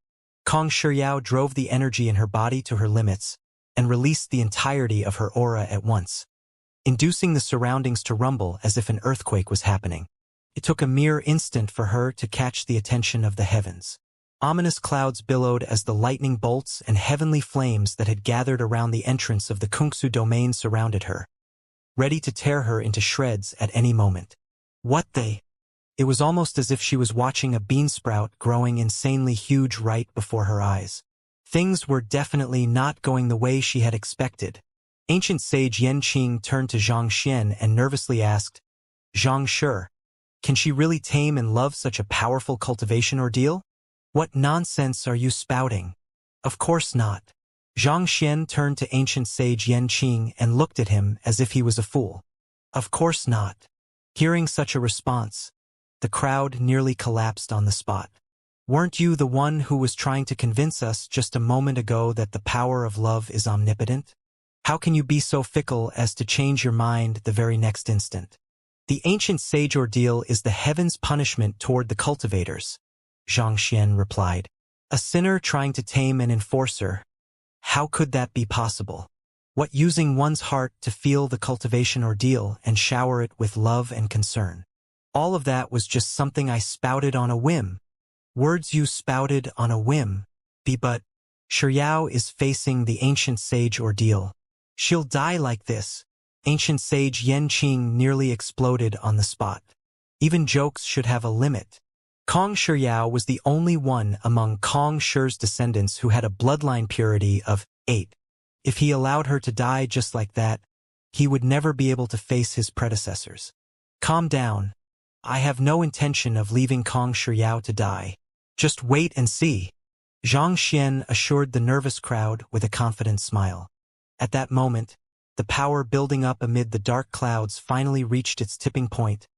Kong Shiyao drove the energy in her body to her limits and released the entirety of her aura at once, inducing the surroundings to rumble as if an earthquake was happening. It took a mere instant for her to catch the attention of the heavens. Ominous clouds billowed as the lightning bolts and heavenly flames that had gathered around the entrance of the Kungsu domain surrounded her, ready to tear her into shreds at any moment. It was almost as if she was watching a beansprout growing insanely huge right before her eyes. Things were definitely not going the way she had expected. Ancient sage Yanqing turned to Xianxia and nervously asked, Xianxia, can she really tame and love such a powerful cultivation ordeal? What nonsense are you spouting? Of course not. Xianxia turned to ancient sage Yanqing and looked at him as if he was a fool. Of course not. Hearing such a response, the crowd nearly collapsed on the spot. Weren't you the one who was trying to convince us just a moment ago that the power of love is omnipotent? How can you be so fickle as to change your mind the very next instant? The ancient sage ordeal is the heaven's punishment toward the cultivators, Xianxia replied. A sinner trying to tame an enforcer. How could that be possible? What, using one's heart to feel the cultivation ordeal and shower it with love and concern? All of that was just something I spouted on a whim. Words you spouted on a whim. But Xiao is facing the ancient sage ordeal. She'll die like this. Ancient sage Yanqing nearly exploded on the spot. Even jokes should have a limit. Kong Xiao was the only one among Kong Shi's descendants who had a bloodline purity of 8. If he allowed her to die just like that, he would never be able to face his predecessors. Calm down. I have no intention of leaving Kong Xiao to die. Just wait and see. Xianxia assured the nervous crowd with a confident smile. At that moment, the power building up amid the dark clouds finally reached its tipping point,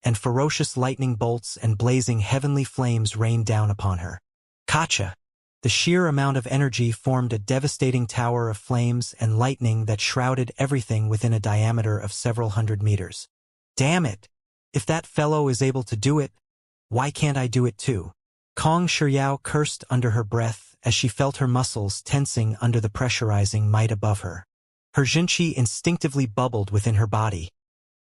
and ferocious lightning bolts and blazing heavenly flames rained down upon her. Kacha! The sheer amount of energy formed a devastating tower of flames and lightning that shrouded everything within a diameter of several hundred meters. Damn it! If that fellow is able to do it, why can't I do it too? Kong Xiao cursed under her breath as she felt her muscles tensing under the pressurizing might above her. Her Jinqi instinctively bubbled within her body,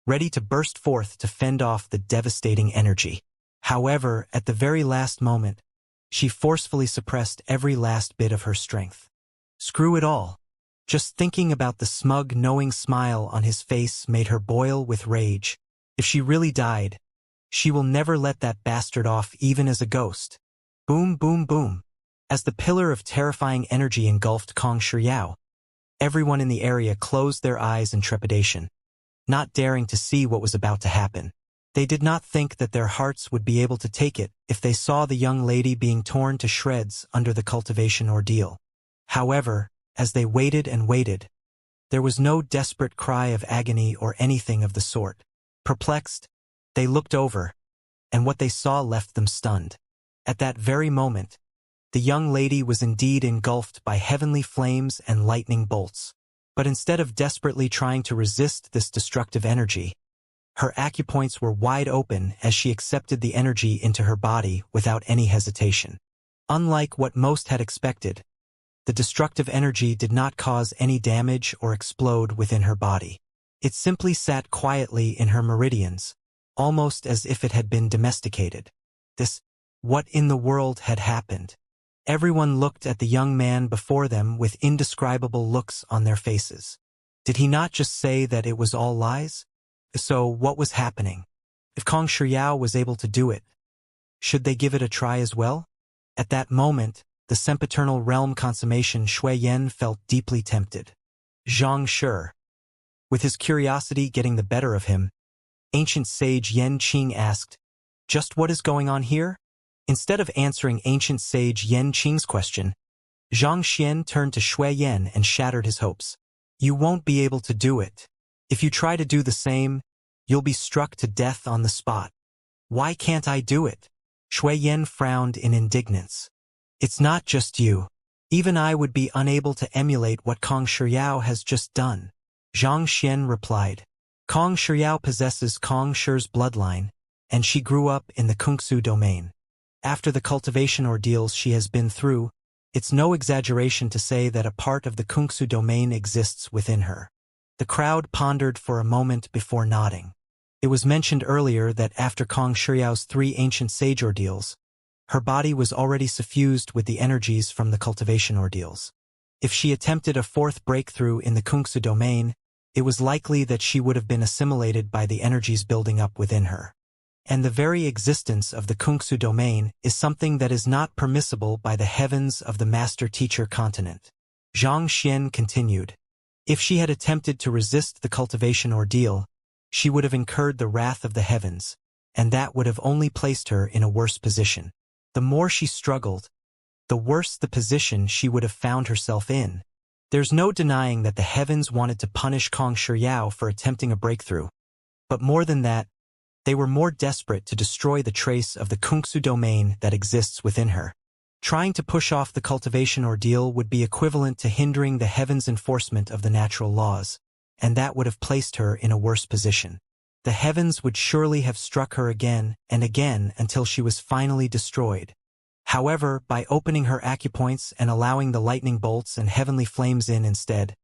ready to burst forth to fend off the devastating energy. However, at the very last moment, she forcefully suppressed every last bit of her strength. Screw it all. Just thinking about the smug, knowing smile on his face made her boil with rage. If she really died, she will never let that bastard off even as a ghost. Boom, boom, boom. As the pillar of terrifying energy engulfed Kong Xiao, everyone in the area closed their eyes in trepidation, not daring to see what was about to happen. They did not think that their hearts would be able to take it if they saw the young lady being torn to shreds under the cultivation ordeal. However, as they waited and waited, there was no desperate cry of agony or anything of the sort. Perplexed, they looked over, and what they saw left them stunned. At that very moment, the young lady was indeed engulfed by heavenly flames and lightning bolts. But instead of desperately trying to resist this destructive energy, her acupoints were wide open as she accepted the energy into her body without any hesitation. Unlike what most had expected, the destructive energy did not cause any damage or explode within her body. It simply sat quietly in her meridians, almost as if it had been domesticated. What in the world had happened? Everyone looked at the young man before them with indescribable looks on their faces. Did he not just say that it was all lies? So what was happening? If Kong Xiao was able to do it, should they give it a try as well? At that moment, the sempiternal realm consummation Shui Yen felt deeply tempted. Xianxia. With his curiosity getting the better of him, ancient sage Yanqing asked, "Just what is going on here?" Instead of answering ancient sage Yanqing's question, Xianxia turned to Shui Yen and shattered his hopes. "You won't be able to do it. If you try to do the same, you'll be struck to death on the spot." "Why can't I do it?" Shui Yen frowned in indignance. "It's not just you. Even I would be unable to emulate what Kong Xiao has just done." Xianxia replied. Kong Xiao possesses Kong Shi's bloodline, and she grew up in the Kungsu domain. After the cultivation ordeals she has been through, it's no exaggeration to say that a part of the Kungsu domain exists within her. The crowd pondered for a moment before nodding. It was mentioned earlier that after Kong Xiao's 3 ancient sage ordeals, her body was already suffused with the energies from the cultivation ordeals. If she attempted a 4th breakthrough in the Kungsu domain, it was likely that she would have been assimilated by the energies building up within her. And the very existence of the Kungsu domain is something that is not permissible by the heavens of the master-teacher continent. Xianxia continued. If she had attempted to resist the cultivation ordeal, she would have incurred the wrath of the heavens, and that would have only placed her in a worse position. The more she struggled, the worse the position she would have found herself in. There's no denying that the heavens wanted to punish Kong Shiyao for attempting a breakthrough. But more than that, they were more desperate to destroy the trace of the Kungsu domain that exists within her. Trying to push off the cultivation ordeal would be equivalent to hindering the heavens' enforcement of the natural laws, and that would have placed her in a worse position. The heavens would surely have struck her again and again until she was finally destroyed. However, by opening her acupoints and allowing the lightning bolts and heavenly flames in instead,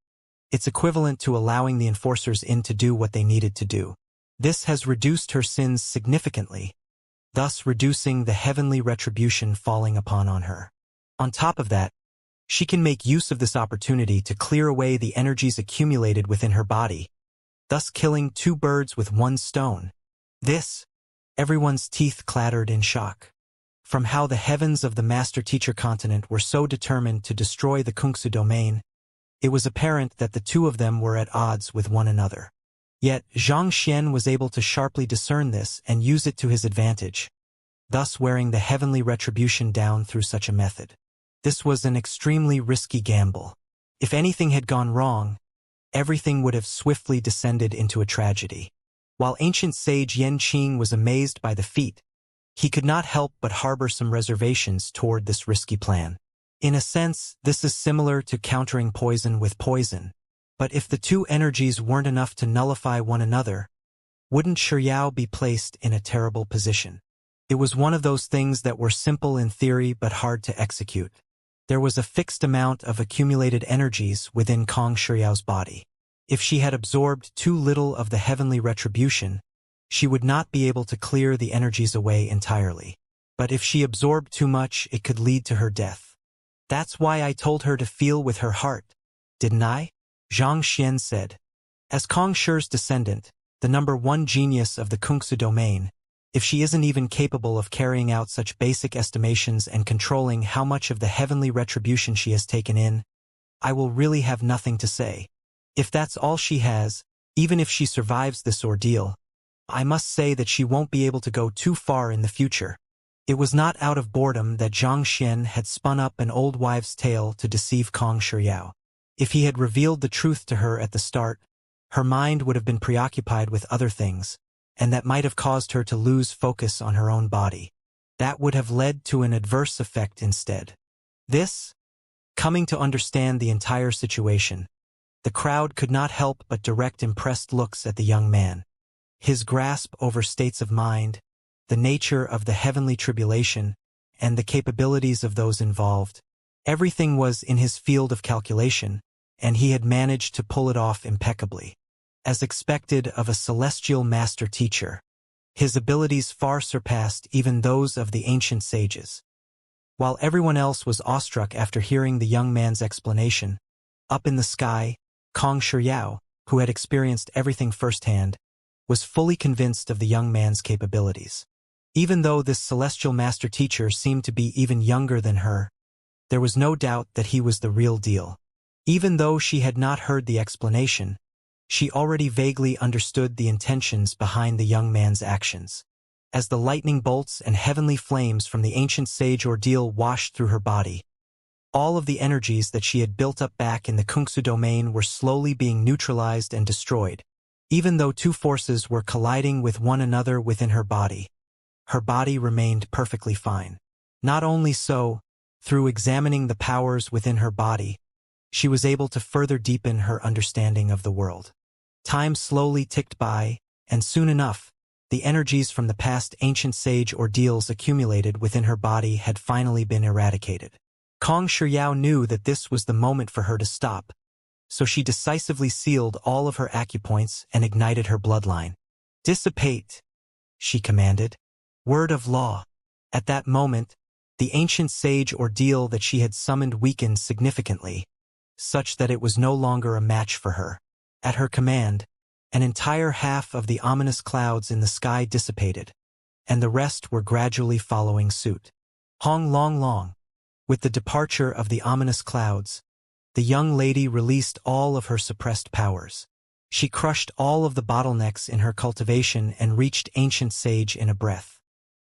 it's equivalent to allowing the enforcers in to do what they needed to do. This has reduced her sins significantly, thus reducing the heavenly retribution falling on her. On top of that, she can make use of this opportunity to clear away the energies accumulated within her body, thus killing two birds with one stone. Everyone's teeth clattered in shock. From how the heavens of the master-teacher continent were so determined to destroy the Kungsu domain, it was apparent that the two of them were at odds with one another. Yet Xianxia was able to sharply discern this and use it to his advantage, thus wearing the heavenly retribution down through such a method. This was an extremely risky gamble. If anything had gone wrong, everything would have swiftly descended into a tragedy. While ancient sage Yanqing was amazed by the feat, he could not help but harbor some reservations toward this risky plan. In a sense, this is similar to countering poison with poison. But if the two energies weren't enough to nullify one another, wouldn't Shiyao be placed in a terrible position? It was one of those things that were simple in theory but hard to execute. There was a fixed amount of accumulated energies within Kong Shiyao's body. If she had absorbed too little of the heavenly retribution, she would not be able to clear the energies away entirely. But if she absorbed too much, it could lead to her death. That's why I told her to feel with her heart, didn't I? Xianxia said. As Kong Shi's descendant, the number one genius of the Kungsu domain, if she isn't even capable of carrying out such basic estimations and controlling how much of the heavenly retribution she has taken in, I will really have nothing to say. If that's all she has, even if she survives this ordeal, I must say that she won't be able to go too far in the future. It was not out of boredom that Xianxia had spun up an old wives' tale to deceive Kong Shiyao. If he had revealed the truth to her at the start, her mind would have been preoccupied with other things, and that might have caused her to lose focus on her own body. That would have led to an adverse effect instead. Coming to understand the entire situation, the crowd could not help but direct impressed looks at the young man. His grasp over states of mind, the nature of the heavenly tribulation, and the capabilities of those involved. Everything was in his field of calculation, and he had managed to pull it off impeccably. As expected of a celestial master teacher, his abilities far surpassed even those of the ancient sages. While everyone else was awestruck after hearing the young man's explanation, up in the sky, Kong Shiyao, who had experienced everything firsthand, was fully convinced of the young man's capabilities. Even though this celestial master teacher seemed to be even younger than her, there was no doubt that he was the real deal. Even though she had not heard the explanation, she already vaguely understood the intentions behind the young man's actions. As the lightning bolts and heavenly flames from the ancient sage ordeal washed through her body, all of the energies that she had built up back in the Kungsu domain were slowly being neutralized and destroyed. Even though two forces were colliding with one another within her body remained perfectly fine. Not only so, through examining the powers within her body, she was able to further deepen her understanding of the world. Time slowly ticked by, and soon enough, the energies from the past ancient sage ordeals accumulated within her body had finally been eradicated. Kong Shiyao knew that this was the moment for her to stop, so she decisively sealed all of her acupoints and ignited her bloodline. "Dissipate," she commanded. Word of law. At that moment, the ancient sage ordeal that she had summoned weakened significantly, such that it was no longer a match for her. At her command, an entire half of the ominous clouds in the sky dissipated, and the rest were gradually following suit. Hong long long. With the departure of the ominous clouds, the young lady released all of her suppressed powers. She crushed all of the bottlenecks in her cultivation and reached ancient sage in a breath.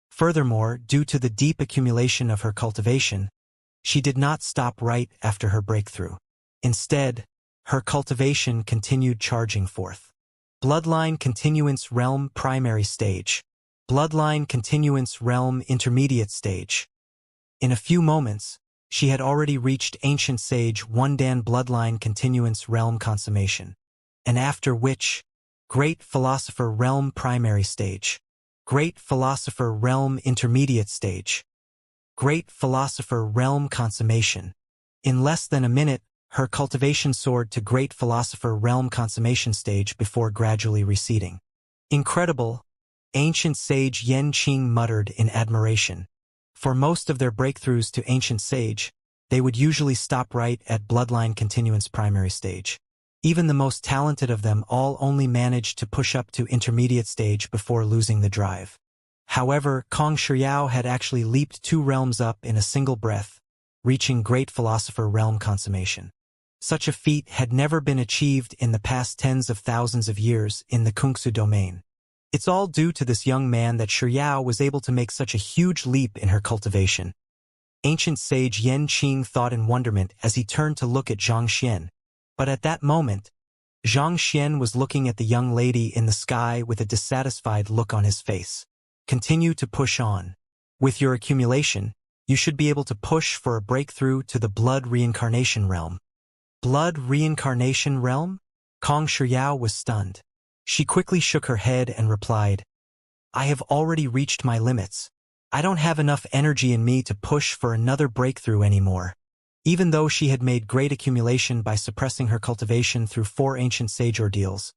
Furthermore, due to the deep accumulation of her cultivation, she did not stop right after her breakthrough. Instead, her cultivation continued charging forth. Bloodline Continuance Realm Primary Stage. Bloodline Continuance Realm Intermediate Stage. In a few moments, she had already reached Ancient Sage 1 Dan Bloodline Continuance Realm Consummation, and after which, Great Philosopher Realm Primary Stage, Great Philosopher Realm Intermediate Stage, Great Philosopher Realm Consummation. In less than a minute, her cultivation soared to Great Philosopher Realm Consummation Stage before gradually receding. Incredible, Ancient Sage Yen Qing muttered in admiration. For most of their breakthroughs to Ancient Sage, they would usually stop right at Bloodline Continuance Primary Stage. Even the most talented of them all only managed to push up to Intermediate Stage before losing the drive. However, Kong Shiao had actually leaped 2 realms up in a single breath, reaching Great Philosopher Realm Consummation. Such a feat had never been achieved in the past tens of thousands of years in the Kungsu domain. It's all due to this young man that Shiao was able to make such a huge leap in her cultivation. Ancient Sage Yen Qing thought in wonderment as he turned to look at Zhang Xian. But at that moment, Zhang Xian was looking at the young lady in the sky with a dissatisfied look on his face. Continue to push on. With your accumulation, you should be able to push for a breakthrough to the Blood Reincarnation realm. Blood Reincarnation realm? Kong Shiao was stunned. She quickly shook her head and replied, I have already reached my limits. I don't have enough energy in me to push for another breakthrough anymore. Even though she had made great accumulation by suppressing her cultivation through 4 Ancient Sage ordeals,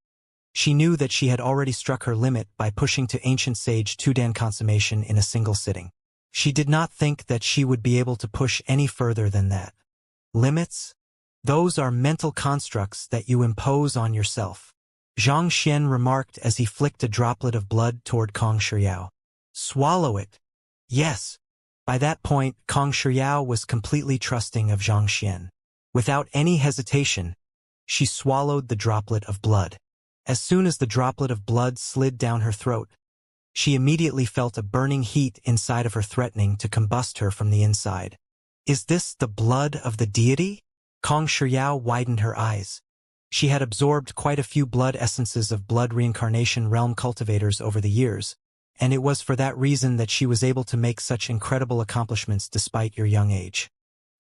she knew that she had already struck her limit by pushing to Ancient Sage 2 Dan Consummation in a single sitting. She did not think that she would be able to push any further than that. Limits? Those are mental constructs that you impose on yourself. Zhang Xian remarked as he flicked a droplet of blood toward Kong Shiao. Swallow it. Yes. By that point, Kong Shiao was completely trusting of Zhang Xian. Without any hesitation, she swallowed the droplet of blood. As soon as the droplet of blood slid down her throat, she immediately felt a burning heat inside of her threatening to combust her from the inside. Is this the blood of the deity? Kong Shiao widened her eyes. She had absorbed quite a few blood essences of Blood Reincarnation Realm cultivators over the years, and it was for that reason that she was able to make such incredible accomplishments despite your young age.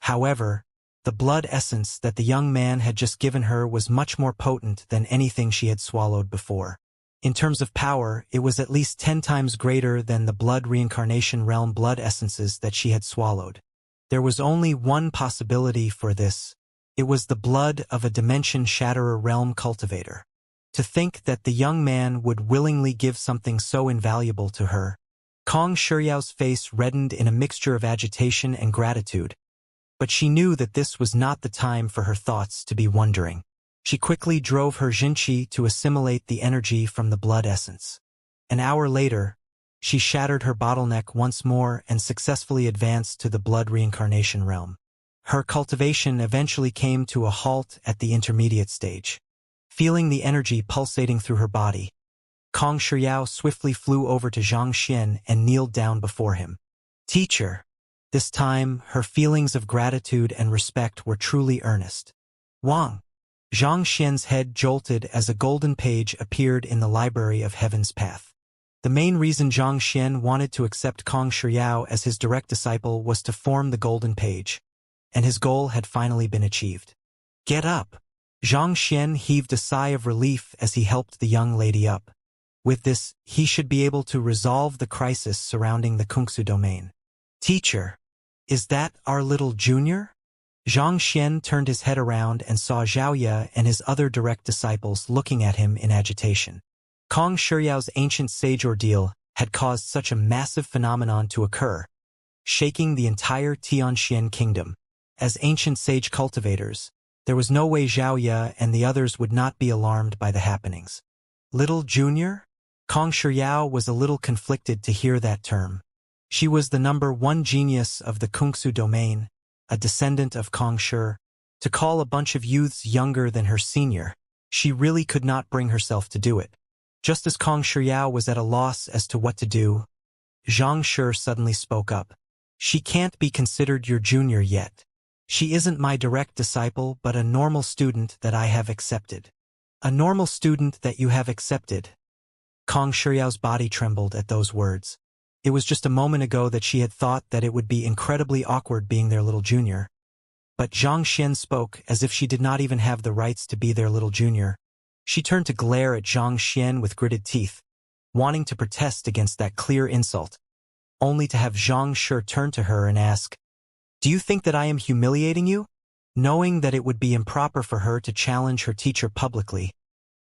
However, the blood essence that the young man had just given her was much more potent than anything she had swallowed before. In terms of power, it was at least 10 times greater than the Blood Reincarnation Realm blood essences that she had swallowed. There was only one possibility for this. It was the blood of a Dimension Shatterer Realm cultivator. To think that the young man would willingly give something so invaluable to her. Kong Shiao's face reddened in a mixture of agitation and gratitude, but she knew that this was not the time for her thoughts to be wondering. She quickly drove her Jinqi to assimilate the energy from the blood essence. An hour later, she shattered her bottleneck once more and successfully advanced to the Blood Reincarnation realm. Her cultivation eventually came to a halt at the intermediate stage. Feeling the energy pulsating through her body, Kong Shiao swiftly flew over to Zhang Xian and kneeled down before him. Teacher. This time, her feelings of gratitude and respect were truly earnest. Wang. Zhang Xian's head jolted as a golden page appeared in the Library of Heaven's Path. The main reason Zhang Xian wanted to accept Kong Shiao as his direct disciple was to form the golden page, and his goal had finally been achieved. Get up! Zhang Xian heaved a sigh of relief as he helped the young lady up. With this, he should be able to resolve the crisis surrounding the Kungsu domain. Teacher, is that our little junior? Zhang Xian turned his head around and saw Xiaoya and his other direct disciples looking at him in agitation. Kong Shiao's ancient sage ordeal had caused such a massive phenomenon to occur, shaking the entire Tianxian kingdom. As ancient sage cultivators, there was no way Xiaoya and the others would not be alarmed by the happenings. Little junior? Kong Shiao was a little conflicted to hear that term. She was the #1 genius of the Kungsu domain, a descendant of Kong Shi, To call a bunch of youths younger than her senior, she really could not bring herself to do it. Just as Kong Shiyao was at a loss as to what to do, Xianxia suddenly spoke up. She can't be considered your junior yet. She isn't my direct disciple but a normal student that I have accepted. A normal student that you have accepted. Kong Shiyao's body trembled at those words. It was just a moment ago that she had thought that it would be incredibly awkward being their little junior. But Zhang Xian spoke as if she did not even have the rights to be their little junior. She turned to glare at Zhang Xian with gritted teeth, wanting to protest against that clear insult, only to have Zhang Shi turn to her and ask, "Do you think that I am humiliating you?" Knowing that it would be improper for her to challenge her teacher publicly,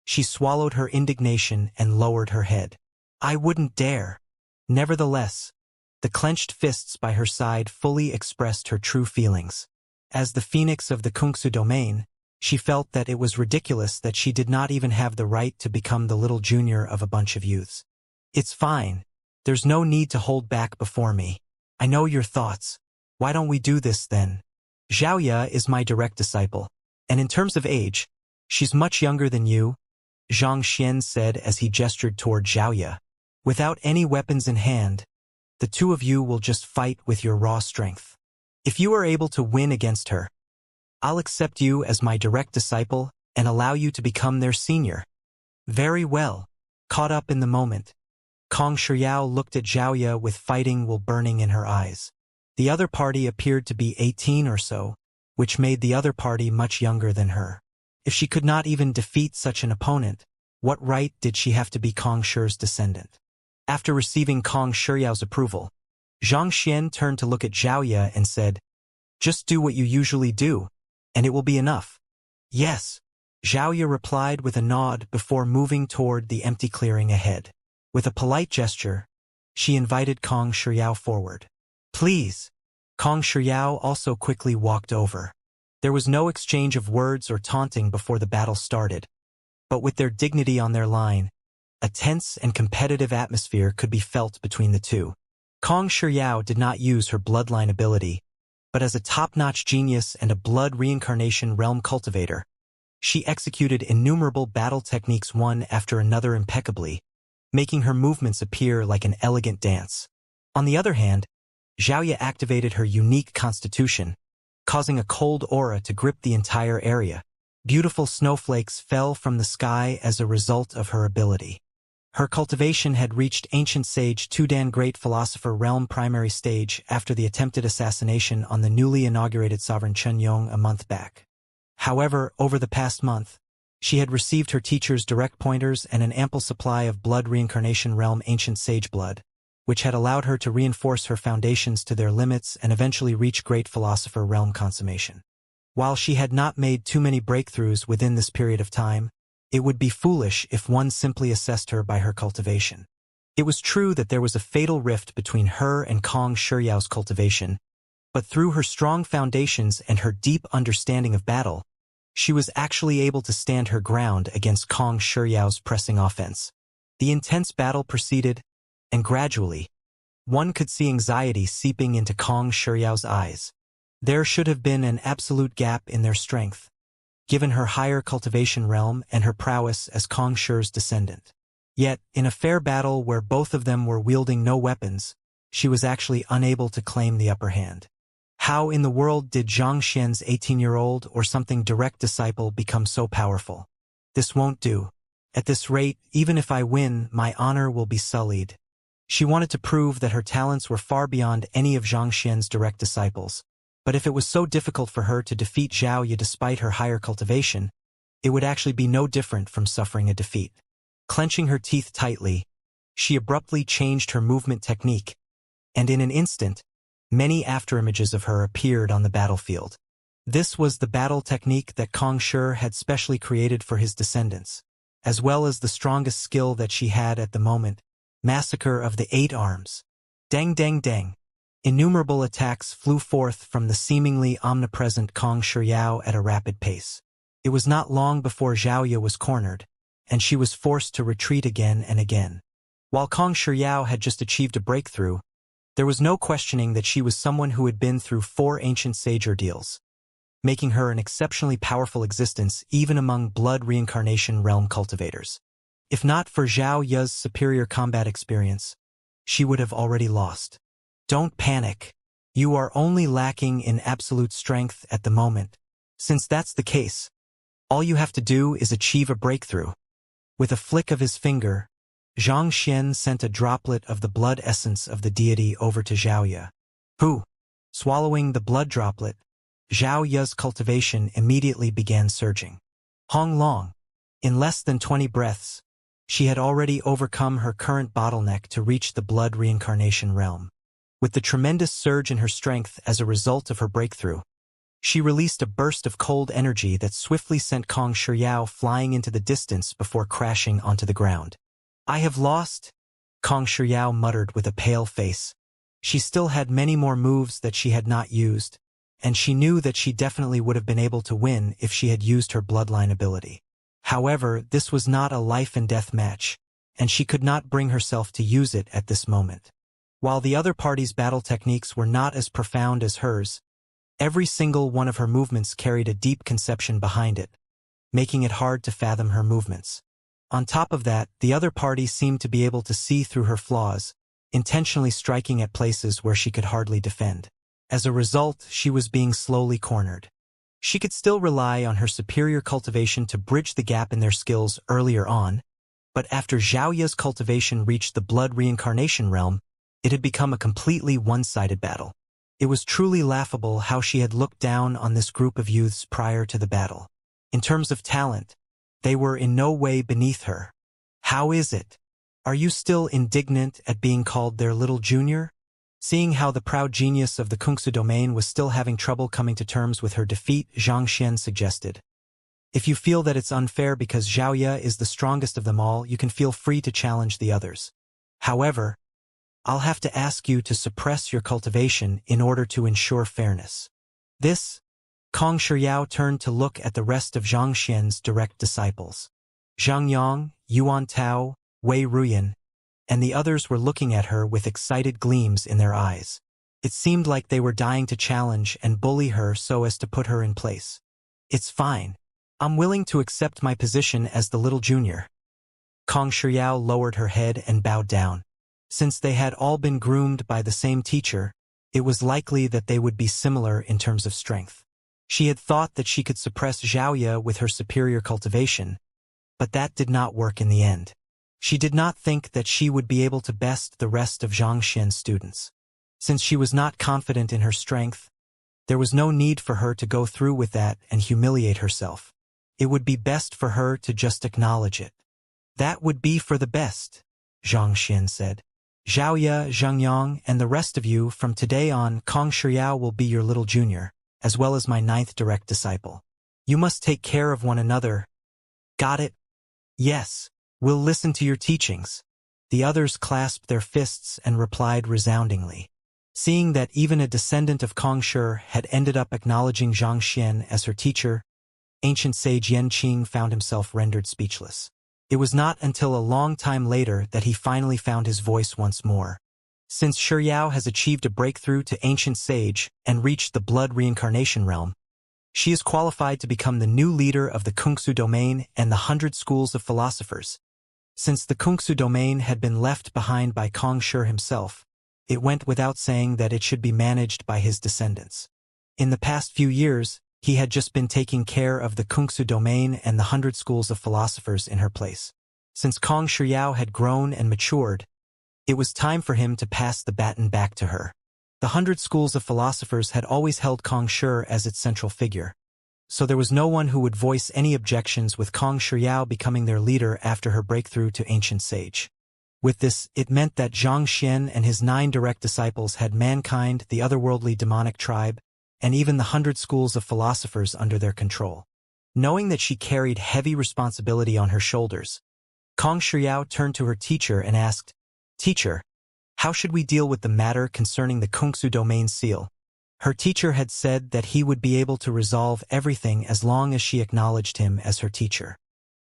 she swallowed her indignation and lowered her head. "I wouldn't dare." Nevertheless, the clenched fists by her side fully expressed her true feelings. As the phoenix of the Kungsu domain, she felt that it was ridiculous that she did not even have the right to become the little junior of a bunch of youths. "It's fine. There's no need to hold back before me. I know your thoughts. Why don't we do this then? Xiaoya is my direct disciple, and in terms of age, she's much younger than you," Zhang Xian said as he gestured toward Xiaoya. "Without any weapons in hand, the two of you will just fight with your raw strength. If you are able to win against her, I'll accept you as my direct disciple and allow you to become their senior." "Very well." Caught up in the moment, Kong Shiyao looked at Xiaoya with fighting will burning in her eyes. The other party appeared to be 18 or so, which made the other party much younger than her. If she could not even defeat such an opponent, what right did she have to be Kong Shi's descendant? After receiving Kong Shiyao's approval, Zhang Xian turned to look at Xiaoya and said, "Just do what you usually do, and it will be enough." "Yes," Xiaoya replied with a nod before moving toward the empty clearing ahead. With a polite gesture, she invited Kong Shiyao forward. "Please." Kong Shiyao also quickly walked over. There was no exchange of words or taunting before the battle started, but with their dignity on their line, a tense and competitive atmosphere could be felt between the two. Kong Shiyao did not use her bloodline ability, but as a top-notch genius and a blood reincarnation realm cultivator, she executed innumerable battle techniques one after another impeccably, making her movements appear like an elegant dance. On the other hand, Xiaoya activated her unique constitution, causing a cold aura to grip the entire area. Beautiful snowflakes fell from the sky as a result of her ability. Her cultivation had reached ancient sage Tudan Great Philosopher Realm primary stage after the attempted assassination on the newly inaugurated sovereign Chen Yong a month back. However, over the past month, she had received her teacher's direct pointers and an ample supply of blood reincarnation realm ancient sage blood, which had allowed her to reinforce her foundations to their limits and eventually reach great philosopher realm consummation. While she had not made too many breakthroughs within this period of time, it would be foolish if one simply assessed her by her cultivation. It was true that there was a fatal rift between her and Kong Shiyao's cultivation, but through her strong foundations and her deep understanding of battle, she was actually able to stand her ground against Kong Shiyao's pressing offense. The intense battle proceeded, and gradually, one could see anxiety seeping into Kong Shiyao's eyes. There should have been an absolute gap in their strength, given her higher cultivation realm and her prowess as Kong Shi's descendant. Yet, in a fair battle where both of them were wielding no weapons, she was actually unable to claim the upper hand. How in the world did Zhang Xian's 18-year-old or something direct disciple become so powerful? "This won't do. At this rate, even if I win, my honor will be sullied." She wanted to prove that her talents were far beyond any of Zhang Xian's direct disciples. But if it was so difficult for her to defeat Xiaoya despite her higher cultivation, it would actually be no different from suffering a defeat. Clenching her teeth tightly, she abruptly changed her movement technique, and in an instant, many afterimages of her appeared on the battlefield. This was the battle technique that Kong Shi had specially created for his descendants, as well as the strongest skill that she had at the moment, Massacre of the Eight Arms. Dang dang dang. Innumerable attacks flew forth from the seemingly omnipresent Kong Shiyao at a rapid pace. It was not long before Xiaoya was cornered, and she was forced to retreat again and again. While Kong Shiyao had just achieved a breakthrough, there was no questioning that she was someone who had been through 4 ancient sage ordeals. making her an exceptionally powerful existence even among blood reincarnation realm cultivators. If not for Zhao Ya's superior combat experience, she would have already lost. Don't panic. You are only lacking in absolute strength at the moment. Since that's the case, all you have to do is achieve a breakthrough. With a flick of his finger, Xianxia sent a droplet of the blood essence of the deity over to Zhao Ya, who, swallowing the blood droplet, Zhao Ya's cultivation immediately began surging. Hong Long, in less than 20 breaths, she had already overcome her current bottleneck to reach the blood reincarnation realm. With the tremendous surge in her strength as a result of her breakthrough, she released a burst of cold energy that swiftly sent Kong Shiyao flying into the distance before crashing onto the ground. I have lost, Kong Shiyao muttered with a pale face. She still had many more moves that she had not used, and she knew that she definitely would have been able to win if she had used her bloodline ability. However, this was not a life-and-death match, and she could not bring herself to use it at this moment. While the other party's battle techniques were not as profound as hers, every single one of her movements carried a deep conception behind it, making it hard to fathom her movements. On top of that, the other party seemed to be able to see through her flaws, intentionally striking at places where she could hardly defend. As a result, she was being slowly cornered. She could still rely on her superior cultivation to bridge the gap in their skills earlier on, but after Zhao Ya's cultivation reached the blood reincarnation realm, it had become a completely one-sided battle. It was truly laughable how she had looked down on this group of youths prior to the battle. In terms of talent, they were in no way beneath her. How is it? Are you still indignant at being called their little junior? Seeing how the proud genius of the Kungsu domain was still having trouble coming to terms with her defeat, Xianxia suggested. If you feel that it's unfair because Zhao Ya is the strongest of them all, you can feel free to challenge the others. However, I'll have to ask you to suppress your cultivation in order to ensure fairness. Kong Shiyao turned to look at the rest of Xianxia's direct disciples. Zhang Yang, Yuan Tao, Wei Ruyan, and the others were looking at her with excited gleams in their eyes. It seemed like they were dying to challenge and bully her so as to put her in place. It's fine. I'm willing to accept my position as the little junior. Kong Shiyao lowered her head and bowed down. Since they had all been groomed by the same teacher, it was likely that they would be similar in terms of strength. She had thought that she could suppress Zhao Ya with her superior cultivation, but that did not work in the end. She did not think that she would be able to best the rest of Xianxia's students. Since she was not confident in her strength, there was no need for her to go through with that and humiliate herself. It would be best for her to just acknowledge it. That would be for the best, Xianxia said. Zhao Ya, Zhang Yang, and the rest of you, from today on, Kong Shiyao will be your little junior, as well as my 9th direct disciple. You must take care of one another. Got it? Yes. We'll listen to your teachings. The others clasped their fists and replied resoundingly. Seeing that even a descendant of Kong Shi had ended up acknowledging Zhang Xian as her teacher, ancient sage Yanqing found himself rendered speechless. It was not until a long time later that he finally found his voice once more. Since Shiyao has achieved a breakthrough to ancient sage and reached the blood reincarnation realm, she is qualified to become the new leader of the Kungsu domain and the 100 schools of philosophers. Since the Kungsu domain had been left behind by Kong Shi himself, it went without saying that it should be managed by his descendants. In the past few years, he had just been taking care of the Kungsu domain and the 100 schools of philosophers in her place. Since Kong Shiyao had grown and matured, it was time for him to pass the baton back to her. The 100 schools of philosophers had always held Kong Shi as its central figure, so there was no one who would voice any objections with Kong Shiyao becoming their leader after her breakthrough to ancient sage. With this, it meant that Zhang Xian and his 9 direct disciples had mankind, the otherworldly demonic tribe, and even the 100 schools of philosophers under their control. Knowing that she carried heavy responsibility on her shoulders, Kong Shiyao turned to her teacher and asked, "Teacher, how should we deal with the matter concerning the Kungsu domain seal?" Her teacher had said that he would be able to resolve everything as long as she acknowledged him as her teacher.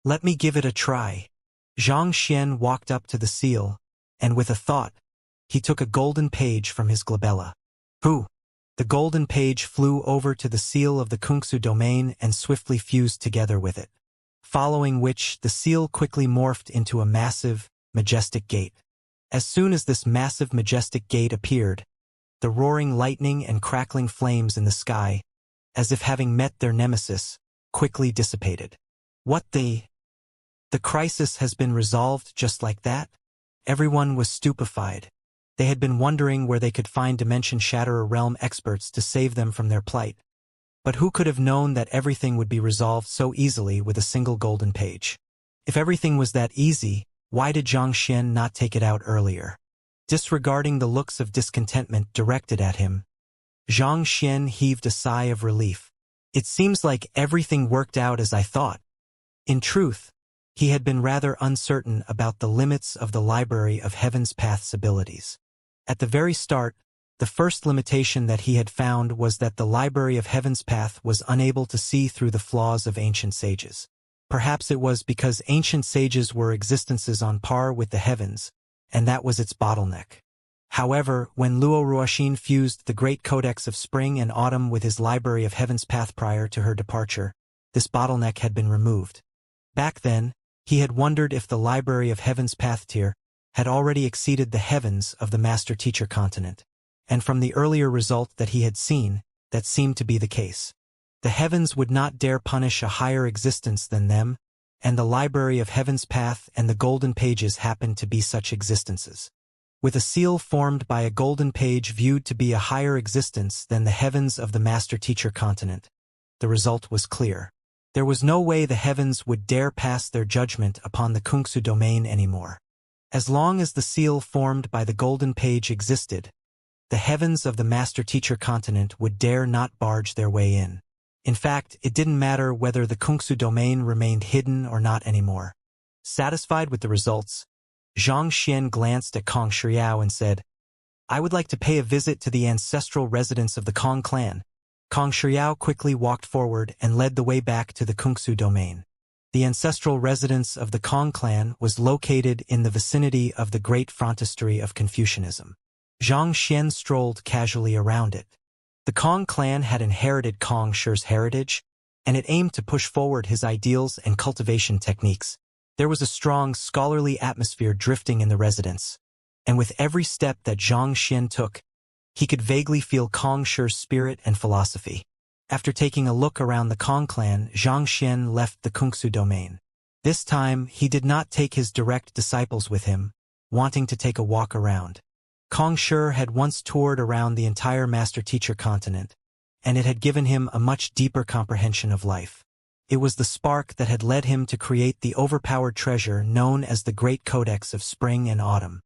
Let me give it a try. Zhang Xian walked up to the seal, and with a thought, he took a golden page from his glabella. The golden page flew over to the seal of the Kungsu domain and swiftly fused together with it, following which the seal quickly morphed into a massive, majestic gate. As soon as this massive, majestic gate appeared, the roaring lightning and crackling flames in the sky, as if having met their nemesis, quickly dissipated. What the crisis has been resolved just like that? Everyone was stupefied. They had been wondering where they could find Dimension Shatterer realm experts to save them from their plight. But who could have known that everything would be resolved so easily with a single golden page? If everything was that easy, why did Xianxia not take it out earlier? Disregarding the looks of discontentment directed at him, Xianxia heaved a sigh of relief. It seems like everything worked out as I thought. In truth, he had been rather uncertain about the limits of the Library of Heaven's Path's abilities. At the very start, the first limitation that he had found was that the Library of Heaven's Path was unable to see through the flaws of ancient sages. Perhaps it was because ancient sages were existences on par with the heavens, and that was its bottleneck. However, when Luo Ruoxin fused the Great Codex of Spring and Autumn with his Library of Heaven's Path prior to her departure, this bottleneck had been removed. Back then, he had wondered if the Library of Heaven's Path tier had already exceeded the heavens of the Master-Teacher continent, and from the earlier result that he had seen, that seemed to be the case. The heavens would not dare punish a higher existence than them, and the Library of Heaven's Path and the Golden Pages happened to be such existences. With a seal formed by a golden page viewed to be a higher existence than the heavens of the Master-Teacher continent, the result was clear. There was no way the heavens would dare pass their judgment upon the Kungsu domain anymore. As long as the seal formed by the golden page existed, the heavens of the Master-Teacher continent would dare not barge their way in. In fact, it didn't matter whether the Kungsu domain remained hidden or not anymore. Satisfied with the results, Xianxia glanced at Kong Shiao and said, "I would like to pay a visit to the ancestral residence of the Kong clan." Kong Shiao quickly walked forward and led the way back to the Kungsu domain. The ancestral residence of the Kong clan was located in the vicinity of the great frontistery of Confucianism. Xianxia strolled casually around it. The Kong clan had inherited Kong Shi's heritage, and it aimed to push forward his ideals and cultivation techniques. There was a strong scholarly atmosphere drifting in the residence, and with every step that Xianxia took, he could vaguely feel Kong Shi's spirit and philosophy. After taking a look around the Kong clan, Xianxia left the Kungsu domain. This time, he did not take his direct disciples with him, wanting to take a walk around. Kong Shi had once toured around the entire Master-Teacher continent, and it had given him a much deeper comprehension of life. It was the spark that had led him to create the overpowered treasure known as the Great Codex of Spring and Autumn.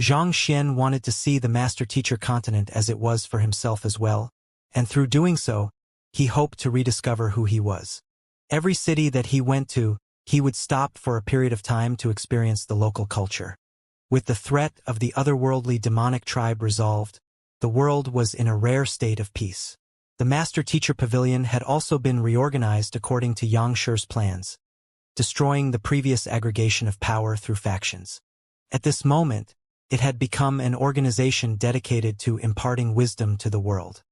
Xianxia wanted to see the Master-Teacher continent as it was for himself as well, and through doing so, he hoped to rediscover who he was. Every city that he went to, he would stop for a period of time to experience the local culture. With the threat of the otherworldly demonic tribe resolved, the world was in a rare state of peace. The Master-Teacher Pavilion had also been reorganized according to Yang Shi's plans, destroying the previous aggregation of power through factions. At this moment, it had become an organization dedicated to imparting wisdom to the world.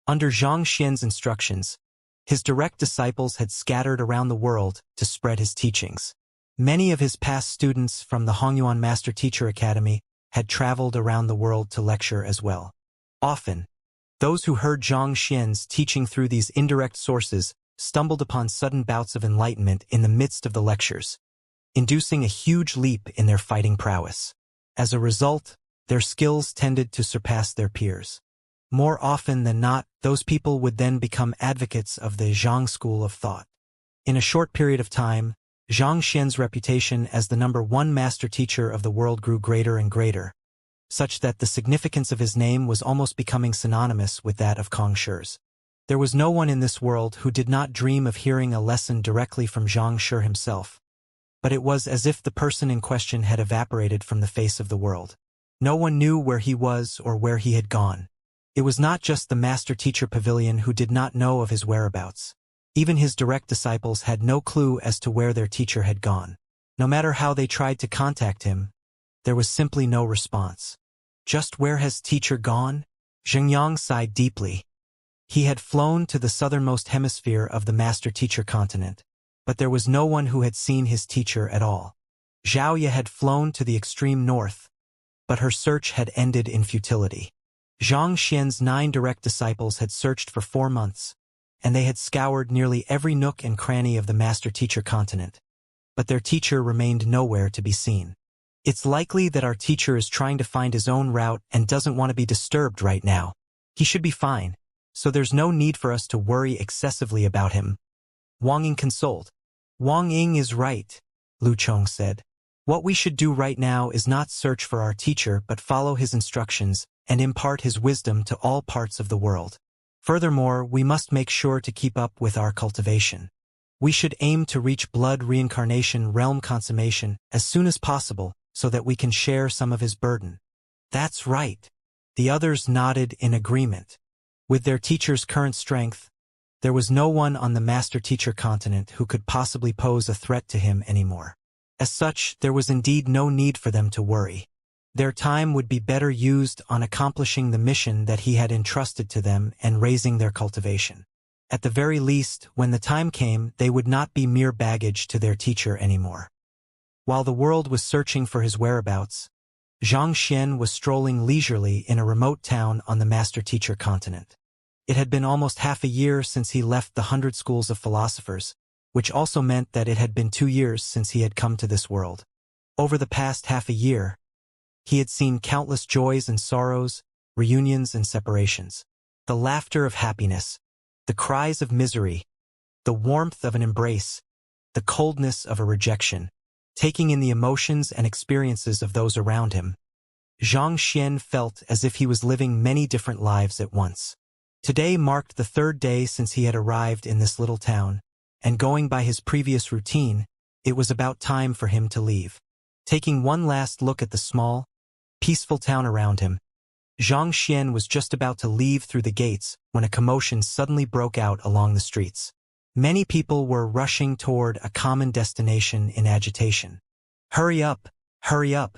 Under Xianxia's instructions, his direct disciples had scattered around the world to spread his teachings. Many of his past students from the Hongyuan Master-Teacher Academy had traveled around the world to lecture as well. Often, those who heard Xianxia's teaching through these indirect sources stumbled upon sudden bouts of enlightenment in the midst of the lectures, inducing a huge leap in their fighting prowess. As a result, their skills tended to surpass their peers. More often than not, those people would then become advocates of the Zhang school of thought. In a short period of time, Xianxia's reputation as the #1 master teacher of the world grew greater and greater, such that the significance of his name was almost becoming synonymous with that of Kong Shi's. There was no one in this world who did not dream of hearing a lesson directly from Zhang Shi himself. But it was as if the person in question had evaporated from the face of the world. No one knew where he was or where he had gone. It was not just the Master-Teacher Pavilion who did not know of his whereabouts. Even his direct disciples had no clue as to where their teacher had gone. No matter how they tried to contact him, there was simply no response. Just where has teacher gone? Zhengyang sighed deeply. He had flown to the southernmost hemisphere of the master-teacher continent, but there was no one who had seen his teacher at all. Xiaoya had flown to the extreme north, but her search had ended in futility. Zhang Xian's 9 direct disciples had searched for 4 months, and they had scoured nearly every nook and cranny of the master-teacher continent, but their teacher remained nowhere to be seen. It's likely that our teacher is trying to find his own route and doesn't want to be disturbed right now. He should be fine, so there's no need for us to worry excessively about him. Wang Ying consoled. Wang Ying is right, Lu Chong said. What we should do right now is not search for our teacher but follow his instructions and impart his wisdom to all parts of the world. Furthermore, we must make sure to keep up with our cultivation. We should aim to reach blood reincarnation realm consummation as soon as possible so that we can share some of his burden. That's right. The others nodded in agreement. With their teacher's current strength, there was no one on the master-teacher continent who could possibly pose a threat to him anymore. As such, there was indeed no need for them to worry. Their time would be better used on accomplishing the mission that he had entrusted to them and raising their cultivation. At the very least, when the time came, they would not be mere baggage to their teacher anymore. While the world was searching for his whereabouts, Zhang Xian was strolling leisurely in a remote town on the master-teacher continent. It had been almost half a year since he left the 100 schools of philosophers, which also meant that it had been 2 years since he had come to this world. Over the past half a year, he had seen countless joys and sorrows, reunions and separations, the laughter of happiness, the cries of misery, the warmth of an embrace, the coldness of a rejection. Taking in the emotions and experiences of those around him, Zhang Xian felt as if he was living many different lives at once. Today marked the 3rd day since he had arrived in this little town, and going by his previous routine, it was about time for him to leave. Taking one last look at the small, peaceful town around him, Zhang Xian was just about to leave through the gates when a commotion suddenly broke out along the streets. Many people were rushing toward a common destination in agitation. Hurry up, hurry up.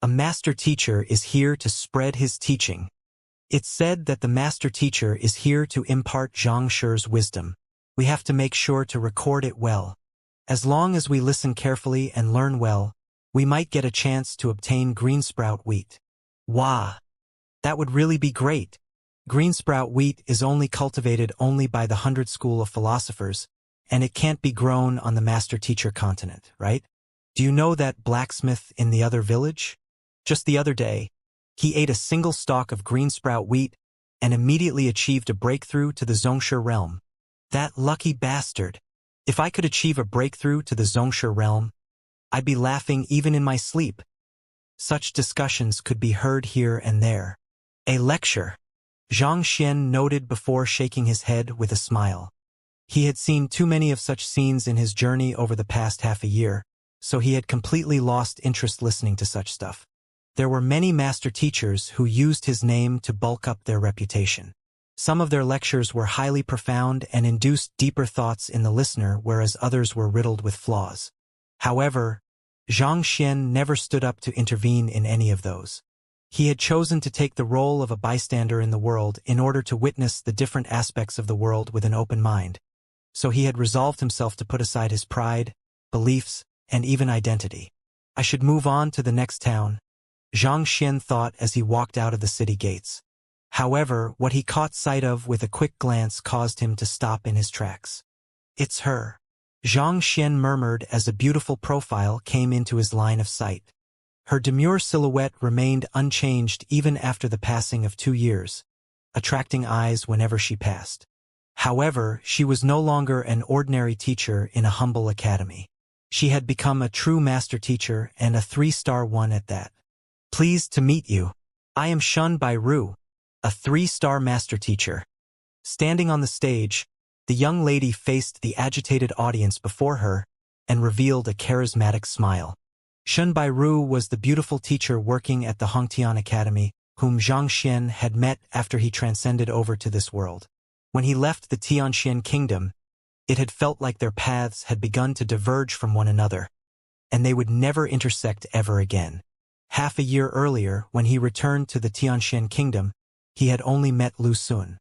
A master teacher is here to spread his teaching. It's said that the master teacher is here to impart Zhang Shi's wisdom. We have to make sure to record it well. As long as we listen carefully and learn well, we might get a chance to obtain green sprout wheat. Wow! That would really be great. Green sprout wheat is only cultivated only by the 100 school of philosophers, and it can't be grown on the master-teacher continent, right? Do you know that blacksmith in the other village? Just the other day, he ate a single stalk of green sprout wheat and immediately achieved a breakthrough to the Xianxia realm. That lucky bastard. If I could achieve a breakthrough to the Xianxia realm, I'd be laughing even in my sleep. Such discussions could be heard here and there. A lecture. Zhang Xian noted before shaking his head with a smile. He had seen too many of such scenes in his journey over the past half a year, so he had completely lost interest listening to such stuff. There were many master teachers who used his name to bulk up their reputation. Some of their lectures were highly profound and induced deeper thoughts in the listener, whereas others were riddled with flaws. However, Zhang Xian never stood up to intervene in any of those. He had chosen to take the role of a bystander in the world in order to witness the different aspects of the world with an open mind. So he had resolved himself to put aside his pride, beliefs, and even identity. I should move on to the next town, Zhang Xian thought as he walked out of the city gates. However, what he caught sight of with a quick glance caused him to stop in his tracks. It's her, Zhang Xian murmured as a beautiful profile came into his line of sight. Her demure silhouette remained unchanged even after the passing of 2 years, attracting eyes whenever she passed. However, she was no longer an ordinary teacher in a humble academy. She had become a true master teacher and a 3-star one at that. Pleased to meet you. I am Shun Bai Ru, a 3-star master teacher. Standing on the stage, the young lady faced the agitated audience before her and revealed a charismatic smile. Shun Bai Ru was the beautiful teacher working at the Hongtian Academy, whom Zhang Xian had met after he transcended over to this world. When he left the Tianxian kingdom, it had felt like their paths had begun to diverge from one another, and they would never intersect ever again. Half a year earlier, when he returned to the Tianxian kingdom, he had only met Lu Sun.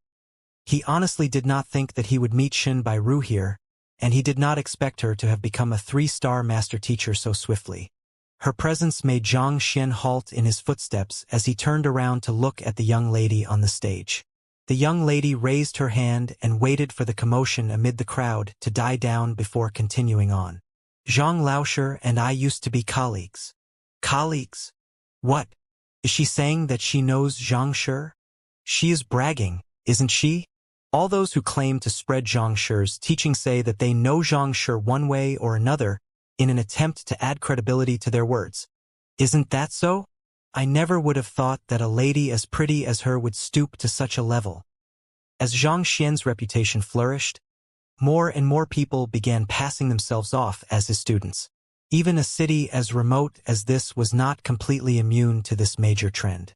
He honestly did not think that he would meet Shin Bairu here, and he did not expect her to have become a 3-star master teacher so swiftly. Her presence made Zhang Xian halt in his footsteps as he turned around to look at the young lady on the stage. The young lady raised her hand and waited for the commotion amid the crowd to die down before continuing on. Zhang Laosher and I used to be colleagues. Colleagues? What? Is she saying that she knows Zhang Shi? She is bragging, isn't she? All those who claim to spread Zhang Shi's teaching say that they know Zhang Shi one way or another in an attempt to add credibility to their words. Isn't that so? I never would have thought that a lady as pretty as her would stoop to such a level. As Zhang Xian's reputation flourished, more and more people began passing themselves off as his students. Even a city as remote as this was not completely immune to this major trend.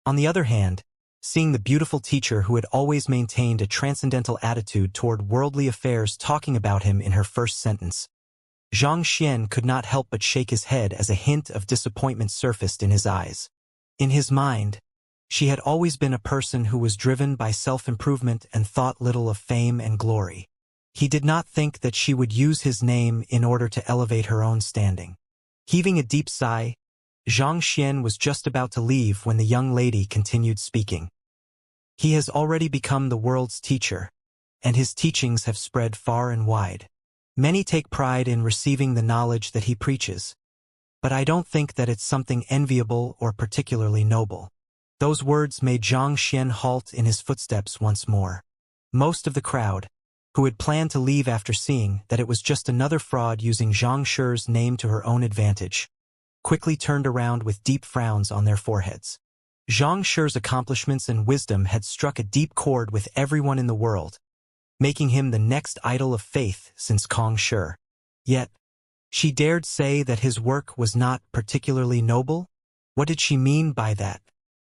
On the other hand, seeing the beautiful teacher who had always maintained a transcendental attitude toward worldly affairs talking about him in her first sentence, Zhang Xian could not help but shake his head as a hint of disappointment surfaced in his eyes. In his mind, she had always been a person who was driven by self-improvement and thought little of fame and glory. He did not think that she would use his name in order to elevate her own standing. Heaving a deep sigh, Zhang Xian was just about to leave when the young lady continued speaking. He has already become the world's teacher, and his teachings have spread far and wide. Many take pride in receiving the knowledge that he preaches, but I don't think that it's something enviable or particularly noble. Those words made Zhang Xian halt in his footsteps once more. Most of the crowd, who had planned to leave after seeing that it was just another fraud using Zhang Shi's name to her own advantage, quickly turned around with deep frowns on their foreheads. Zhang Shi's accomplishments and wisdom had struck a deep chord with everyone in the world, making him the next idol of faith since Kong Shi. Yet, she dared say that his work was not particularly noble? What did she mean by that?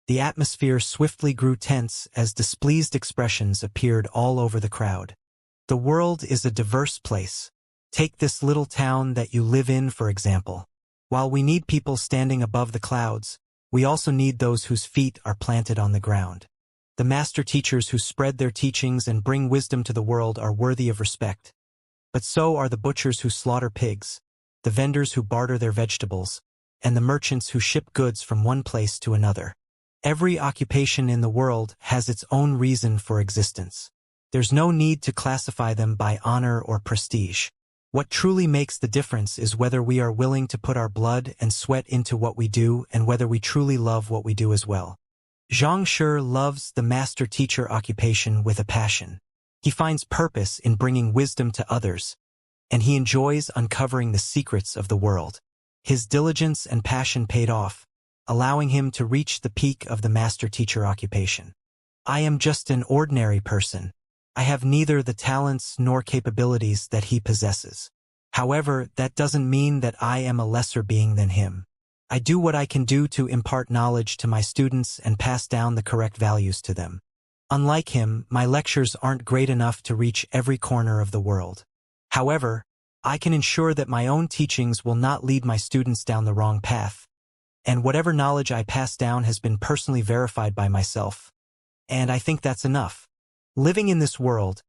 The atmosphere swiftly grew tense as displeased expressions appeared all over the crowd. The world is a diverse place. Take this little town that you live in, for example. While we need people standing above the clouds, we also need those whose feet are planted on the ground. The master teachers who spread their teachings and bring wisdom to the world are worthy of respect. But so are the butchers who slaughter pigs, the vendors who barter their vegetables, and the merchants who ship goods from one place to another. Every occupation in the world has its own reason for existence. There's no need to classify them by honor or prestige. What truly makes the difference is whether we are willing to put our blood and sweat into what we do and whether we truly love what we do as well. Zhang Shi loves the master-teacher occupation with a passion. He finds purpose in bringing wisdom to others, and he enjoys uncovering the secrets of the world. His diligence and passion paid off, allowing him to reach the peak of the master-teacher occupation. I am just an ordinary person. I have neither the talents nor capabilities that he possesses. However, that doesn't mean that I am a lesser being than him. I do what I can do to impart knowledge to my students and pass down the correct values to them. Unlike him, my lectures aren't great enough to reach every corner of the world. However, I can ensure that my own teachings will not lead my students down the wrong path, and whatever knowledge I pass down has been personally verified by myself. And I think that's enough. Living in this world,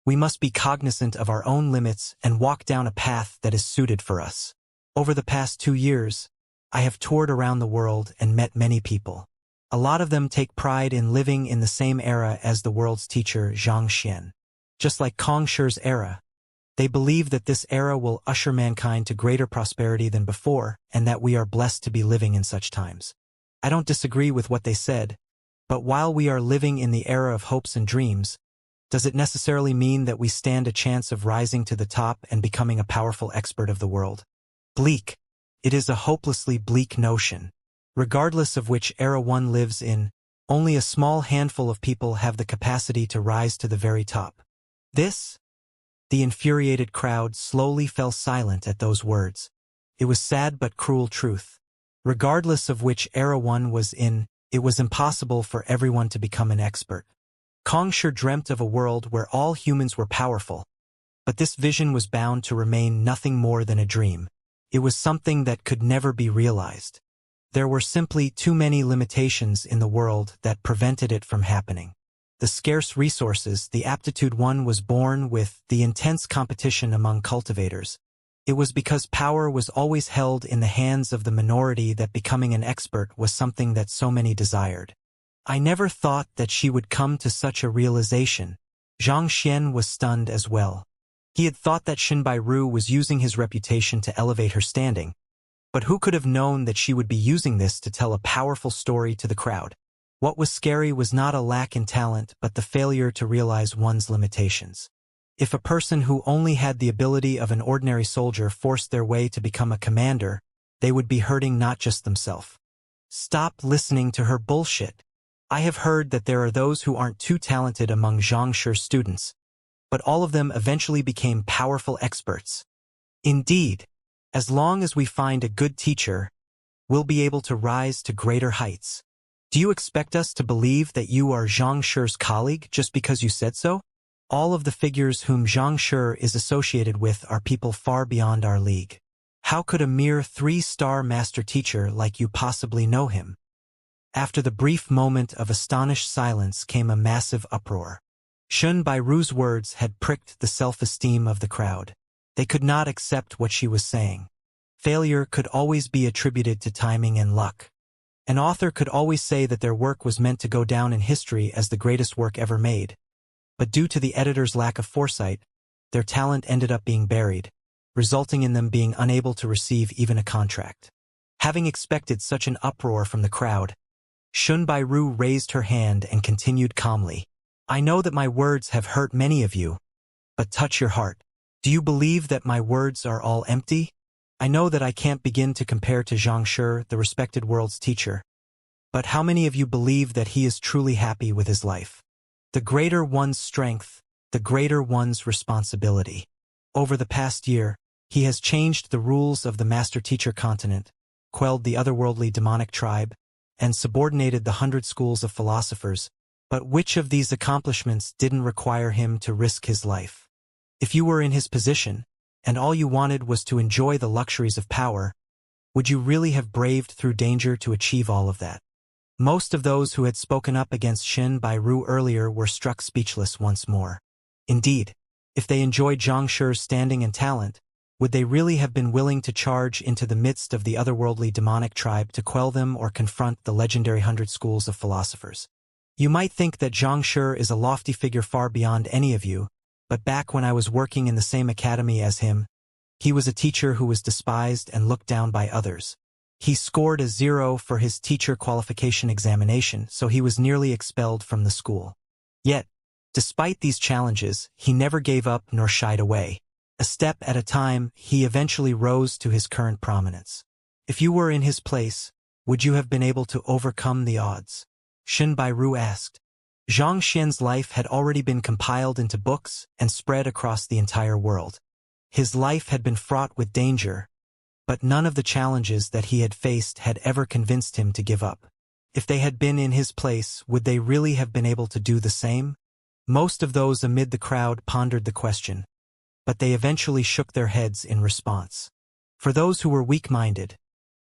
we must be cognizant of our own limits and walk down a path that is suited for us. Over the past 2 years, I have toured around the world and met many people. A lot of them take pride in living in the same era as the world's teacher Zhang Xian. Just like Kong Shi's era, they believe that this era will usher mankind to greater prosperity than before and that we are blessed to be living in such times. I don't disagree with what they said, but while we are living in the era of hopes and dreams, does it necessarily mean that we stand a chance of rising to the top and becoming a powerful expert of the world? Bleak. It is a hopelessly bleak notion. Regardless of which era one lives in, only a small handful of people have the capacity to rise to the very top. The infuriated crowd slowly fell silent at those words. It was sad but cruel truth. Regardless of which era one was in, it was impossible for everyone to become an expert. Kong Shi dreamt of a world where all humans were powerful, but this vision was bound to remain nothing more than a dream. It was something that could never be realized. There were simply too many limitations in the world that prevented it from happening. the scarce resources, the aptitude one was born with, the intense competition among cultivators. It was because power was always held in the hands of the minority that becoming an expert was something that so many desired. I never thought that she would come to such a realization. Xianxia was stunned as well. He had thought that Xianbairu was using his reputation to elevate her standing, but who could have known that she would be using this to tell a powerful story to the crowd? What was scary was not a lack in talent but the failure to realize one's limitations. If a person who only had the ability of an ordinary soldier forced their way to become a commander, they would be hurting not just themselves. Stop listening to her bullshit. I have heard that there are those who aren't too talented among Xianxia's students, but all of them eventually became powerful experts. Indeed, as long as we find a good teacher, we'll be able to rise to greater heights. Do you expect us to believe that you are Xianxia's colleague just because you said so? All of the figures whom Xianxia is associated with are people far beyond our league. How could a mere 3-star master teacher like you possibly know him? After the brief moment of astonished silence came a massive uproar. Xianbairu's words had pricked the self-esteem of the crowd. They could not accept what she was saying. Failure could always be attributed to timing and luck. An author could always say that their work was meant to go down in history as the greatest work ever made. But due to the editor's lack of foresight, their talent ended up being buried, resulting in them being unable to receive even a contract. Having expected such an uproar from the crowd, Xianbairu raised her hand and continued calmly. I know that my words have hurt many of you, but touch your heart. Do you believe that my words are all empty? I know that I can't begin to compare to Xianxia, the respected world's teacher, but how many of you believe that he is truly happy with his life? The greater one's strength, the greater one's responsibility. Over the past year, he has changed the rules of the master-teacher continent, quelled the otherworldly demonic tribe, and subordinated the 100 schools of philosophers. But which of these accomplishments didn't require him to risk his life? If you were in his position, and all you wanted was to enjoy the luxuries of power, would you really have braved through danger to achieve all of that? Most of those who had spoken up against Xianbairu earlier were struck speechless once more. Indeed, if they enjoyed Xianxia's standing and talent, would they really have been willing to charge into the midst of the otherworldly demonic tribe to quell them or confront the legendary 100 schools of philosophers? You might think that Xianxia is a lofty figure far beyond any of you, but back when I was working in the same academy as him, he was a teacher who was despised and looked down by others. He scored a 0 for his teacher qualification examination, so he was nearly expelled from the school. Yet, despite these challenges, he never gave up nor shied away. A step at a time, he eventually rose to his current prominence. If you were in his place, would you have been able to overcome the odds? Xianbairu asked. Xianxia's life had already been compiled into books and spread across the entire world. His life had been fraught with danger, but none of the challenges that he had faced had ever convinced him to give up. If they had been in his place, would they really have been able to do the same? Most of those amid the crowd pondered the question, but they eventually shook their heads in response. For those who were weak-minded,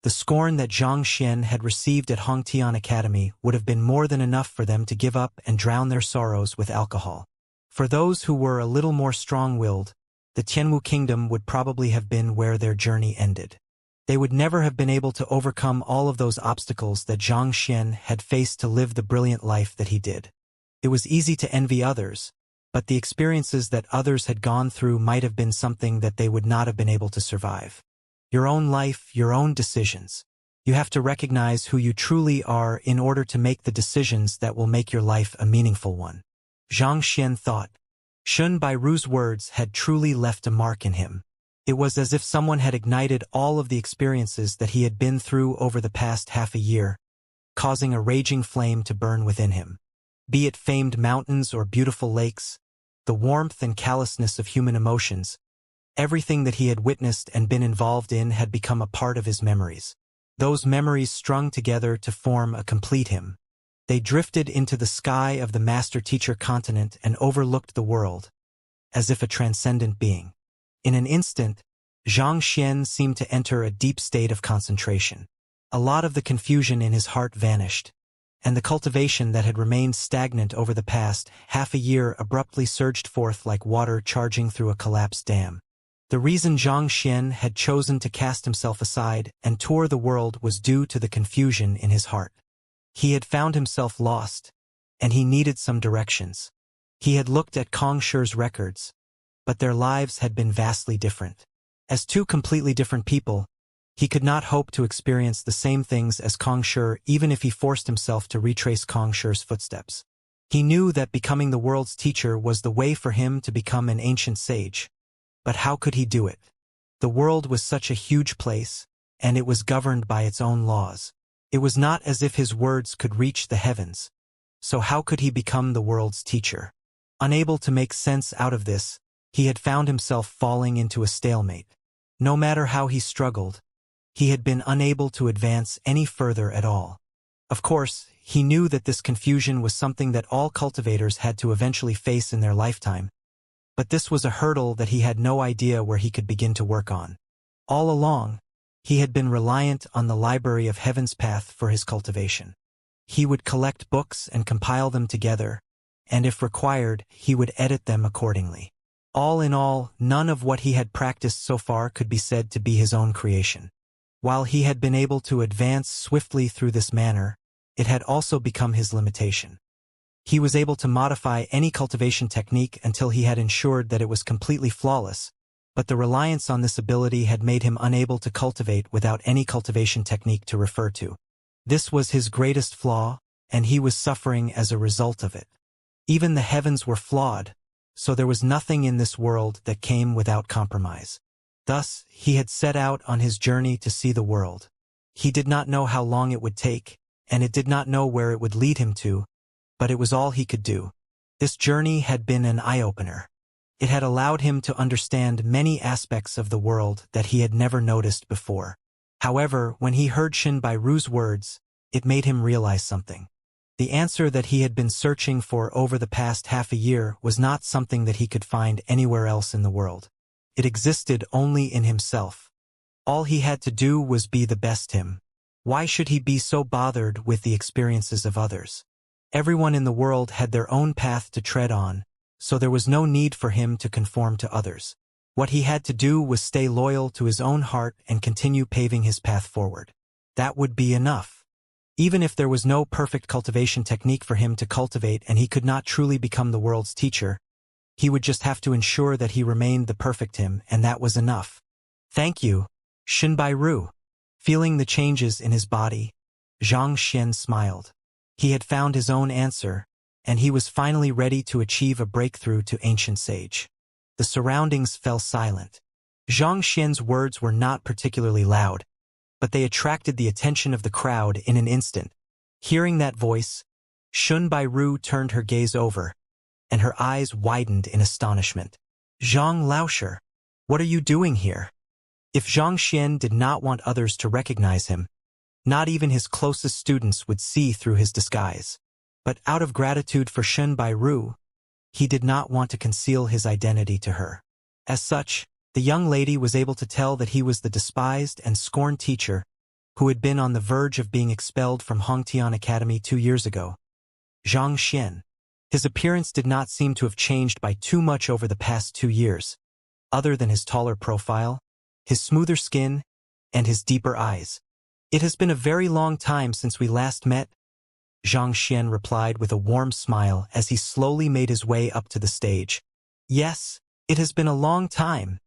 the scorn that Xianxia had received at Hongtian Academy would have been more than enough for them to give up and drown their sorrows with alcohol. For those who were a little more strong-willed, the Tianwu Kingdom would probably have been where their journey ended. They would never have been able to overcome all of those obstacles that Xianxia had faced to live the brilliant life that he did. It was easy to envy others, but the experiences that others had gone through might have been something that they would not have been able to survive. Your own life, your own decisions. You have to recognize who you truly are in order to make the decisions that will make your life a meaningful one. Xianxia thought. Xianbairu's words had truly left a mark in him. It was as if someone had ignited all of the experiences that he had been through over the past half a year, causing a raging flame to burn within him. Be it famed mountains or beautiful lakes, the warmth and callousness of human emotions, everything that he had witnessed and been involved in had become a part of his memories. Those memories strung together to form a complete him. They drifted into the sky of the master-teacher continent and overlooked the world, as if a transcendent being. In an instant, Xianxia seemed to enter a deep state of concentration. A lot of the confusion in his heart vanished. and the cultivation that had remained stagnant over the past half a year abruptly surged forth like water charging through a collapsed dam. The reason Xianxia had chosen to cast himself aside and tour the world was due to the confusion in his heart. He had found himself lost, and he needed some directions. He had looked at Kong Shi's records, but their lives had been vastly different. As two completely different people, he could not hope to experience the same things as Kong Shi even if he forced himself to retrace Kong Shi's footsteps. He knew that becoming the world's teacher was the way for him to become an ancient sage. But how could he do it? The world was such a huge place, and it was governed by its own laws. It was not as if his words could reach the heavens. So how could he become the world's teacher? Unable to make sense out of this, he had found himself falling into a stalemate. No matter how he struggled, he had been unable to advance any further at all. Of course, he knew that this confusion was something that all cultivators had to eventually face in their lifetime, but this was a hurdle that he had no idea where he could begin to work on. All along, he had been reliant on the Library of Heaven's Path for his cultivation. He would collect books and compile them together, and if required, he would edit them accordingly. All in all, none of what he had practiced so far could be said to be his own creation. While he had been able to advance swiftly through this manner, it had also become his limitation. He was able to modify any cultivation technique until he had ensured that it was completely flawless, but the reliance on this ability had made him unable to cultivate without any cultivation technique to refer to. This was his greatest flaw, and he was suffering as a result of it. Even the heavens were flawed, so there was nothing in this world that came without compromise. Thus, he had set out on his journey to see the world. He did not know how long it would take, and it did not know where it would lead him to, but it was all he could do. This journey had been an eye-opener. It had allowed him to understand many aspects of the world that he had never noticed before. However, when he heard Xinbairu's words, it made him realize something. The answer that he had been searching for over the past half a year was not something that he could find anywhere else in the world. It existed only in himself. All he had to do was be the best him. Why should he be so bothered with the experiences of others? Everyone in the world had their own path to tread on, so there was no need for him to conform to others. What he had to do was stay loyal to his own heart and continue paving his path forward. That would be enough. Even if there was no perfect cultivation technique for him to cultivate and he could not truly become the world's teacher, he would just have to ensure that he remained the perfect him, and that was enough. Thank you, Xinbairu. Feeling the changes in his body, Xianxia smiled. He had found his own answer, and he was finally ready to achieve a breakthrough to ancient sage. The surroundings fell silent. Xianxia's words were not particularly loud, but they attracted the attention of the crowd in an instant. Hearing that voice, Xinbairu turned her gaze over, and her eyes widened in astonishment. Zhang Laosher, what are you doing here? If Xianxia did not want others to recognize him, not even his closest students would see through his disguise. But out of gratitude for Xinbairu, he did not want to conceal his identity to her. As such, the young lady was able to tell that he was the despised and scorned teacher who had been on the verge of being expelled from Hongtian Academy 2 years ago. Zhang Xian. His appearance did not seem to have changed by too much over the past 2 years, other than his taller profile, his smoother skin, and his deeper eyes. It has been a very long time since we last met, Zhang Xian replied with a warm smile as he slowly made his way up to the stage. Yes, it has been a long time.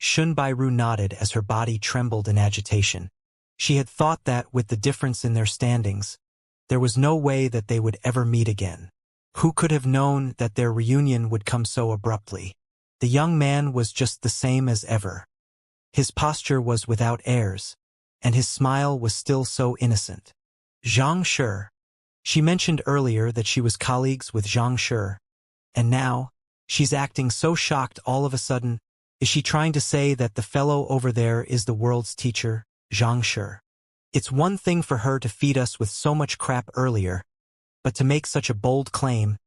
Xinbairu nodded as her body trembled in agitation. She had thought that, with the difference in their standings, there was no way that they would ever meet again. Who could have known that their reunion would come so abruptly? The young man was just the same as ever. His posture was without airs, and his smile was still so innocent. Zhang Shi. She mentioned earlier that she was colleagues with Zhang Shi, and now, she's acting so shocked all of a sudden. Is she trying to say that the fellow over there is the world's teacher, Zhang Shi? It's one thing for her to feed us with so much crap earlier, but to make such a bold claim,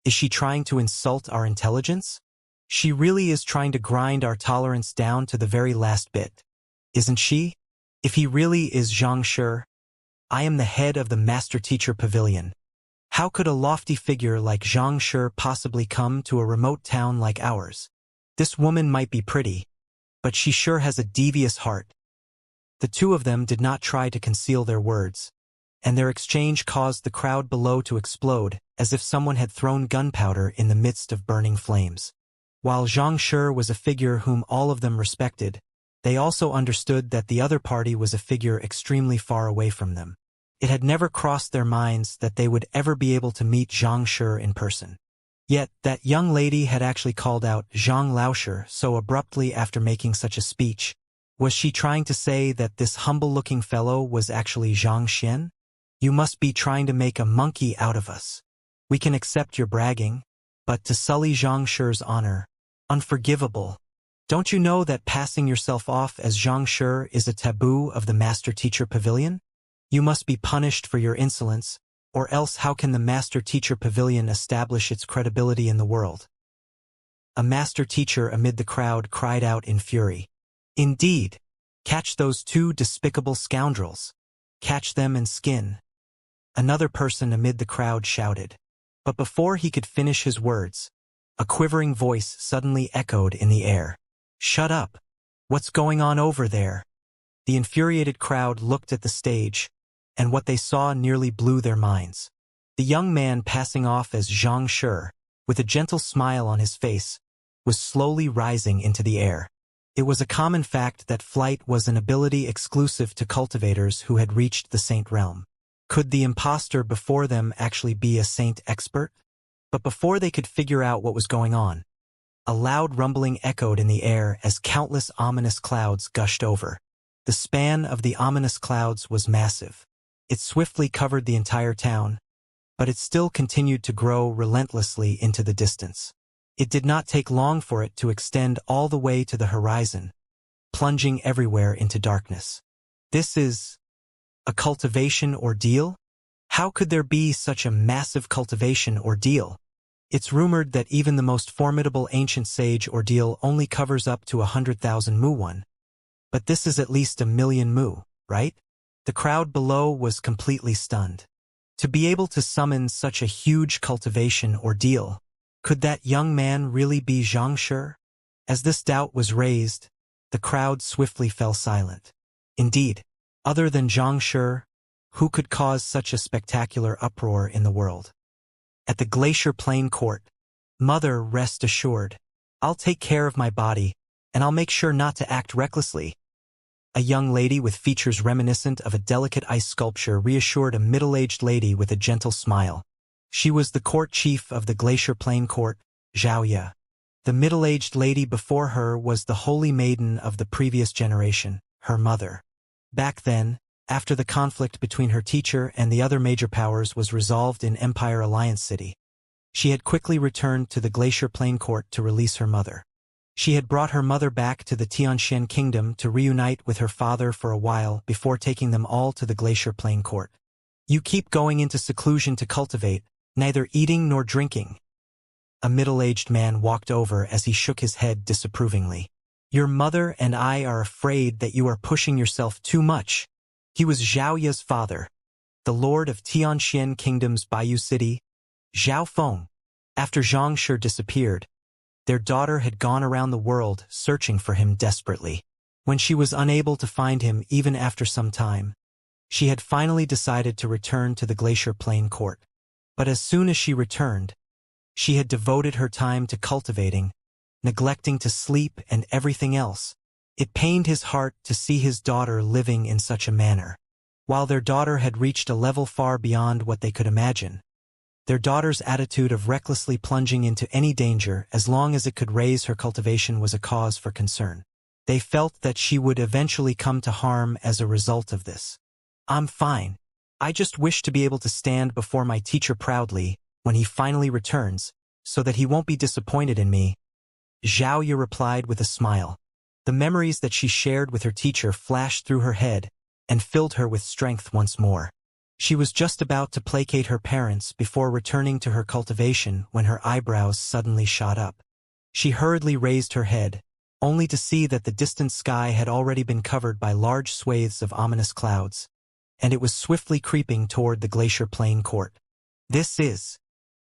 is she trying to insult our intelligence? She really is trying to grind our tolerance down to the very last bit, isn't she? If he really is Zhang Shi, I am the head of the Master Teacher Pavilion. How could a lofty figure like Xianxia possibly come to a remote town like ours? This woman might be pretty, but she sure has a devious heart. The two of them did not try to conceal their words, and their exchange caused the crowd below to explode, as if someone had thrown gunpowder in the midst of burning flames. While Xianxia was a figure whom all of them respected, they also understood that the other party was a figure extremely far away from them. It had never crossed their minds that they would ever be able to meet Xianxia in person. Yet, that young lady had actually called out Zhang Laoshi so abruptly after making such a speech. Was she trying to say that this humble-looking fellow was actually Zhang Xian? You must be trying to make a monkey out of us. We can accept your bragging, but to sully Xianxia's honor, unforgivable. Don't you know that passing yourself off as Xianxia is a taboo of the Master Teacher Pavilion? You must be punished for your insolence, or else how can the Master Teacher Pavilion establish its credibility in the world? A master teacher amid the crowd cried out in fury. Indeed! Catch those two despicable scoundrels! Catch them and skin! Another person amid the crowd shouted. But before he could finish his words, a quivering voice suddenly echoed in the air. Shut up! What's going on over there? The infuriated crowd looked at the stage, and what they saw nearly blew their minds. The young man passing off as Xianxia, with a gentle smile on his face, was slowly rising into the air. It was a common fact that flight was an ability exclusive to cultivators who had reached the saint realm. Could the imposter before them actually be a saint expert? But before they could figure out what was going on, a loud rumbling echoed in the air as countless ominous clouds gushed over. The span of the ominous clouds was massive. It swiftly covered the entire town, but it still continued to grow relentlessly into the distance. It did not take long for it to extend all the way to the horizon, plunging everywhere into darkness. This is a cultivation ordeal? How could there be such a massive cultivation ordeal? It's rumored that even the most formidable ancient sage ordeal only covers up to 100,000 mu. But this is at least 1,000,000 mu, right? The crowd below was completely stunned. To be able to summon such a huge cultivation ordeal, could that young man really be Xianxia? As this doubt was raised, the crowd swiftly fell silent. Indeed, other than Xianxia, who could cause such a spectacular uproar in the world? At the Glacier Plain Court, Mother, rest assured. I'll take care of my body, and I'll make sure not to act recklessly. A young lady with features reminiscent of a delicate ice sculpture reassured a middle-aged lady with a gentle smile. She was the court chief of the Glacier Plain Court, Xianxia. The middle-aged lady before her was the holy maiden of the previous generation, her mother. Back then, after the conflict between her teacher and the other major powers was resolved in Empire Alliance City, she had quickly returned to the Glacier Plain Court to release her mother. She had brought her mother back to the Tianxian Kingdom to reunite with her father for a while before taking them all to the Glacier Plain Court. You keep going into seclusion to cultivate, neither eating nor drinking. A middle-aged man walked over as he shook his head disapprovingly. Your mother and I are afraid that you are pushing yourself too much. He was Xiaoya's father, the lord of Tianxian Kingdom's Bayou City, Zhao Feng. After Xianxia disappeared, their daughter had gone around the world searching for him desperately. When she was unable to find him even after some time, she had finally decided to return to the Glacier Plain Court. But as soon as she returned, she had devoted her time to cultivating, neglecting to sleep and everything else. It pained his heart to see his daughter living in such a manner. While their daughter had reached a level far beyond what they could imagine, their daughter's attitude of recklessly plunging into any danger as long as it could raise her cultivation was a cause for concern. They felt that she would eventually come to harm as a result of this. I'm fine. I just wish to be able to stand before my teacher proudly when he finally returns, so that he won't be disappointed in me. Xiaoya replied with a smile. The memories that she shared with her teacher flashed through her head and filled her with strength once more. She was just about to placate her parents before returning to her cultivation when her eyebrows suddenly shot up. She hurriedly raised her head, only to see that the distant sky had already been covered by large swathes of ominous clouds, and it was swiftly creeping toward the Glacier Plain court. This is...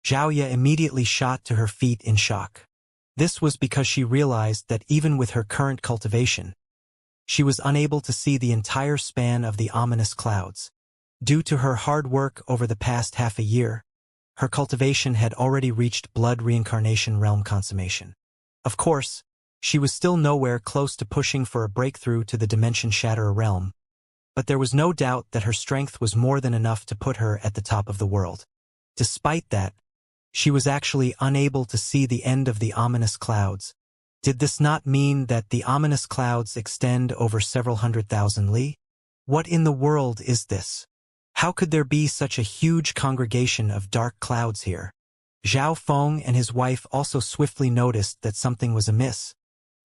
Xiaoya immediately shot to her feet in shock. This was because she realized that even with her current cultivation, she was unable to see the entire span of the ominous clouds. Due to her hard work over the past half a year, her cultivation had already reached blood reincarnation realm consummation. Of course, she was still nowhere close to pushing for a breakthrough to the Dimension Shatterer realm, but there was no doubt that her strength was more than enough to put her at the top of the world. Despite that, she was actually unable to see the end of the ominous clouds. Did this not mean that the ominous clouds extend over several 100,000 li? What in the world is this? How could there be such a huge congregation of dark clouds here? Zhao Feng and his wife also swiftly noticed that something was amiss,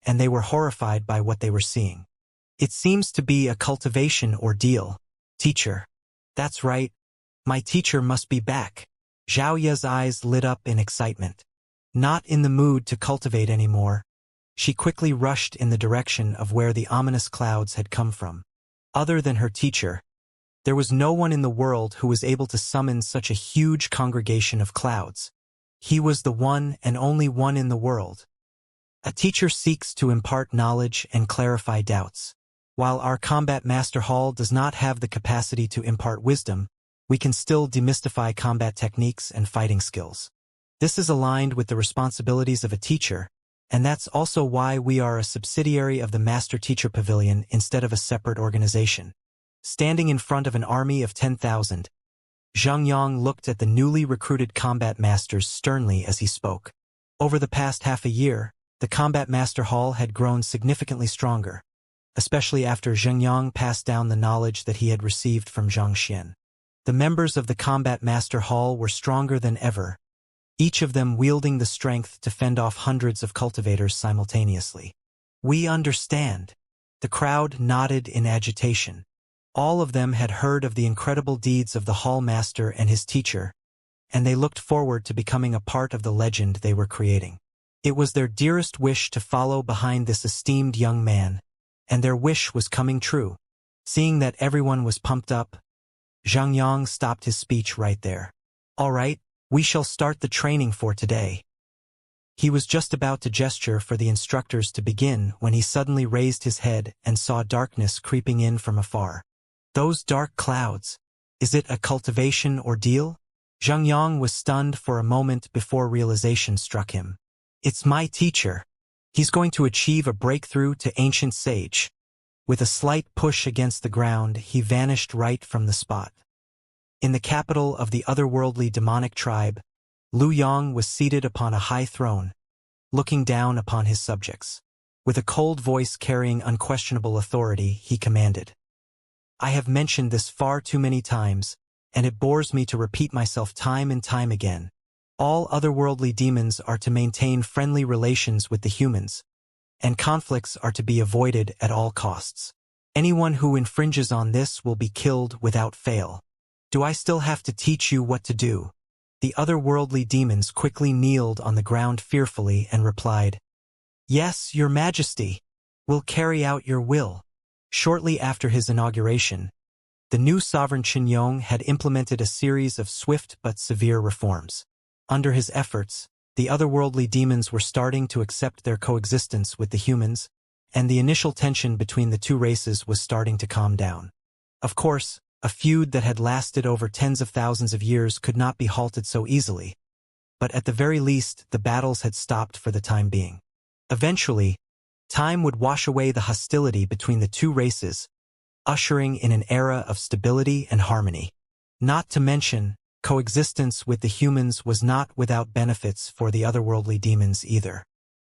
and they were horrified by what they were seeing. It seems to be a cultivation ordeal. Teacher. That's right. My teacher must be back. Xiaoya's eyes lit up in excitement. Not in the mood to cultivate anymore, she quickly rushed in the direction of where the ominous clouds had come from. Other than her teacher, there was no one in the world who was able to summon such a huge congregation of clouds. He was the one and only one in the world. A teacher seeks to impart knowledge and clarify doubts. While our combat master hall does not have the capacity to impart wisdom, we can still demystify combat techniques and fighting skills. This is aligned with the responsibilities of a teacher, and that's also why we are a subsidiary of the Master Teacher Pavilion instead of a separate organization. Standing in front of an army of 10,000, Zhang Yang looked at the newly recruited combat masters sternly as he spoke. Over the past half a year, the combat master hall had grown significantly stronger, especially after Zhang Yang passed down the knowledge that he had received from Zhang Xian. The members of the Combat Master Hall were stronger than ever, each of them wielding the strength to fend off hundreds of cultivators simultaneously. We understand. The crowd nodded in agitation. All of them had heard of the incredible deeds of the Hall Master and his teacher, and they looked forward to becoming a part of the legend they were creating. It was their dearest wish to follow behind this esteemed young man, and their wish was coming true. Seeing that everyone was pumped up, Zhang Yang stopped his speech right there. All right, we shall start the training for today. He was just about to gesture for the instructors to begin when he suddenly raised his head and saw darkness creeping in from afar. Those dark clouds. Is it a cultivation ordeal? Zhang Yang was stunned for a moment before realization struck him. It's my teacher. He's going to achieve a breakthrough to ancient sage. With a slight push against the ground, he vanished right from the spot. In the capital of the otherworldly demonic tribe, Lu Yang was seated upon a high throne, looking down upon his subjects. With a cold voice carrying unquestionable authority, he commanded. I have mentioned this far too many times, and it bores me to repeat myself time and time again. All otherworldly demons are to maintain friendly relations with the humans, and conflicts are to be avoided at all costs. Anyone who infringes on this will be killed without fail. Do I still have to teach you what to do? The otherworldly demons quickly kneeled on the ground fearfully and replied, Yes, your majesty. We'll carry out your will. Shortly after his inauguration, the new sovereign Qinyong had implemented a series of swift but severe reforms. Under his efforts, the otherworldly demons were starting to accept their coexistence with the humans, and the initial tension between the two races was starting to calm down. Of course, a feud that had lasted over tens of thousands of years could not be halted so easily, but at the very least the battles had stopped for the time being. Eventually, time would wash away the hostility between the two races, ushering in an era of stability and harmony. Not to mention, coexistence with the humans was not without benefits for the otherworldly demons either.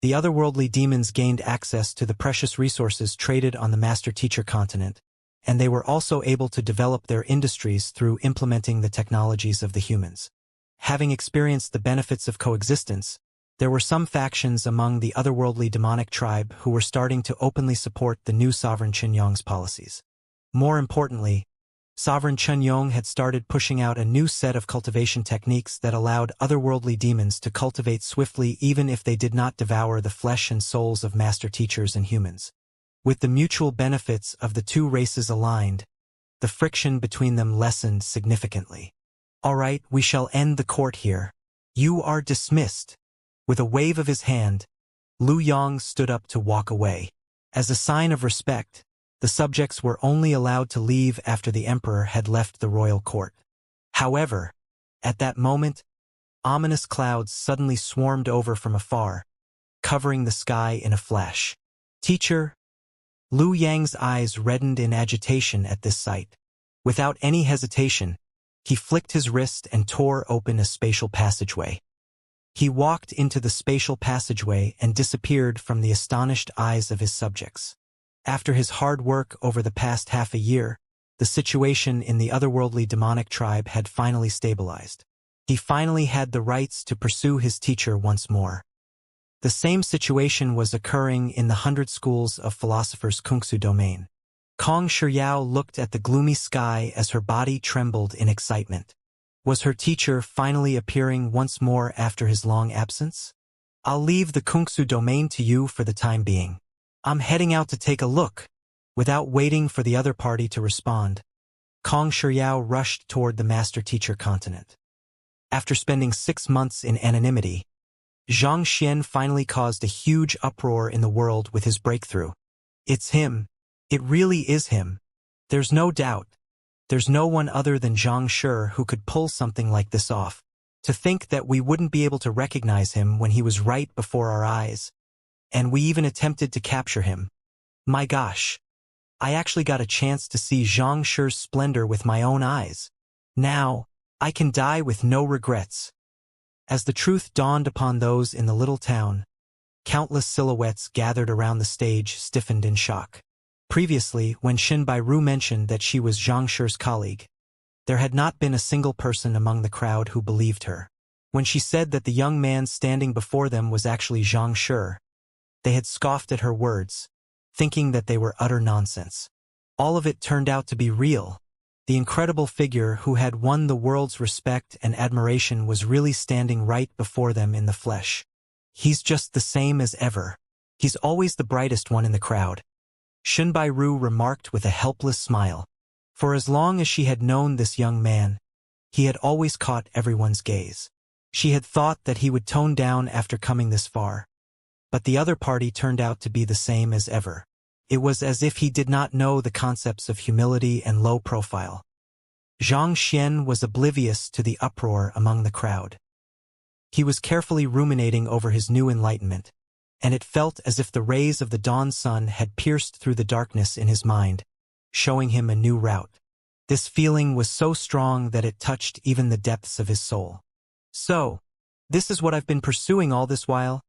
The otherworldly demons gained access to the precious resources traded on the Master-Teacher continent, and they were also able to develop their industries through implementing the technologies of the humans. Having experienced the benefits of coexistence, there were some factions among the otherworldly demonic tribe who were starting to openly support the new sovereign Qinyong's policies. More importantly, Sovereign Qinyong had started pushing out a new set of cultivation techniques that allowed otherworldly demons to cultivate swiftly even if they did not devour the flesh and souls of master teachers and humans. With the mutual benefits of the two races aligned, the friction between them lessened significantly. "All right, we shall end the court here. You are dismissed." With a wave of his hand, Lu Yong stood up to walk away. As a sign of respect, the subjects were only allowed to leave after the emperor had left the royal court. However, at that moment, ominous clouds suddenly swarmed over from afar, covering the sky in a flash. "Teacher?" Lu Yang's eyes reddened in agitation at this sight. Without any hesitation, he flicked his wrist and tore open a spatial passageway. He walked into the spatial passageway and disappeared from the astonished eyes of his subjects. After his hard work over the past half a year, the situation in the otherworldly demonic tribe had finally stabilized. He finally had the rights to pursue his teacher once more. The same situation was occurring in the 100 schools of philosophers' Kungsu domain. Kong Shiyao looked at the gloomy sky as her body trembled in excitement. Was her teacher finally appearing once more after his long absence? "I'll leave the Kungsu domain to you for the time being. I'm heading out to take a look." Without waiting for the other party to respond, Kong Shiyao rushed toward the master-teacher continent. After spending 6 months in anonymity, Xianxia finally caused a huge uproar in the world with his breakthrough. "It's him. It really is him. There's no doubt. There's no one other than Xianxia who could pull something like this off. To think that we wouldn't be able to recognize him when he was right before our eyes. And we even attempted to capture him. My gosh. I actually got a chance to see Xianxia's splendor with my own eyes. Now, I can die with no regrets." As the truth dawned upon those in the little town, countless silhouettes gathered around the stage stiffened in shock. Previously, when Xin Bairu mentioned that she was Xianxia's colleague, there had not been a single person among the crowd who believed her. When she said that the young man standing before them was actually Xianxia, they had scoffed at her words, thinking that they were utter nonsense. All of it turned out to be real. The incredible figure who had won the world's respect and admiration was really standing right before them in the flesh. "He's just the same as ever. He's always the brightest one in the crowd," Xin Bairu remarked with a helpless smile. For as long as she had known this young man, he had always caught everyone's gaze. She had thought that he would tone down after coming this far. But the other party turned out to be the same as ever. It was as if he did not know the concepts of humility and low profile. Xianxia was oblivious to the uproar among the crowd. He was carefully ruminating over his new enlightenment, and it felt as if the rays of the dawn sun had pierced through the darkness in his mind, showing him a new route. This feeling was so strong that it touched even the depths of his soul. "So, this is what I've been pursuing all this while?"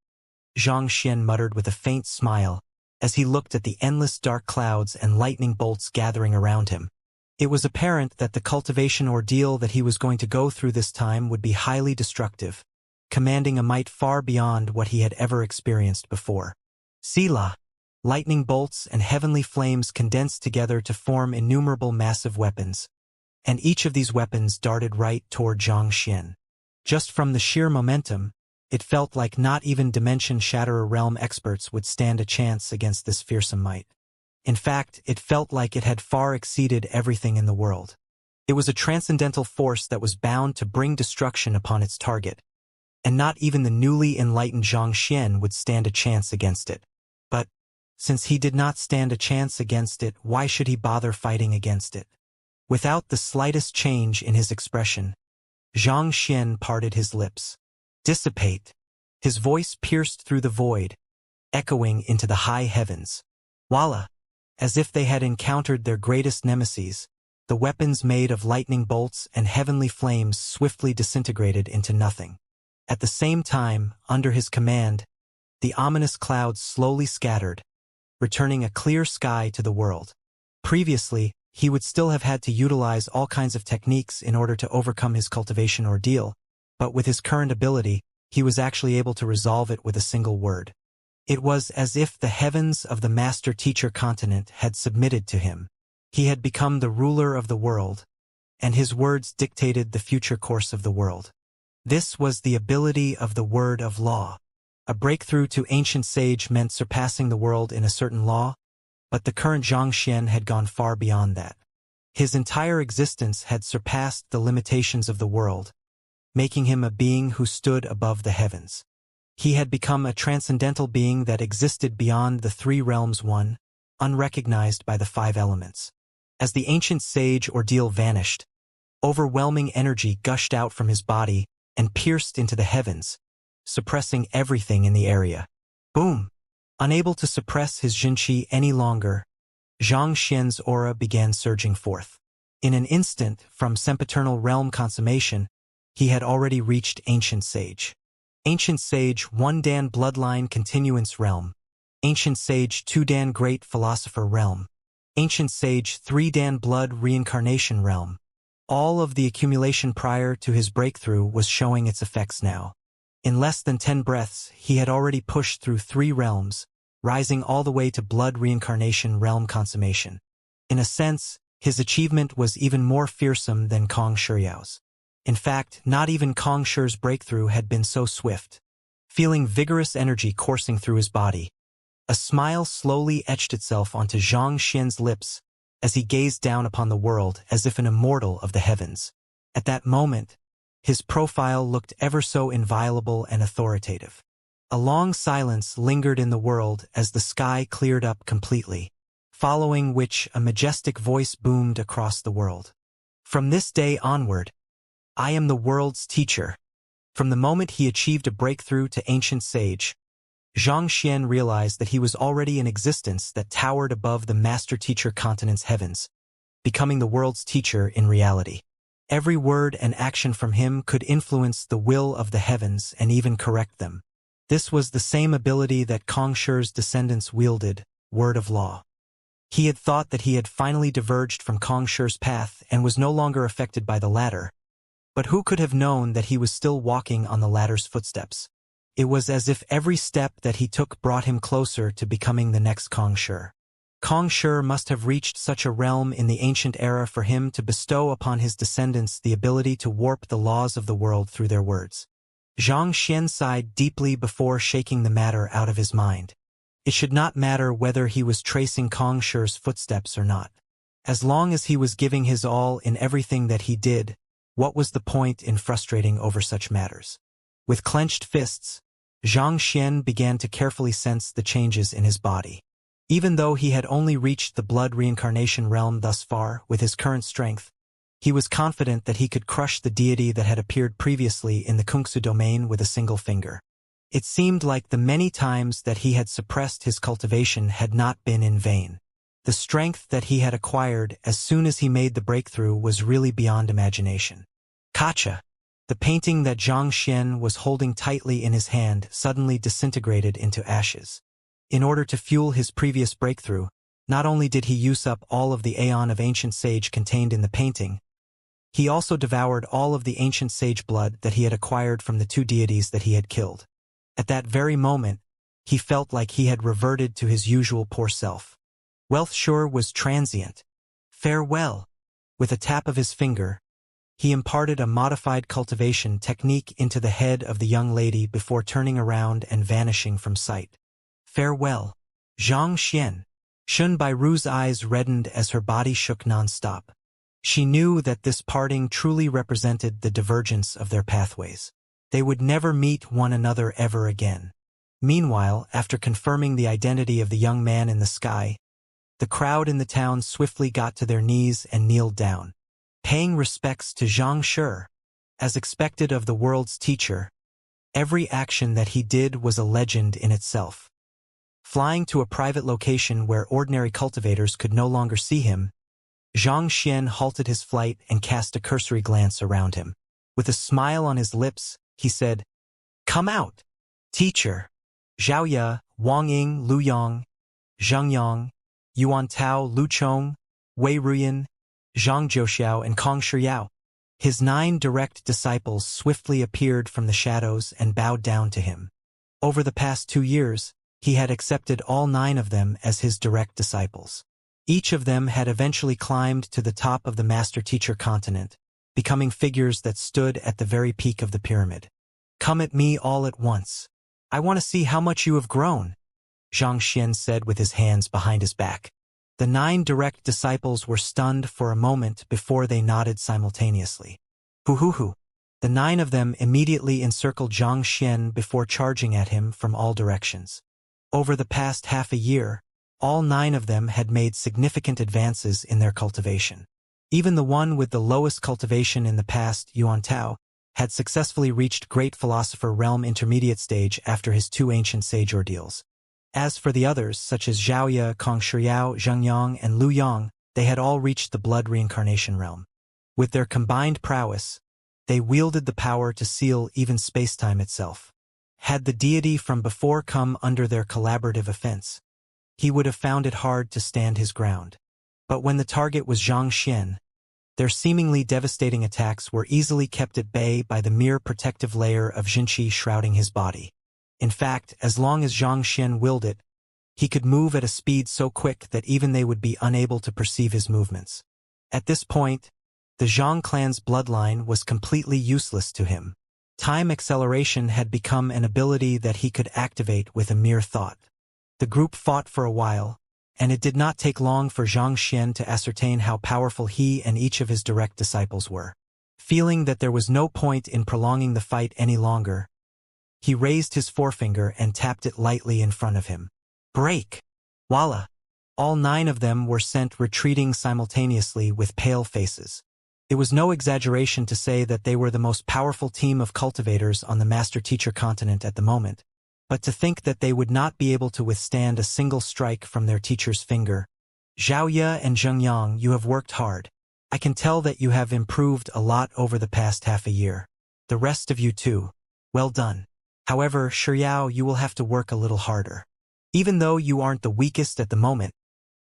Xianxia muttered with a faint smile as he looked at the endless dark clouds and lightning bolts gathering around him. It was apparent that the cultivation ordeal that he was going to go through this time would be highly destructive, commanding a might far beyond what he had ever experienced before. Sila, lightning bolts and heavenly flames condensed together to form innumerable massive weapons, and each of these weapons darted right toward Xianxia. Just from the sheer momentum, it felt like not even Dimension Shatterer realm experts would stand a chance against this fearsome might. In fact, it felt like it had far exceeded everything in the world. It was a transcendental force that was bound to bring destruction upon its target, and not even the newly enlightened Xianxia would stand a chance against it. But, since he did not stand a chance against it, why should he bother fighting against it? Without the slightest change in his expression, Xianxia parted his lips. "Dissipate." His voice pierced through the void, echoing into the high heavens. Voila! As if they had encountered their greatest nemesis, the weapons made of lightning bolts and heavenly flames swiftly disintegrated into nothing. At the same time, under his command, the ominous clouds slowly scattered, returning a clear sky to the world. Previously, he would still have had to utilize all kinds of techniques in order to overcome his cultivation ordeal, but with his current ability, he was actually able to resolve it with a single word. It was as if the heavens of the master-teacher continent had submitted to him. He had become the ruler of the world, and his words dictated the future course of the world. This was the ability of the word of law. A breakthrough to ancient sage meant surpassing the world in a certain law, but the current Xianxia had gone far beyond that. His entire existence had surpassed the limitations of the world, making him a being who stood above the heavens. He had become a transcendental being that existed beyond the three realms, one, unrecognized by the five elements. As the ancient sage ordeal vanished, overwhelming energy gushed out from his body and pierced into the heavens, suppressing everything in the area. Boom! Unable to suppress his Jinqi any longer, Xianxia's aura began surging forth. In an instant, from sempiternal realm consummation, he had already reached Ancient Sage. Ancient Sage 1 Dan Bloodline Continuance Realm. Ancient Sage 2 Dan Great Philosopher Realm. Ancient Sage 3 Dan Blood Reincarnation Realm. All of the accumulation prior to his breakthrough was showing its effects now. In less than 10 breaths, he had already pushed through 3 realms, rising all the way to Blood Reincarnation Realm Consummation. In a sense, his achievement was even more fearsome than Kong Shiyao's. In fact, not even Kong Shi's breakthrough had been so swift. Feeling vigorous energy coursing through his body, a smile slowly etched itself onto Zhang Xian's lips as he gazed down upon the world as if an immortal of the heavens. At that moment, his profile looked ever so inviolable and authoritative. A long silence lingered in the world as the sky cleared up completely, following which a majestic voice boomed across the world. From this day onward, I am the world's teacher. From the moment he achieved a breakthrough to Ancient Sage, Zhang Xian realized that he was already an existence that towered above the master-teacher continent's heavens, becoming the world's teacher in reality. Every word and action from him could influence the will of the heavens and even correct them. This was the same ability that Kong Shi's descendants wielded, word of law. He had thought that he had finally diverged from Kong Shi's path and was no longer affected by the latter, but who could have known that he was still walking on the latter's footsteps? It was as if every step that he took brought him closer to becoming the next Kong Shi. Kong Shi must have reached such a realm in the ancient era for him to bestow upon his descendants the ability to warp the laws of the world through their words. Zhang Xian sighed deeply before shaking the matter out of his mind. It should not matter whether he was tracing Kong Shi's footsteps or not. As long as he was giving his all in everything that he did, what was the point in frustrating over such matters? With clenched fists, Zhang Xian began to carefully sense the changes in his body. Even though he had only reached the blood reincarnation realm thus far with his current strength, he was confident that he could crush the deity that had appeared previously in the Kungsu domain with a single finger. It seemed like the many times that he had suppressed his cultivation had not been in vain. The strength that he had acquired as soon as he made the breakthrough was really beyond imagination. Kacha! The painting that Zhang Xian was holding tightly in his hand suddenly disintegrated into ashes. In order to fuel his previous breakthrough, not only did he use up all of the aeon of ancient sage contained in the painting, he also devoured all of the ancient sage blood that he had acquired from the 2 deities that he had killed. At that very moment, he felt like he had reverted to his usual poor self. Wealth sure was transient. Farewell. With a tap of his finger, he imparted a modified cultivation technique into the head of the young lady before turning around and vanishing from sight. Farewell, Zhang Xian. Shun Bairu's eyes reddened as her body shook non-stop. She knew that this parting truly represented the divergence of their pathways. They would never meet one another ever again. Meanwhile, after confirming the identity of the young man in the sky, the crowd in the town swiftly got to their knees and kneeled down, paying respects to Zhang Shi. As expected of the world's teacher, every action that he did was a legend in itself. Flying to a private location where ordinary cultivators could no longer see him, Zhang Xian halted his flight and cast a cursory glance around him. With a smile on his lips, he said, "Come out, teacher." Xiaoya, Wang Ying, Lu Yang, Zheng Yang, Yuan Tao, Lu Chong, Wei Ruyan, Zhang Zhouxiao, and Kong Shiyao. His 9 direct disciples swiftly appeared from the shadows and bowed down to him. Over the past 2 years, he had accepted all 9 of them as his direct disciples. Each of them had eventually climbed to the top of the master-teacher continent, becoming figures that stood at the very peak of the pyramid. "Come at me all at once. I want to see how much you have grown," Zhang Xian said with his hands behind his back. The 9 direct disciples were stunned for a moment before they nodded simultaneously. Hoo. The 9 of them immediately encircled Xianxia before charging at him from all directions. Over the past half a year, all 9 of them had made significant advances in their cultivation. Even the one with the lowest cultivation in the past, Yuan Tao, had successfully reached Great Philosopher Realm Intermediate stage after his 2 ancient sage ordeals. As for the others, such as Zhaoye, Kong Shiyao, Zheng Yang, and Lu Yang, they had all reached the blood reincarnation realm. With their combined prowess, they wielded the power to seal even spacetime itself. Had the deity from before come under their collaborative offense, he would have found it hard to stand his ground. But when the target was Xianxia, their seemingly devastating attacks were easily kept at bay by the mere protective layer of Jinqi shrouding his body. In fact, as long as Xianxia willed it, he could move at a speed so quick that even they would be unable to perceive his movements. At this point, the Zhang clan's bloodline was completely useless to him. Time acceleration had become an ability that he could activate with a mere thought. The group fought for a while, and it did not take long for Xianxia to ascertain how powerful he and each of his direct disciples were. Feeling that there was no point in prolonging the fight any longer, he raised his forefinger and tapped it lightly in front of him. Break! Voila! All 9 of them were sent retreating simultaneously with pale faces. It was no exaggeration to say that they were the most powerful team of cultivators on the Master-Teacher continent at the moment, but to think that they would not be able to withstand a single strike from their teacher's finger. Zhaoye and Zheng Yang, you have worked hard. I can tell that you have improved a lot over the past half a year. The rest of you too. Well done. However, Shiyao, you will have to work a little harder. Even though you aren't the weakest at the moment,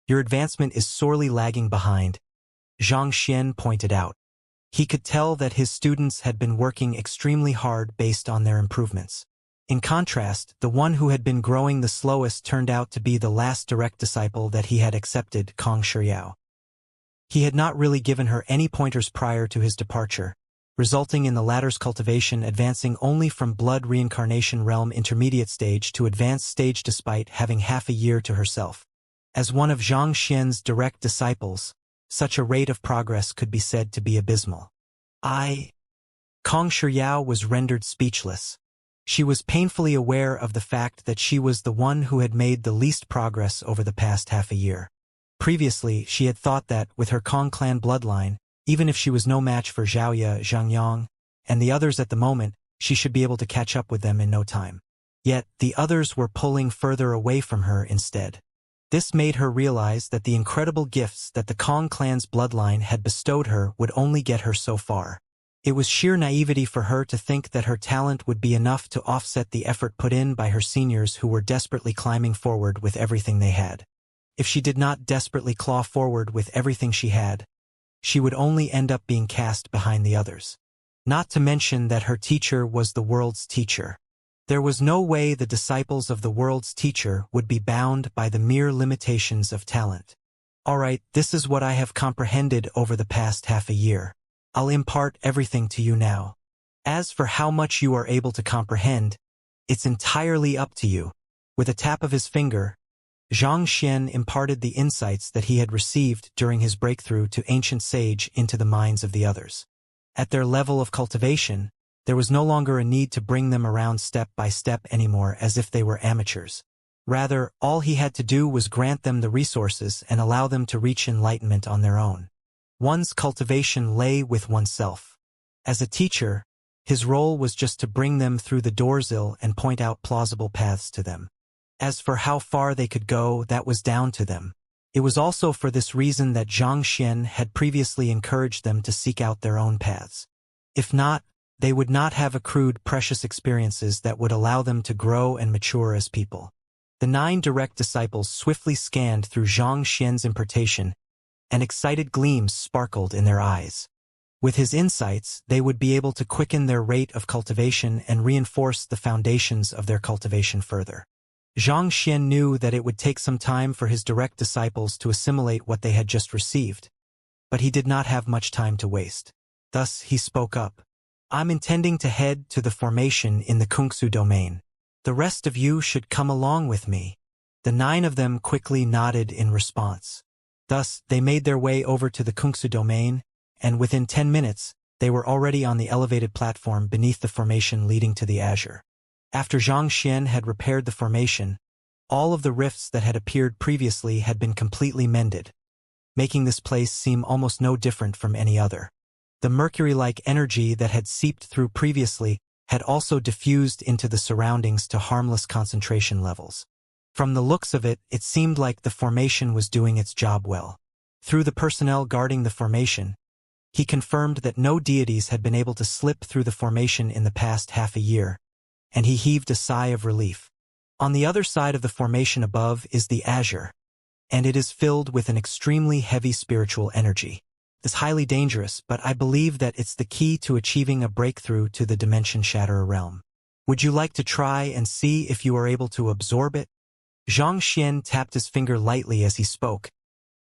your advancement is sorely lagging behind, Xianxia pointed out. He could tell that his students had been working extremely hard based on their improvements. In contrast, the one who had been growing the slowest turned out to be the last direct disciple that he had accepted, Kong Shiyao. He had not really given her any pointers prior to his departure, resulting in the latter's cultivation advancing only from blood reincarnation realm intermediate stage to advanced stage despite having half a year to herself. As one of Xianxia's direct disciples, such a rate of progress could be said to be abysmal. Kong Shiyao was rendered speechless. She was painfully aware of the fact that she was the one who had made the least progress over the past half a year. Previously, she had thought that, with her Kong clan bloodline, even if she was no match for Zhaoye, Zheng Yang, and the others at the moment, she should be able to catch up with them in no time. Yet, the others were pulling further away from her instead. This made her realize that the incredible gifts that the Kong clan's bloodline had bestowed her would only get her so far. It was sheer naivety for her to think that her talent would be enough to offset the effort put in by her seniors who were desperately climbing forward with everything they had. If she did not desperately claw forward with everything she had, she would only end up being cast behind the others. Not to mention that her teacher was the world's teacher. There was no way the disciples of the world's teacher would be bound by the mere limitations of talent. Alright, this is what I have comprehended over the past half a year. I'll impart everything to you now. As for how much you are able to comprehend, it's entirely up to you. With a tap of his finger, Xianxia imparted the insights that he had received during his breakthrough to ancient sage into the minds of the others. At their level of cultivation, there was no longer a need to bring them around step by step anymore as if they were amateurs. Rather, all he had to do was grant them the resources and allow them to reach enlightenment on their own. One's cultivation lay with oneself. As a teacher, his role was just to bring them through the doorsill and point out plausible paths to them. As for how far they could go, that was down to them. It was also for this reason that Xianxia had previously encouraged them to seek out their own paths. If not, they would not have accrued precious experiences that would allow them to grow and mature as people. The 9 direct disciples swiftly scanned through Xianxia's impartation, and excited gleams sparkled in their eyes. With his insights, they would be able to quicken their rate of cultivation and reinforce the foundations of their cultivation further. Xianxia knew that it would take some time for his direct disciples to assimilate what they had just received, but he did not have much time to waste. Thus, he spoke up. I'm intending to head to the formation in the Kungsu domain. The rest of you should come along with me. The 9 of them quickly nodded in response. Thus, they made their way over to the Kungsu domain, and within 10 minutes, they were already on the elevated platform beneath the formation leading to the Azure. After Xianxia had repaired the formation, all of the rifts that had appeared previously had been completely mended, making this place seem almost no different from any other. The mercury-like energy that had seeped through previously had also diffused into the surroundings to harmless concentration levels. From the looks of it, it seemed like the formation was doing its job well. Through the personnel guarding the formation, he confirmed that no deities had been able to slip through the formation in the past half a year, and he heaved a sigh of relief. On the other side of the formation above is the Azure, and it is filled with an extremely heavy spiritual energy. It's highly dangerous, but I believe that it's the key to achieving a breakthrough to the Dimension Shatterer realm. Would you like to try and see if you are able to absorb it? Xianxia tapped his finger lightly as he spoke,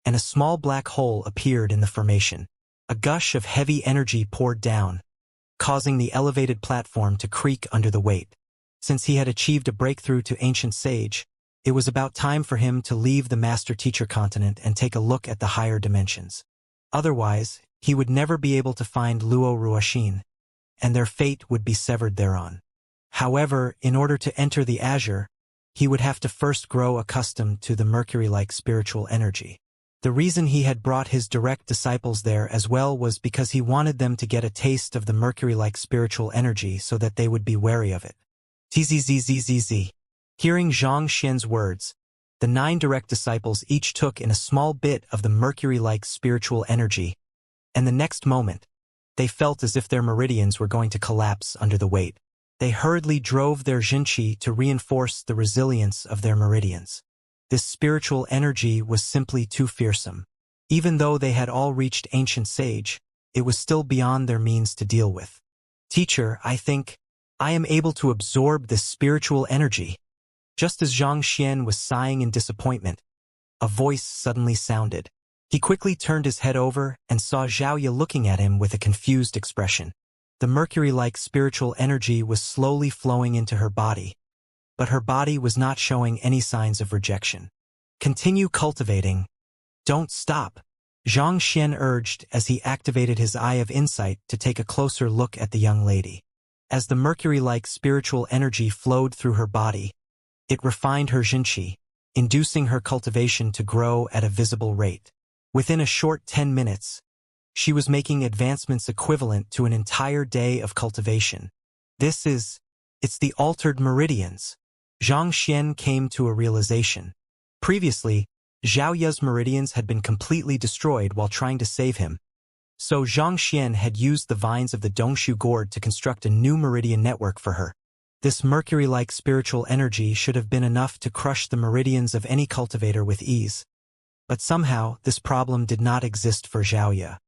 and a small black hole appeared in the formation. A gush of heavy energy poured down, causing the elevated platform to creak under the weight. Since he had achieved a breakthrough to Ancient Sage, it was about time for him to leave the Master Teacher continent and take a look at the higher dimensions. Otherwise, he would never be able to find Luo Ruoxin, and their fate would be severed thereon. However, in order to enter the Azure, he would have to first grow accustomed to the mercury-like spiritual energy. The reason he had brought his direct disciples there as well was because he wanted them to get a taste of the mercury-like spiritual energy so that they would be wary of it. Zzzzzzz. Hearing Xianxia's words, the 9 direct disciples each took in a small bit of the mercury-like spiritual energy, and the next moment, they felt as if their meridians were going to collapse under the weight. They hurriedly drove their Jinqi to reinforce the resilience of their meridians. This spiritual energy was simply too fearsome. Even though they had all reached Ancient Sage, it was still beyond their means to deal with. Teacher, I think I am able to absorb this spiritual energy. Just as Xianxia was sighing in disappointment, a voice suddenly sounded. He quickly turned his head over and saw Xiaoya looking at him with a confused expression. The mercury-like spiritual energy was slowly flowing into her body, but her body was not showing any signs of rejection. Continue cultivating. Don't stop, Xianxia urged as he activated his Eye of Insight to take a closer look at the young lady. As the mercury-like spiritual energy flowed through her body, it refined her Jinqi, inducing her cultivation to grow at a visible rate. Within a short 10 minutes, she was making advancements equivalent to an entire day of cultivation. It's the altered meridians. Xianxia came to a realization. Previously, Xiaoya's meridians had been completely destroyed while trying to save him, so Xianxia had used the vines of the Dongshu gourd to construct a new meridian network for her. This mercury-like spiritual energy should have been enough to crush the meridians of any cultivator with ease. But somehow, this problem did not exist for Xiaoya.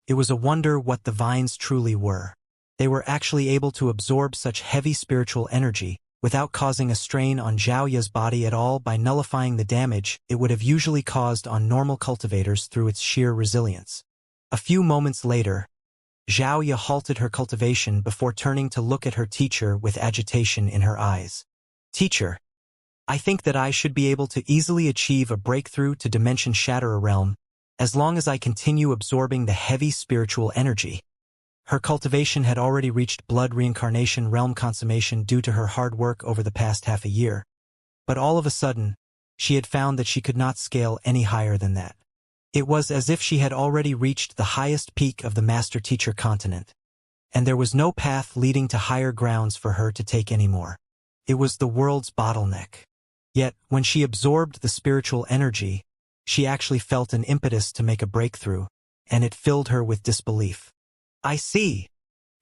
It was a wonder what the vines truly were. They were actually able to absorb such heavy spiritual energy without causing a strain on Xiaoya's body at all by nullifying the damage it would have usually caused on normal cultivators through its sheer resilience. A few moments later, Xiaoya halted her cultivation before turning to look at her teacher with agitation in her eyes. Teacher, I think that I should be able to easily achieve a breakthrough to Dimension Shatterer realm as long as I continue absorbing the heavy spiritual energy. Her cultivation had already reached blood reincarnation realm consummation due to her hard work over the past half a year, but all of a sudden, she had found that she could not scale any higher than that. It was as if she had already reached the highest peak of the Master Teacher continent, and there was no path leading to higher grounds for her to take anymore. It was the world's bottleneck. Yet, when she absorbed the spiritual energy, she actually felt an impetus to make a breakthrough, and it filled her with disbelief. I see,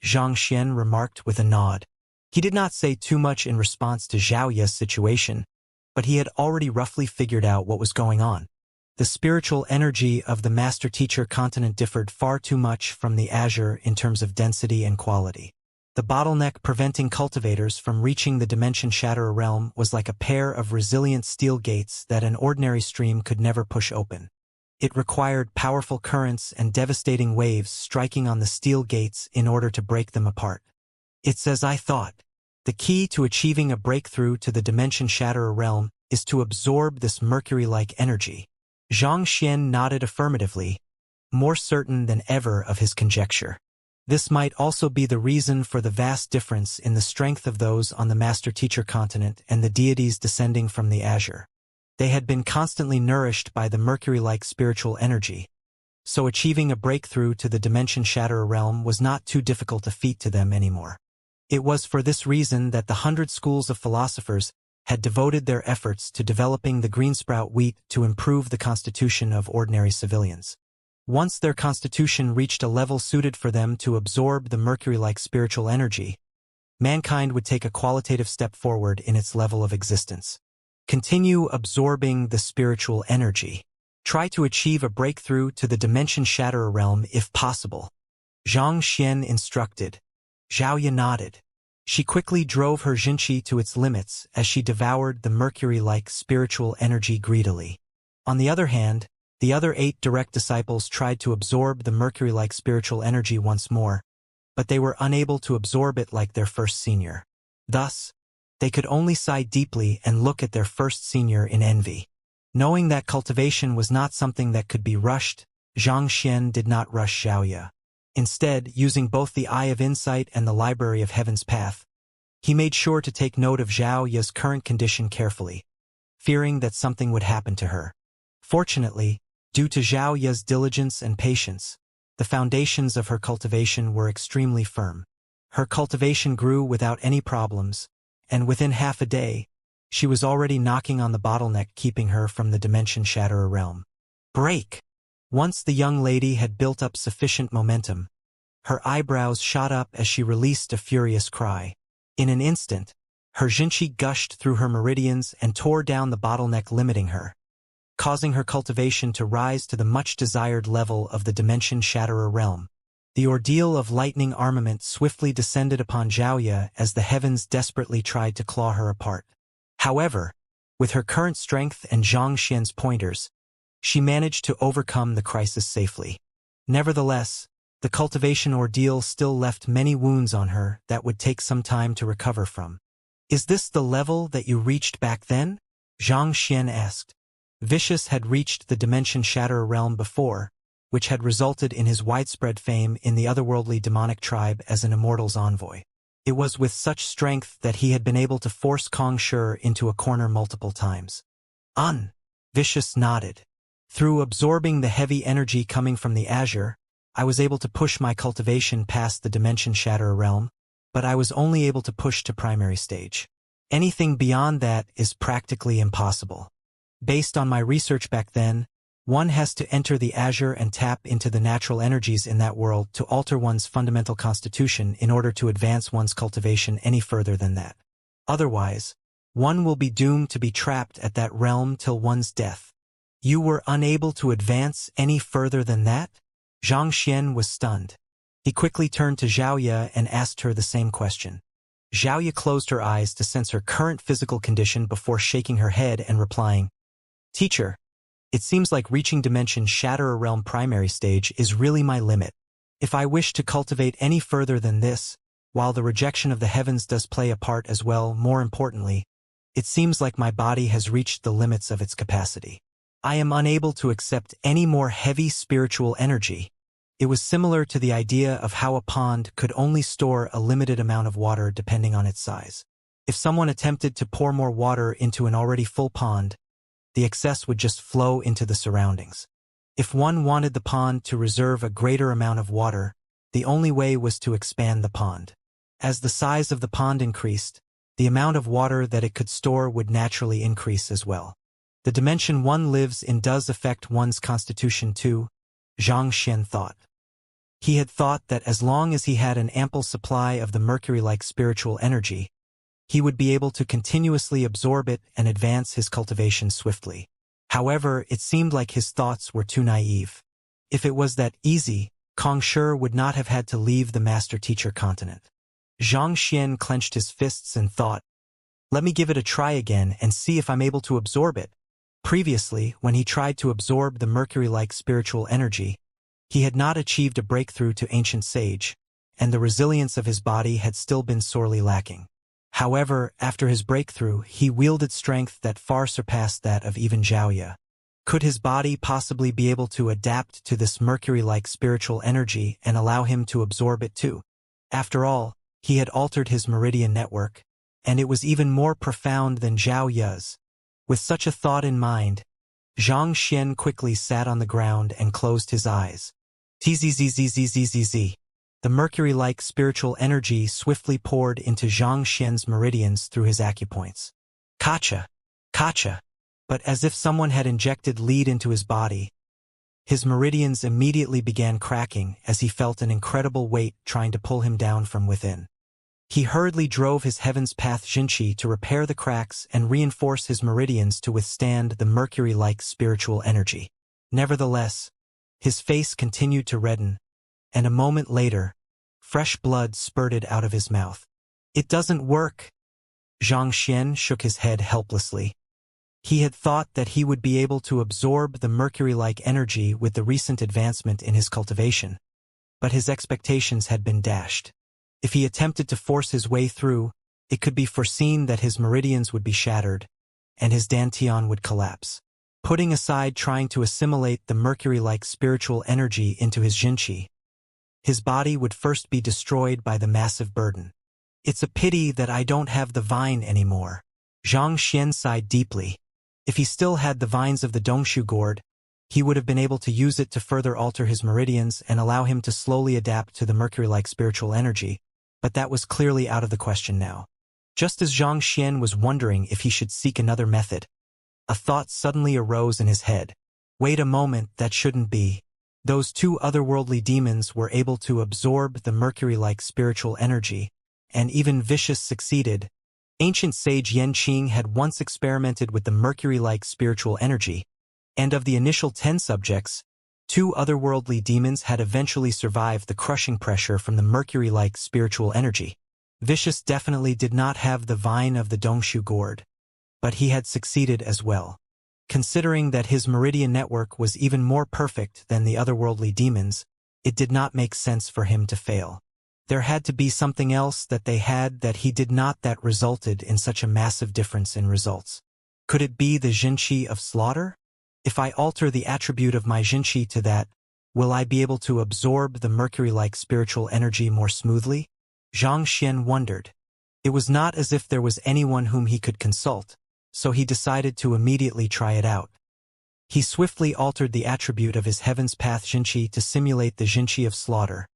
Xianxia remarked with a nod. He did not say too much in response to Xiaoya's situation, but he had already roughly figured out what was going on. The spiritual energy of the Master Teacher continent differed far too much from the Azure in terms of density and quality. The bottleneck preventing cultivators from reaching the Dimension Shatterer realm was like a pair of resilient steel gates that an ordinary stream could never push open. It required powerful currents and devastating waves striking on the steel gates in order to break them apart. It's as I thought. The key to achieving a breakthrough to the Dimension Shatterer realm is to absorb this mercury-like energy. Xianxia nodded affirmatively, more certain than ever of his conjecture. This might also be the reason for the vast difference in the strength of those on the Master-Teacher continent and the deities descending from the azure. They had been constantly nourished by the Mercury-like spiritual energy, so achieving a breakthrough to the Dimension-Shatterer realm was not too difficult a feat to them anymore. It was for this reason that the 100 schools of philosophers had devoted their efforts to developing the greensprout wheat to improve the constitution of ordinary civilians. Once their constitution reached a level suited for them to absorb the Mercury-like spiritual energy, mankind would take a qualitative step forward in its level of existence. Continue absorbing the spiritual energy. Try to achieve a breakthrough to the Dimension-Shatterer realm if possible. Xianxia instructed. Xiaoya nodded. She quickly drove her Jinqi to its limits as she devoured the Mercury-like spiritual energy greedily. On the other hand, the other 8 direct disciples tried to absorb the Mercury-like spiritual energy once more, but they were unable to absorb it like their first senior. Thus, they could only sigh deeply and look at their first senior in envy. Knowing that cultivation was not something that could be rushed, Xianxia did not rush Xiaoya. Instead, using both the Eye of Insight and the Library of Heaven's Path, he made sure to take note of Xiaoya's current condition carefully, fearing that something would happen to her. Fortunately, due to Xiaoya's diligence and patience, the foundations of her cultivation were extremely firm. Her cultivation grew without any problems, and within half a day, she was already knocking on the bottleneck keeping her from the Dimension-Shatterer realm. Break! Once the young lady had built up sufficient momentum, her eyebrows shot up as she released a furious cry. In an instant, her Jinqi gushed through her meridians and tore down the bottleneck limiting her, causing her cultivation to rise to the much-desired level of the Dimension-Shatterer realm. The ordeal of lightning armament swiftly descended upon Xiaoya as the heavens desperately tried to claw her apart. However, with her current strength and Xianxia's pointers, she managed to overcome the crisis safely. Nevertheless, the cultivation ordeal still left many wounds on her that would take some time to recover from. "Is this the level that you reached back then?" Xianxia asked. Vicious had reached the Dimension-Shatterer realm before, which had resulted in his widespread fame in the otherworldly demonic tribe as an immortal's envoy. It was with such strength that he had been able to force Kong Shi into a corner multiple times. Vicious nodded. Through absorbing the heavy energy coming from the azure, I was able to push my cultivation past the Dimension-Shatterer realm, but I was only able to push to primary stage. Anything beyond that is practically impossible. Based on my research back then, one has to enter the azure and tap into the natural energies in that world to alter one's fundamental constitution in order to advance one's cultivation any further than that. Otherwise, one will be doomed to be trapped at that realm till one's death. You were unable to advance any further than that? Xianxia was stunned. He quickly turned to Xiaoya and asked her the same question. Xiaoya closed her eyes to sense her current physical condition before shaking her head and replying, "Teacher, it seems like reaching Dimension-Shatterer realm primary stage is really my limit. If I wish to cultivate any further than this, while the rejection of the heavens does play a part as well, more importantly, it seems like my body has reached the limits of its capacity. I am unable to accept any more heavy spiritual energy." It was similar to the idea of how a pond could only store a limited amount of water depending on its size. If someone attempted to pour more water into an already full pond, the excess would just flow into the surroundings. If one wanted the pond to reserve a greater amount of water, the only way was to expand the pond. As the size of the pond increased, the amount of water that it could store would naturally increase as well. The dimension one lives in does affect one's constitution too, Xianxia thought. He had thought that as long as he had an ample supply of the Mercury-like spiritual energy, he would be able to continuously absorb it and advance his cultivation swiftly. However, it seemed like his thoughts were too naive. If it was that easy, Kong Shi would not have had to leave the Master-Teacher continent. Xianxia clenched his fists and thought, "Let me give it a try again and see if I'm able to absorb it." Previously, when he tried to absorb the Mercury-like spiritual energy, he had not achieved a breakthrough to ancient sage, and the resilience of his body had still been sorely lacking. However, after his breakthrough, he wielded strength that far surpassed that of even Xiaoya. Could his body possibly be able to adapt to this mercury-like spiritual energy and allow him to absorb it too? After all, he had altered his meridian network, and it was even more profound than Zhao Yu's. With such a thought in mind, Xianxia quickly sat on the ground and closed his eyes. Tzzzzzzzzzz. The mercury-like spiritual energy swiftly poured into Xianxia's meridians through his acupoints. Kacha! Kacha! But as if someone had injected lead into his body, his meridians immediately began cracking as he felt an incredible weight trying to pull him down from within. He hurriedly drove his heaven's path Xianxia to repair the cracks and reinforce his meridians to withstand the mercury-like spiritual energy. Nevertheless, his face continued to redden, and a moment later, fresh blood spurted out of his mouth. It doesn't work. Xianxia shook his head helplessly. He had thought that he would be able to absorb the mercury-like energy with the recent advancement in his cultivation, but his expectations had been dashed. If he attempted to force his way through, it could be foreseen that his meridians would be shattered, and his dantian would collapse. Putting aside trying to assimilate the mercury-like spiritual energy into his Xianxia, his body would first be destroyed by the massive burden. It's a pity that I don't have the vine anymore. Xianxia sighed deeply. If he still had the vines of the Dongshu gourd, he would have been able to use it to further alter his meridians and allow him to slowly adapt to the mercury-like spiritual energy, but that was clearly out of the question now. Just as Xianxia was wondering if he should seek another method, a thought suddenly arose in his head. Wait a moment, that shouldn't be. Those two otherworldly demons were able to absorb the mercury-like spiritual energy, and even Vicious succeeded. Ancient sage Yanqing had once experimented with the mercury-like spiritual energy, and of the initial 10 subjects, 2 otherworldly demons had eventually survived the crushing pressure from the mercury-like spiritual energy. Vicious definitely did not have the vine of the Dongshu gourd, but he had succeeded as well. Considering that his meridian network was even more perfect than the otherworldly demons, it did not make sense for him to fail. There had to be something else that they had that he did not that resulted in such a massive difference in results. Could it be the Xianxia of slaughter? If I alter the attribute of my Xianxia to that, will I be able to absorb the mercury-like spiritual energy more smoothly? Xianxia wondered. It was not as if there was anyone whom he could consult, so he decided to immediately try it out. He swiftly altered the attribute of his heaven's path Xianxia to simulate the Xianxia of slaughter,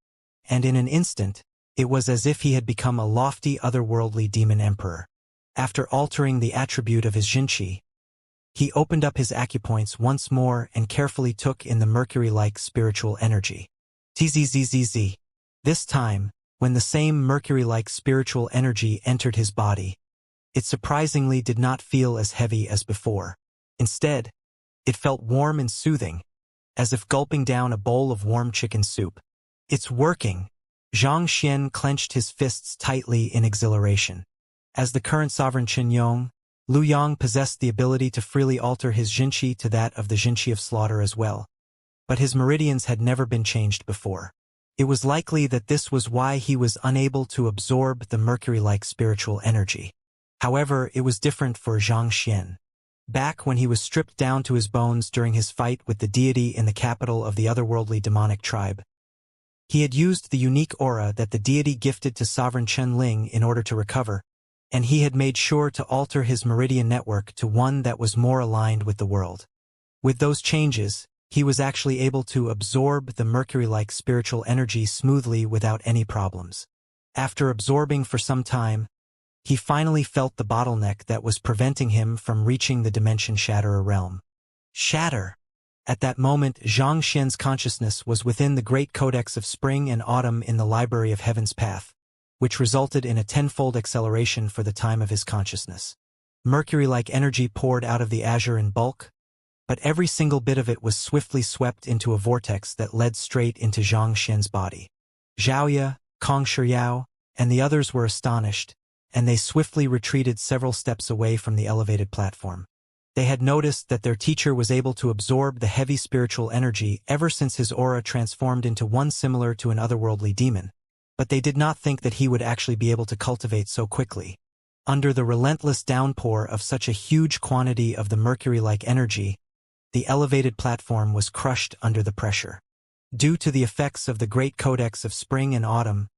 and in an instant, it was as if he had become a lofty otherworldly demon emperor. After altering the attribute of his Xianxia, he opened up his acupoints once more and carefully took in the mercury-like spiritual energy. Tzzzzzz. This time, when the same mercury-like spiritual energy entered his body, it surprisingly did not feel as heavy as before. Instead, it felt warm and soothing, as if gulping down a bowl of warm chicken soup. It's working. Xianxia clenched his fists tightly in exhilaration. As the current sovereign Qinyong, Lu Yang possessed the ability to freely alter his Xianxia to that of the Xianxia of slaughter as well. But his meridians had never been changed before. It was likely that this was why he was unable to absorb the mercury-like spiritual energy. However, it was different for Xianxia. Back when he was stripped down to his bones during his fight with the deity in the capital of the otherworldly demonic tribe, he had used the unique aura that the deity gifted to Sovereign Chen Ling in order to recover, and he had made sure to alter his meridian network to one that was more aligned with the world. With those changes, he was actually able to absorb the mercury-like spiritual energy smoothly without any problems. After absorbing for some time, he finally felt the bottleneck that was preventing him from reaching the Dimension Shatterer realm. Shatter! At that moment, Xianxia's consciousness was within the great codex of spring and autumn in the Library of Heaven's Path, which resulted in a tenfold acceleration for the time of his consciousness. Mercury-like energy poured out of the azure in bulk, but every single bit of it was swiftly swept into a vortex that led straight into Xianxia's body. Zhaoya, Kong Shiyao, and the others were astonished, and they swiftly retreated several steps away from the elevated platform. They had noticed that their teacher was able to absorb the heavy spiritual energy ever since his aura transformed into one similar to an otherworldly demon, but they did not think that he would actually be able to cultivate so quickly. Under the relentless downpour of such a huge quantity of the mercury-like energy, the elevated platform was crushed under the pressure. Due to the effects of the Great Codex of Spring and Autumn,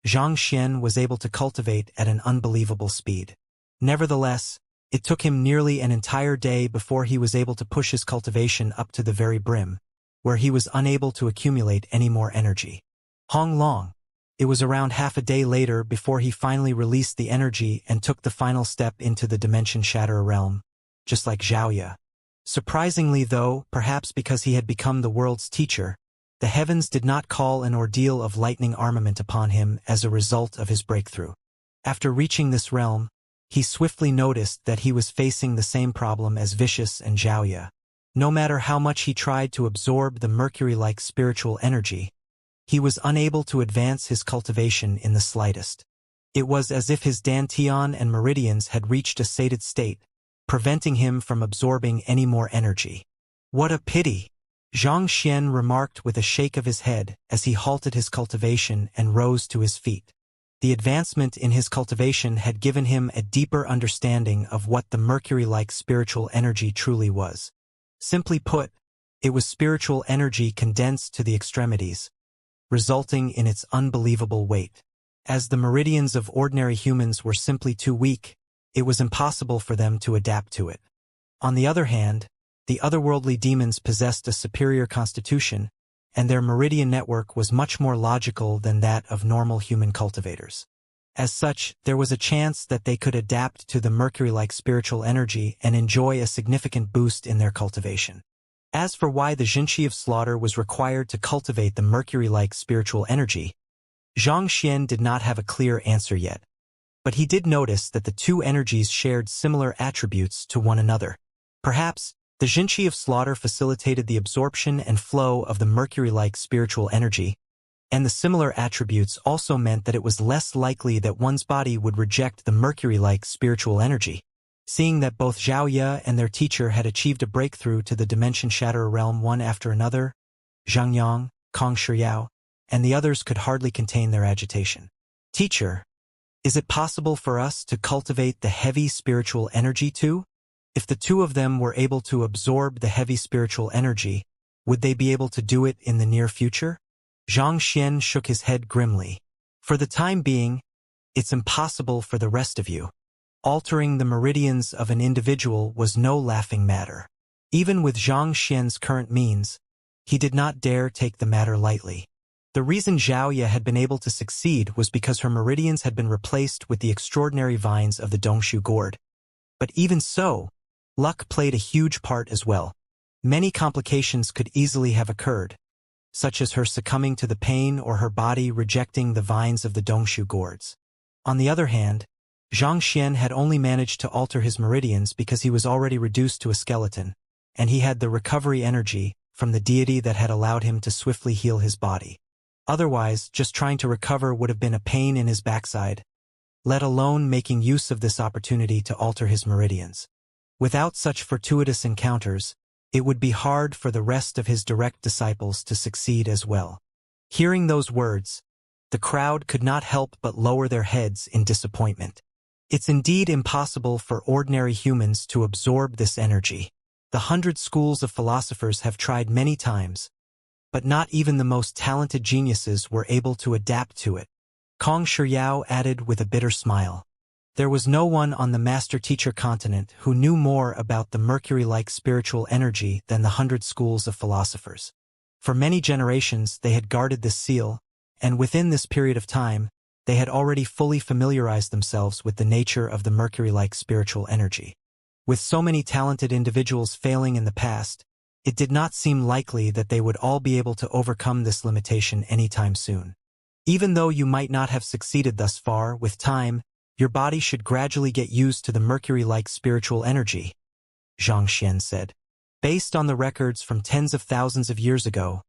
Xianxia was able to cultivate at an unbelievable speed. Nevertheless, it took him nearly an entire day before he was able to push his cultivation up to the very brim, where he was unable to accumulate any more energy. Hong Long. It was around half a day later before he finally released the energy and took the final step into the Dimension Shatterer realm, just like Xiaoya. Surprisingly though, perhaps because he had become the world's teacher, the heavens did not call an ordeal of lightning armament upon him as a result of his breakthrough. After reaching this realm, he swiftly noticed that he was facing the same problem as Vicious and Xiaoya. No matter how much he tried to absorb the mercury-like spiritual energy, he was unable to advance his cultivation in the slightest. It was as if his dantian and meridians had reached a sated state, preventing him from absorbing any more energy. What a pity! Xianxia remarked with a shake of his head as he halted his cultivation and rose to his feet. The advancement in his cultivation had given him a deeper understanding of what the mercury-like spiritual energy truly was. Simply put, it was spiritual energy condensed to the extremities, resulting in its unbelievable weight. As the meridians of ordinary humans were simply too weak, it was impossible for them to adapt to it. On the other hand, the otherworldly demons possessed a superior constitution, and their meridian network was much more logical than that of normal human cultivators. As such, there was a chance that they could adapt to the mercury-like spiritual energy and enjoy a significant boost in their cultivation. As for why the Xianxia of Slaughter was required to cultivate the mercury-like spiritual energy, Xianxia did not have a clear answer yet, but he did notice that the two energies shared similar attributes to one another. Perhaps, the Xianxia of Slaughter facilitated the absorption and flow of the mercury-like spiritual energy, and the similar attributes also meant that it was less likely that one's body would reject the mercury-like spiritual energy. Seeing that both Xiaoya and their teacher had achieved a breakthrough to the Dimension Shatterer realm one after another, Zhang Yang, Kong Shiyao, and the others could hardly contain their agitation. Teacher, is it possible for us to cultivate the heavy spiritual energy too? If the two of them were able to absorb the heavy spiritual energy, would they be able to do it in the near future? Xianxia shook his head grimly. For the time being, it's impossible for the rest of you. Altering the meridians of an individual was no laughing matter. Even with Xianxia's current means, he did not dare take the matter lightly. The reason Xiaoya had been able to succeed was because her meridians had been replaced with the extraordinary vines of the Dongshu gourd. But even so, luck played a huge part as well. Many complications could easily have occurred, such as her succumbing to the pain or her body rejecting the vines of the Dongshu gourds. On the other hand, Xianxia had only managed to alter his meridians because he was already reduced to a skeleton, and he had the recovery energy from the deity that had allowed him to swiftly heal his body. Otherwise, just trying to recover would have been a pain in his backside, let alone making use of this opportunity to alter his meridians. Without such fortuitous encounters, it would be hard for the rest of his direct disciples to succeed as well. Hearing those words, the crowd could not help but lower their heads in disappointment. It's indeed impossible for ordinary humans to absorb this energy. The 100 schools of philosophers have tried many times, but not even the most talented geniuses were able to adapt to it. Kong Shiyao added with a bitter smile. There was no one on the master-teacher continent who knew more about the mercury-like spiritual energy than the 100 schools of philosophers. For many generations they had guarded this seal, and within this period of time, they had already fully familiarized themselves with the nature of the mercury-like spiritual energy. With so many talented individuals failing in the past, it did not seem likely that they would all be able to overcome this limitation anytime soon. Even though you might not have succeeded thus far, with time, your body should gradually get used to the mercury-like spiritual energy, Xianxia said. Based on the records from tens of thousands of years ago,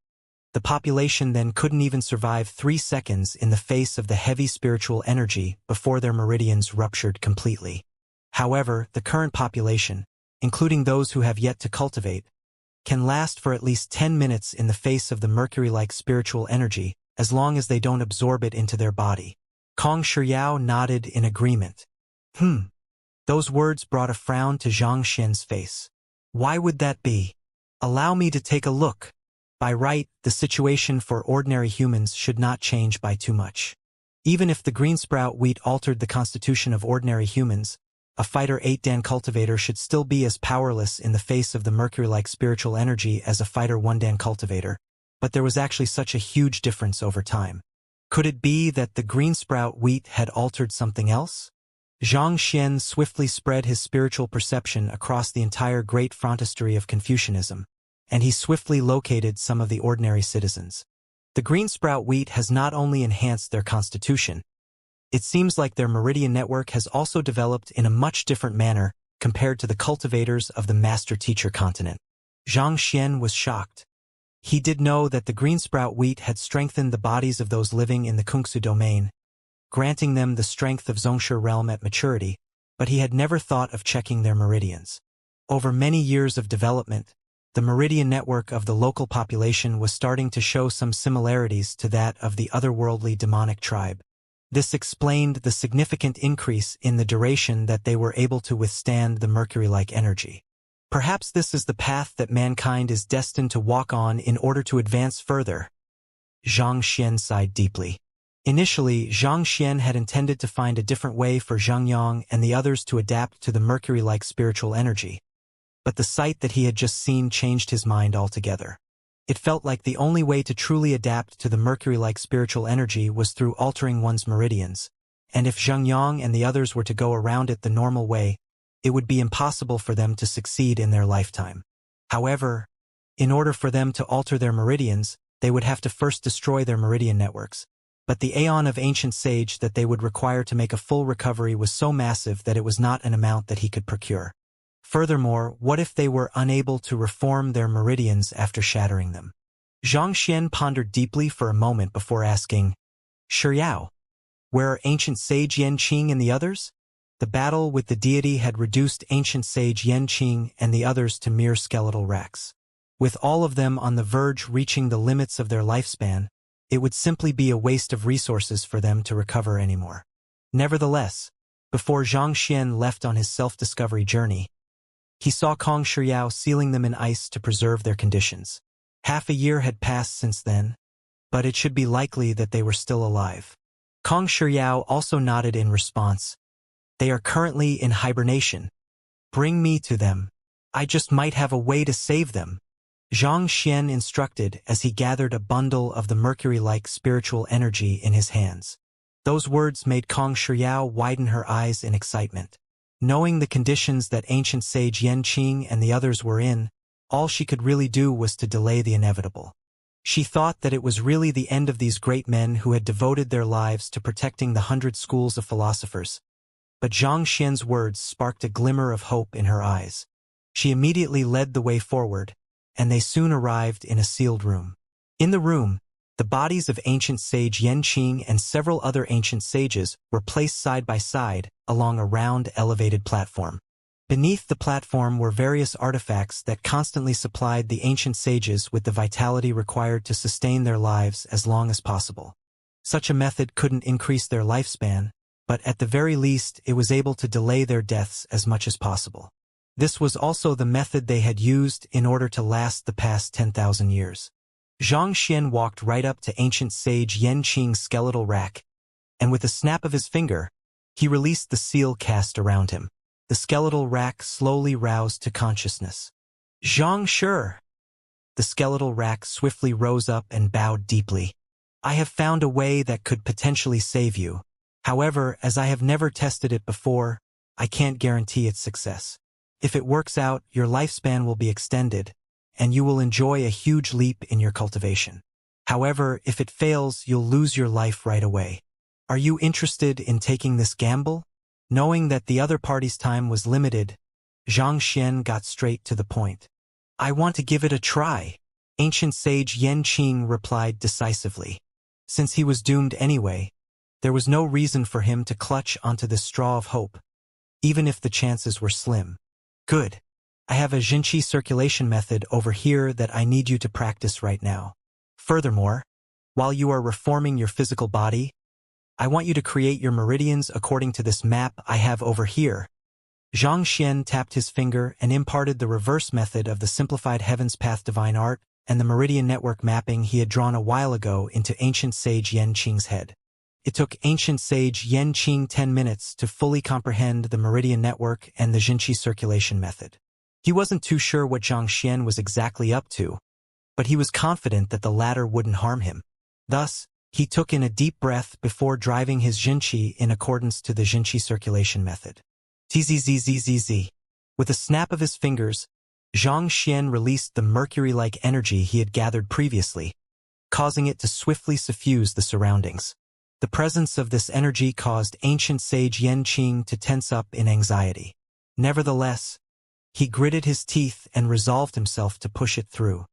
the population then couldn't even survive 3 seconds in the face of the heavy spiritual energy before their meridians ruptured completely. However, the current population, including those who have yet to cultivate, can last for at least 10 minutes in the face of the mercury-like spiritual energy, as long as they don't absorb it into their body. Kong Shiyao nodded in agreement. Those words brought a frown to Xianxia's face. Why would that be? Allow me to take a look. By right, the situation for ordinary humans should not change by too much. Even if the green sprout wheat altered the constitution of ordinary humans, a fighter 8-dan cultivator should still be as powerless in the face of the mercury-like spiritual energy as a fighter 1-dan cultivator, but there was actually such a huge difference over time. Could it be that the green sprout wheat had altered something else? Xianxia swiftly spread his spiritual perception across the entire great frontistery of Confucianism, and he swiftly located some of the ordinary citizens. The green sprout wheat has not only enhanced their constitution, it seems like their meridian network has also developed in a much different manner compared to the cultivators of the master-teacher continent. Xianxia was shocked. He did know that the green sprout wheat had strengthened the bodies of those living in the Kungsu domain, granting them the strength of Zhongshe realm at maturity, but he had never thought of checking their meridians. Over many years of development, the meridian network of the local population was starting to show some similarities to that of the otherworldly demonic tribe. This explained the significant increase in the duration that they were able to withstand the mercury-like energy. Perhaps this is the path that mankind is destined to walk on in order to advance further. Xianxia sighed deeply. Initially, Xianxia had intended to find a different way for Zhangyang and the others to adapt to the mercury-like spiritual energy, but the sight that he had just seen changed his mind altogether. It felt like the only way to truly adapt to the mercury-like spiritual energy was through altering one's meridians, and if Zhangyang and the others were to go around it the normal way, it would be impossible for them to succeed in their lifetime. However, in order for them to alter their meridians, they would have to first destroy their meridian networks. But the aeon of ancient sage that they would require to make a full recovery was so massive that it was not an amount that he could procure. Furthermore, what if they were unable to reform their meridians after shattering them? Xianxia pondered deeply for a moment before asking, Shiyao, where are ancient sage Yanqing and the others? The battle with the deity had reduced ancient sage Yanqing and the others to mere skeletal wrecks. With all of them on the verge reaching the limits of their lifespan, it would simply be a waste of resources for them to recover anymore. Nevertheless, before Xianxia left on his self-discovery journey, he saw Kong Shiyao sealing them in ice to preserve their conditions. Half a year had passed since then, but it should be likely that they were still alive. Kong Shiyao also nodded in response. They are currently in hibernation. Bring me to them. I just might have a way to save them. Xianxia instructed as he gathered a bundle of the mercury-like spiritual energy in his hands. Those words made Kong Shiyao widen her eyes in excitement. Knowing the conditions that ancient sage Yanqing and the others were in, all she could really do was to delay the inevitable. She thought that it was really the end of these great men who had devoted their lives to protecting the 100 schools of philosophers. But Xianxia's words sparked a glimmer of hope in her eyes. She immediately led the way forward, and they soon arrived in a sealed room. In the room, the bodies of ancient sage Yanqing and several other ancient sages were placed side by side along a round elevated platform. Beneath the platform were various artifacts that constantly supplied the ancient sages with the vitality required to sustain their lives as long as possible. Such a method couldn't increase their lifespan, but at the very least it was able to delay their deaths as much as possible. This was also the method they had used in order to last the past 10,000 years. Xianxia walked right up to ancient sage Yanqing's skeletal rack, and with a snap of his finger, he released the seal cast around him. The skeletal rack slowly roused to consciousness. Xianxia! The skeletal rack swiftly rose up and bowed deeply. I have found a way that could potentially save you. However, as I have never tested it before, I can't guarantee its success. If it works out, your lifespan will be extended, and you will enjoy a huge leap in your cultivation. However, if it fails, you'll lose your life right away. Are you interested in taking this gamble? Knowing that the other party's time was limited, Xianxia got straight to the point. I want to give it a try, ancient sage Yanqing replied decisively. Since he was doomed anyway, there was no reason for him to clutch onto this straw of hope, even if the chances were slim. Good. I have a Xinqi circulation method over here that I need you to practice right now. Furthermore, while you are reforming your physical body, I want you to create your meridians according to this map I have over here. Xianxia tapped his finger and imparted the reverse method of the simplified Heaven's Path divine art and the meridian network mapping he had drawn a while ago into ancient sage Yan Qing's head. It took ancient sage Yan Qing 10 minutes to fully comprehend the meridian network and the Jinqi circulation method. He wasn't too sure what Xianxia was exactly up to, but he was confident that the latter wouldn't harm him. Thus, he took in a deep breath before driving his Jinqi in accordance to the Jinqi circulation method. Zzzzzzz. With a snap of his fingers, Xianxia released the mercury-like energy he had gathered previously, causing it to swiftly suffuse the surroundings. The presence of this energy caused ancient sage Yan Qing to tense up in anxiety. Nevertheless, he gritted his teeth and resolved himself to push it through.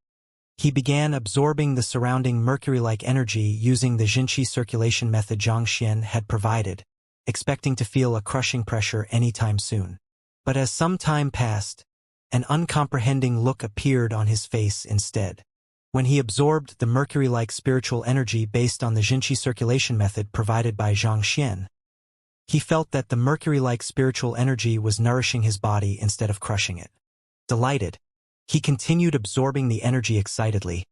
He began absorbing the surrounding mercury-like energy using the Jinqi circulation method Xianxia had provided, expecting to feel a crushing pressure anytime soon. But as some time passed, an uncomprehending look appeared on his face instead. When he absorbed the mercury-like spiritual energy based on the Jinqi circulation method provided by Xianxia, he felt that the mercury-like spiritual energy was nourishing his body instead of crushing it. Delighted, he continued absorbing the energy excitedly,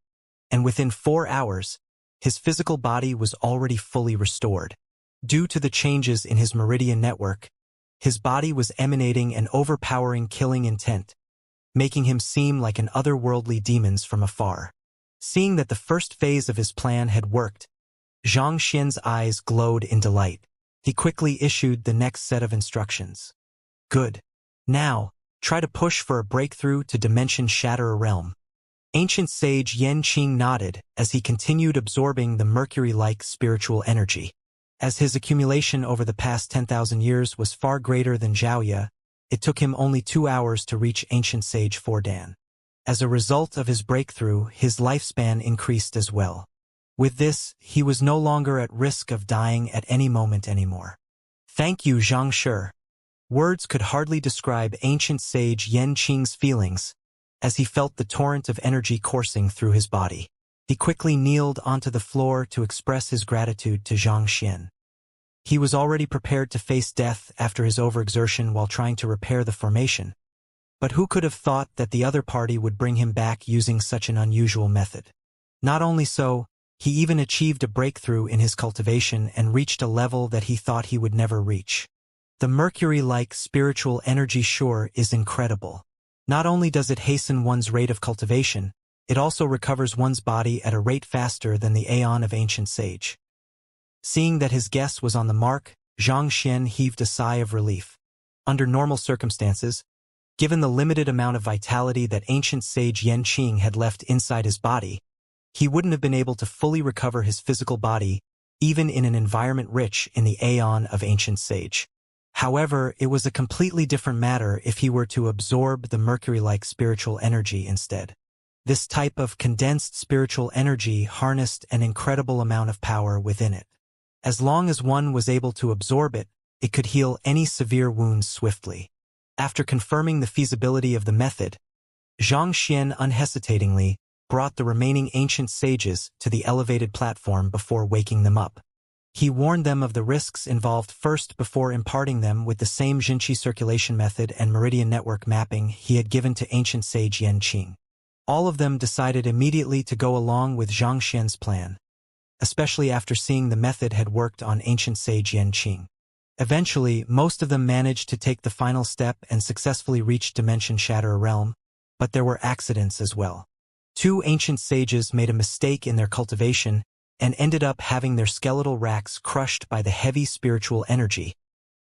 and within 4 hours, his physical body was already fully restored. Due to the changes in his meridian network, his body was emanating an overpowering killing intent, making him seem like an otherworldly demon from afar. Seeing that the first phase of his plan had worked, Xianxia's eyes glowed in delight. He quickly issued the next set of instructions. Good. Now, try to push for a breakthrough to dimension shatter a realm. Ancient sage Yan Qing nodded as he continued absorbing the mercury-like spiritual energy. As his accumulation over the past 10,000 years was far greater than Xiaoya, it took him only 2 hours to reach ancient sage Fordan. As a result of his breakthrough, his lifespan increased as well. With this, he was no longer at risk of dying at any moment anymore. Thank you, Xianxia. Words could hardly describe ancient sage Yan Qing's feelings as he felt the torrent of energy coursing through his body. He quickly kneeled onto the floor to express his gratitude to Xianxia. He was already prepared to face death after his overexertion while trying to repair the formation. But who could have thought that the other party would bring him back using such an unusual method? Not only so, he even achieved a breakthrough in his cultivation and reached a level that he thought he would never reach. The mercury-like spiritual energy sure is incredible. Not only does it hasten one's rate of cultivation, it also recovers one's body at a rate faster than the aeon of ancient sage. Seeing that his guess was on the mark, Xianxia heaved a sigh of relief. Under normal circumstances, given the limited amount of vitality that ancient sage Yan Qing had left inside his body, he wouldn't have been able to fully recover his physical body, even in an environment rich in the aeon of ancient sage. However, it was a completely different matter if he were to absorb the mercury-like spiritual energy instead. This type of condensed spiritual energy harnessed an incredible amount of power within it. As long as one was able to absorb it, it could heal any severe wounds swiftly. After confirming the feasibility of the method, Xianxia unhesitatingly brought the remaining ancient sages to the elevated platform before waking them up. He warned them of the risks involved first before imparting them with the same Jinqi circulation method and meridian network mapping he had given to ancient sage Yan Qing. All of them decided immediately to go along with Xianxia's plan, especially after seeing the method had worked on ancient sage Yan Qing. Eventually, most of them managed to take the final step and successfully reach Dimension Shatter a Realm, but there were accidents as well. 2 ancient sages made a mistake in their cultivation and ended up having their skeletal racks crushed by the heavy spiritual energy,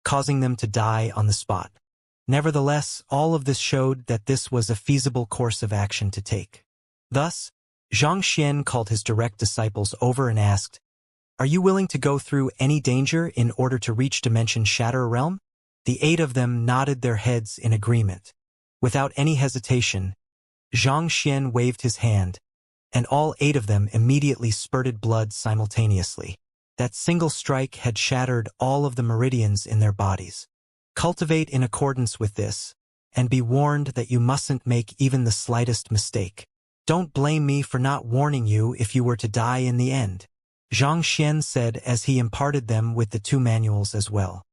causing them to die on the spot. Nevertheless, all of this showed that this was a feasible course of action to take. Thus, Xianxia called his direct disciples over and asked, "Are you willing to go through any danger in order to reach Dimension Shatter a Realm?" The 8 of them nodded their heads in agreement. Without any hesitation, Xianxia waved his hand, and all 8 of them immediately spurted blood simultaneously. That single strike had shattered all of the meridians in their bodies. Cultivate in accordance with this, and be warned that you mustn't make even the slightest mistake. Don't blame me for not warning you if you were to die in the end, Xianxia said as he imparted them with the 2 manuals as well.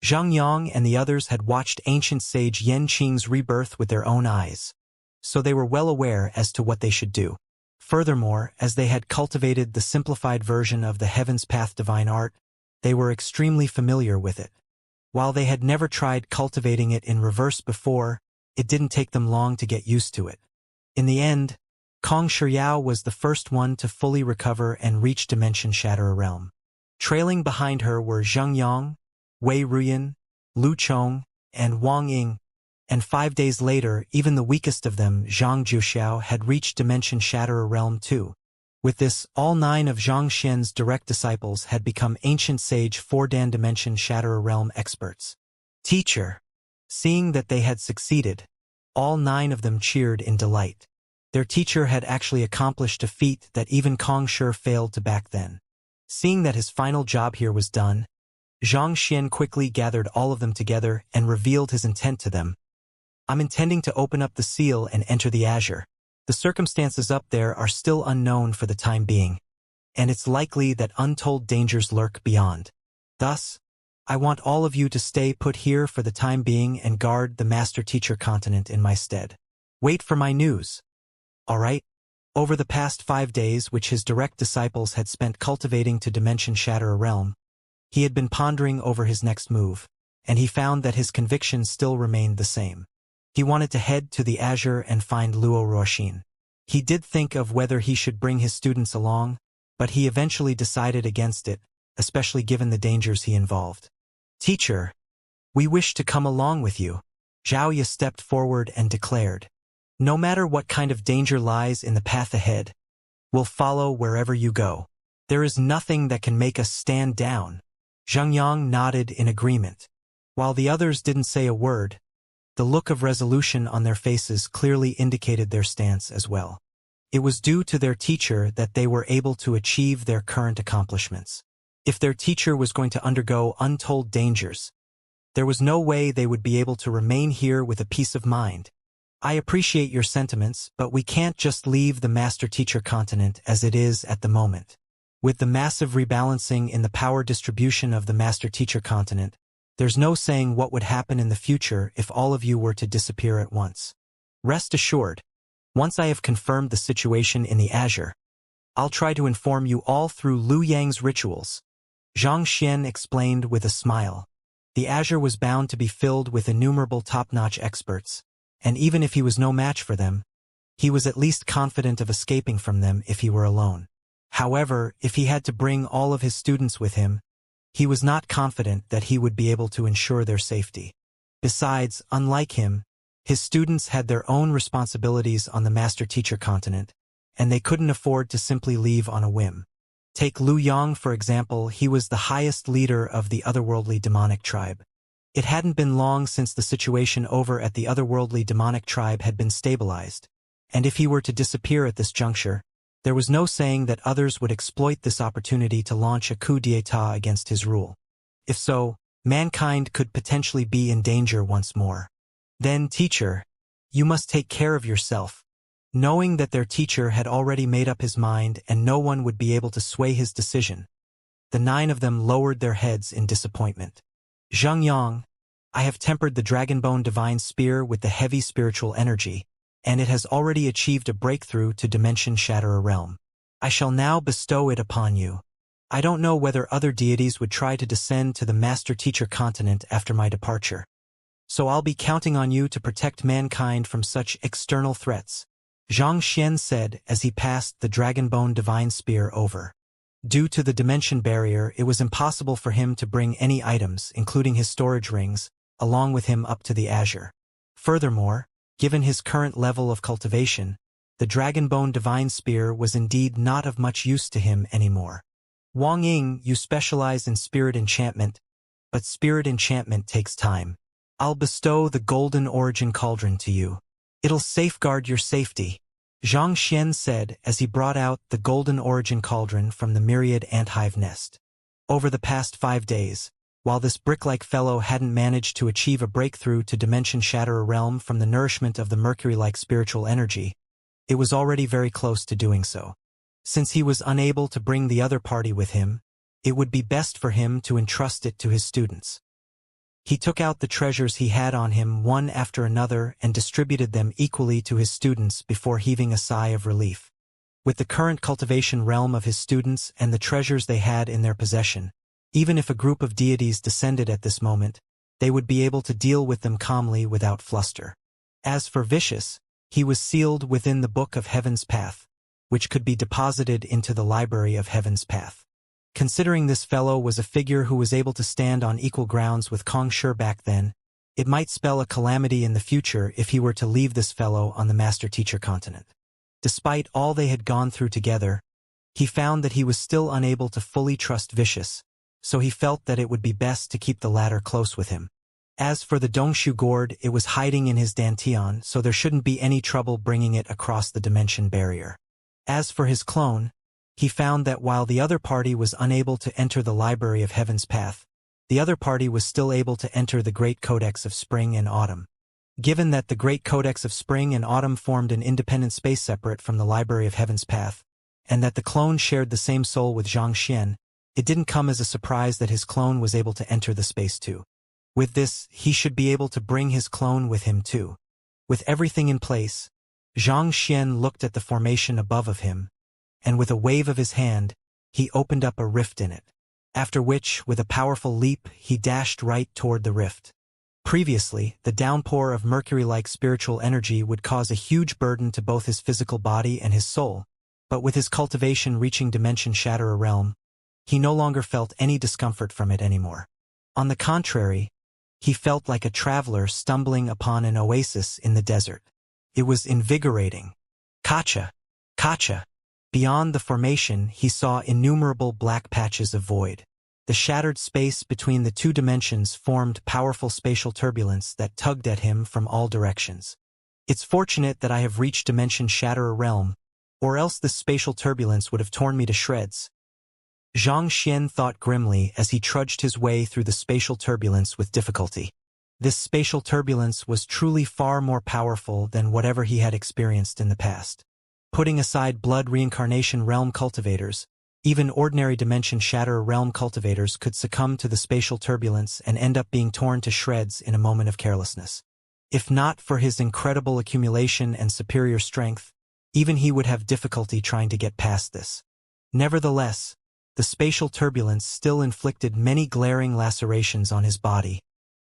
Zhang Yang and the others had watched ancient sage Yan Qing's rebirth with their own eyes, so they were well aware as to what they should do. Furthermore, as they had cultivated the simplified version of the Heaven's Path divine art, they were extremely familiar with it. While they had never tried cultivating it in reverse before, it didn't take them long to get used to it. In the end, Kong Shiyao was the first one to fully recover and reach Dimension Shatterer Realm. Trailing behind her were Zhang Yang, Wei Ruyan, Lu Chong, and Wang Ying, and 5 days later, even the weakest of them, Zhang Juxiao, had reached Dimension Shatterer Realm too. With this, all 9 of Zhang Xian's direct disciples had become Ancient Sage 4-Dan Dimension Shatterer Realm experts. Teacher. Seeing that they had succeeded, all 9 of them cheered in delight. Their teacher had actually accomplished a feat that even Kong Shi failed to back then. Seeing that his final job here was done, Zhang Xian quickly gathered all of them together and revealed his intent to them. I'm intending to open up the seal and enter the Azure. The circumstances up there are still unknown for the time being, and it's likely that untold dangers lurk beyond. Thus, I want all of you to stay put here for the time being and guard the Master-Teacher continent in my stead. Wait for my news. All right? Over the past 5 days which his direct disciples had spent cultivating to Dimension Shatterer Realm, he had been pondering over his next move, and he found that his convictions still remained the same. He wanted to head to the Azure and find Luo Ruoxin. He did think of whether he should bring his students along, but he eventually decided against it, especially given the dangers he involved. Teacher, we wish to come along with you. Zhao Ye stepped forward and declared. No matter what kind of danger lies in the path ahead, we'll follow wherever you go. There is nothing that can make us stand down. Zhang Yang nodded in agreement. While the others didn't say a word, the look of resolution on their faces clearly indicated their stance as well. It was due to their teacher that they were able to achieve their current accomplishments. If their teacher was going to undergo untold dangers, there was no way they would be able to remain here with a peace of mind. I appreciate your sentiments, but we can't just leave the Master-Teacher continent as it is at the moment. With the massive rebalancing in the power distribution of the Master-Teacher continent, there's no saying what would happen in the future if all of you were to disappear at once. Rest assured, once I have confirmed the situation in the Azure, I'll try to inform you all through Lu Yang's rituals. Zhang Xian explained with a smile. The Azure was bound to be filled with innumerable top-notch experts, and even if he was no match for them, he was at least confident of escaping from them if he were alone. However, if he had to bring all of his students with him, he was not confident that he would be able to ensure their safety. Besides, unlike him, his students had their own responsibilities on the Master-Teacher continent, and they couldn't afford to simply leave on a whim. Take Lu Yang, for example. He was the highest leader of the otherworldly demonic tribe. It hadn't been long since the situation over at the otherworldly demonic tribe had been stabilized, and if he were to disappear at this juncture, there was no saying that others would exploit this opportunity to launch a coup d'état against his rule. If so, mankind could potentially be in danger once more. Then, teacher, you must take care of yourself. Knowing that their teacher had already made up his mind and no one would be able to sway his decision, the 9 of them lowered their heads in disappointment. Zhang Yang, I have tempered the Dragonbone Divine Spear with the heavy spiritual energy, and it has already achieved a breakthrough to Dimension Shatterer Realm. I shall now bestow it upon you. I don't know whether other deities would try to descend to the Master-Teacher continent after my departure, so I'll be counting on you to protect mankind from such external threats, Zhang Xian said as he passed the Dragonbone Divine Spear over. Due to the dimension barrier, it was impossible for him to bring any items, including his storage rings, along with him up to the Azure. Furthermore, given his current level of cultivation, the Dragonbone Divine Spear was indeed not of much use to him anymore. Wang Ying, you specialize in spirit enchantment, but spirit enchantment takes time. I'll bestow the Golden Origin Cauldron to you. It'll safeguard your safety, Zhang Xian said as he brought out the Golden Origin Cauldron from the myriad anthive nest. Over the past 5 days, while this brick-like fellow hadn't managed to achieve a breakthrough to Dimension Shatterer Realm from the nourishment of the mercury-like spiritual energy, it was already very close to doing so. Since he was unable to bring the other party with him, it would be best for him to entrust it to his students. He took out the treasures he had on him one after another and distributed them equally to his students before heaving a sigh of relief. With the current cultivation realm of his students and the treasures they had in their possession, even if a group of deities descended at this moment, they would be able to deal with them calmly without fluster. As for Vicious, he was sealed within the Book of Heaven's Path, which could be deposited into the Library of Heaven's Path. Considering this fellow was a figure who was able to stand on equal grounds with Kong Shi back then, it might spell a calamity in the future if he were to leave this fellow on the Master-Teacher continent. Despite all they had gone through together, he found that he was still unable to fully trust Vicious, so he felt that it would be best to keep the latter close with him. As for the Dongshu gourd, it was hiding in his dantian, so there shouldn't be any trouble bringing it across the dimension barrier. As for his clone, he found that while the other party was unable to enter the Library of Heaven's Path, the other party was still able to enter the Great Codex of Spring and Autumn. Given that the Great Codex of Spring and Autumn formed an independent space separate from the Library of Heaven's Path, and that the clone shared the same soul with Xianxia, it didn't come as a surprise that his clone was able to enter the space too. With this, he should be able to bring his clone with him too. With everything in place, Xianxia looked at the formation above of him, and with a wave of his hand, he opened up a rift in it. After which, with a powerful leap, he dashed right toward the rift. Previously, the downpour of mercury-like spiritual energy would cause a huge burden to both his physical body and his soul, but with his cultivation reaching Dimension Shatterer realm, he no longer felt any discomfort from it anymore. On the contrary, he felt like a traveler stumbling upon an oasis in the desert. It was invigorating. Kacha! Kacha! Beyond the formation, he saw innumerable black patches of void. The shattered space between the two dimensions formed powerful spatial turbulence that tugged at him from all directions. It's fortunate that I have reached Dimension Shatterer realm, or else this spatial turbulence would have torn me to shreds. Xianxia thought grimly as he trudged his way through the spatial turbulence with difficulty. This spatial turbulence was truly far more powerful than whatever he had experienced in the past. Putting aside blood reincarnation realm cultivators, even ordinary Dimension Shatterer realm cultivators could succumb to the spatial turbulence and end up being torn to shreds in a moment of carelessness. If not for his incredible accumulation and superior strength, even he would have difficulty trying to get past this. Nevertheless, the spatial turbulence still inflicted many glaring lacerations on his body,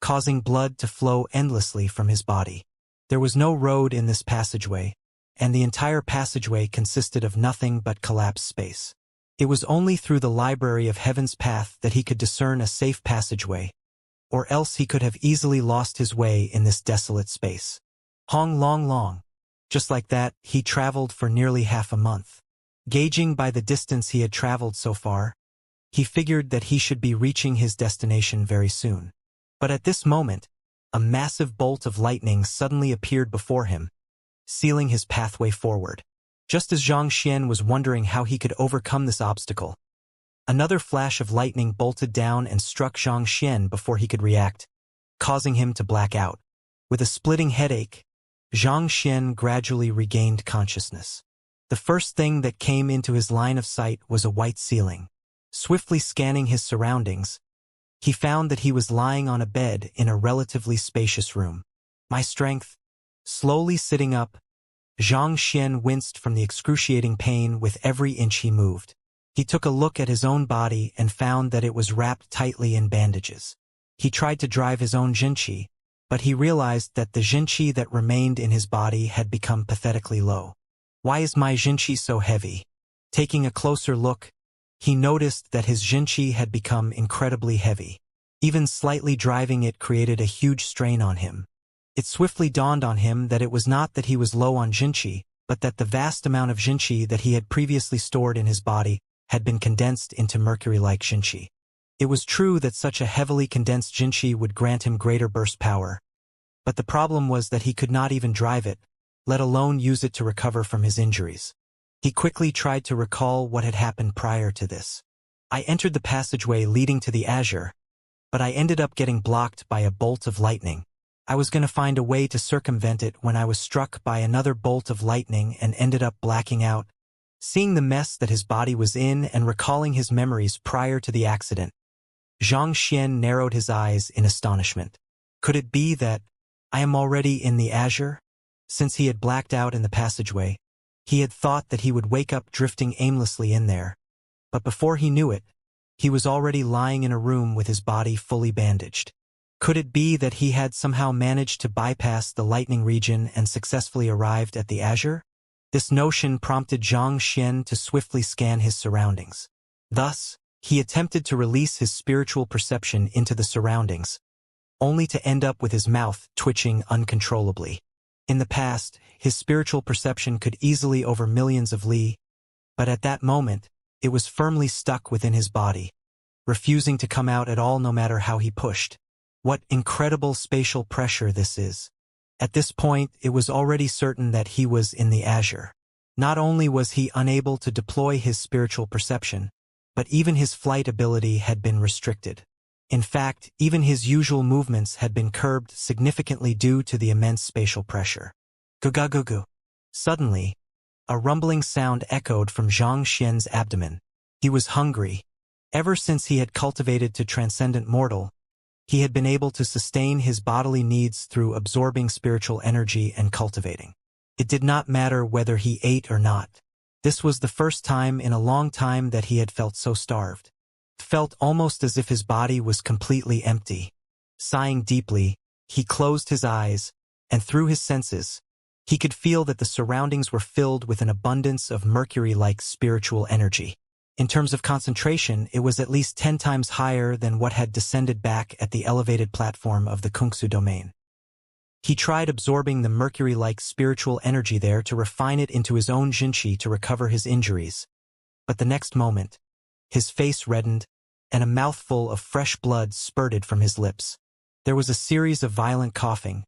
causing blood to flow endlessly from his body. There was no road in this passageway, and the entire passageway consisted of nothing but collapsed space. It was only through the Library of Heaven's Path that he could discern a safe passageway, or else he could have easily lost his way in this desolate space. Hong long long. Just like that, he traveled for nearly half a month. Gauging by the distance he had traveled so far, he figured that he should be reaching his destination very soon. But at this moment, a massive bolt of lightning suddenly appeared before him, sealing his pathway forward. Just as Xianxia was wondering how he could overcome this obstacle, another flash of lightning bolted down and struck Xianxia before he could react, causing him to black out. With a splitting headache, Xianxia gradually regained consciousness. The first thing that came into his line of sight was a white ceiling. Swiftly scanning his surroundings, he found that he was lying on a bed in a relatively spacious room. My strength. Slowly sitting up, Xianxia winced from the excruciating pain with every inch he moved. He took a look at his own body and found that it was wrapped tightly in bandages. He tried to drive his own jinqi, but he realized that the jinqi that remained in his body had become pathetically low. Why is my jinqi so heavy? Taking a closer look, he noticed that his jinqi had become incredibly heavy. Even slightly driving it created a huge strain on him. It swiftly dawned on him that it was not that he was low on jinqi, but that the vast amount of jinqi that he had previously stored in his body had been condensed into mercury-like jinqi. It was true that such a heavily condensed jinqi would grant him greater burst power, but the problem was that he could not even drive it, let alone use it to recover from his injuries. He quickly tried to recall what had happened prior to this. I entered the passageway leading to the Azure, but I ended up getting blocked by a bolt of lightning. I was going to find a way to circumvent it when I was struck by another bolt of lightning and ended up blacking out. Seeing the mess that his body was in and recalling his memories prior to the accident, Xianxia narrowed his eyes in astonishment. Could it be that I am already in the azure? Since he had blacked out in the passageway, he had thought that he would wake up drifting aimlessly in there. But before he knew it, he was already lying in a room with his body fully bandaged. Could it be that he had somehow managed to bypass the lightning region and successfully arrived at the azure? This notion prompted Xianxia to swiftly scan his surroundings. Thus, he attempted to release his spiritual perception into the surroundings, only to end up with his mouth twitching uncontrollably. In the past, his spiritual perception could easily over millions of li, but at that moment, it was firmly stuck within his body, refusing to come out at all no matter how he pushed. What incredible spatial pressure this is. At this point, it was already certain that he was in the azure. Not only was he unable to deploy his spiritual perception, but even his flight ability had been restricted. In fact, even his usual movements had been curbed significantly due to the immense spatial pressure. Gugugugu. Suddenly, a rumbling sound echoed from Xianxia's abdomen. He was hungry. Ever since he had cultivated to transcendent mortal, he had been able to sustain his bodily needs through absorbing spiritual energy and cultivating. It did not matter whether he ate or not. This was the first time in a long time that he had felt so starved. Felt almost as if his body was completely empty. Sighing deeply, he closed his eyes, and through his senses, he could feel that the surroundings were filled with an abundance of mercury-like spiritual energy. In terms of concentration, it was at least 10 times higher than what had descended back at the elevated platform of the Kungsu domain. He tried absorbing the mercury-like spiritual energy there to refine it into his own jinqi to recover his injuries. But the next moment, his face reddened, and a mouthful of fresh blood spurted from his lips. There was a series of violent coughing,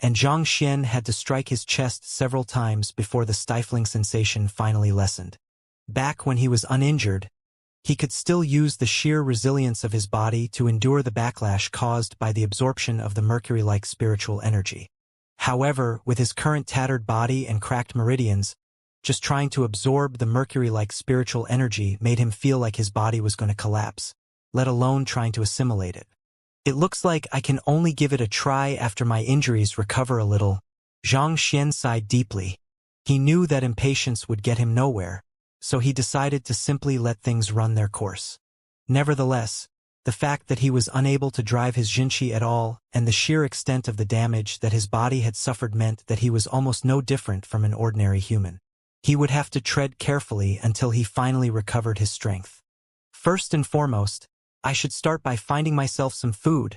and Xianxia had to strike his chest several times before the stifling sensation finally lessened. Back when he was uninjured, he could still use the sheer resilience of his body to endure the backlash caused by the absorption of the mercury-like spiritual energy. However, with his current tattered body and cracked meridians, just trying to absorb the mercury-like spiritual energy made him feel like his body was going to collapse, let alone trying to assimilate it. It looks like I can only give it a try after my injuries recover a little. Xianxia sighed deeply. He knew that impatience would get him nowhere, so he decided to simply let things run their course. Nevertheless, the fact that he was unable to drive his jinqi at all and the sheer extent of the damage that his body had suffered meant that he was almost no different from an ordinary human. He would have to tread carefully until he finally recovered his strength. First and foremost, I should start by finding myself some food,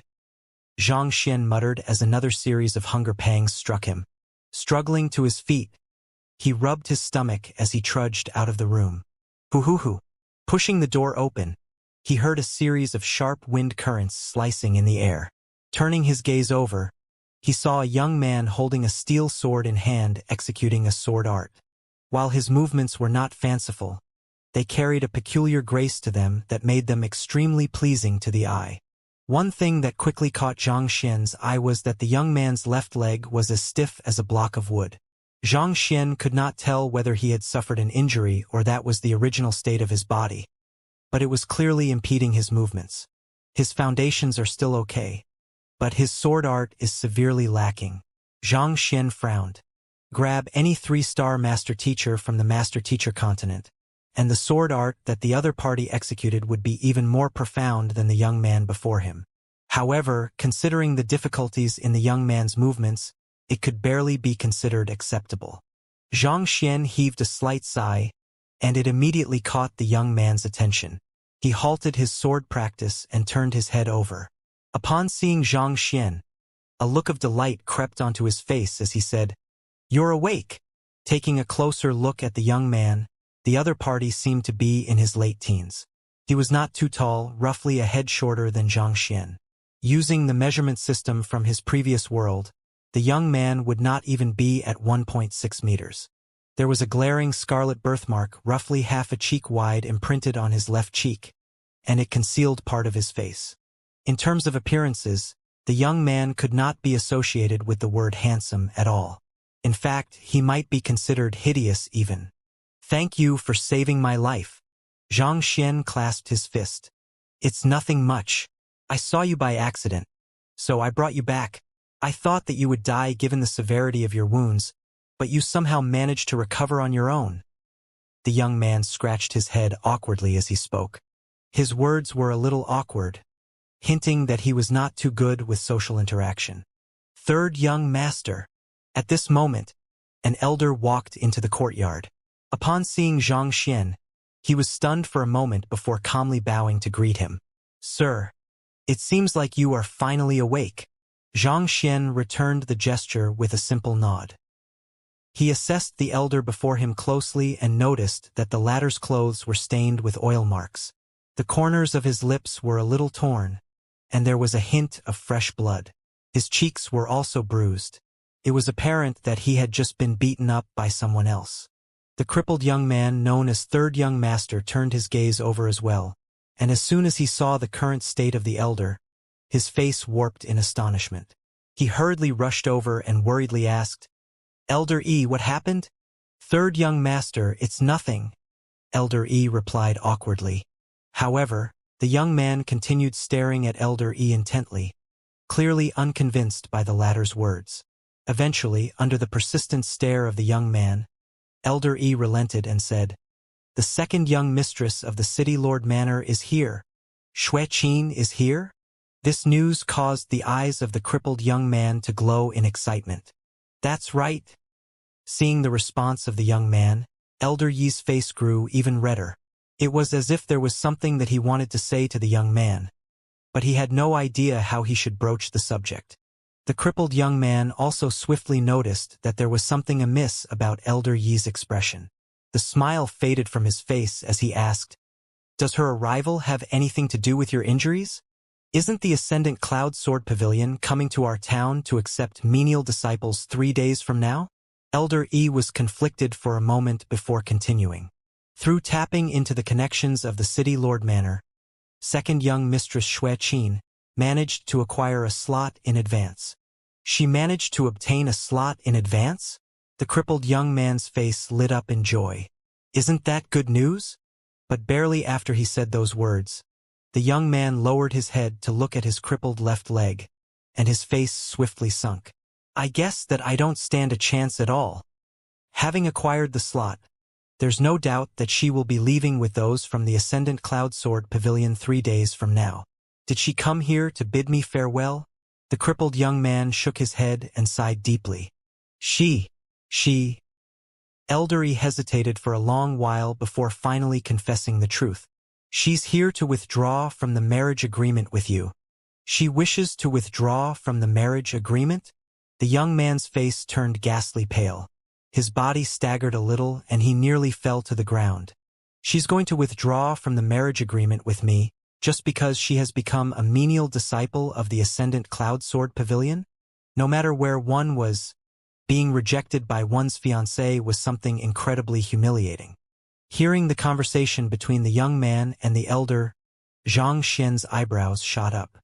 Xianxia muttered as another series of hunger pangs struck him. Struggling to his feet, he rubbed his stomach as he trudged out of the room. Hoo-hoo-hoo. Pushing the door open, he heard a series of sharp wind currents slicing in the air. Turning his gaze over, he saw a young man holding a steel sword in hand executing a sword art. While his movements were not fanciful, they carried a peculiar grace to them that made them extremely pleasing to the eye. One thing that quickly caught Xianxia's eye was that the young man's left leg was as stiff as a block of wood. Xianxia could not tell whether he had suffered an injury or that was the original state of his body, but it was clearly impeding his movements. His foundations are still okay, but his sword art is severely lacking. Xianxia frowned. Grab any 3-star master teacher from the master teacher continent, and the sword art that the other party executed would be even more profound than the young man before him. However, considering the difficulties in the young man's movements, it could barely be considered acceptable. Xianxia heaved a slight sigh, and it immediately caught the young man's attention. He halted his sword practice and turned his head over. Upon seeing Xianxia, a look of delight crept onto his face as he said, "You're awake." Taking a closer look at the young man, the other party seemed to be in his late teens. He was not too tall, roughly a head shorter than Xianxia. Using the measurement system from his previous world, the young man would not even be at 1.6 meters. There was a glaring scarlet birthmark roughly half a cheek wide imprinted on his left cheek, and it concealed part of his face. In terms of appearances, the young man could not be associated with the word handsome at all. In fact, he might be considered hideous even. "Thank you for saving my life." Xianxia clasped his fist. "It's nothing much." I saw you by accident, so I brought you back. I thought that you would die given the severity of your wounds, but you somehow managed to recover on your own." The young man scratched his head awkwardly as he spoke. His words were a little awkward, hinting that he was not too good with social interaction. Third young master. At this moment, an elder walked into the courtyard. Upon seeing Xianxia, he was stunned for a moment before calmly bowing to greet him. "Sir, it seems like you are finally awake." Xianxia returned the gesture with a simple nod. He assessed the elder before him closely and noticed that the latter's clothes were stained with oil marks. The corners of his lips were a little torn, and there was a hint of fresh blood. His cheeks were also bruised. It was apparent that he had just been beaten up by someone else. The crippled young man known as Third Young Master turned his gaze over as well, and as soon as he saw the current state of the elder, his face warped in astonishment. He hurriedly rushed over and worriedly asked, "Elder E, what happened?" "Third Young Master, it's nothing," Elder E replied awkwardly. However, the young man continued staring at Elder E intently, clearly unconvinced by the latter's words. Eventually, under the persistent stare of the young man, Elder E relented and said, "The second young mistress of the City Lord Manor is here. Xue Qin is here?" This news caused the eyes of the crippled young man to glow in excitement. "That's right." Seeing the response of the young man, Elder Yi's face grew even redder. It was as if there was something that he wanted to say to the young man, but he had no idea how he should broach the subject. The crippled young man also swiftly noticed that there was something amiss about Elder Yi's expression. The smile faded from his face as he asked, "Does her arrival have anything to do with your injuries? Isn't the Ascendant Cloud Sword Pavilion coming to our town to accept menial disciples 3 days from now?" Elder E was conflicted for a moment before continuing. Through tapping into the connections of the City Lord Manor, second young mistress Xue Qin managed to acquire a slot in advance. She managed to obtain a slot in advance? The crippled young man's face lit up in joy. "Isn't that good news?" But barely after he said those words, the young man lowered his head to look at his crippled left leg, and his face swiftly sunk. "I guess that I don't stand a chance at all. Having acquired the slot, there's no doubt that she will be leaving with those from the Ascendant Cloud Sword Pavilion 3 days from now. Did she come here to bid me farewell?" The crippled young man shook his head and sighed deeply. She. Elder E hesitated for a long while before finally confessing the truth. "She's here to withdraw from the marriage agreement with you." "She wishes to withdraw from the marriage agreement?" The young man's face turned ghastly pale. His body staggered a little and he nearly fell to the ground. "She's going to withdraw from the marriage agreement with me just because she has become a menial disciple of the Ascendant Cloud Sword Pavilion? No matter where one was, being rejected by one's fiancé was something incredibly humiliating." Hearing the conversation between the young man and the elder, Xianxia's eyebrows shot up.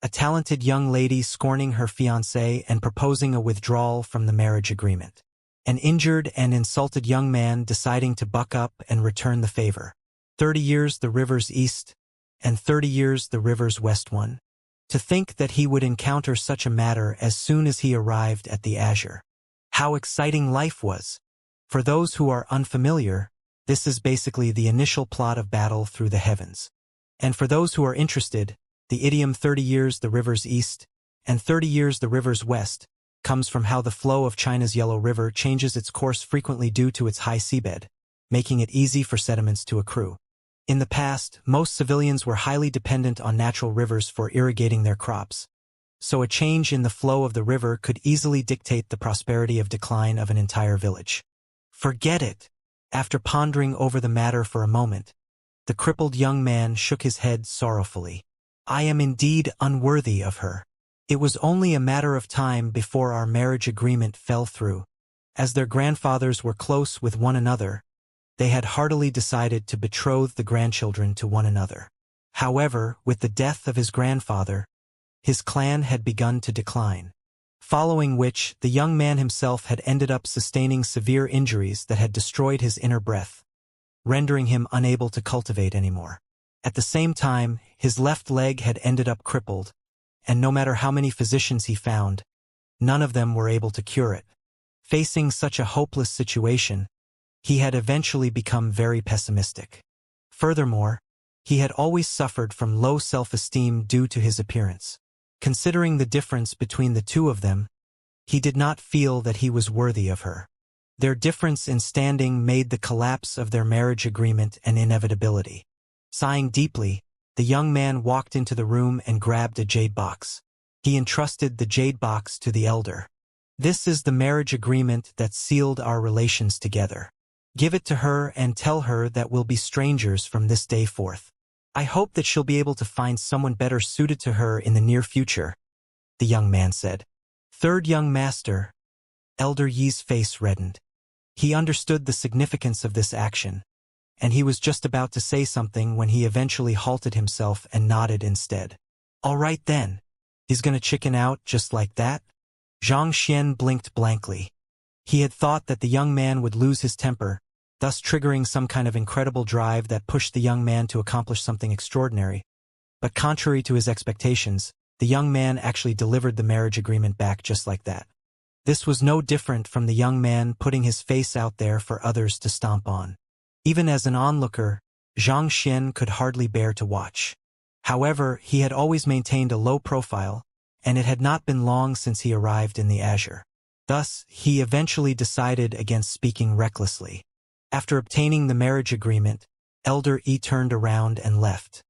A talented young lady scorning her fiancé and proposing a withdrawal from the marriage agreement. An injured and insulted young man deciding to buck up and return the favor. 30 years the river's east, and 30 years the river's west one. To think that he would encounter such a matter as soon as he arrived at the Azure. How exciting life was! For those who are unfamiliar, this is basically the initial plot of Battle Through the Heavens. And for those who are interested, the idiom 30 years the river's east, and 30 years the river's west, comes from how the flow of China's Yellow River changes its course frequently due to its high seabed, making it easy for sediments to accrue. In the past, most civilians were highly dependent on natural rivers for irrigating their crops, so a change in the flow of the river could easily dictate the prosperity of decline of an entire village. Forget it! After pondering over the matter for a moment, the crippled young man shook his head sorrowfully. "I am indeed unworthy of her. It was only a matter of time before our marriage agreement fell through. As their grandfathers were close with one another, they had heartily decided to betroth the grandchildren to one another. However, with the death of his grandfather, his clan had begun to decline, following which the young man himself had ended up sustaining severe injuries that had destroyed his inner breath, rendering him unable to cultivate anymore. At the same time, his left leg had ended up crippled, and no matter how many physicians he found, none of them were able to cure it. Facing such a hopeless situation, he had eventually become very pessimistic. Furthermore, he had always suffered from low self-esteem due to his appearance. Considering the difference between the two of them, he did not feel that he was worthy of her. Their difference in standing made the collapse of their marriage agreement an inevitability. Sighing deeply, the young man walked into the room and grabbed a jade box. He entrusted the jade box to the elder. "This is the marriage agreement that sealed our relations together. Give it to her and tell her that we'll be strangers from this day forth. I hope that she'll be able to find someone better suited to her in the near future," the young man said. Third young master, Elder Yi's face reddened. He understood the significance of this action, and he was just about to say something when he eventually halted himself and nodded instead. "All right then. He's gonna chicken out just like that?" Xianxia blinked blankly. He had thought that the young man would lose his temper, thus triggering some kind of incredible drive that pushed the young man to accomplish something extraordinary. But contrary to his expectations, the young man actually delivered the marriage agreement back just like that. This was no different from the young man putting his face out there for others to stomp on. Even as an onlooker, Xianxia could hardly bear to watch. However, he had always maintained a low profile, and it had not been long since he arrived in the Azure. Thus, he eventually decided against speaking recklessly. After obtaining the marriage agreement, Elder Yi turned around and left.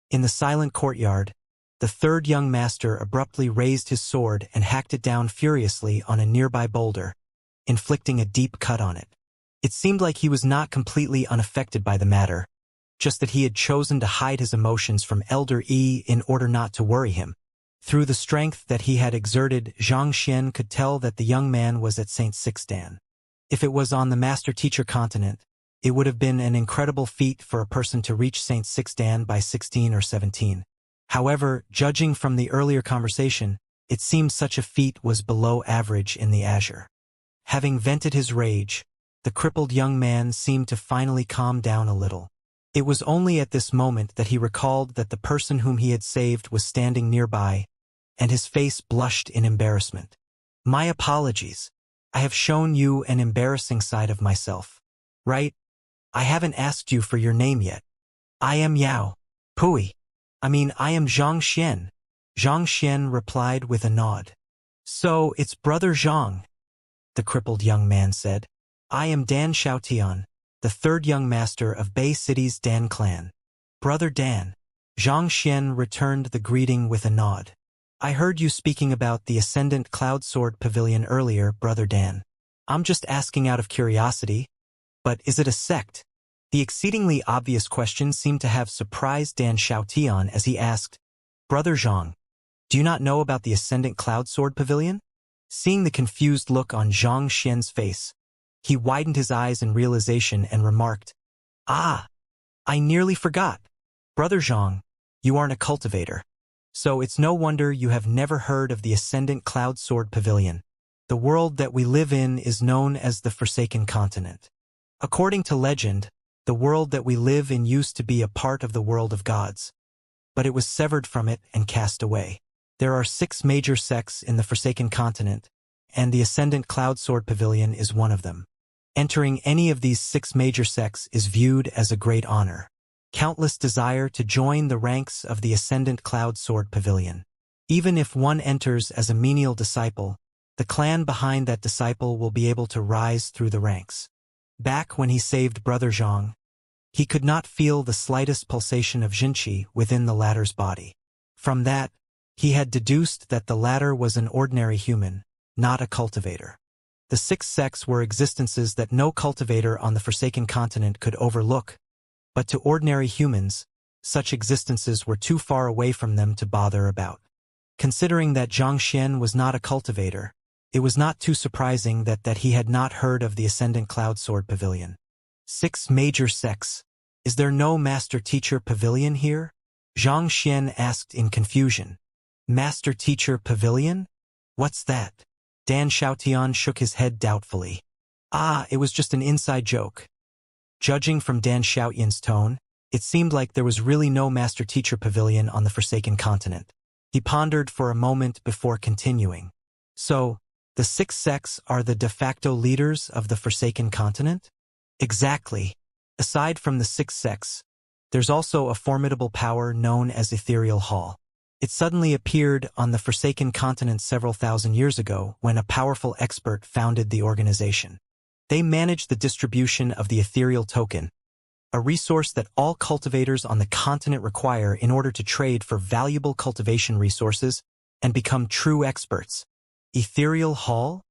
In the silent courtyard, the third young master abruptly raised his sword and hacked it down furiously on a nearby boulder, inflicting a deep cut on it. It seemed like he was not completely unaffected by the matter, just that he had chosen to hide his emotions from Elder Yi in order not to worry him. Through the strength that he had exerted, Xianxia could tell that the young man was at St. Sixdan. If it was on the Master-Teacher continent, it would have been an incredible feat for a person to reach St. Sixdan by 16 or 17. However, judging from the earlier conversation, it seemed such a feat was below average in the Azure. Having vented his rage, the crippled young man seemed to finally calm down a little. It was only at this moment that he recalled that the person whom he had saved was standing nearby, and his face blushed in embarrassment. "My apologies. I have shown you an embarrassing side of myself. Right? I haven't asked you for your name yet." "I am Yao. Pui. I am Xianxia," Xianxia replied with a nod. "So, it's Brother Zhang," the crippled young man said. "I am Dan Xiaotian, the third young master of Bay City's Dan clan." "Brother Dan." Xianxia returned the greeting with a nod. "I heard you speaking about the Ascendant Cloud Sword Pavilion earlier, Brother Dan. I'm just asking out of curiosity, but is it a sect?" The exceedingly obvious question seemed to have surprised Dan Xiaotian as he asked, "Brother Zhang, do you not know about the Ascendant Cloud Sword Pavilion?" Seeing the confused look on Xianxia's face, he widened his eyes in realization and remarked, "Ah, I nearly forgot. Brother Zhang, you aren't a cultivator. So it's no wonder you have never heard of the Ascendant Cloud Sword Pavilion. The world that we live in is known as the Forsaken Continent. According to legend, the world that we live in used to be a part of the world of gods, but it was severed from it and cast away. There are 6 major sects in the Forsaken Continent, and the Ascendant Cloud Sword Pavilion is one of them. Entering any of these 6 major sects is viewed as a great honor. Countless desire to join the ranks of the Ascendant Cloud Sword Pavilion. Even if one enters as a menial disciple, the clan behind that disciple will be able to rise through the ranks. Back when he saved Brother Zhang, he could not feel the slightest pulsation of Jinqi within the latter's body. From that, he had deduced that the latter was an ordinary human, not a cultivator. The 6 sects were existences that no cultivator on the Forsaken Continent could overlook, but to ordinary humans, such existences were too far away from them to bother about. Considering that Xianxia was not a cultivator, it was not too surprising that he had not heard of the Ascendant Cloud Sword Pavilion. 6 major sects. Is there no Master-Teacher Pavilion here? Xianxia asked in confusion. Master-Teacher Pavilion? What's that? Dan Xiaotian shook his head doubtfully. "Ah, it was just an inside joke." Judging from Dan Xiaotian's tone, It seemed like there was really no master-teacher pavilion on the Forsaken Continent. He pondered for a moment before continuing. So, the six sects are the de facto leaders of the Forsaken Continent? Exactly. Aside from the six sects, there's also a formidable power known as Ethereal Hall. It suddenly appeared on the Forsaken Continent several thousand years ago when a powerful expert founded the organization. They manage the distribution of the ethereal token, a resource that all cultivators on the continent require in order to trade for valuable cultivation resources and become true experts. Ethereal Hall?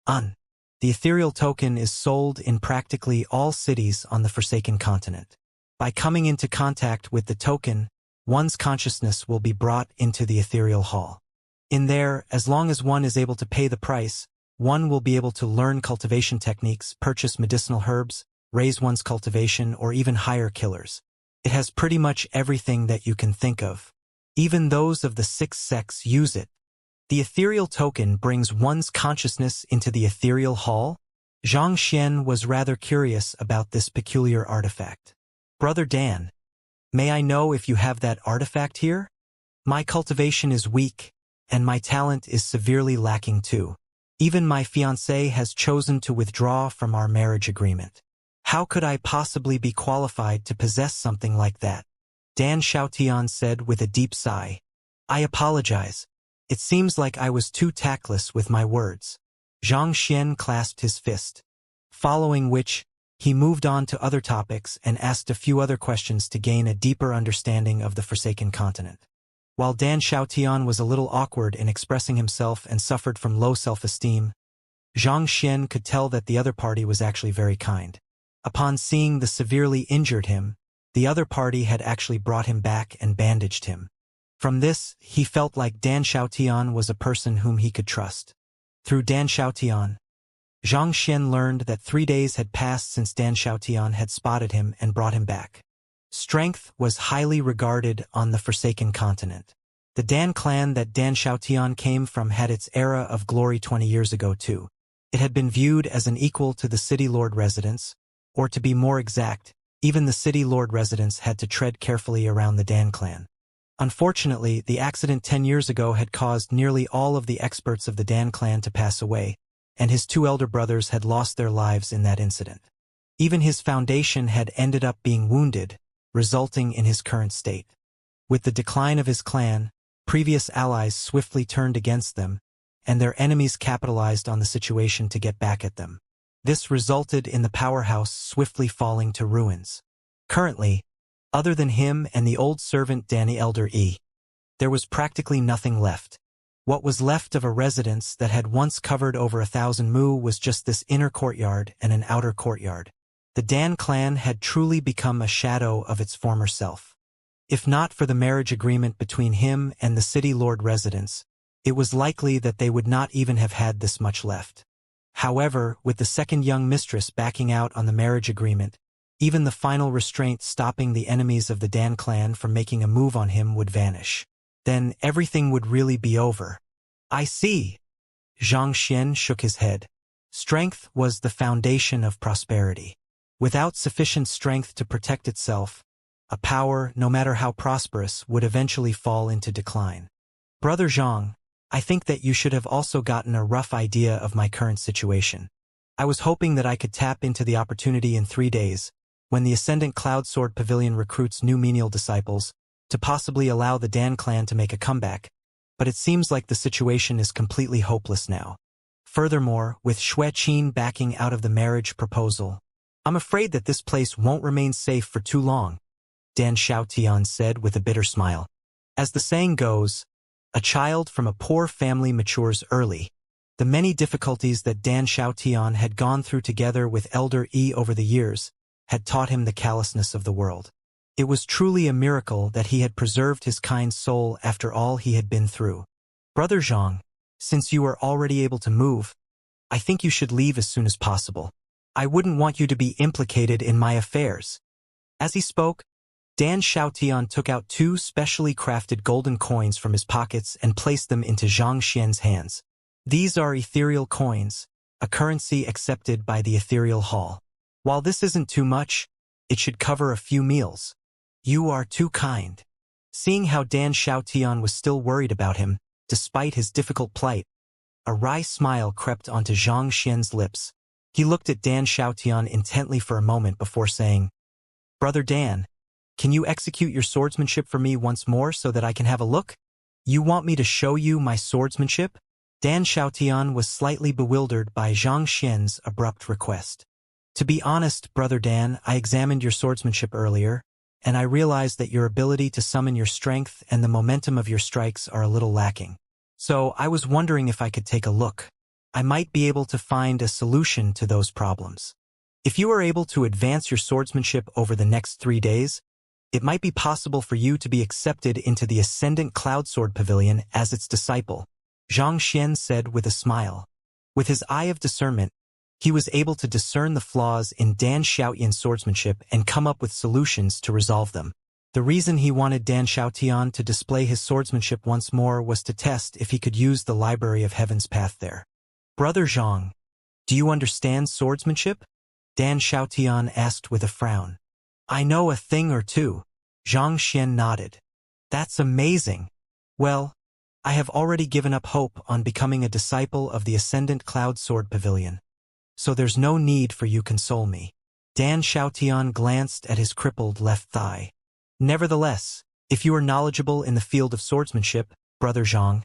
The ethereal token is sold in practically all cities on the Forsaken Continent. By coming into contact with the token, one's consciousness will be brought into the ethereal hall. In there, as long as one is able to pay the price, one will be able to learn cultivation techniques, purchase medicinal herbs, raise one's cultivation, or even hire killers. It has pretty much everything that you can think of. Even those of the six sects use it. The ethereal token brings one's consciousness into the ethereal hall? Xianxia was rather curious about this peculiar artifact. Brother Dan, may I know if you have that artifact here? My cultivation is weak, and my talent is severely lacking too. Even my fiancé has chosen to withdraw from our marriage agreement. How could I possibly be qualified to possess something like that? Dan Xiaotian said with a deep sigh. I apologize. It seems like I was too tactless with my words. Xianxia clasped his fist. Following which, he moved on to other topics and asked a few other questions to gain a deeper understanding of the Forsaken Continent. While Dan Xiaotian was a little awkward in expressing himself and suffered from low self-esteem, Xianxia could tell that the other party was actually very kind. Upon seeing the severely injured him, the other party had actually brought him back and bandaged him. From this, he felt like Dan Xiaotian was a person whom he could trust. Through Dan Xiaotian, Xianxia learned that 3 days had passed since Dan Xiaotian had spotted him and brought him back. Strength was highly regarded on the Forsaken Continent. The Dan clan that Dan Xiaotian came from had its era of glory 20 years ago too. It had been viewed as an equal to the city lord residents, or to be more exact, even the city lord residents had to tread carefully around the Dan clan. Unfortunately, the accident 10 years ago had caused nearly all of the experts of the Dan clan to pass away, and his 2 elder brothers had lost their lives in that incident. Even his foundation had ended up being wounded, resulting in his current state. With the decline of his clan, previous allies swiftly turned against them, and their enemies capitalized on the situation to get back at them. This resulted in the powerhouse swiftly falling to ruins. Currently, other than him and the old servant Danny Elder E, there was practically nothing left. What was left of a residence that had once covered over 1,000 mu was just this inner courtyard and an outer courtyard. The Dan clan had truly become a shadow of its former self. If not for the marriage agreement between him and the city lord residents, it was likely that they would not even have had this much left. However, with the second young mistress backing out on the marriage agreement, even the final restraint stopping the enemies of the Dan clan from making a move on him would vanish. Then everything would really be over. I see. Xianxia shook his head. Strength was the foundation of prosperity. Without sufficient strength to protect itself, a power, no matter how prosperous, would eventually fall into decline. Brother Zhang, I think that you should have also gotten a rough idea of my current situation. I was hoping that I could tap into the opportunity in 3 days, when the Ascendant Cloud Sword Pavilion recruits new menial disciples, to possibly allow the Dan clan to make a comeback, but it seems like the situation is completely hopeless now. Furthermore, with Xue Qin backing out of the marriage proposal, I'm afraid that this place won't remain safe for too long, Dan Xiaotian said with a bitter smile. As the saying goes, a child from a poor family matures early. The many difficulties that Dan Xiaotian had gone through together with Elder E over the years had taught him the callousness of the world. It was truly a miracle that he had preserved his kind soul after all he had been through. Brother Zhang, since you are already able to move, I think you should leave as soon as possible. I wouldn't want you to be implicated in my affairs. As he spoke, Dan Xiaotian took out 2 specially crafted golden coins from his pockets and placed them into Xianxia's hands. These are ethereal coins, a currency accepted by the Ethereal Hall. While this isn't too much, it should cover a few meals. You are too kind. Seeing how Dan Xiaotian was still worried about him, despite his difficult plight, a wry smile crept onto Zhang Xian's lips. He looked at Dan Xiaotian intently for a moment before saying, Brother Dan, can you execute your swordsmanship for me once more so that I can have a look? You want me to show you my swordsmanship? Dan Xiaotian was slightly bewildered by Zhang Xian's abrupt request. To be honest, Brother Dan, I examined your swordsmanship earlier, and I realized that your ability to summon your strength and the momentum of your strikes are a little lacking. So I was wondering if I could take a look. I might be able to find a solution to those problems. If you are able to advance your swordsmanship over the next 3 days, it might be possible for you to be accepted into the Ascendant Cloud Sword Pavilion as its disciple, Zhang Xian said with a smile. With his eye of discernment, he was able to discern the flaws in Dan Xiaotian's swordsmanship and come up with solutions to resolve them. The reason he wanted Dan Xiaotian to display his swordsmanship once more was to test if he could use the Library of Heaven's path there. Brother Zhang, do you understand swordsmanship? Dan Xiaotian asked with a frown. I know a thing or two. Zhang Xian nodded. That's amazing. Well, I have already given up hope on becoming a disciple of the Ascendant Cloud Sword Pavilion. So there's no need for you console me. Dan Xiaotian glanced at his crippled left thigh. Nevertheless, if you are knowledgeable in the field of swordsmanship, Brother Zhang,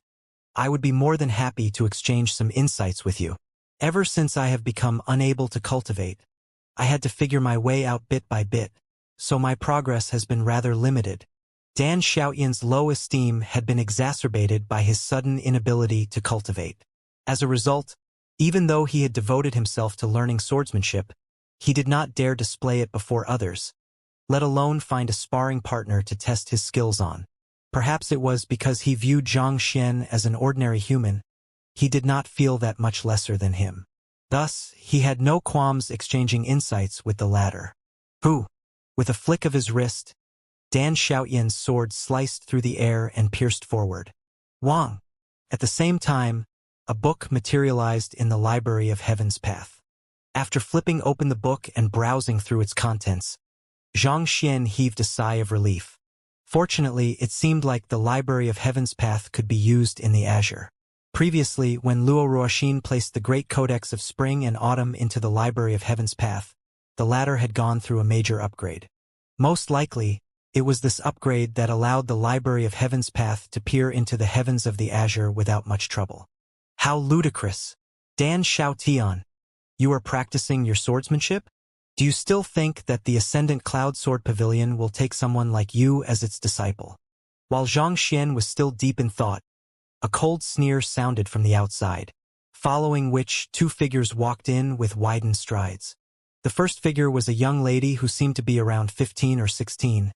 I would be more than happy to exchange some insights with you. Ever since I have become unable to cultivate, I had to figure my way out bit by bit, so my progress has been rather limited. Dan Xiaotian's low esteem had been exacerbated by his sudden inability to cultivate. As a result, even though he had devoted himself to learning swordsmanship, he did not dare display it before others, let alone find a sparring partner to test his skills on. Perhaps it was because he viewed Zhang Xian as an ordinary human. He did not feel that much lesser than him. Thus, he had no qualms exchanging insights with the latter. Who? With a flick of his wrist, Dan Xiaotian's sword sliced through the air and pierced forward. Wang! At the same time, a book materialized in the Library of Heaven's path. After flipping open the book and browsing through its contents, Zhang Xian heaved a sigh of relief. Fortunately, it seemed like the Library of Heaven's path could be used in the Azure. Previously, when Luo Ruoxin placed the Great Codex of Spring and Autumn into the Library of Heaven's path, the latter had gone through a major upgrade. Most likely, it was this upgrade that allowed the Library of Heaven's path to peer into the heavens of the Azure without much trouble. How ludicrous! Dan Xiaotian, you are practicing your swordsmanship? Do you still think that the Ascendant Cloud Sword Pavilion will take someone like you as its disciple? While Zhang Xian was still deep in thought, a cold sneer sounded from the outside, following which 2 figures walked in with widened strides. The first figure was a young lady who seemed to be around 15 or 16,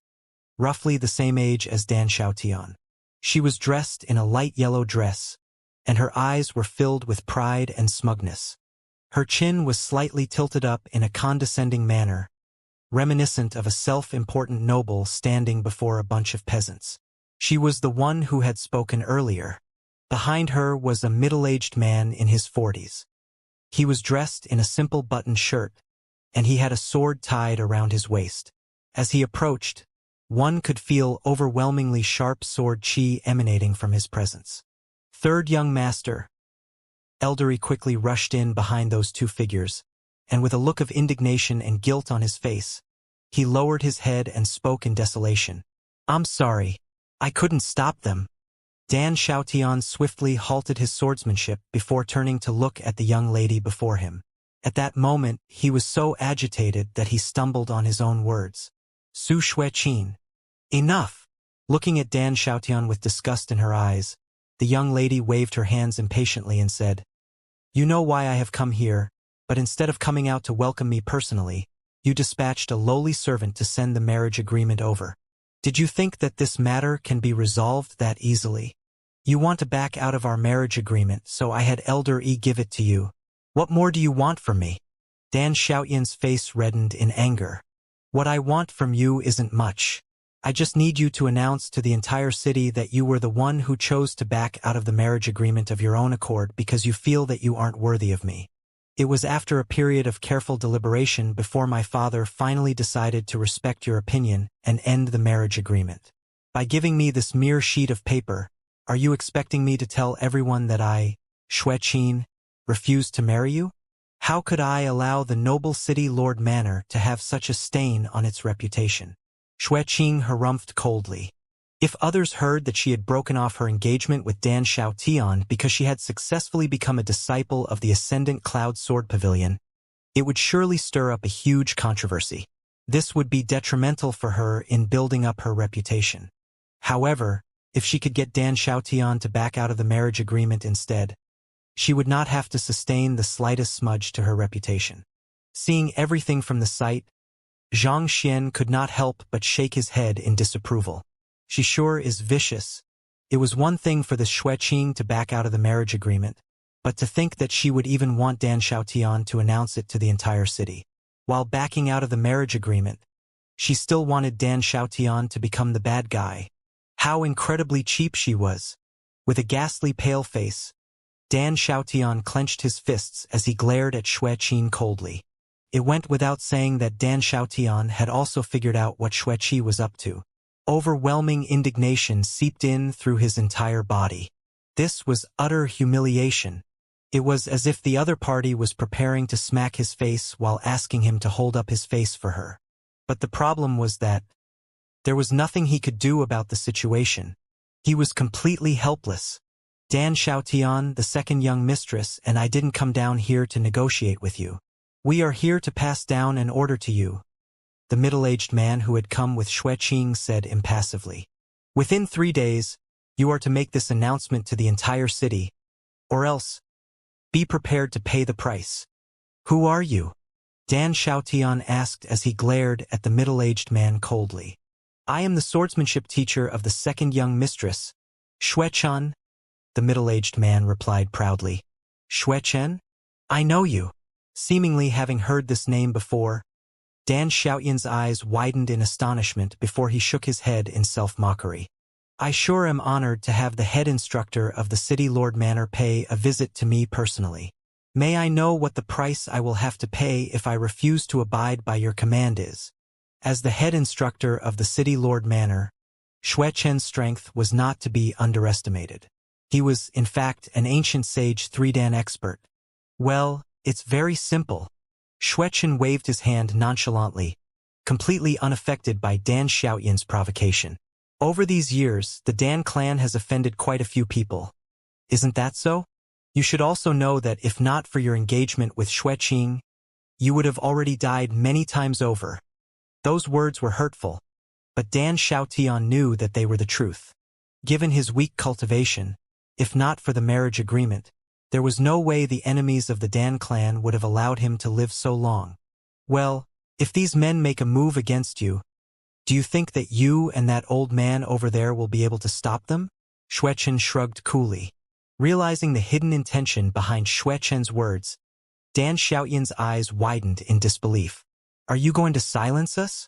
roughly the same age as Dan Xiaotian. She was dressed in a light yellow dress, and her eyes were filled with pride and smugness. Her chin was slightly tilted up in a condescending manner, reminiscent of a self-important noble standing before a bunch of peasants. She was the one who had spoken earlier. Behind her was a middle-aged man in his 40s. He was dressed in a simple buttoned shirt, and he had a sword tied around his waist. As he approached, one could feel overwhelmingly sharp sword chi emanating from his presence. Third young master. Eldery quickly rushed in behind those 2 figures, and with a look of indignation and guilt on his face, he lowered his head and spoke in desolation. I'm sorry. I couldn't stop them. Dan Xiaotian swiftly halted his swordsmanship before turning to look at the young lady before him. At that moment, he was so agitated that he stumbled on his own words. Su Xueqin. Enough! Looking at Dan Xiaotian with disgust in her eyes, the young lady waved her hands impatiently and said, You know why I have come here, but instead of coming out to welcome me personally, you dispatched a lowly servant to send the marriage agreement over. Did you think that this matter can be resolved that easily? You want to back out of our marriage agreement, so I had Elder E give it to you. What more do you want from me? Dan Xiaotian's face reddened in anger. What I want from you isn't much. I just need you to announce to the entire city that you were the one who chose to back out of the marriage agreement of your own accord because you feel that you aren't worthy of me. It was after a period of careful deliberation before my father finally decided to respect your opinion and end the marriage agreement. By giving me this mere sheet of paper, are you expecting me to tell everyone that I, Xueqin, refused to marry you? How could I allow the noble city Lord Manor to have such a stain on its reputation? Xueqin harumphed coldly. If others heard that she had broken off her engagement with Dan Xiaotian because she had successfully become a disciple of the Ascendant Cloud Sword Pavilion, it would surely stir up a huge controversy. This would be detrimental for her in building up her reputation. However, if she could get Dan Xiaotian to back out of the marriage agreement instead, she would not have to sustain the slightest smudge to her reputation. Seeing everything from the sight, Xianxia could not help but shake his head in disapproval. She sure is vicious. It was one thing for the Xueqin to back out of the marriage agreement, but to think that she would even want Dan Xiaotian to announce it to the entire city. While backing out of the marriage agreement, she still wanted Dan Xiaotian to become the bad guy. How incredibly cheap she was. With a ghastly pale face, Dan Xiaotian clenched his fists as he glared at Xueqin coldly. It went without saying that Dan Xiaotian had also figured out what Xueqin was up to. Overwhelming indignation seeped in through his entire body. This was utter humiliation. It was as if the other party was preparing to smack his face while asking him to hold up his face for her. But the problem was that there was nothing he could do about the situation. He was completely helpless. Dan Xiaotian, the second young mistress, and I didn't come down here to negotiate with you. We are here to pass down an order to you, the middle-aged man who had come with Xueqin said impassively. Within 3 days, you are to make this announcement to the entire city, or else, be prepared to pay the price. Who are you? Dan Xiaotian asked as he glared at the middle-aged man coldly. I am the swordsmanship teacher of the second young mistress, Xueqin, the middle-aged man replied proudly. Xueqin? I know you. Seemingly having heard this name before, Dan Xiaotian's eyes widened in astonishment before he shook his head in self-mockery. I sure am honored to have the head instructor of the City Lord Manor pay a visit to me personally. May I know what the price I will have to pay if I refuse to abide by your command is? As the head instructor of the City Lord Manor, Xueqin's strength was not to be underestimated. He was, in fact, an ancient sage 3-dan expert. Well, it's very simple. Xueqin waved his hand nonchalantly, completely unaffected by Dan Xiaotian's provocation. Over these years, the Dan clan has offended quite a few people. Isn't that so? You should also know that if not for your engagement with Xueqin, you would have already died many times over. Those words were hurtful, but Dan Xiaotian knew that they were the truth. Given his weak cultivation, if not for the marriage agreement, there was no way the enemies of the Dan clan would have allowed him to live so long. Well, if these men make a move against you, do you think that you and that old man over there will be able to stop them? Xueqin shrugged coolly. Realizing the hidden intention behind Xueqin's words, Dan Xiaotian's eyes widened in disbelief. Are you going to silence us?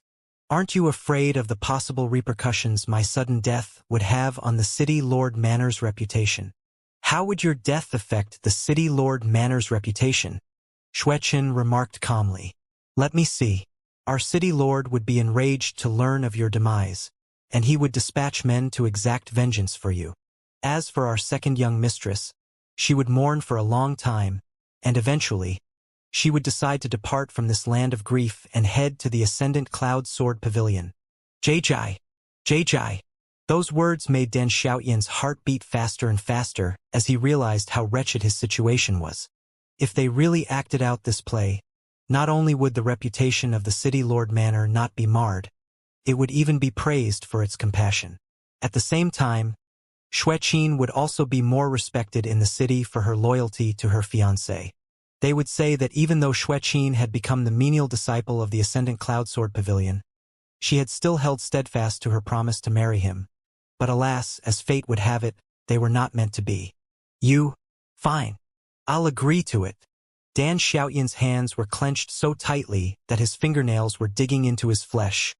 Aren't you afraid of the possible repercussions my sudden death would have on the City Lord Manor's reputation? How would your death affect the City Lord Manor's reputation? Xueqin remarked calmly. Let me see. Our City Lord would be enraged to learn of your demise, and he would dispatch men to exact vengeance for you. As for our second young mistress, she would mourn for a long time, and eventually, she would decide to depart from this land of grief and head to the Ascendant Cloud Sword Pavilion. Jai. Those words made Dan Xiaotian's heart beat faster and faster as he realized how wretched his situation was. If they really acted out this play, not only would the reputation of the City Lord Manor not be marred, it would even be praised for its compassion. At the same time, Xueqin would also be more respected in the city for her loyalty to her fiancé. They would say that even though Xueqin had become the menial disciple of the Ascendant Cloud Sword Pavilion, she had still held steadfast to her promise to marry him. But alas, as fate would have it, they were not meant to be. Fine. I'll agree to it. Dan Xiaotian's hands were clenched so tightly that his fingernails were digging into his flesh,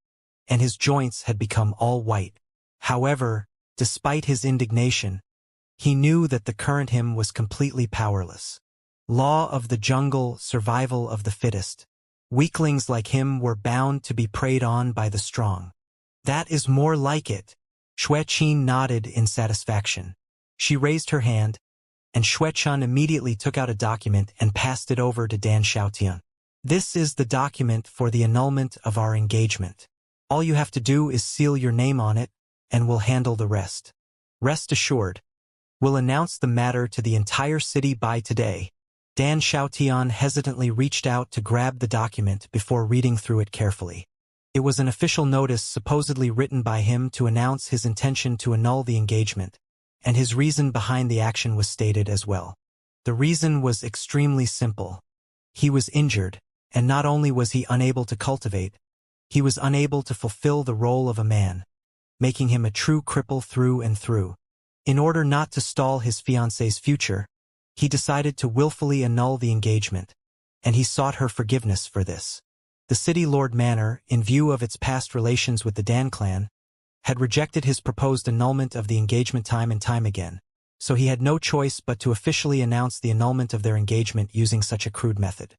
and his joints had become all white. However, despite his indignation, he knew that the current him was completely powerless. Law of the jungle, survival of the fittest. Weaklings like him were bound to be preyed on by the strong. That is more like it. Xueqin nodded in satisfaction. She raised her hand, and Xueqin immediately took out a document and passed it over to Dan Xiaotian. This is the document for the annulment of our engagement. All you have to do is seal your name on it, and we'll handle the rest. Rest assured, we'll announce the matter to the entire city by today. Dan Xiaotian hesitantly reached out to grab the document before reading through it carefully. It was an official notice supposedly written by him to announce his intention to annul the engagement, and his reason behind the action was stated as well. The reason was extremely simple. He was injured, and not only was he unable to cultivate, he was unable to fulfill the role of a man, making him a true cripple through and through. In order not to stall his fiancée's future, he decided to willfully annul the engagement, and he sought her forgiveness for this. The city lord manor, in view of its past relations with the Dan clan, had rejected his proposed annulment of the engagement time and time again, so he had no choice but to officially announce the annulment of their engagement using such a crude method.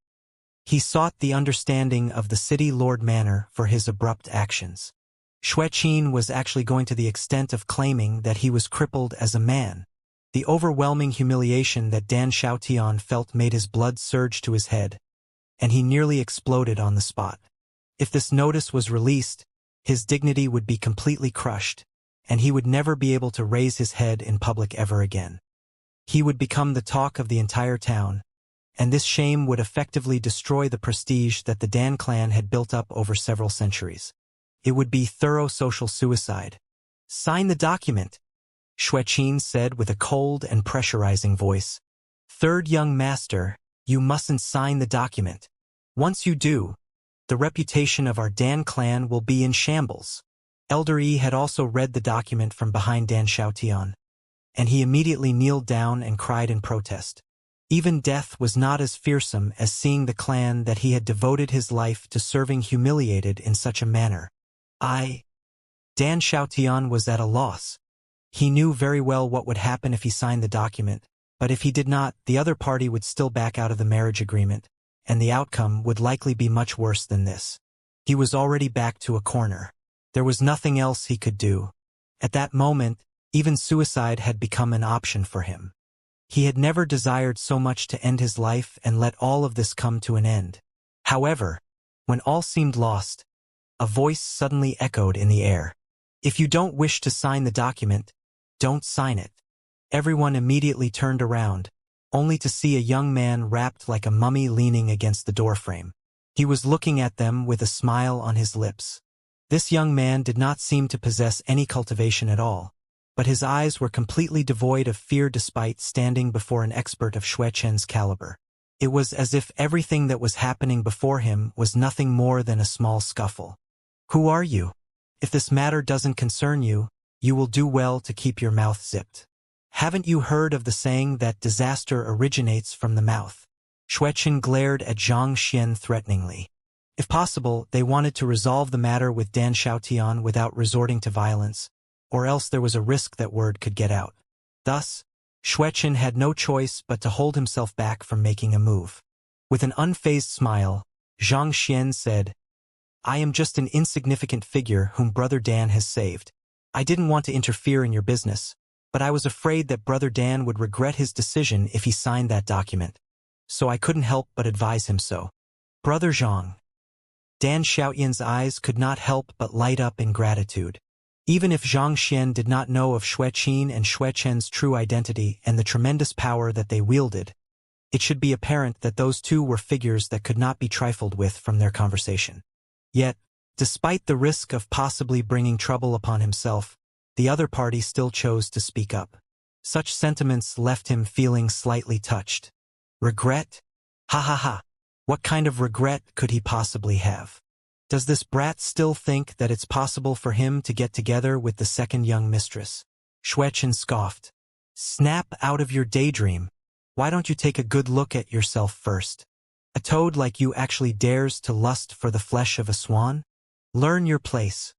He sought the understanding of the city lord manor for his abrupt actions. Xueqin was actually going to the extent of claiming that he was crippled as a man. The overwhelming humiliation that Dan Xiaotian felt made his blood surge to his head, and he nearly exploded on the spot. If this notice was released, his dignity would be completely crushed, and he would never be able to raise his head in public ever again. He would become the talk of the entire town, and this shame would effectively destroy the prestige that the Dan clan had built up over several centuries. It would be thorough social suicide. "Sign the document," Xueqin said with a cold and pressurizing voice. "Third young master, you mustn't sign the document. Once you do, the reputation of our Dan clan will be in shambles." Elder Yi had also read the document from behind Dan Xiaotian, and he immediately kneeled down and cried in protest. Even death was not as fearsome as seeing the clan that he had devoted his life to serving humiliated in such a manner. Dan Xiaotian was at a loss. He knew very well what would happen if he signed the document, but if he did not, the other party would still back out of the marriage agreement, and the outcome would likely be much worse than this. He was already backed to a corner. There was nothing else he could do. At that moment, even suicide had become an option for him. He had never desired so much to end his life and let all of this come to an end. However, when all seemed lost, a voice suddenly echoed in the air. "If you don't wish to sign the document, don't sign it." Everyone immediately turned around, only to see a young man wrapped like a mummy leaning against the doorframe. He was looking at them with a smile on his lips. This young man did not seem to possess any cultivation at all, but his eyes were completely devoid of fear despite standing before an expert of Xueqin's caliber. It was as if everything that was happening before him was nothing more than a small scuffle. "Who are you? If this matter doesn't concern you, you will do well to keep your mouth zipped. Haven't you heard of the saying that disaster originates from the mouth?" Xueqin glared at Xianxia threateningly. If possible, they wanted to resolve the matter with Dan Xiaotian without resorting to violence, or else there was a risk that word could get out. Thus, Xueqin had no choice but to hold himself back from making a move. With an unfazed smile, Xianxia said, "I am just an insignificant figure whom Brother Dan has saved. I didn't want to interfere in your business, but I was afraid that Brother Dan would regret his decision if he signed that document, so I couldn't help but advise him so." "Brother Zhang." Dan Xiaotian's eyes could not help but light up in gratitude. Even if Xianxia did not know of Xueqin and Xueqin's true identity and the tremendous power that they wielded, it should be apparent that those two were figures that could not be trifled with from their conversation. Yet, despite the risk of possibly bringing trouble upon himself, the other party still chose to speak up. Such sentiments left him feeling slightly touched. Regret? Ha ha ha. What kind of regret could he possibly have? Does this brat still think that it's possible for him to get together with the second young mistress? Xueqin scoffed. Snap out of your daydream. Why don't you take a good look at yourself first? A toad like you actually dares to lust for the flesh of a swan? Learn your place.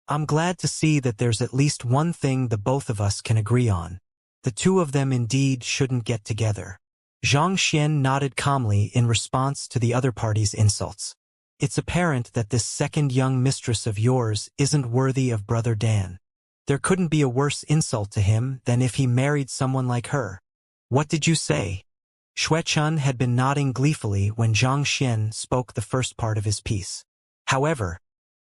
I'm glad to see that there's at least one thing the both of us can agree on. The two of them indeed shouldn't get together. Xianxia nodded calmly in response to the other party's insults. It's apparent that this second young mistress of yours isn't worthy of Brother Dan. There couldn't be a worse insult to him than if he married someone like her. What did you say? Xuechun had been nodding gleefully when Zhang Xian spoke the first part of his piece. However,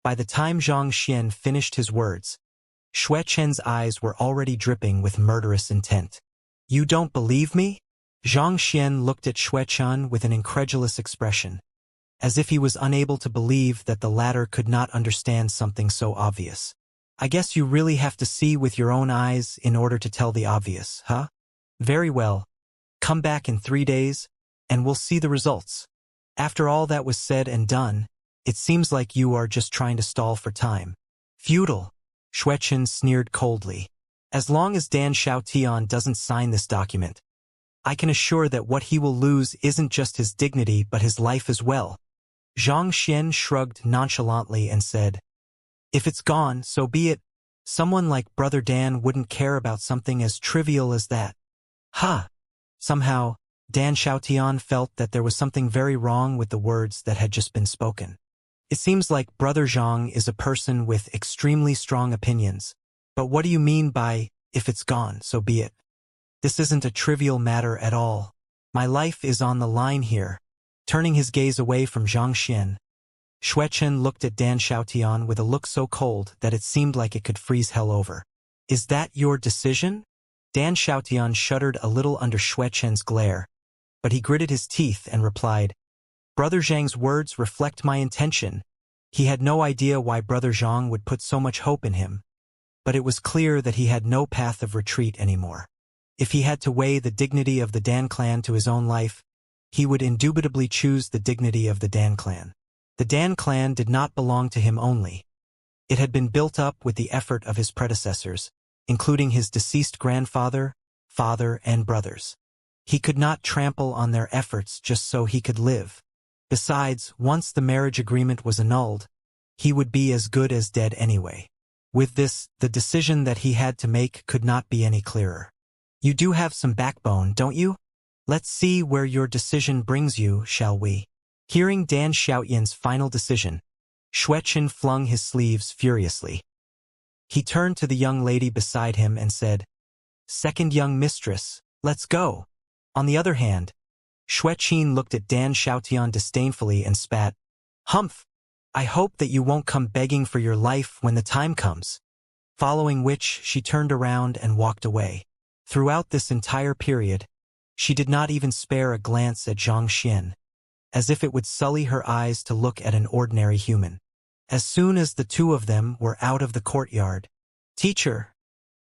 by the time Zhang Xian finished his words, Xuechun's eyes were already dripping with murderous intent. You don't believe me? Zhang Xian looked at Xuechun with an incredulous expression, as if he was unable to believe that the latter could not understand something so obvious. I guess you really have to see with your own eyes in order to tell the obvious, huh? Very well. Come back in 3 days, and we'll see the results. After all that was said and done, it seems like you are just trying to stall for time. Futile, Xuechun sneered coldly. As long as Dan Xiaotian doesn't sign this document, I can assure that what he will lose isn't just his dignity but his life as well. Zhang Xian shrugged nonchalantly and said, If it's gone, so be it. Someone like Brother Dan wouldn't care about something as trivial as that. Ha! Somehow, Dan Xiaotian felt that there was something very wrong with the words that had just been spoken. It seems like Brother Zhang is a person with extremely strong opinions. But what do you mean by, if it's gone, so be it? This isn't a trivial matter at all. My life is on the line here. Turning his gaze away from Zhang Xian, Xuechun looked at Dan Xiaotian with a look so cold that it seemed like it could freeze hell over. Is that your decision? Dan Xiaotian shuddered a little under Xuechun's glare, but he gritted his teeth and replied, Brother Zhang's words reflect my intention. He had no idea why Brother Zhang would put so much hope in him, but it was clear that he had no path of retreat anymore. If he had to weigh the dignity of the Dan clan to his own life, he would indubitably choose the dignity of the Dan clan. The Dan clan did not belong to him only. It had been built up with the effort of his predecessors, including his deceased grandfather, father, and brothers. He could not trample on their efforts just so he could live. Besides, once the marriage agreement was annulled, he would be as good as dead anyway. With this, the decision that he had to make could not be any clearer. You do have some backbone, don't you? Let's see where your decision brings you, shall we? Hearing Dan Xiaotian's final decision, Xuechun flung his sleeves furiously. He turned to the young lady beside him and said, Second young mistress, let's go. On the other hand, Xuechun looked at Dan Xiaotian disdainfully and spat, Humph! I hope that you won't come begging for your life when the time comes. Following which, she turned around and walked away. Throughout this entire period, she did not even spare a glance at Zhang Xian, as if it would sully her eyes to look at an ordinary human. As soon as the two of them were out of the courtyard, Teacher!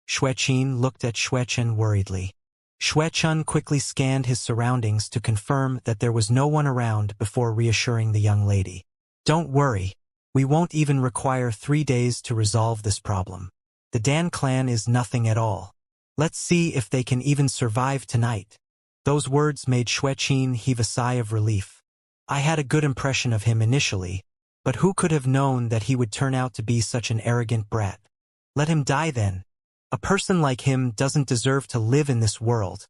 Xuechun looked at Xuechun worriedly. Xuechun quickly scanned his surroundings to confirm that there was no one around before reassuring the young lady. Don't worry, we won't even require 3 days to resolve this problem. The Dan clan is nothing at all. Let's see if they can even survive tonight. Those words made Xuechun heave a sigh of relief. I had a good impression of him initially, but who could have known that he would turn out to be such an arrogant brat? Let him die then. A person like him doesn't deserve to live in this world.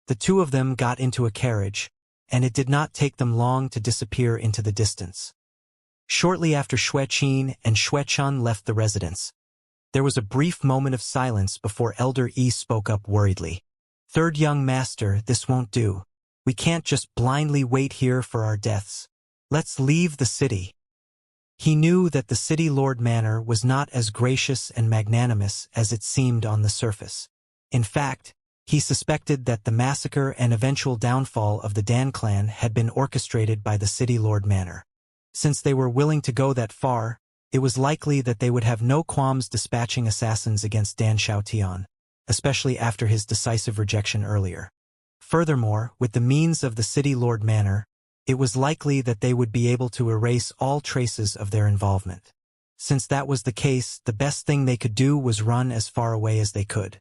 The two of them got into a carriage, and it did not take them long to disappear into the distance. Shortly after Xuechun and Xuechun left the residence, there was a brief moment of silence before Elder Yi spoke up worriedly. Third young master, this won't do. We can't just blindly wait here for our deaths. Let's leave the city. He knew that the city lord manor was not as gracious and magnanimous as it seemed on the surface. In fact, he suspected that the massacre and eventual downfall of the Dan clan had been orchestrated by the city lord manor. Since they were willing to go that far, it was likely that they would have no qualms dispatching assassins against Dan Xiaotian, especially after his decisive rejection earlier. Furthermore, with the means of the city lord manor, it was likely that they would be able to erase all traces of their involvement. Since that was the case, the best thing they could do was run as far away as they could.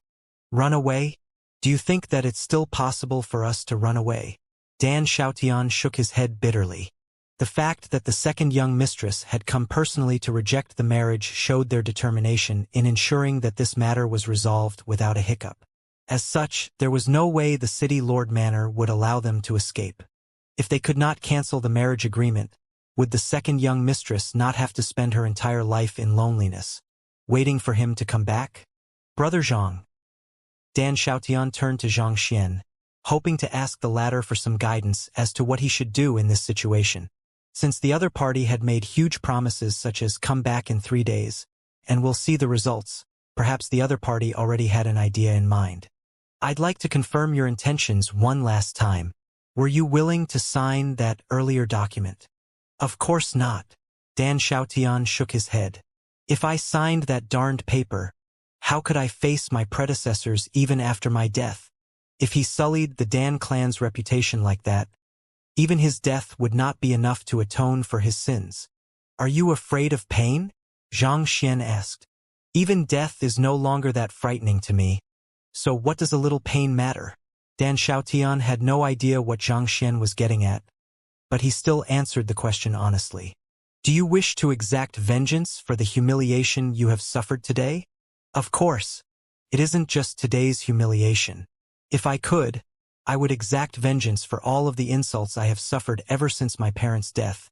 Run away? Do you think that it's still possible for us to run away? Dan Xiaotian shook his head bitterly. The fact that the second young mistress had come personally to reject the marriage showed their determination in ensuring that this matter was resolved without a hiccup. As such, there was no way the city lord manor would allow them to escape. If they could not cancel the marriage agreement, would the second young mistress not have to spend her entire life in loneliness, waiting for him to come back? Brother Zhang. Dan Xiaotian turned to Xianxia, hoping to ask the latter for some guidance as to what he should do in this situation. Since the other party had made huge promises such as come back in 3 days, and we'll see the results, perhaps the other party already had an idea in mind. I'd like to confirm your intentions one last time. Were you willing to sign that earlier document? Of course not. Dan Xiaotian shook his head. If I signed that darned paper, how could I face my predecessors even after my death? If he sullied the Dan clan's reputation like that, even his death would not be enough to atone for his sins. Are you afraid of pain? Zhang Xian asked. Even death is no longer that frightening to me. So what does a little pain matter? Dan Xiaotian had no idea what Zhang Xian was getting at, but he still answered the question honestly. Do you wish to exact vengeance for the humiliation you have suffered today? Of course. It isn't just today's humiliation. If I could, I would exact vengeance for all of the insults I have suffered ever since my parents' death.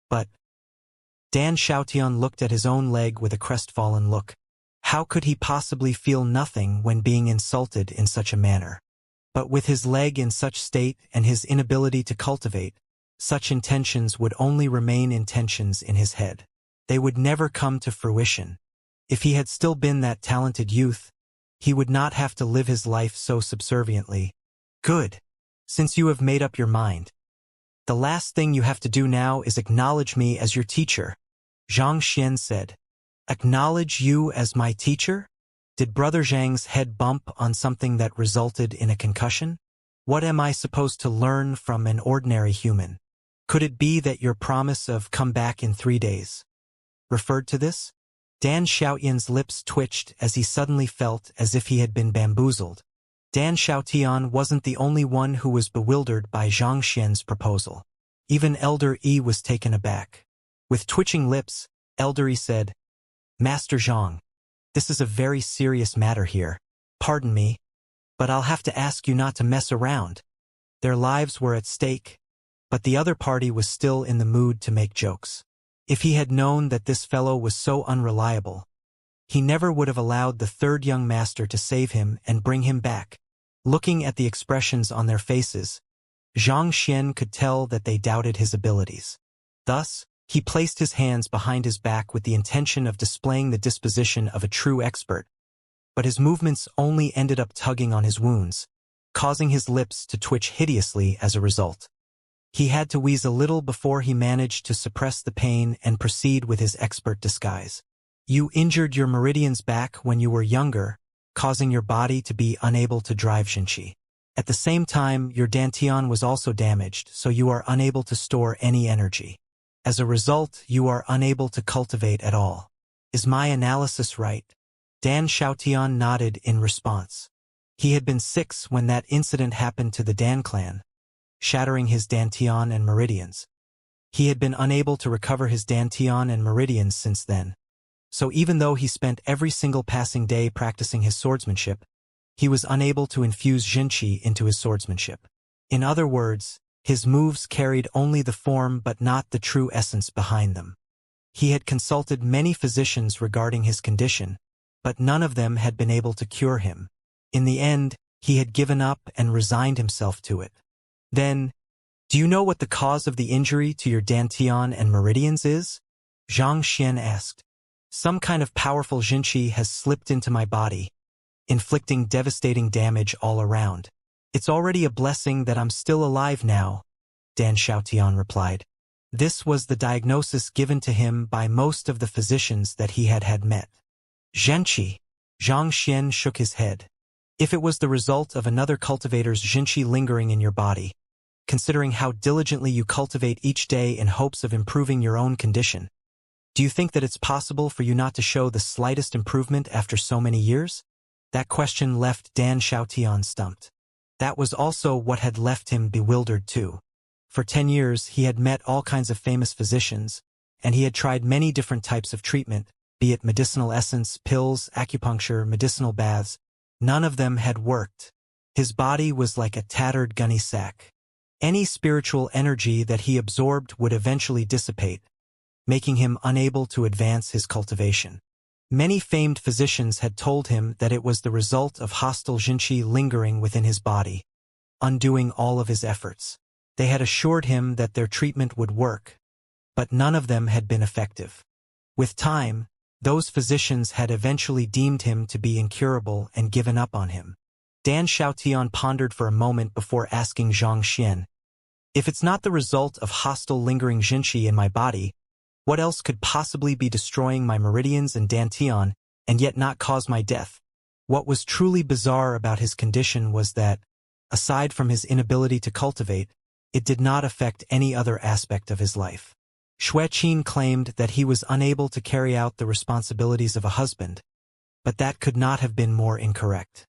But Dan Xiaotian looked at his own leg with a crestfallen look. How could he possibly feel nothing when being insulted in such a manner? But with his leg in such state and his inability to cultivate, such intentions would only remain intentions in his head. They would never come to fruition. If he had still been that talented youth, he would not have to live his life so subserviently. Good. Since you have made up your mind, the last thing you have to do now is acknowledge me as your teacher, Zhang Xian said. Acknowledge you as my teacher? Did Brother Zhang's head bump on something that resulted in a concussion? What am I supposed to learn from an ordinary human? Could it be that your promise of come back in 3 days referred to this? Dan Xiaotian's lips twitched as he suddenly felt as if he had been bamboozled. Dan Xiaotian wasn't the only one who was bewildered by Zhang Xian's proposal. Even Elder Yi was taken aback. With twitching lips, Elder Yi said, Master Zhang, this is a very serious matter here. Pardon me, but I'll have to ask you not to mess around. Their lives were at stake, but the other party was still in the mood to make jokes. If he had known that this fellow was so unreliable, he never would have allowed the third young master to save him and bring him back. Looking at the expressions on their faces, Zhang Xian could tell that they doubted his abilities. Thus, he placed his hands behind his back with the intention of displaying the disposition of a true expert, but his movements only ended up tugging on his wounds, causing his lips to twitch hideously as a result. He had to wheeze a little before he managed to suppress the pain and proceed with his expert disguise. You injured your meridians back when you were younger, causing your body to be unable to drive Xianxia. At the same time, your dantian was also damaged, so you are unable to store any energy. As a result, you are unable to cultivate at all. Is my analysis right? Dan Xiaotian nodded in response. He had been 6 when that incident happened to the Dan clan, shattering his dantian and meridians. He had been unable to recover his dantian and meridians since then. So even though he spent every single passing day practicing his swordsmanship, he was unable to infuse Xianxia into his swordsmanship. In other words, his moves carried only the form but not the true essence behind them. He had consulted many physicians regarding his condition, but none of them had been able to cure him. In the end, he had given up and resigned himself to it. Then, do you know what the cause of the injury to your dantian and meridians is? Zhang Xian asked. Some kind of powerful Xianxia has slipped into my body, inflicting devastating damage all around. It's already a blessing that I'm still alive now, Dan Xiaotian replied. This was the diagnosis given to him by most of the physicians that he had met. Xianxia. Zhang Xian shook his head. If it was the result of another cultivator's Xianxia lingering in your body, considering how diligently you cultivate each day in hopes of improving your own condition, do you think that it's possible for you not to show the slightest improvement after so many years? That question left Dan Xiaotian stumped. That was also what had left him bewildered too. For 10 years he had met all kinds of famous physicians, and he had tried many different types of treatment, be it medicinal essence, pills, acupuncture, medicinal baths, None of them had worked. His body was like a tattered gunny sack. Any spiritual energy that he absorbed would eventually dissipate, making him unable to advance his cultivation. Many famed physicians had told him that it was the result of hostile Xianxia lingering within his body, undoing all of his efforts. They had assured him that their treatment would work, but none of them had been effective. With time, those physicians had eventually deemed him to be incurable and given up on him. Dan Xiaotian pondered for a moment before asking Xianxia, "If it's not the result of hostile lingering Xianxia in my body, what else could possibly be destroying my meridians and dantian and yet not cause my death?" What was truly bizarre about his condition was that, aside from his inability to cultivate, it did not affect any other aspect of his life. Xueqin claimed that he was unable to carry out the responsibilities of a husband, but that could not have been more incorrect.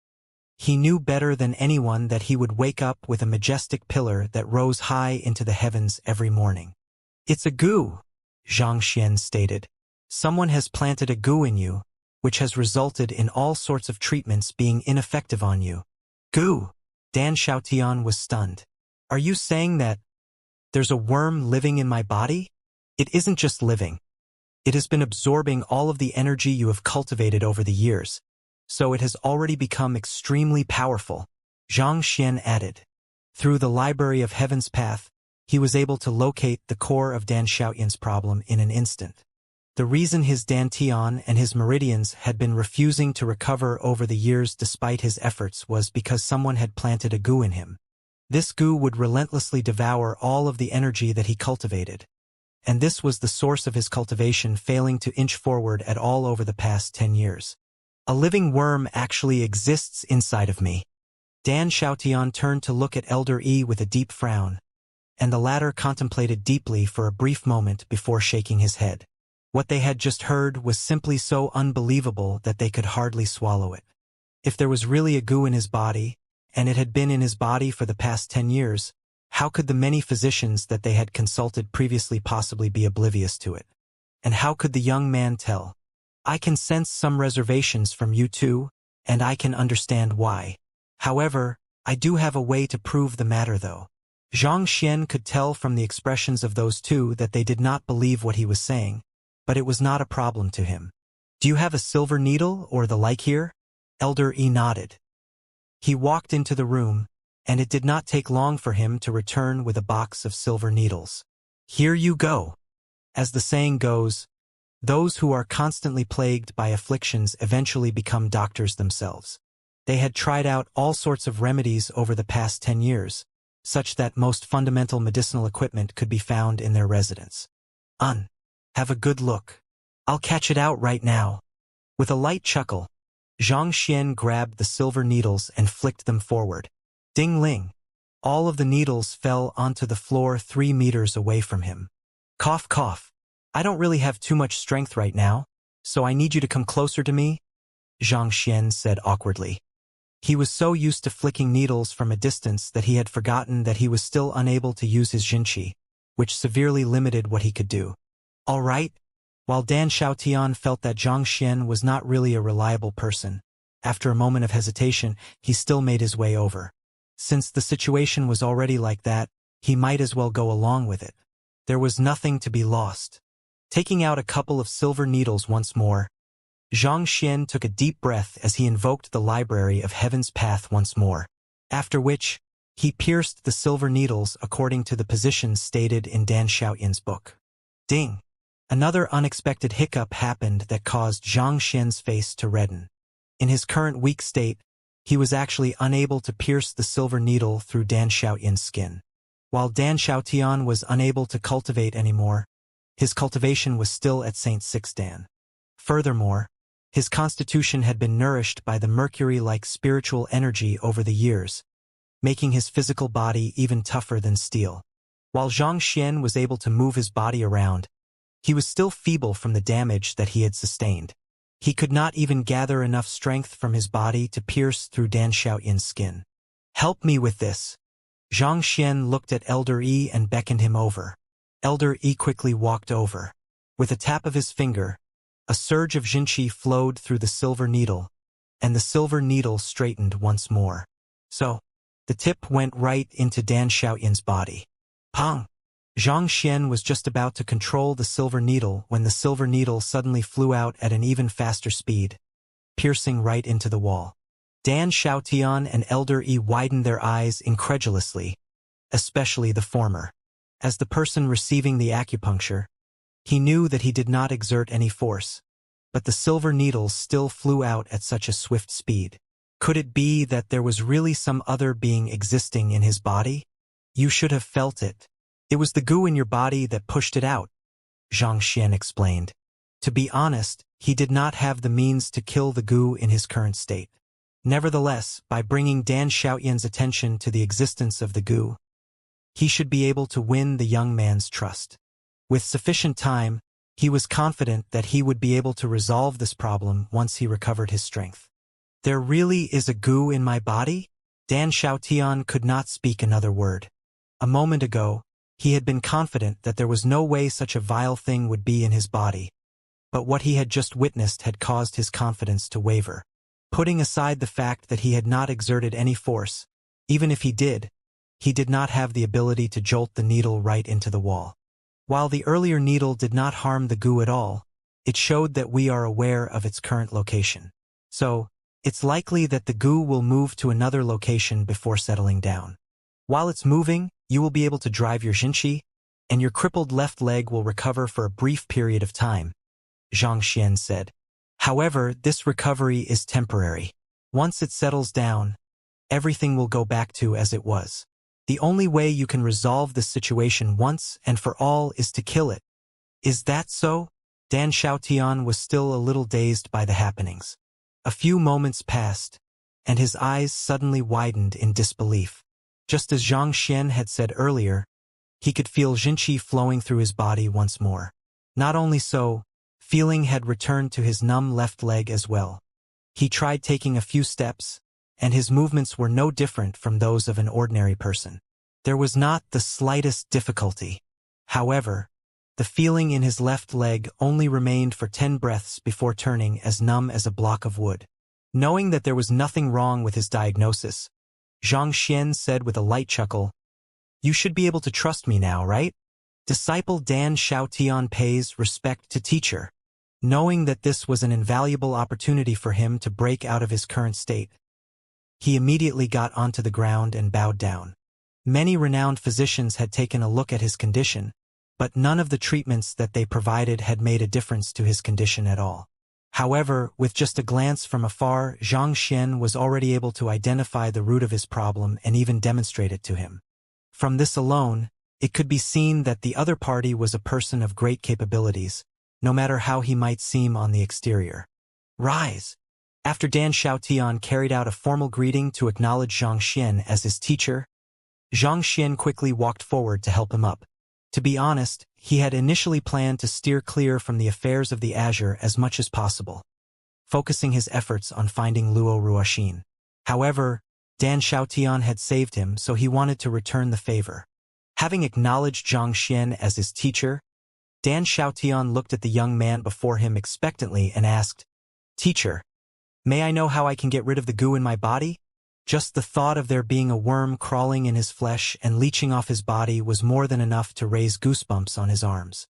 He knew better than anyone that he would wake up with a majestic pillar that rose high into the heavens every morning. "It's a goo," Xianxia stated. "Someone has planted a goo in you, which has resulted in all sorts of treatments being ineffective on you." "Goo?" Dan Xiaotian was stunned. "Are you saying that there's a worm living in my body?" "It isn't just living. It has been absorbing all of the energy you have cultivated over the years, so it has already become extremely powerful," Xianxia added. Through the Library of Heaven's Path, he was able to locate the core of Dan Xiaotian's problem in an instant. The reason his dantian and his meridians had been refusing to recover over the years despite his efforts was because someone had planted a goo in him. This goo would relentlessly devour all of the energy that he cultivated. And this was the source of his cultivation failing to inch forward at all over the past 10 years. "A living worm actually exists inside of me." Dan Xiaotian turned to look at Elder E with a deep frown, and the latter contemplated deeply for a brief moment before shaking his head. What they had just heard was simply so unbelievable that they could hardly swallow it. If there was really a goo in his body, and it had been in his body for the past 10 years, how could the many physicians that they had consulted previously possibly be oblivious to it? And how could the young man tell? "I can sense some reservations from you too, and I can understand why. However, I do have a way to prove the matter though." Xianxia could tell from the expressions of those two that they did not believe what he was saying, but it was not a problem to him. "Do you have a silver needle or the like here?" Elder E nodded. He walked into the room, and it did not take long for him to return with a box of silver needles. "Here you go." As the saying goes, those who are constantly plagued by afflictions eventually become doctors themselves. They had tried out all sorts of remedies over the past 10 years, such that most fundamental medicinal equipment could be found in their residence. Have a good look. I'll catch it out right now." With a light chuckle, Xianxia grabbed the silver needles and flicked them forward. Ding-ling. All of the needles fell onto the floor 3 meters away from him. "Cough, cough. I don't really have too much strength right now, so I need you to come closer to me," Xianxia said awkwardly. He was so used to flicking needles from a distance that he had forgotten that he was still unable to use his Xianxia, which severely limited what he could do. "All right." While Dan Xiaotian felt that Xianxia was not really a reliable person, after a moment of hesitation, he still made his way over. Since the situation was already like that, he might as well go along with it. There was nothing to be lost. Taking out a couple of silver needles once more, Xianxia took a deep breath as he invoked the Library of Heaven's Path once more, after which, he pierced the silver needles according to the positions stated in Dan Xiaotian's book. Ding! Another unexpected hiccup happened that caused Xianxia's face to redden. In his current weak state, he was actually unable to pierce the silver needle through Dan Xiaotian's skin. While Dan Xiaotian was unable to cultivate anymore, his cultivation was still at St. 6 Dan. Furthermore, his constitution had been nourished by the mercury-like spiritual energy over the years, making his physical body even tougher than steel. While Xianxia was able to move his body around, he was still feeble from the damage that he had sustained. He could not even gather enough strength from his body to pierce through Dan Xiaotian's skin. "Help me with this." Xianxia looked at Elder E and beckoned him over. Elder E quickly walked over. With a tap of his finger, a surge of Xianxia flowed through the silver needle, and the silver needle straightened once more. So, the tip went right into Dan Xiaoyan's body. Pong! Xianxia was just about to control the silver needle when the silver needle suddenly flew out at an even faster speed, piercing right into the wall. Dan Xiaotian and Elder E widened their eyes incredulously, especially the former. As the person receiving the acupuncture, he knew that he did not exert any force, but the silver needles still flew out at such a swift speed. Could it be that there was really some other being existing in his body? You should have felt it. It was the goo in your body that pushed it out, Xianxia explained. To be honest, he did not have the means to kill the goo in his current state. Nevertheless, by bringing Dan Xiaoyan's attention to the existence of the goo, he should be able to win the young man's trust. With sufficient time, he was confident that he would be able to resolve this problem once he recovered his strength. There really is a goo in my body? Dan Xiaotian could not speak another word. A moment ago, he had been confident that there was no way such a vile thing would be in his body, but what he had just witnessed had caused his confidence to waver. Putting aside the fact that he had not exerted any force, even if he did not have the ability to jolt the needle right into the wall. While the earlier needle did not harm the goo at all, it showed that we are aware of its current location. So, it's likely that the goo will move to another location before settling down. While it's moving, you will be able to drive your Xianxia, and your crippled left leg will recover for a brief period of time, Xianxia said. However, this recovery is temporary. Once it settles down, everything will go back to as it was. The only way you can resolve this situation once and for all is to kill it. Is that so? Dan Xiaotian was still a little dazed by the happenings. A few moments passed, and his eyes suddenly widened in disbelief. Just as Xianxia had said earlier, he could feel Xianxia flowing through his body once more. Not only so, feeling had returned to his numb left leg as well. He tried taking a few steps, and his movements were no different from those of an ordinary person. There was not the slightest difficulty. However, the feeling in his left leg only remained for 10 breaths before turning as numb as a block of wood. Knowing that there was nothing wrong with his diagnosis, Xianxia said with a light chuckle, "You should be able to trust me now, right?" Disciple Dan Xiaotian pays respect to teacher. Knowing that this was an invaluable opportunity for him to break out of his current state, he immediately got onto the ground and bowed down. Many renowned physicians had taken a look at his condition, but none of the treatments that they provided had made a difference to his condition at all. However, with just a glance from afar, Xianxia was already able to identify the root of his problem and even demonstrate it to him. From this alone, it could be seen that the other party was a person of great capabilities, no matter how he might seem on the exterior. Rise! After Dan Xiaotian carried out a formal greeting to acknowledge Xianxia as his teacher, Xianxia quickly walked forward to help him up. To be honest, he had initially planned to steer clear from the affairs of the Azure as much as possible, focusing his efforts on finding Luo Ruoxin. However, Dan Xiaotian had saved him, so he wanted to return the favor. Having acknowledged Xianxia as his teacher, Dan Xiaotian looked at the young man before him expectantly and asked, "Teacher, may I know how I can get rid of the goo in my body?" Just the thought of there being a worm crawling in his flesh and leeching off his body was more than enough to raise goosebumps on his arms.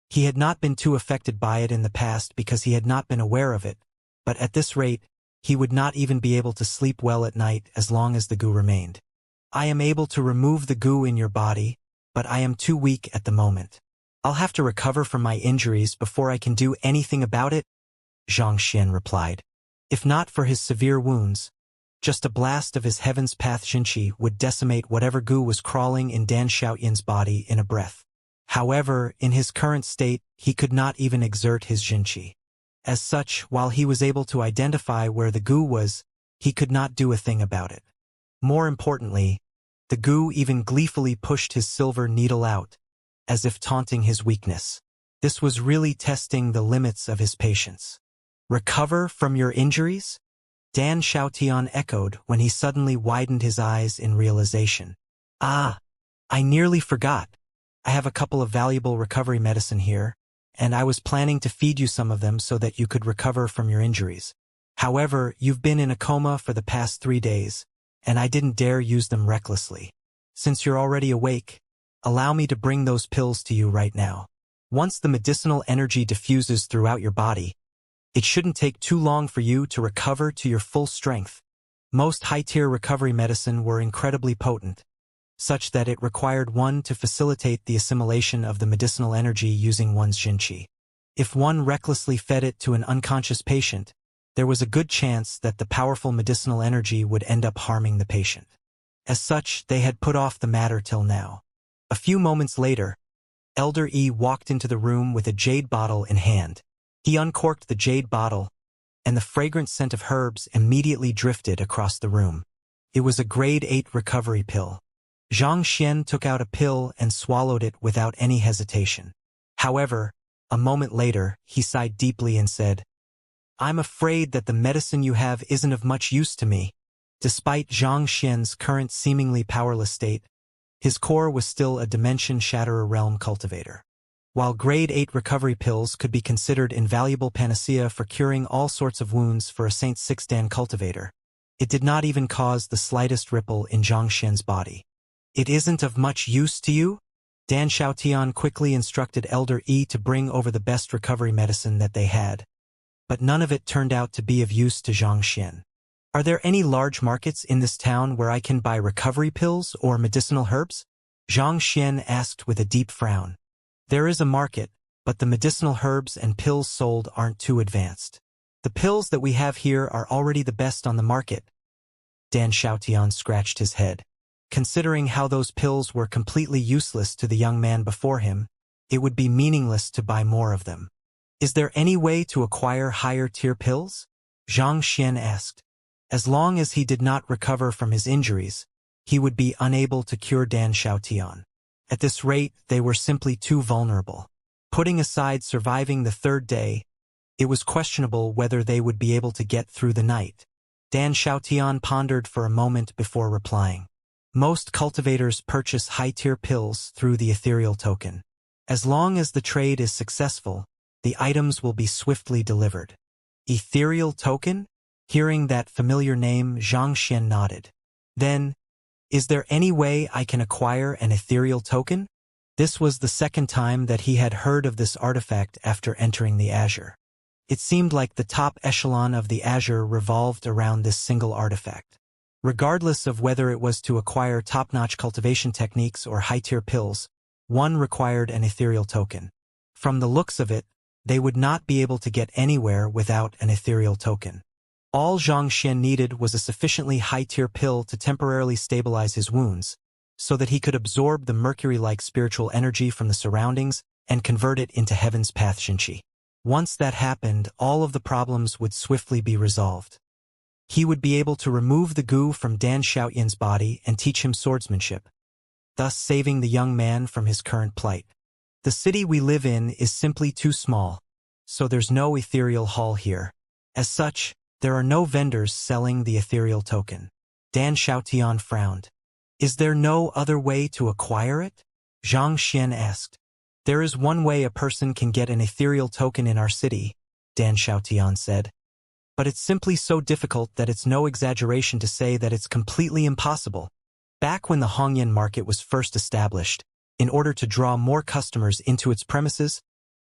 He had not been too affected by it in the past because he had not been aware of it, but at this rate, he would not even be able to sleep well at night as long as the goo remained. "I am able to remove the goo in your body, but I am too weak at the moment. I'll have to recover from my injuries before I can do anything about it," Xianxia replied. If not for his severe wounds, just a blast of his Heaven's Path Xianxia would decimate whatever goo was crawling in Dan Xiaoyan's body in a breath. However, in his current state, he could not even exert his Xianxia. As such, while he was able to identify where the goo was, he could not do a thing about it. More importantly, the goo even gleefully pushed his silver needle out, as if taunting his weakness. This was really testing the limits of his patience. "Recover from your injuries?" Dan Xiaotian echoed when he suddenly widened his eyes in realization. "Ah, I nearly forgot. I have a couple of valuable recovery medicine here, and I was planning to feed you some of them so that you could recover from your injuries." However, you've been in a coma for the past 3 days, and I didn't dare use them recklessly. Since you're already awake, allow me to bring those pills to you right now. Once the medicinal energy diffuses throughout your body, it shouldn't take too long for you to recover to your full strength. Most high-tier recovery medicine were incredibly potent, such that it required one to facilitate the assimilation of the medicinal energy using one's Xianxia. If one recklessly fed it to an unconscious patient, there was a good chance that the powerful medicinal energy would end up harming the patient. As such, they had put off the matter till now. A few moments later, Elder E walked into the room with a jade bottle in hand. He uncorked the jade bottle, and the fragrant scent of herbs immediately drifted across the room. It was a grade 8 recovery pill. Xianxia took out a pill and swallowed it without any hesitation. However, a moment later, he sighed deeply and said, "I'm afraid that the medicine you have isn't of much use to me." Despite Xianxia's current seemingly powerless state, his core was still a dimension-shatterer realm cultivator. While grade 8 recovery pills could be considered invaluable panacea for curing all sorts of wounds for a Saint 6 Dan cultivator, it did not even cause the slightest ripple in Xianxia's body. "It isn't of much use to you?" Dan Xiaotian quickly instructed Elder E to bring over the best recovery medicine that they had, but none of it turned out to be of use to Xianxia. "Are there any large markets in this town where I can buy recovery pills or medicinal herbs?" Xianxia asked with a deep frown. "There is a market, but the medicinal herbs and pills sold aren't too advanced. The pills that we have here are already the best on the market." Dan Xiaotian scratched his head. Considering how those pills were completely useless to the young man before him, it would be meaningless to buy more of them. "Is there any way to acquire higher-tier pills?" Xianxia asked. As long as he did not recover from his injuries, he would be unable to cure Dan Xiaotian. At this rate, they were simply too vulnerable. Putting aside surviving the 3rd day, it was questionable whether they would be able to get through the night. Dan Xiaotian pondered for a moment before replying. Most cultivators purchase high-tier pills through the ethereal token. As long as the trade is successful, the items will be swiftly delivered. Ethereal token? Hearing that familiar name, Xianxia nodded. Then, "Is there any way I can acquire an ethereal token?" This was the 2nd time that he had heard of this artifact after entering the Azure. It seemed like the top echelon of the Azure revolved around this single artifact. Regardless of whether it was to acquire top-notch cultivation techniques or high-tier pills, one required an ethereal token. From the looks of it, they would not be able to get anywhere without an ethereal token. All Xianxia needed was a sufficiently high-tier pill to temporarily stabilize his wounds, so that he could absorb the mercury-like spiritual energy from the surroundings and convert it into heaven's path Xianxia. Once that happened, all of the problems would swiftly be resolved. He would be able to remove the goo from Dan Xiaotian's body and teach him swordsmanship, thus saving the young man from his current plight. "The city we live in is simply too small, so there's no ethereal hall here. As such, there are no vendors selling the ethereal token." Dan Xiaotian frowned. "Is there no other way to acquire it?" Xianxia asked. "There is one way a person can get an ethereal token in our city," Dan Xiaotian said. "But it's simply so difficult that it's no exaggeration to say that it's completely impossible." Back when the Hongyan market was first established, in order to draw more customers into its premises,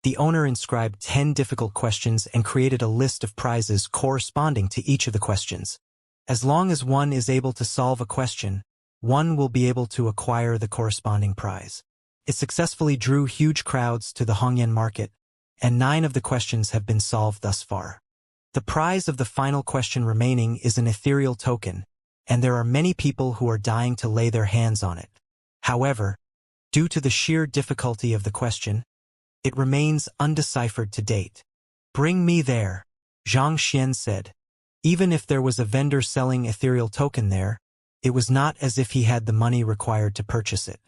the owner inscribed 10 difficult questions and created a list of prizes corresponding to each of the questions. As long as one is able to solve a question, one will be able to acquire the corresponding prize. It successfully drew huge crowds to the Hongyan market, and 9 of the questions have been solved thus far. The prize of the final question remaining is an ethereal token, and there are many people who are dying to lay their hands on it. However, due to the sheer difficulty of the question, it remains undeciphered to date. "Bring me there," Xianxia said. Even if there was a vendor selling ethereal token there, it was not as if he had the money required to purchase it.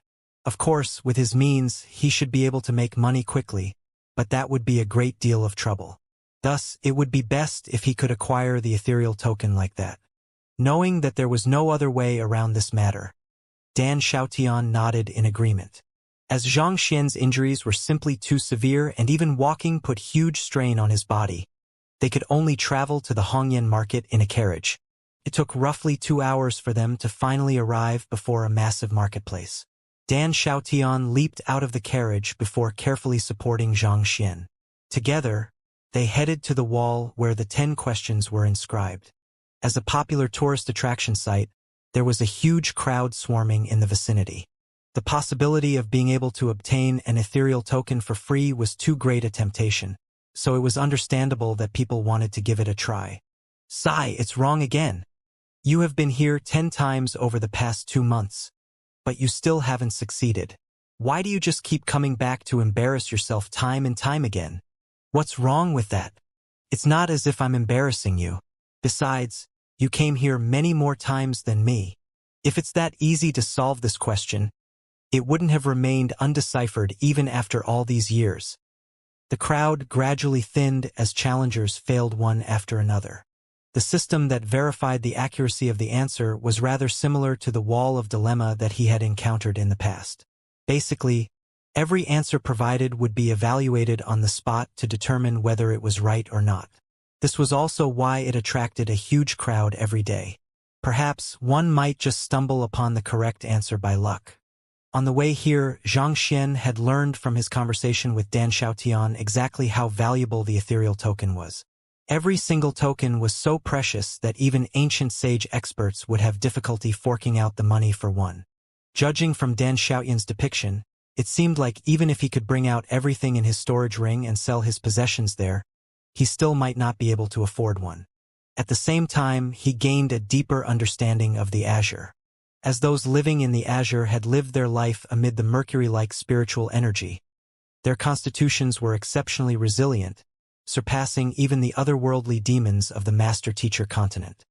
Of course, with his means, he should be able to make money quickly, but that would be a great deal of trouble. Thus, it would be best if he could acquire the ethereal token like that. Knowing that there was no other way around this matter, Dan Xiaotian nodded in agreement. As Xianxia's injuries were simply too severe and even walking put huge strain on his body, They could only travel to the Hongyan market in a carriage. It took roughly 2 hours for them to finally arrive before a massive marketplace. Dan Xiaotian leaped out of the carriage before carefully supporting Xianxia. Together, they headed to the wall where the 10 questions were inscribed. As a popular tourist attraction site, there was a huge crowd swarming in the vicinity. The possibility of being able to obtain an ethereal token for free was too great a temptation, so it was understandable that people wanted to give it a try. "Sai, it's wrong again. You have been here 10 times over the past 2 months, but you still haven't succeeded. Why do you just keep coming back to embarrass yourself time and time again? What's wrong with that? It's not as if I'm embarrassing you. Besides, you came here many more times than me. If it's that easy to solve this question, it wouldn't have remained undeciphered even after all these years." The crowd gradually thinned as challengers failed one after another. The system that verified the accuracy of the answer was rather similar to the wall of dilemma that he had encountered in the past. Basically, every answer provided would be evaluated on the spot to determine whether it was right or not. This was also why it attracted a huge crowd every day. Perhaps one might just stumble upon the correct answer by luck. On the way here, Xianxia had learned from his conversation with Dan Xiaotian exactly how valuable the ethereal token was. Every single token was so precious that even ancient sage experts would have difficulty forking out the money for one. Judging from Dan Xiaotian's depiction, it seemed like even if he could bring out everything in his storage ring and sell his possessions there, he still might not be able to afford one. At the same time, he gained a deeper understanding of the Azure. As those living in the Azure had lived their life amid the Mercury-like spiritual energy, their constitutions were exceptionally resilient, surpassing even the otherworldly demons of the Master-Teacher continent.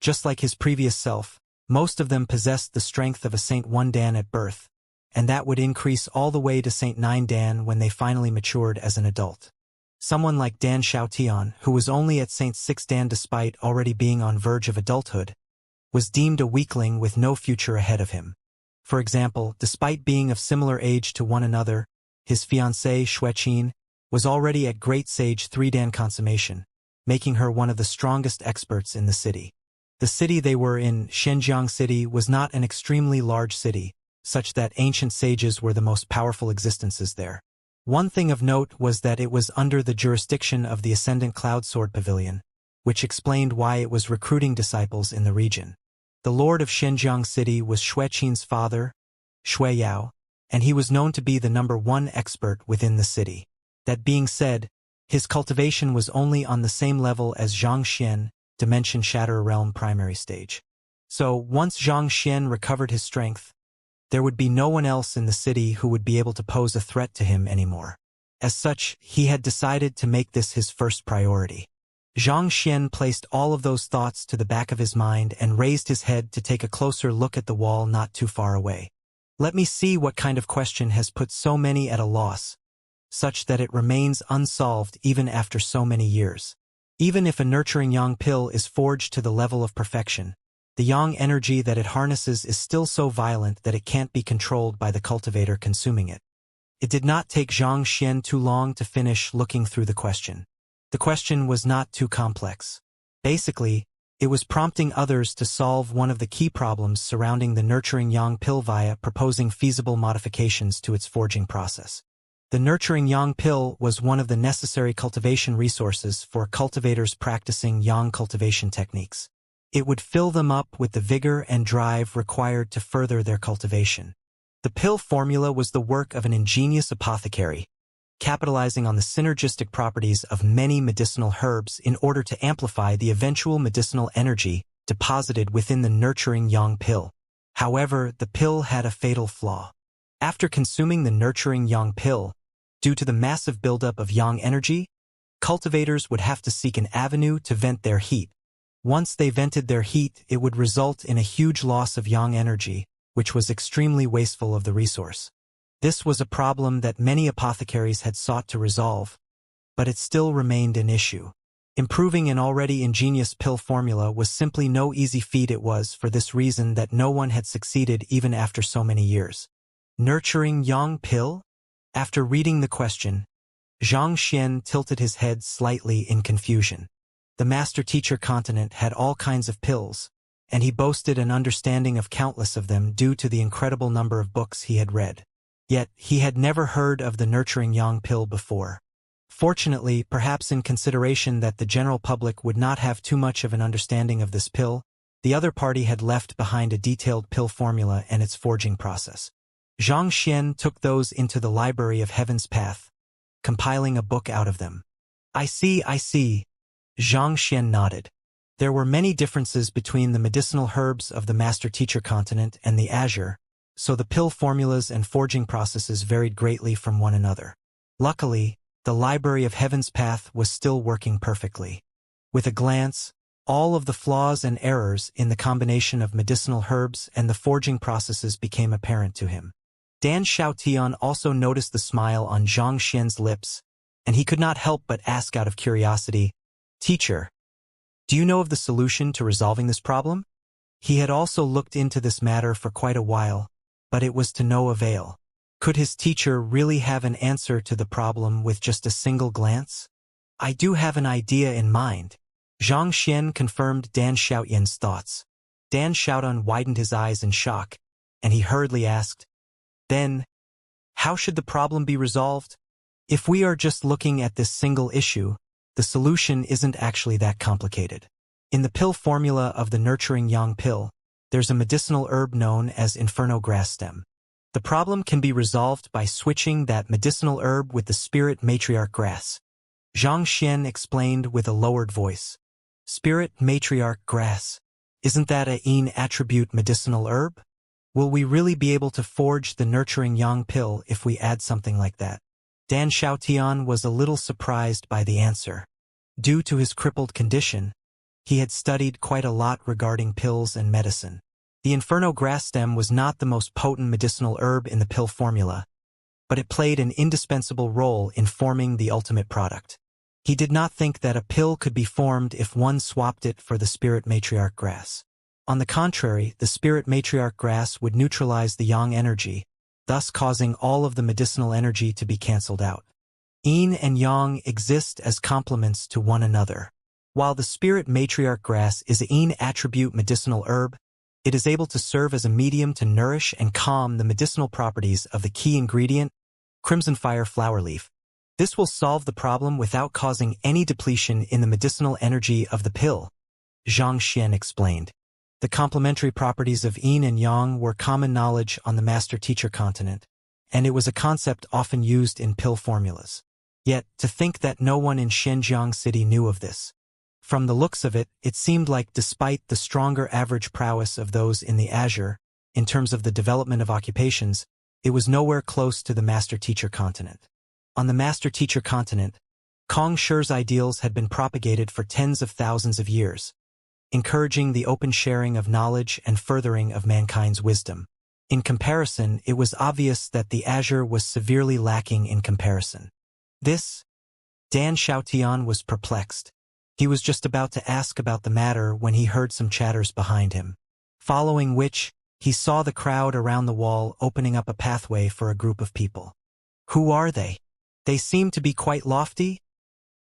Just like his previous self, most of them possessed the strength of a Saint 1 Dan at birth, and that would increase all the way to Saint 9 Dan when they finally matured as an adult. Someone like Dan Xiaotian, who was only at Saint 6 Dan despite already being on verge of adulthood, was deemed a weakling with no future ahead of him. For example, despite being of similar age to one another, his fiancée Xueqin was already at Great Sage 3 Dan consummation, making her one of the strongest experts in the city. The city they were in, Shenzhen City, was not an extremely large city, such that ancient sages were the most powerful existences there. One thing of note was that it was under the jurisdiction of the Ascendant Cloud Sword Pavilion, which explained why it was recruiting disciples in the region. The lord of Shenzhen City was Xueqin's father, Xue Yao, and he was known to be the #1 expert within the city. That being said, his cultivation was only on the same level as Xianxia, Dimension Shatter Realm primary stage. So, once Xianxia recovered his strength, there would be no one else in the city who would be able to pose a threat to him anymore. As such, he had decided to make this his first priority. Xianxia placed all of those thoughts to the back of his mind and raised his head to take a closer look at the wall not too far away. Let me see what kind of question has put so many at a loss, such that it remains unsolved even after so many years. Even if a nurturing yang pill is forged to the level of perfection, the yang energy that it harnesses is still so violent that it can't be controlled by the cultivator consuming it. It did not take Xianxia too long to finish looking through the question. The question was not too complex. Basically, it was prompting others to solve one of the key problems surrounding the nurturing yang pill via proposing feasible modifications to its forging process. The nurturing yang pill was one of the necessary cultivation resources for cultivators practicing yang cultivation techniques. It would fill them up with the vigor and drive required to further their cultivation. The pill formula was the work of an ingenious apothecary, capitalizing on the synergistic properties of many medicinal herbs in order to amplify the eventual medicinal energy deposited within the nurturing yang pill. However, the pill had a fatal flaw. After consuming the nurturing yang pill, due to the massive buildup of yang energy, cultivators would have to seek an avenue to vent their heat. Once they vented their heat, it would result in a huge loss of yang energy, which was extremely wasteful of the resource. This was a problem that many apothecaries had sought to resolve, but it still remained an issue. Improving an already ingenious pill formula was simply no easy feat. It was for this reason that no one had succeeded even after so many years. Nurturing yang pill? After reading the question, Xianxia tilted his head slightly in confusion. The master-teacher continent had all kinds of pills, and he boasted an understanding of countless of them due to the incredible number of books he had read. Yet, he had never heard of the nurturing yang pill before. Fortunately, perhaps in consideration that the general public would not have too much of an understanding of this pill, the other party had left behind a detailed pill formula and its forging process. Xianxia took those into the Library of Heaven's Path, compiling a book out of them. I see. Xianxia nodded. There were many differences between the medicinal herbs of the master-teacher continent and the Azure, so the pill formulas and forging processes varied greatly from one another. Luckily, the Library of Heaven's Path was still working perfectly. With a glance, all of the flaws and errors in the combination of medicinal herbs and the forging processes became apparent to him. Dan Xiaotian also noticed the smile on Xianxia's lips, and he could not help but ask out of curiosity, "Teacher, do you know of the solution to resolving this problem?" He had also looked into this matter for quite a while, but it was to no avail. Could his teacher really have an answer to the problem with just a single glance? "I do have an idea in mind." Xianxia confirmed Dan Xiaotian's thoughts. Dan Xiaotian widened his eyes in shock, and he hurriedly asked, "Then, how should the problem be resolved?" "If we are just looking at this single issue, the solution isn't actually that complicated. In the pill formula of the nurturing yang pill, there's a medicinal herb known as inferno grass stem. The problem can be resolved by switching that medicinal herb with the spirit matriarch grass." Xianxia explained with a lowered voice. "Spirit matriarch grass. Isn't that a yin attribute medicinal herb? Will we really be able to forge the nurturing yang pill if we add something like that?" Dan Xiaotian was a little surprised by the answer. Due to his crippled condition, he had studied quite a lot regarding pills and medicine. The inferno grass stem was not the most potent medicinal herb in the pill formula, but it played an indispensable role in forming the ultimate product. He did not think that a pill could be formed if one swapped it for the spirit matriarch grass. On the contrary, the spirit matriarch grass would neutralize the yang energy, thus causing all of the medicinal energy to be cancelled out. Yin and yang exist as complements to one another. While the spirit matriarch grass is a yin attribute medicinal herb, it is able to serve as a medium to nourish and calm the medicinal properties of the key ingredient, crimson fire flower leaf. This will solve the problem without causing any depletion in the medicinal energy of the pill, Xianxia explained. The complementary properties of yin and yang were common knowledge on the master-teacher continent, and it was a concept often used in pill formulas. Yet, to think that no one in Shenzhen City knew of this. From the looks of it, it seemed like despite the stronger average prowess of those in the Azure, in terms of the development of occupations, it was nowhere close to the master-teacher continent. On the master-teacher continent, Kong Shi's ideals had been propagated for tens of thousands of years, encouraging the open sharing of knowledge and furthering of mankind's wisdom. In comparison, it was obvious that the Azure was severely lacking in comparison. Dan Xiaotian was perplexed. He was just about to ask about the matter when he heard some chatters behind him, following which, he saw the crowd around the wall opening up a pathway for a group of people. "Who are they? They seem to be quite lofty?"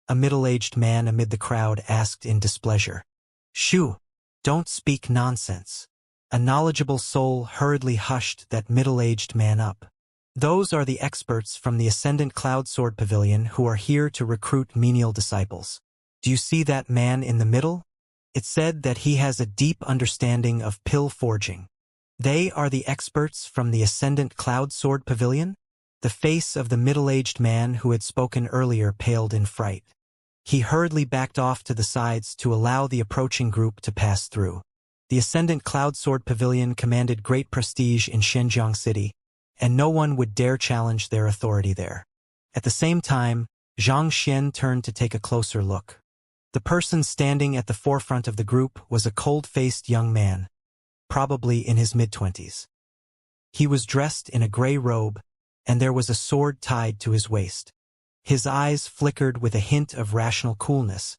A middle-aged man amid the crowd asked in displeasure. "Shoo! Don't speak nonsense." A knowledgeable soul hurriedly hushed that middle-aged man up. "Those are the experts from the Ascendant Cloud Sword Pavilion who are here to recruit menial disciples. Do you see that man in the middle? It's said that he has a deep understanding of pill forging. They are the experts from the Ascendant Cloud Sword Pavilion?" The face of the middle-aged man who had spoken earlier paled in fright. He hurriedly backed off to the sides to allow the approaching group to pass through. The Ascendant Cloud Sword Pavilion commanded great prestige in Shenzhen City, and no one would dare challenge their authority there. At the same time, Xianxia turned to take a closer look. The person standing at the forefront of the group was a cold-faced young man, probably in his mid-20s. He was dressed in a gray robe, and there was a sword tied to his waist. His eyes flickered with a hint of rational coolness,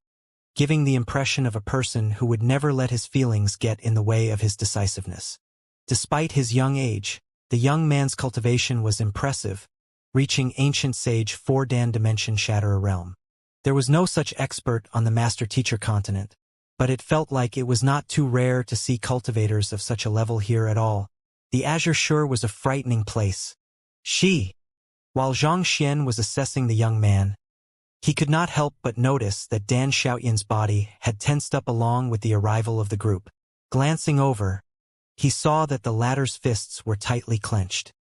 giving the impression of a person who would never let his feelings get in the way of his decisiveness. Despite his young age, the young man's cultivation was impressive, reaching ancient sage 4 Dan dimension shatter a realm. There was no such expert on the master-teacher continent, but it felt like it was not too rare to see cultivators of such a level here at all. The Azure sure was a frightening place. While Xianxia was assessing the young man, he could not help but notice that Dan Xiaoyan's body had tensed up along with the arrival of the group. Glancing over, he saw that the latter's fists were tightly clenched.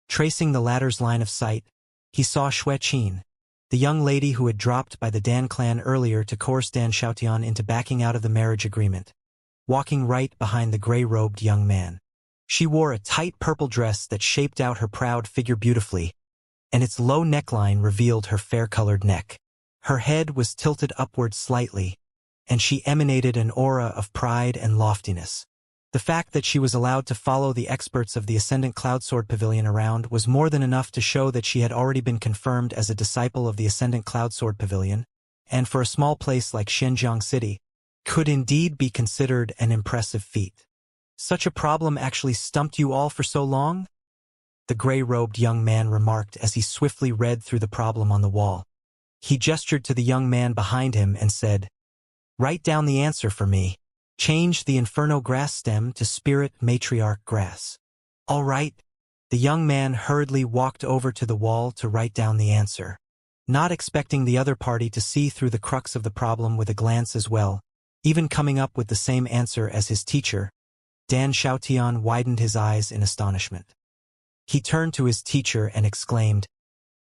Tracing the latter's line of sight, he saw Xueqin, the young lady who had dropped by the Dan clan earlier to coerce Dan Xiaotian into backing out of the marriage agreement, walking right behind the gray-robed young man. She wore a tight purple dress that shaped out her proud figure beautifully, and its low neckline revealed her fair-colored neck. Her head was tilted upward slightly, and she emanated an aura of pride and loftiness. The fact that she was allowed to follow the experts of the Ascendant Cloudsword Pavilion around was more than enough to show that she had already been confirmed as a disciple of the Ascendant Cloudsword Pavilion, and for a small place like Xinjiang City, could indeed be considered an impressive feat. Such a problem actually stumped you all for so long? The gray-robed young man remarked as he swiftly read through the problem on the wall. He gestured to the young man behind him and said, "Write down the answer for me. Change the Inferno grass stem to Spirit Matriarch grass." "All right." The young man hurriedly walked over to the wall to write down the answer. Not expecting the other party to see through the crux of the problem with a glance as well, even coming up with the same answer as his teacher, Dan Xiaotian widened his eyes in astonishment. He turned to his teacher and exclaimed,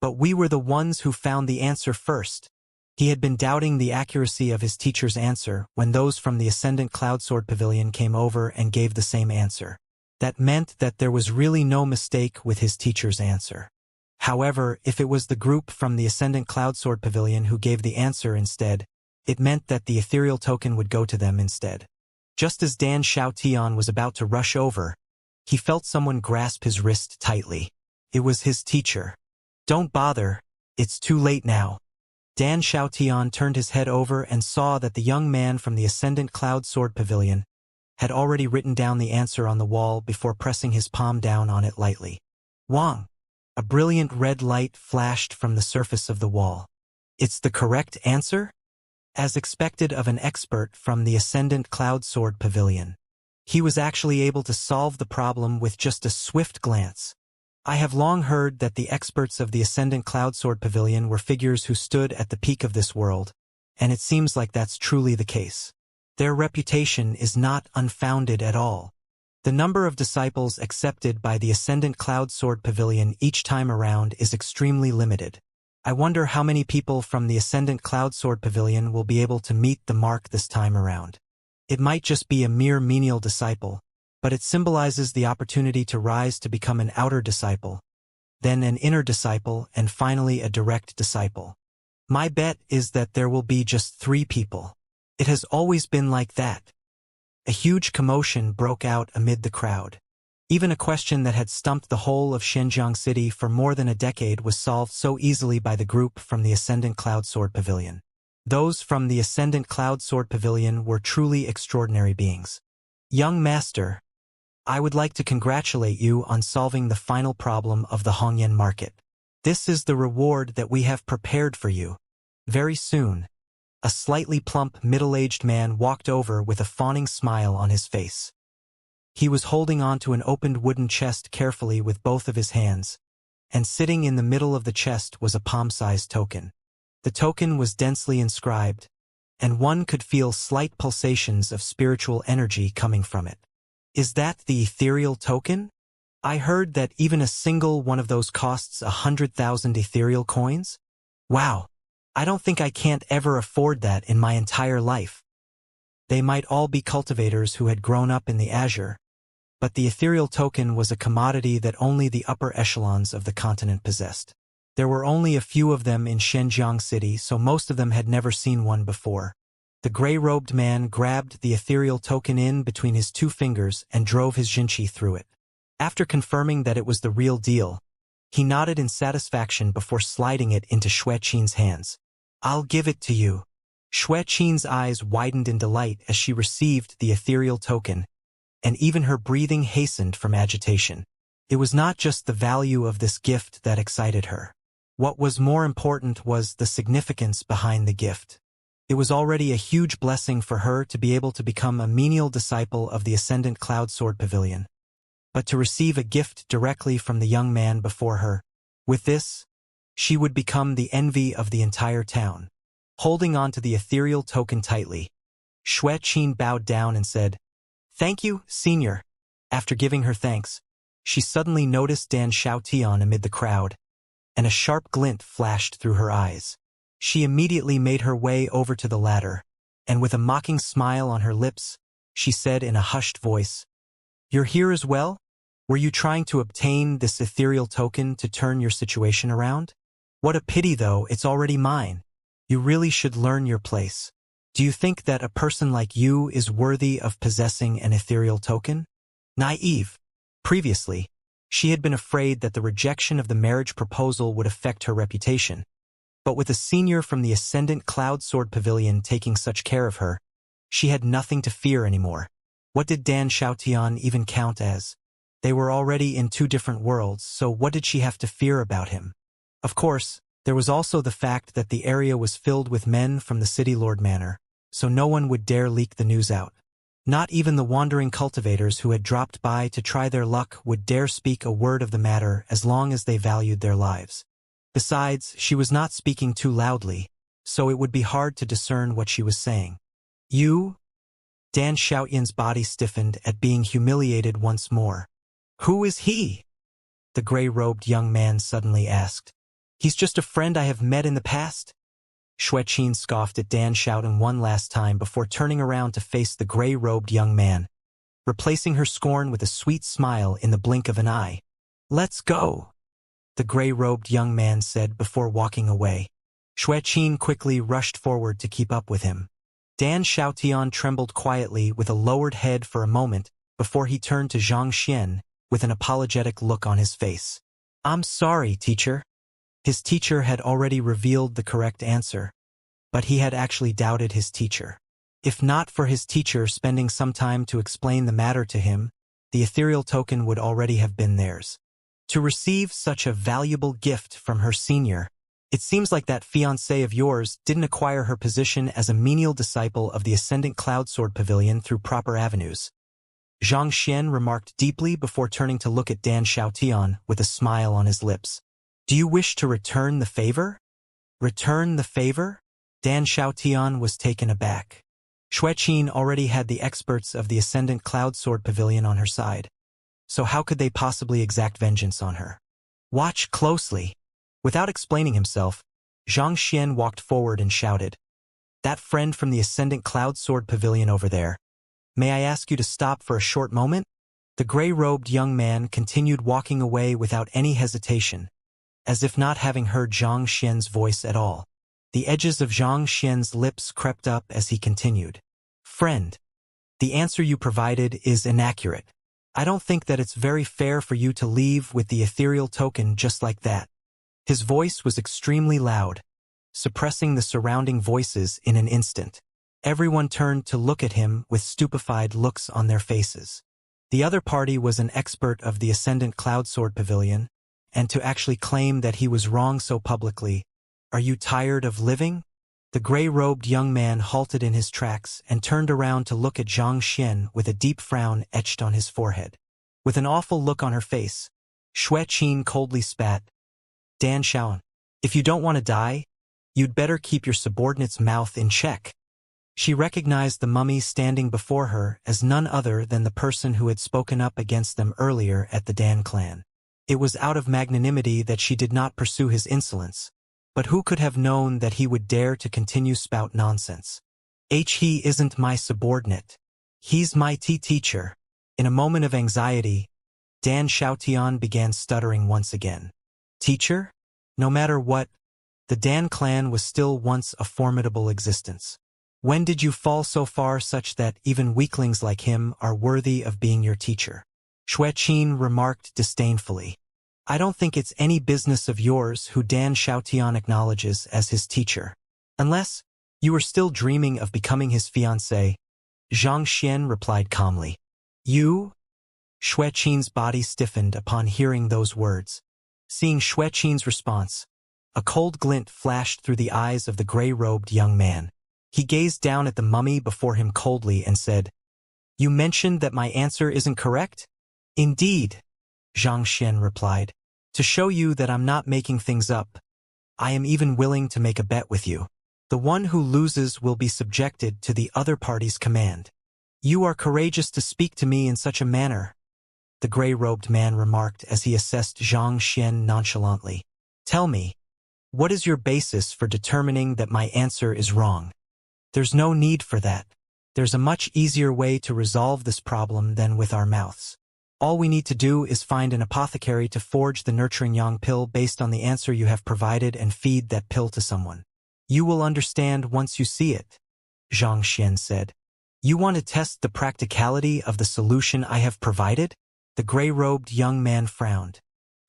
"But we were the ones who found the answer first." He had been doubting the accuracy of his teacher's answer when those from the Ascendant Cloudsword Pavilion came over and gave the same answer. That meant that there was really no mistake with his teacher's answer. However, if it was the group from the Ascendant Cloudsword Pavilion who gave the answer instead, it meant that the ethereal token would go to them instead. Just as Dan Xiaotian was about to rush over, he felt someone grasp his wrist tightly. It was his teacher. "Don't bother, it's too late now." Dan Xiaotian turned his head over and saw that the young man from the Ascendant Cloudsword Pavilion had already written down the answer on the wall before pressing his palm down on it lightly. Wang! A brilliant red light flashed from the surface of the wall. "It's the correct answer?" As expected of an expert from the Ascendant Cloudsword Pavilion, he was actually able to solve the problem with just a swift glance. I have long heard that the experts of the Ascendant Cloudsword Pavilion were figures who stood at the peak of this world, and it seems like that's truly the case. Their reputation is not unfounded at all. The number of disciples accepted by the Ascendant Cloudsword Pavilion each time around is extremely limited. I wonder how many people from the Ascendant Cloudsword Pavilion will be able to meet the mark this time around. It might just be a mere menial disciple, but it symbolizes the opportunity to rise to become an outer disciple, then an inner disciple, and finally a direct disciple. My bet is that there will be just 3 people. It has always been like that. A huge commotion broke out amid the crowd. Even a question that had stumped the whole of Xinjiang City for more than a decade was solved so easily by the group from the Ascendant Cloudsword Pavilion. Those from the Ascendant Cloudsword Pavilion were truly extraordinary beings. "Young master, I would like to congratulate you on solving the final problem of the Hongyan market. This is the reward that we have prepared for you." Very soon, a slightly plump, middle-aged man walked over with a fawning smile on his face. He was holding onto an opened wooden chest carefully with both of his hands, and sitting in the middle of the chest was a palm-sized token. The token was densely inscribed, and one could feel slight pulsations of spiritual energy coming from it. "Is that the ethereal token? I heard that even a single one of those costs 100,000 ethereal coins? Wow! I don't think I can't ever afford that in my entire life." They might all be cultivators who had grown up in the Azure, but the ethereal token was a commodity that only the upper echelons of the continent possessed. There were only a few of them in Xinjiang City, so most of them had never seen one before. The gray-robed man grabbed the ethereal token in between his 2 fingers and drove his jinchi through it. After confirming that it was the real deal, he nodded in satisfaction before sliding it into Xueqin's hands. "I'll give it to you." Xueqin's eyes widened in delight as she received the ethereal token, and even her breathing hastened from agitation. It was not just the value of this gift that excited her. What was more important was the significance behind the gift. It was already a huge blessing for her to be able to become a menial disciple of the Ascendant Cloud Sword Pavilion. But to receive a gift directly from the young man before her, with this, she would become the envy of the entire town. Holding on to the ethereal token tightly, Xueqin bowed down and said, "Thank you, senior." After giving her thanks, she suddenly noticed Dan Xiaotian amid the crowd, and a sharp glint flashed through her eyes. She immediately made her way over to the latter, and with a mocking smile on her lips, she said in a hushed voice, "You're here as well? Were you trying to obtain this ethereal token to turn your situation around? What a pity though, it's already mine. You really should learn your place. Do you think that a person like you is worthy of possessing an ethereal token?" Naive. Previously, she had been afraid that the rejection of the marriage proposal would affect her reputation. But with a senior from the Ascendant Cloud Sword Pavilion taking such care of her, she had nothing to fear anymore. What did Dan Xiaotian even count as? They were already in two different worlds, so what did she have to fear about him? Of course, there was also the fact that the area was filled with men from the City Lord Manor, so no one would dare leak the news out. Not even the wandering cultivators who had dropped by to try their luck would dare speak a word of the matter as long as they valued their lives. Besides, she was not speaking too loudly, so it would be hard to discern what she was saying. "You?" Dan Xiaotian's body stiffened at being humiliated once more. "Who is he?" the gray-robed young man suddenly asked. "He's just a friend I have met in the past." Xueqin scoffed at Dan Xiaotian one last time before turning around to face the gray-robed young man, replacing her scorn with a sweet smile in the blink of an eye. "Let's go," the gray-robed young man said before walking away. Xueqin quickly rushed forward to keep up with him. Dan Xiaotian trembled quietly with a lowered head for a moment before he turned to Xianxia with an apologetic look on his face. "I'm sorry, teacher." His teacher had already revealed the correct answer, but he had actually doubted his teacher. If not for his teacher spending some time to explain the matter to him, the ethereal token would already have been theirs. To receive such a valuable gift from her senior, it seems like that fiancé of yours didn't acquire her position as a menial disciple of the Ascendant Cloud Sword Pavilion through proper avenues. Xianxia remarked deeply before turning to look at Dan Xiaotian with a smile on his lips. "Do you wish to return the favor?" "Return the favor?" Dan Xiaotian was taken aback. Xueqin already had the experts of the Ascendant Cloud Sword Pavilion on her side, so how could they possibly exact vengeance on her? "Watch closely." Without explaining himself, Xianxia walked forward and shouted, "That friend from the Ascendant Cloud Sword Pavilion over there. May I ask you to stop for a short moment?" The gray-robed young man continued walking away without any hesitation, as if not having heard Zhang Xian's voice at all. The edges of Zhang Xian's lips crept up as he continued. "Friend, the answer you provided is inaccurate. I don't think that it's very fair for you to leave with the ethereal token just like that." His voice was extremely loud, suppressing the surrounding voices in an instant. Everyone turned to look at him with stupefied looks on their faces. The other party was an expert of the Ascendant Cloud Sword Pavilion, and to actually claim that he was wrong so publicly. "Are you tired of living?" The gray-robed young man halted in his tracks and turned around to look at Zhang Xian with a deep frown etched on his forehead. With an awful look on her face, Xueqin coldly spat, "Dan Xiaotian, if you don't want to die, you'd better keep your subordinate's mouth in check." She recognized the mummy standing before her as none other than the person who had spoken up against them earlier at the Dan clan. It was out of magnanimity that she did not pursue his insolence, but who could have known that he would dare to continue spout nonsense? He isn't my subordinate. He's my teacher." In a moment of anxiety, Dan Xiaotian began stuttering once again. "Teacher?" No matter what, the Dan clan was still once a formidable existence. "When did you fall so far such that even weaklings like him are worthy of being your teacher?" Xueqin remarked disdainfully. "I don't think it's any business of yours who Dan Xiaotian acknowledges as his teacher. Unless you are still dreaming of becoming his fiancé," Zhang Xian replied calmly. "You?" Xueqin's body stiffened upon hearing those words. Seeing Xueqin's response, A cold glint flashed through the eyes of the gray-robed young man. He gazed down at the mummy before him coldly and said, "You mentioned that my answer isn't correct?" "Indeed," Xianxia replied. "To show you that I'm not making things up, I am even willing to make a bet with you. The one who loses will be subjected to the other party's command." "You are courageous to speak to me in such a manner," the gray-robed man remarked as he assessed Xianxia nonchalantly. "Tell me, what is your basis for determining that my answer is wrong?" "There's no need for that. There's a much easier way to resolve this problem than with our mouths. All we need to do is find an apothecary to forge the nurturing yang pill based on the answer you have provided and feed that pill to someone. You will understand once you see it," Xianxia said. "You want to test the practicality of the solution I have provided?" The gray-robed young man frowned.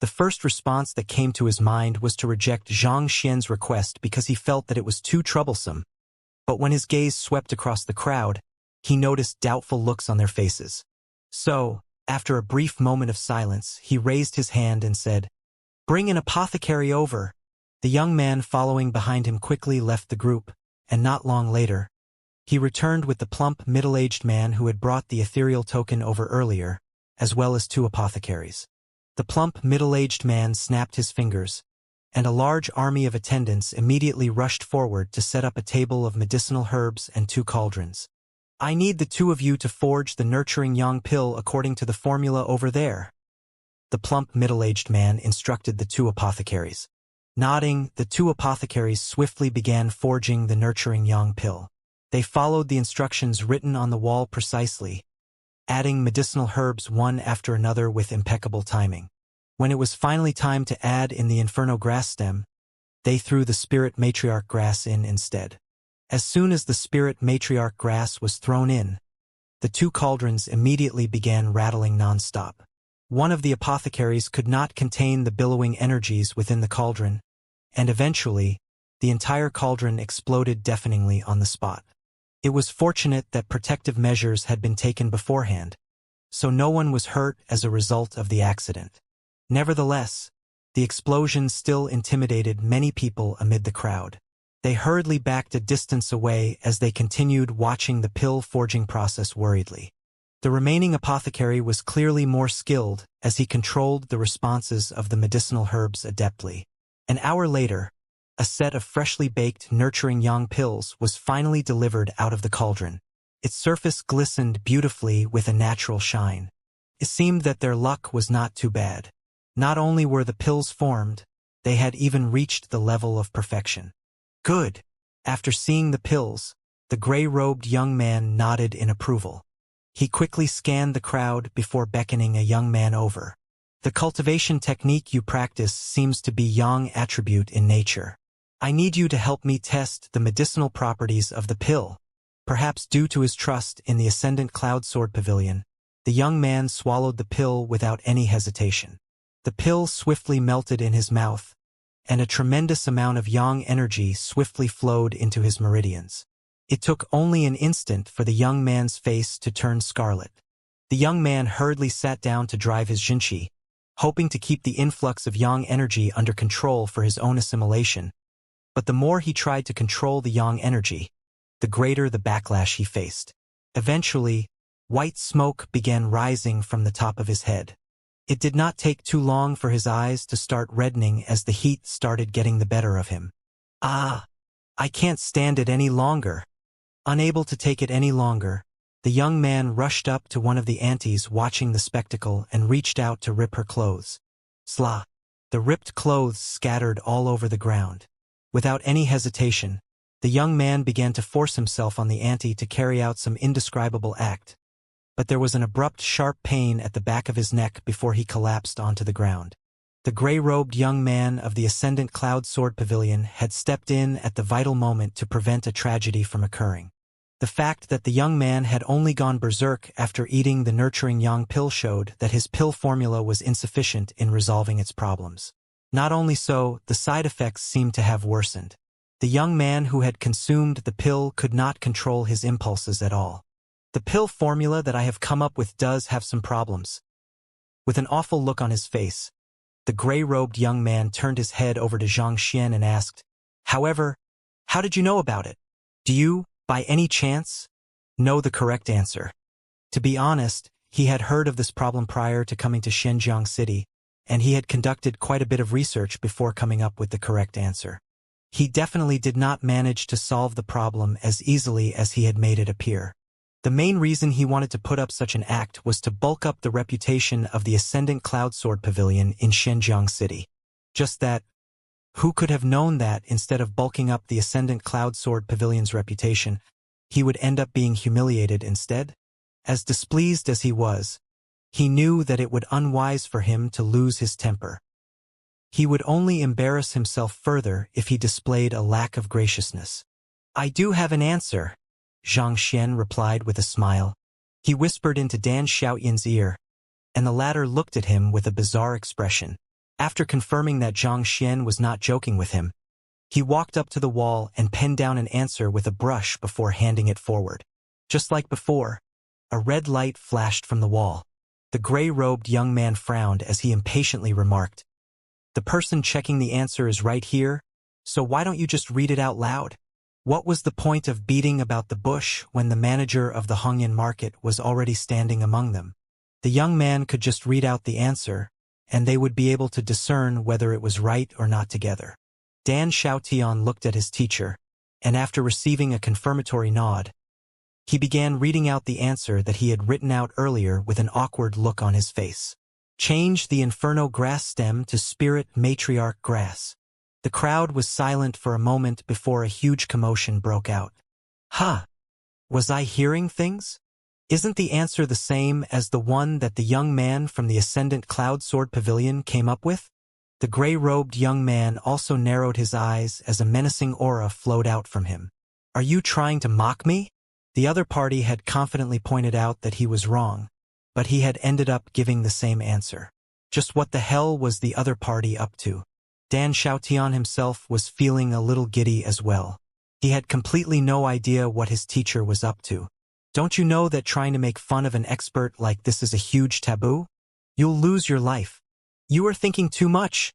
The first response that came to his mind was to reject Xianxia's request because he felt that it was too troublesome. But when his gaze swept across the crowd, he noticed doubtful looks on their faces. So, after a brief moment of silence, he raised his hand and said, "Bring an apothecary over." The young man following behind him quickly left the group, and not long later, he returned with the plump, middle-aged man who had brought the ethereal token over earlier, as well as 2 apothecaries. The plump, middle-aged man snapped his fingers, and a large army of attendants immediately rushed forward to set up a table of medicinal herbs and 2 cauldrons. "I need the 2 of you to forge the nurturing yang pill according to the formula over there," the plump, middle-aged man instructed the 2 apothecaries. Nodding, the 2 apothecaries swiftly began forging the nurturing yang pill. They followed the instructions written on the wall precisely, adding medicinal herbs one after another with impeccable timing. When it was finally time to add in the inferno grass stem, they threw the spirit matriarch grass in instead. As soon as the spirit matriarch grass was thrown in, the 2 cauldrons immediately began rattling non-stop. One of the apothecaries could not contain the billowing energies within the cauldron, and eventually, the entire cauldron exploded deafeningly on the spot. It was fortunate that protective measures had been taken beforehand, so no one was hurt as a result of the accident. Nevertheless, the explosion still intimidated many people amid the crowd. They hurriedly backed a distance away as they continued watching the pill-forging process worriedly. The remaining apothecary was clearly more skilled as he controlled the responses of the medicinal herbs adeptly. An hour later, a set of freshly baked nurturing yang pills was finally delivered out of the cauldron. Its surface glistened beautifully with a natural shine. It seemed that their luck was not too bad. Not only were the pills formed, they had even reached the level of perfection. "Good." After seeing the pills, the gray-robed young man nodded in approval. He quickly scanned the crowd before beckoning a young man over. "The cultivation technique you practice seems to be yang attribute in nature. I need you to help me test the medicinal properties of the pill." Perhaps due to his trust in the Ascendant Cloud Sword Pavilion, the young man swallowed the pill without any hesitation. The pill swiftly melted in his mouth, and a tremendous amount of yang energy swiftly flowed into his meridians. It took only an instant for the young man's face to turn scarlet. The young man hurriedly sat down to drive his Jinqi, hoping to keep the influx of yang energy under control for his own assimilation. But the more he tried to control the yang energy, the greater the backlash he faced. Eventually, white smoke began rising from the top of his head. It did not take too long for his eyes to start reddening as the heat started getting the better of him. "Ah, I can't stand it any longer." Unable to take it any longer, the young man rushed up to one of the aunties watching the spectacle and reached out to rip her clothes. Sla! The ripped clothes scattered all over the ground. Without any hesitation, the young man began to force himself on the auntie to carry out some indescribable act. But there was an abrupt, sharp pain at the back of his neck before he collapsed onto the ground. The gray-robed young man of the Ascendant Cloud Sword Pavilion had stepped in at the vital moment to prevent a tragedy from occurring. The fact that the young man had only gone berserk after eating the nurturing yang pill showed that his pill formula was insufficient in resolving its problems. Not only so, the side effects seemed to have worsened. The young man who had consumed the pill could not control his impulses at all. "The pill formula that I have come up with does have some problems." With an awful look on his face, The gray-robed young man turned his head over to Xianxia and asked, "However, how did you know about it? Do you, by any chance, know the correct answer?" To be honest, he had heard of this problem prior to coming to Xinjiang City, and he had conducted quite a bit of research before coming up with the correct answer. He definitely did not manage to solve the problem as easily as he had made it appear. The main reason he wanted to put up such an act was to bulk up the reputation of the Ascendant Cloud Sword Pavilion in Xinjiang City. Just that, who could have known that instead of bulking up the Ascendant Cloud Sword Pavilion's reputation, he would end up being humiliated instead? As displeased as he was, he knew that it would be unwise for him to lose his temper. He would only embarrass himself further if he displayed a lack of graciousness. "I do have an answer," Xianxia replied with a smile. He whispered into Dan Xiaoyan's ear, and the latter looked at him with a bizarre expression. After confirming that Xianxia was not joking with him, he walked up to the wall and penned down an answer with a brush before handing it forward. Just like before, a red light flashed from the wall. The gray-robed young man frowned as he impatiently remarked, "The person checking the answer is right here, so why don't you just read it out loud?" What was the point of beating about the bush when the manager of the Hongyan market was already standing among them? The young man could just read out the answer, and they would be able to discern whether it was right or not together. Dan Xiaotian looked at his teacher, and after receiving a confirmatory nod, he began reading out the answer that he had written out earlier with an awkward look on his face. "Change the inferno grass stem to spirit matriarch grass." The crowd was silent for a moment before a huge commotion broke out. "Huh! Was I hearing things? Isn't the answer the same as the one that the young man from the Ascendant Cloud Sword Pavilion came up with?" The gray-robed young man also narrowed his eyes as a menacing aura flowed out from him. "Are you trying to mock me?" The other party had confidently pointed out that he was wrong, but he had ended up giving the same answer. Just what the hell was the other party up to? Dan Xiaotian himself was feeling a little giddy as well. He had completely no idea what his teacher was up to. "Don't you know that trying to make fun of an expert like this is a huge taboo? You'll lose your life." "You are thinking too much,"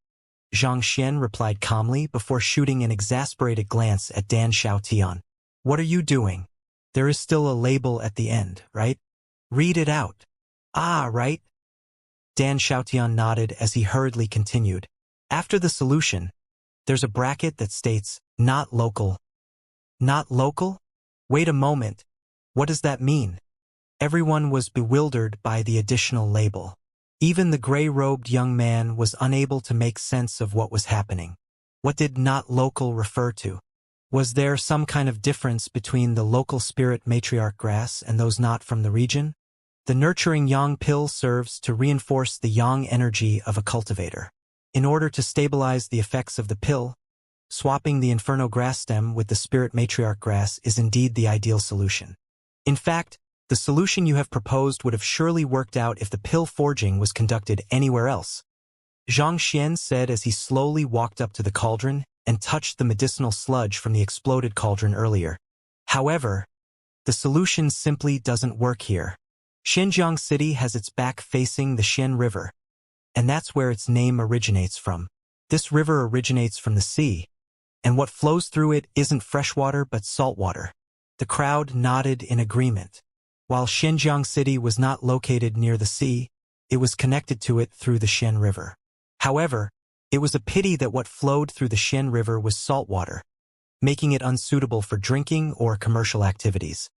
Xianxia replied calmly before shooting an exasperated glance at Dan Xiaotian. "What are you doing? There is still a label at the end, right? Read it out." "Ah, right." Dan Xiaotian nodded as he hurriedly continued. "After the solution, there's a bracket that states, 'Not local.'" "Not local? Wait a moment. What does that mean?" Everyone was bewildered by the additional label. Even the gray-robed young man was unable to make sense of what was happening. What did "not local" refer to? Was there some kind of difference between the local spirit matriarch grass and those not from the region? The nurturing yang pill serves to reinforce the yang energy of a cultivator. In order to stabilize the effects of the pill, swapping the inferno grass stem with the spirit matriarch grass is indeed the ideal solution. In fact, the solution you have proposed would have surely worked out if the pill forging was conducted anywhere else, Xianxia said as he slowly walked up to the cauldron and touched the medicinal sludge from the exploded cauldron earlier. However, the solution simply doesn't work here. Xinjiang City has its back facing the Xian River, and that's where its name originates from. This river originates from the sea, and what flows through it isn't freshwater but saltwater. The crowd nodded in agreement. While Xinjiang City was not located near the sea, it was connected to it through the Xian River. However, it was a pity that what flowed through the Xian River was saltwater, making it unsuitable for drinking or commercial activities.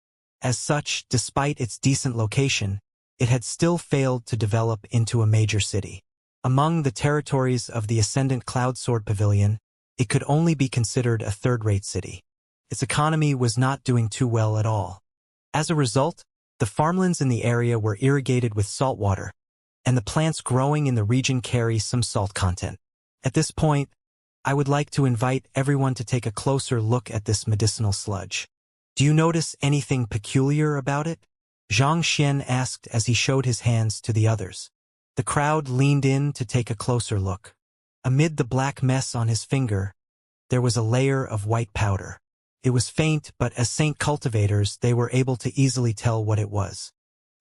As such, despite its decent location, it had still failed to develop into a major city. Among the territories of the Ascendant Cloud Sword Pavilion, it could only be considered a third-rate city. Its economy was not doing too well at all. As a result, the farmlands in the area were irrigated with salt water, and the plants growing in the region carry some salt content. At this point, I would like to invite everyone to take a closer look at this medicinal sludge. Do you notice anything peculiar about it? Xianxia asked as he showed his hands to the others. The crowd leaned in to take a closer look. Amid the black mess on his finger, there was a layer of white powder. It was faint, but as saint cultivators, they were able to easily tell what it was.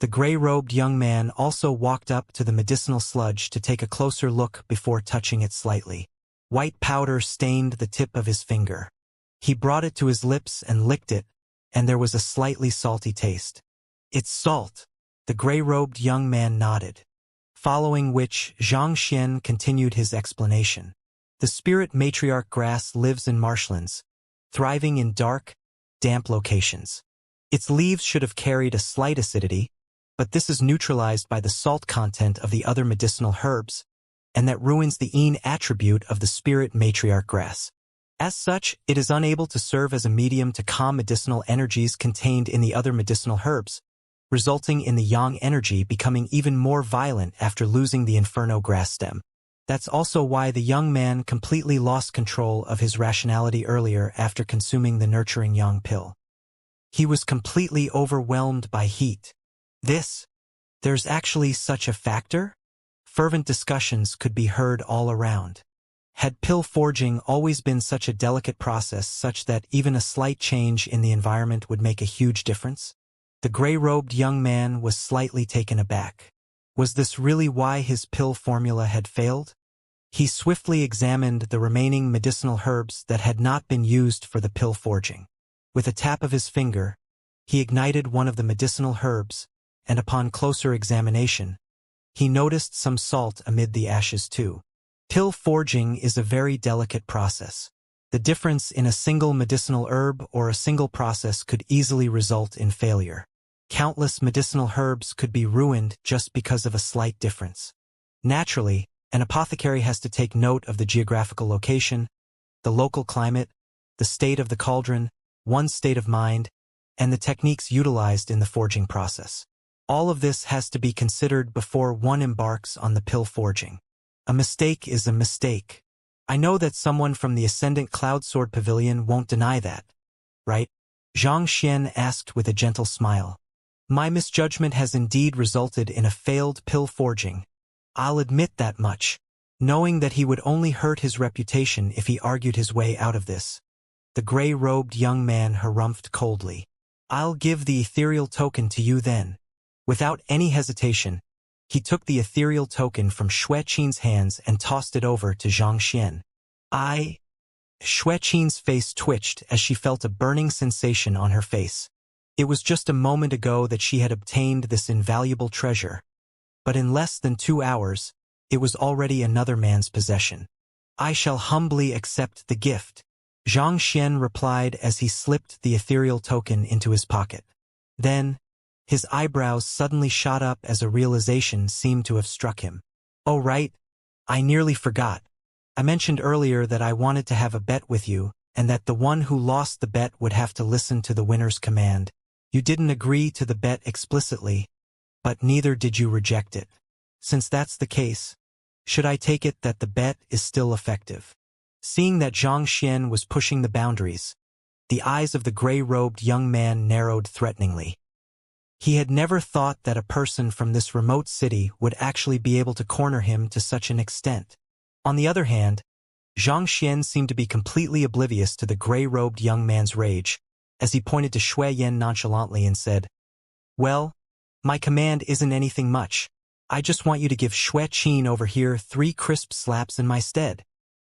The gray-robed young man also walked up to the medicinal sludge to take a closer look before touching it slightly. White powder stained the tip of his finger. He brought it to his lips and licked it, and there was a slightly salty taste. "It's salt," the gray-robed young man nodded. Following which, Xianxia continued his explanation. The spirit matriarch grass lives in marshlands, thriving in dark, damp locations. Its leaves should have carried a slight acidity, but this is neutralized by the salt content of the other medicinal herbs, and that ruins the yin attribute of the spirit matriarch grass. As such, it is unable to serve as a medium to calm medicinal energies contained in the other medicinal herbs, resulting in the yang energy becoming even more violent after losing the inferno grass stem. That's also why the young man completely lost control of his rationality earlier after consuming the nurturing yang pill. He was completely overwhelmed by heat. There's actually such a factor? Fervent discussions could be heard all around. Had pill forging always been such a delicate process such that even a slight change in the environment would make a huge difference? The gray-robed young man was slightly taken aback. Was this really why his pill formula had failed? He swiftly examined the remaining medicinal herbs that had not been used for the pill forging. With a tap of his finger, he ignited one of the medicinal herbs, and upon closer examination, he noticed some salt amid the ashes too. Pill forging is a very delicate process. The difference in a single medicinal herb or a single process could easily result in failure. Countless medicinal herbs could be ruined just because of a slight difference. Naturally, an apothecary has to take note of the geographical location, the local climate, the state of the cauldron, one's state of mind, and the techniques utilized in the forging process. All of this has to be considered before one embarks on the pill forging. A mistake is a mistake. I know that someone from the Ascendant Cloud Sword Pavilion won't deny that, right? Xianxia asked with a gentle smile. My misjudgment has indeed resulted in a failed pill forging. I'll admit that much, knowing that he would only hurt his reputation if he argued his way out of this. The gray-robed young man harumphed coldly. I'll give the ethereal token to you then. Without any hesitation, he took the ethereal token from Xueqin's hands and tossed it over to Xianxia. Xueqin's face twitched as she felt a burning sensation on her face. It was just a moment ago that she had obtained this invaluable treasure, but in less than 2 hours, it was already another man's possession. I shall humbly accept the gift, Xianxia replied as he slipped the ethereal token into his pocket. Then, his eyebrows suddenly shot up as a realization seemed to have struck him. Oh right, I nearly forgot. I mentioned earlier that I wanted to have a bet with you, and that the one who lost the bet would have to listen to the winner's command. You didn't agree to the bet explicitly, but neither did you reject it. Since that's the case, should I take it that the bet is still effective? Seeing that Xianxia was pushing the boundaries, the eyes of the gray-robed young man narrowed threateningly. He had never thought that a person from this remote city would actually be able to corner him to such an extent. On the other hand, Xianxia seemed to be completely oblivious to the gray-robed young man's rage, as he pointed to Xueyan nonchalantly and said, Well, my command isn't anything much. I just want you to give Xueqin over here 3 crisp slaps in my stead.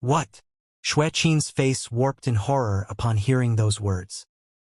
What? Xueqin's face warped in horror upon hearing those words.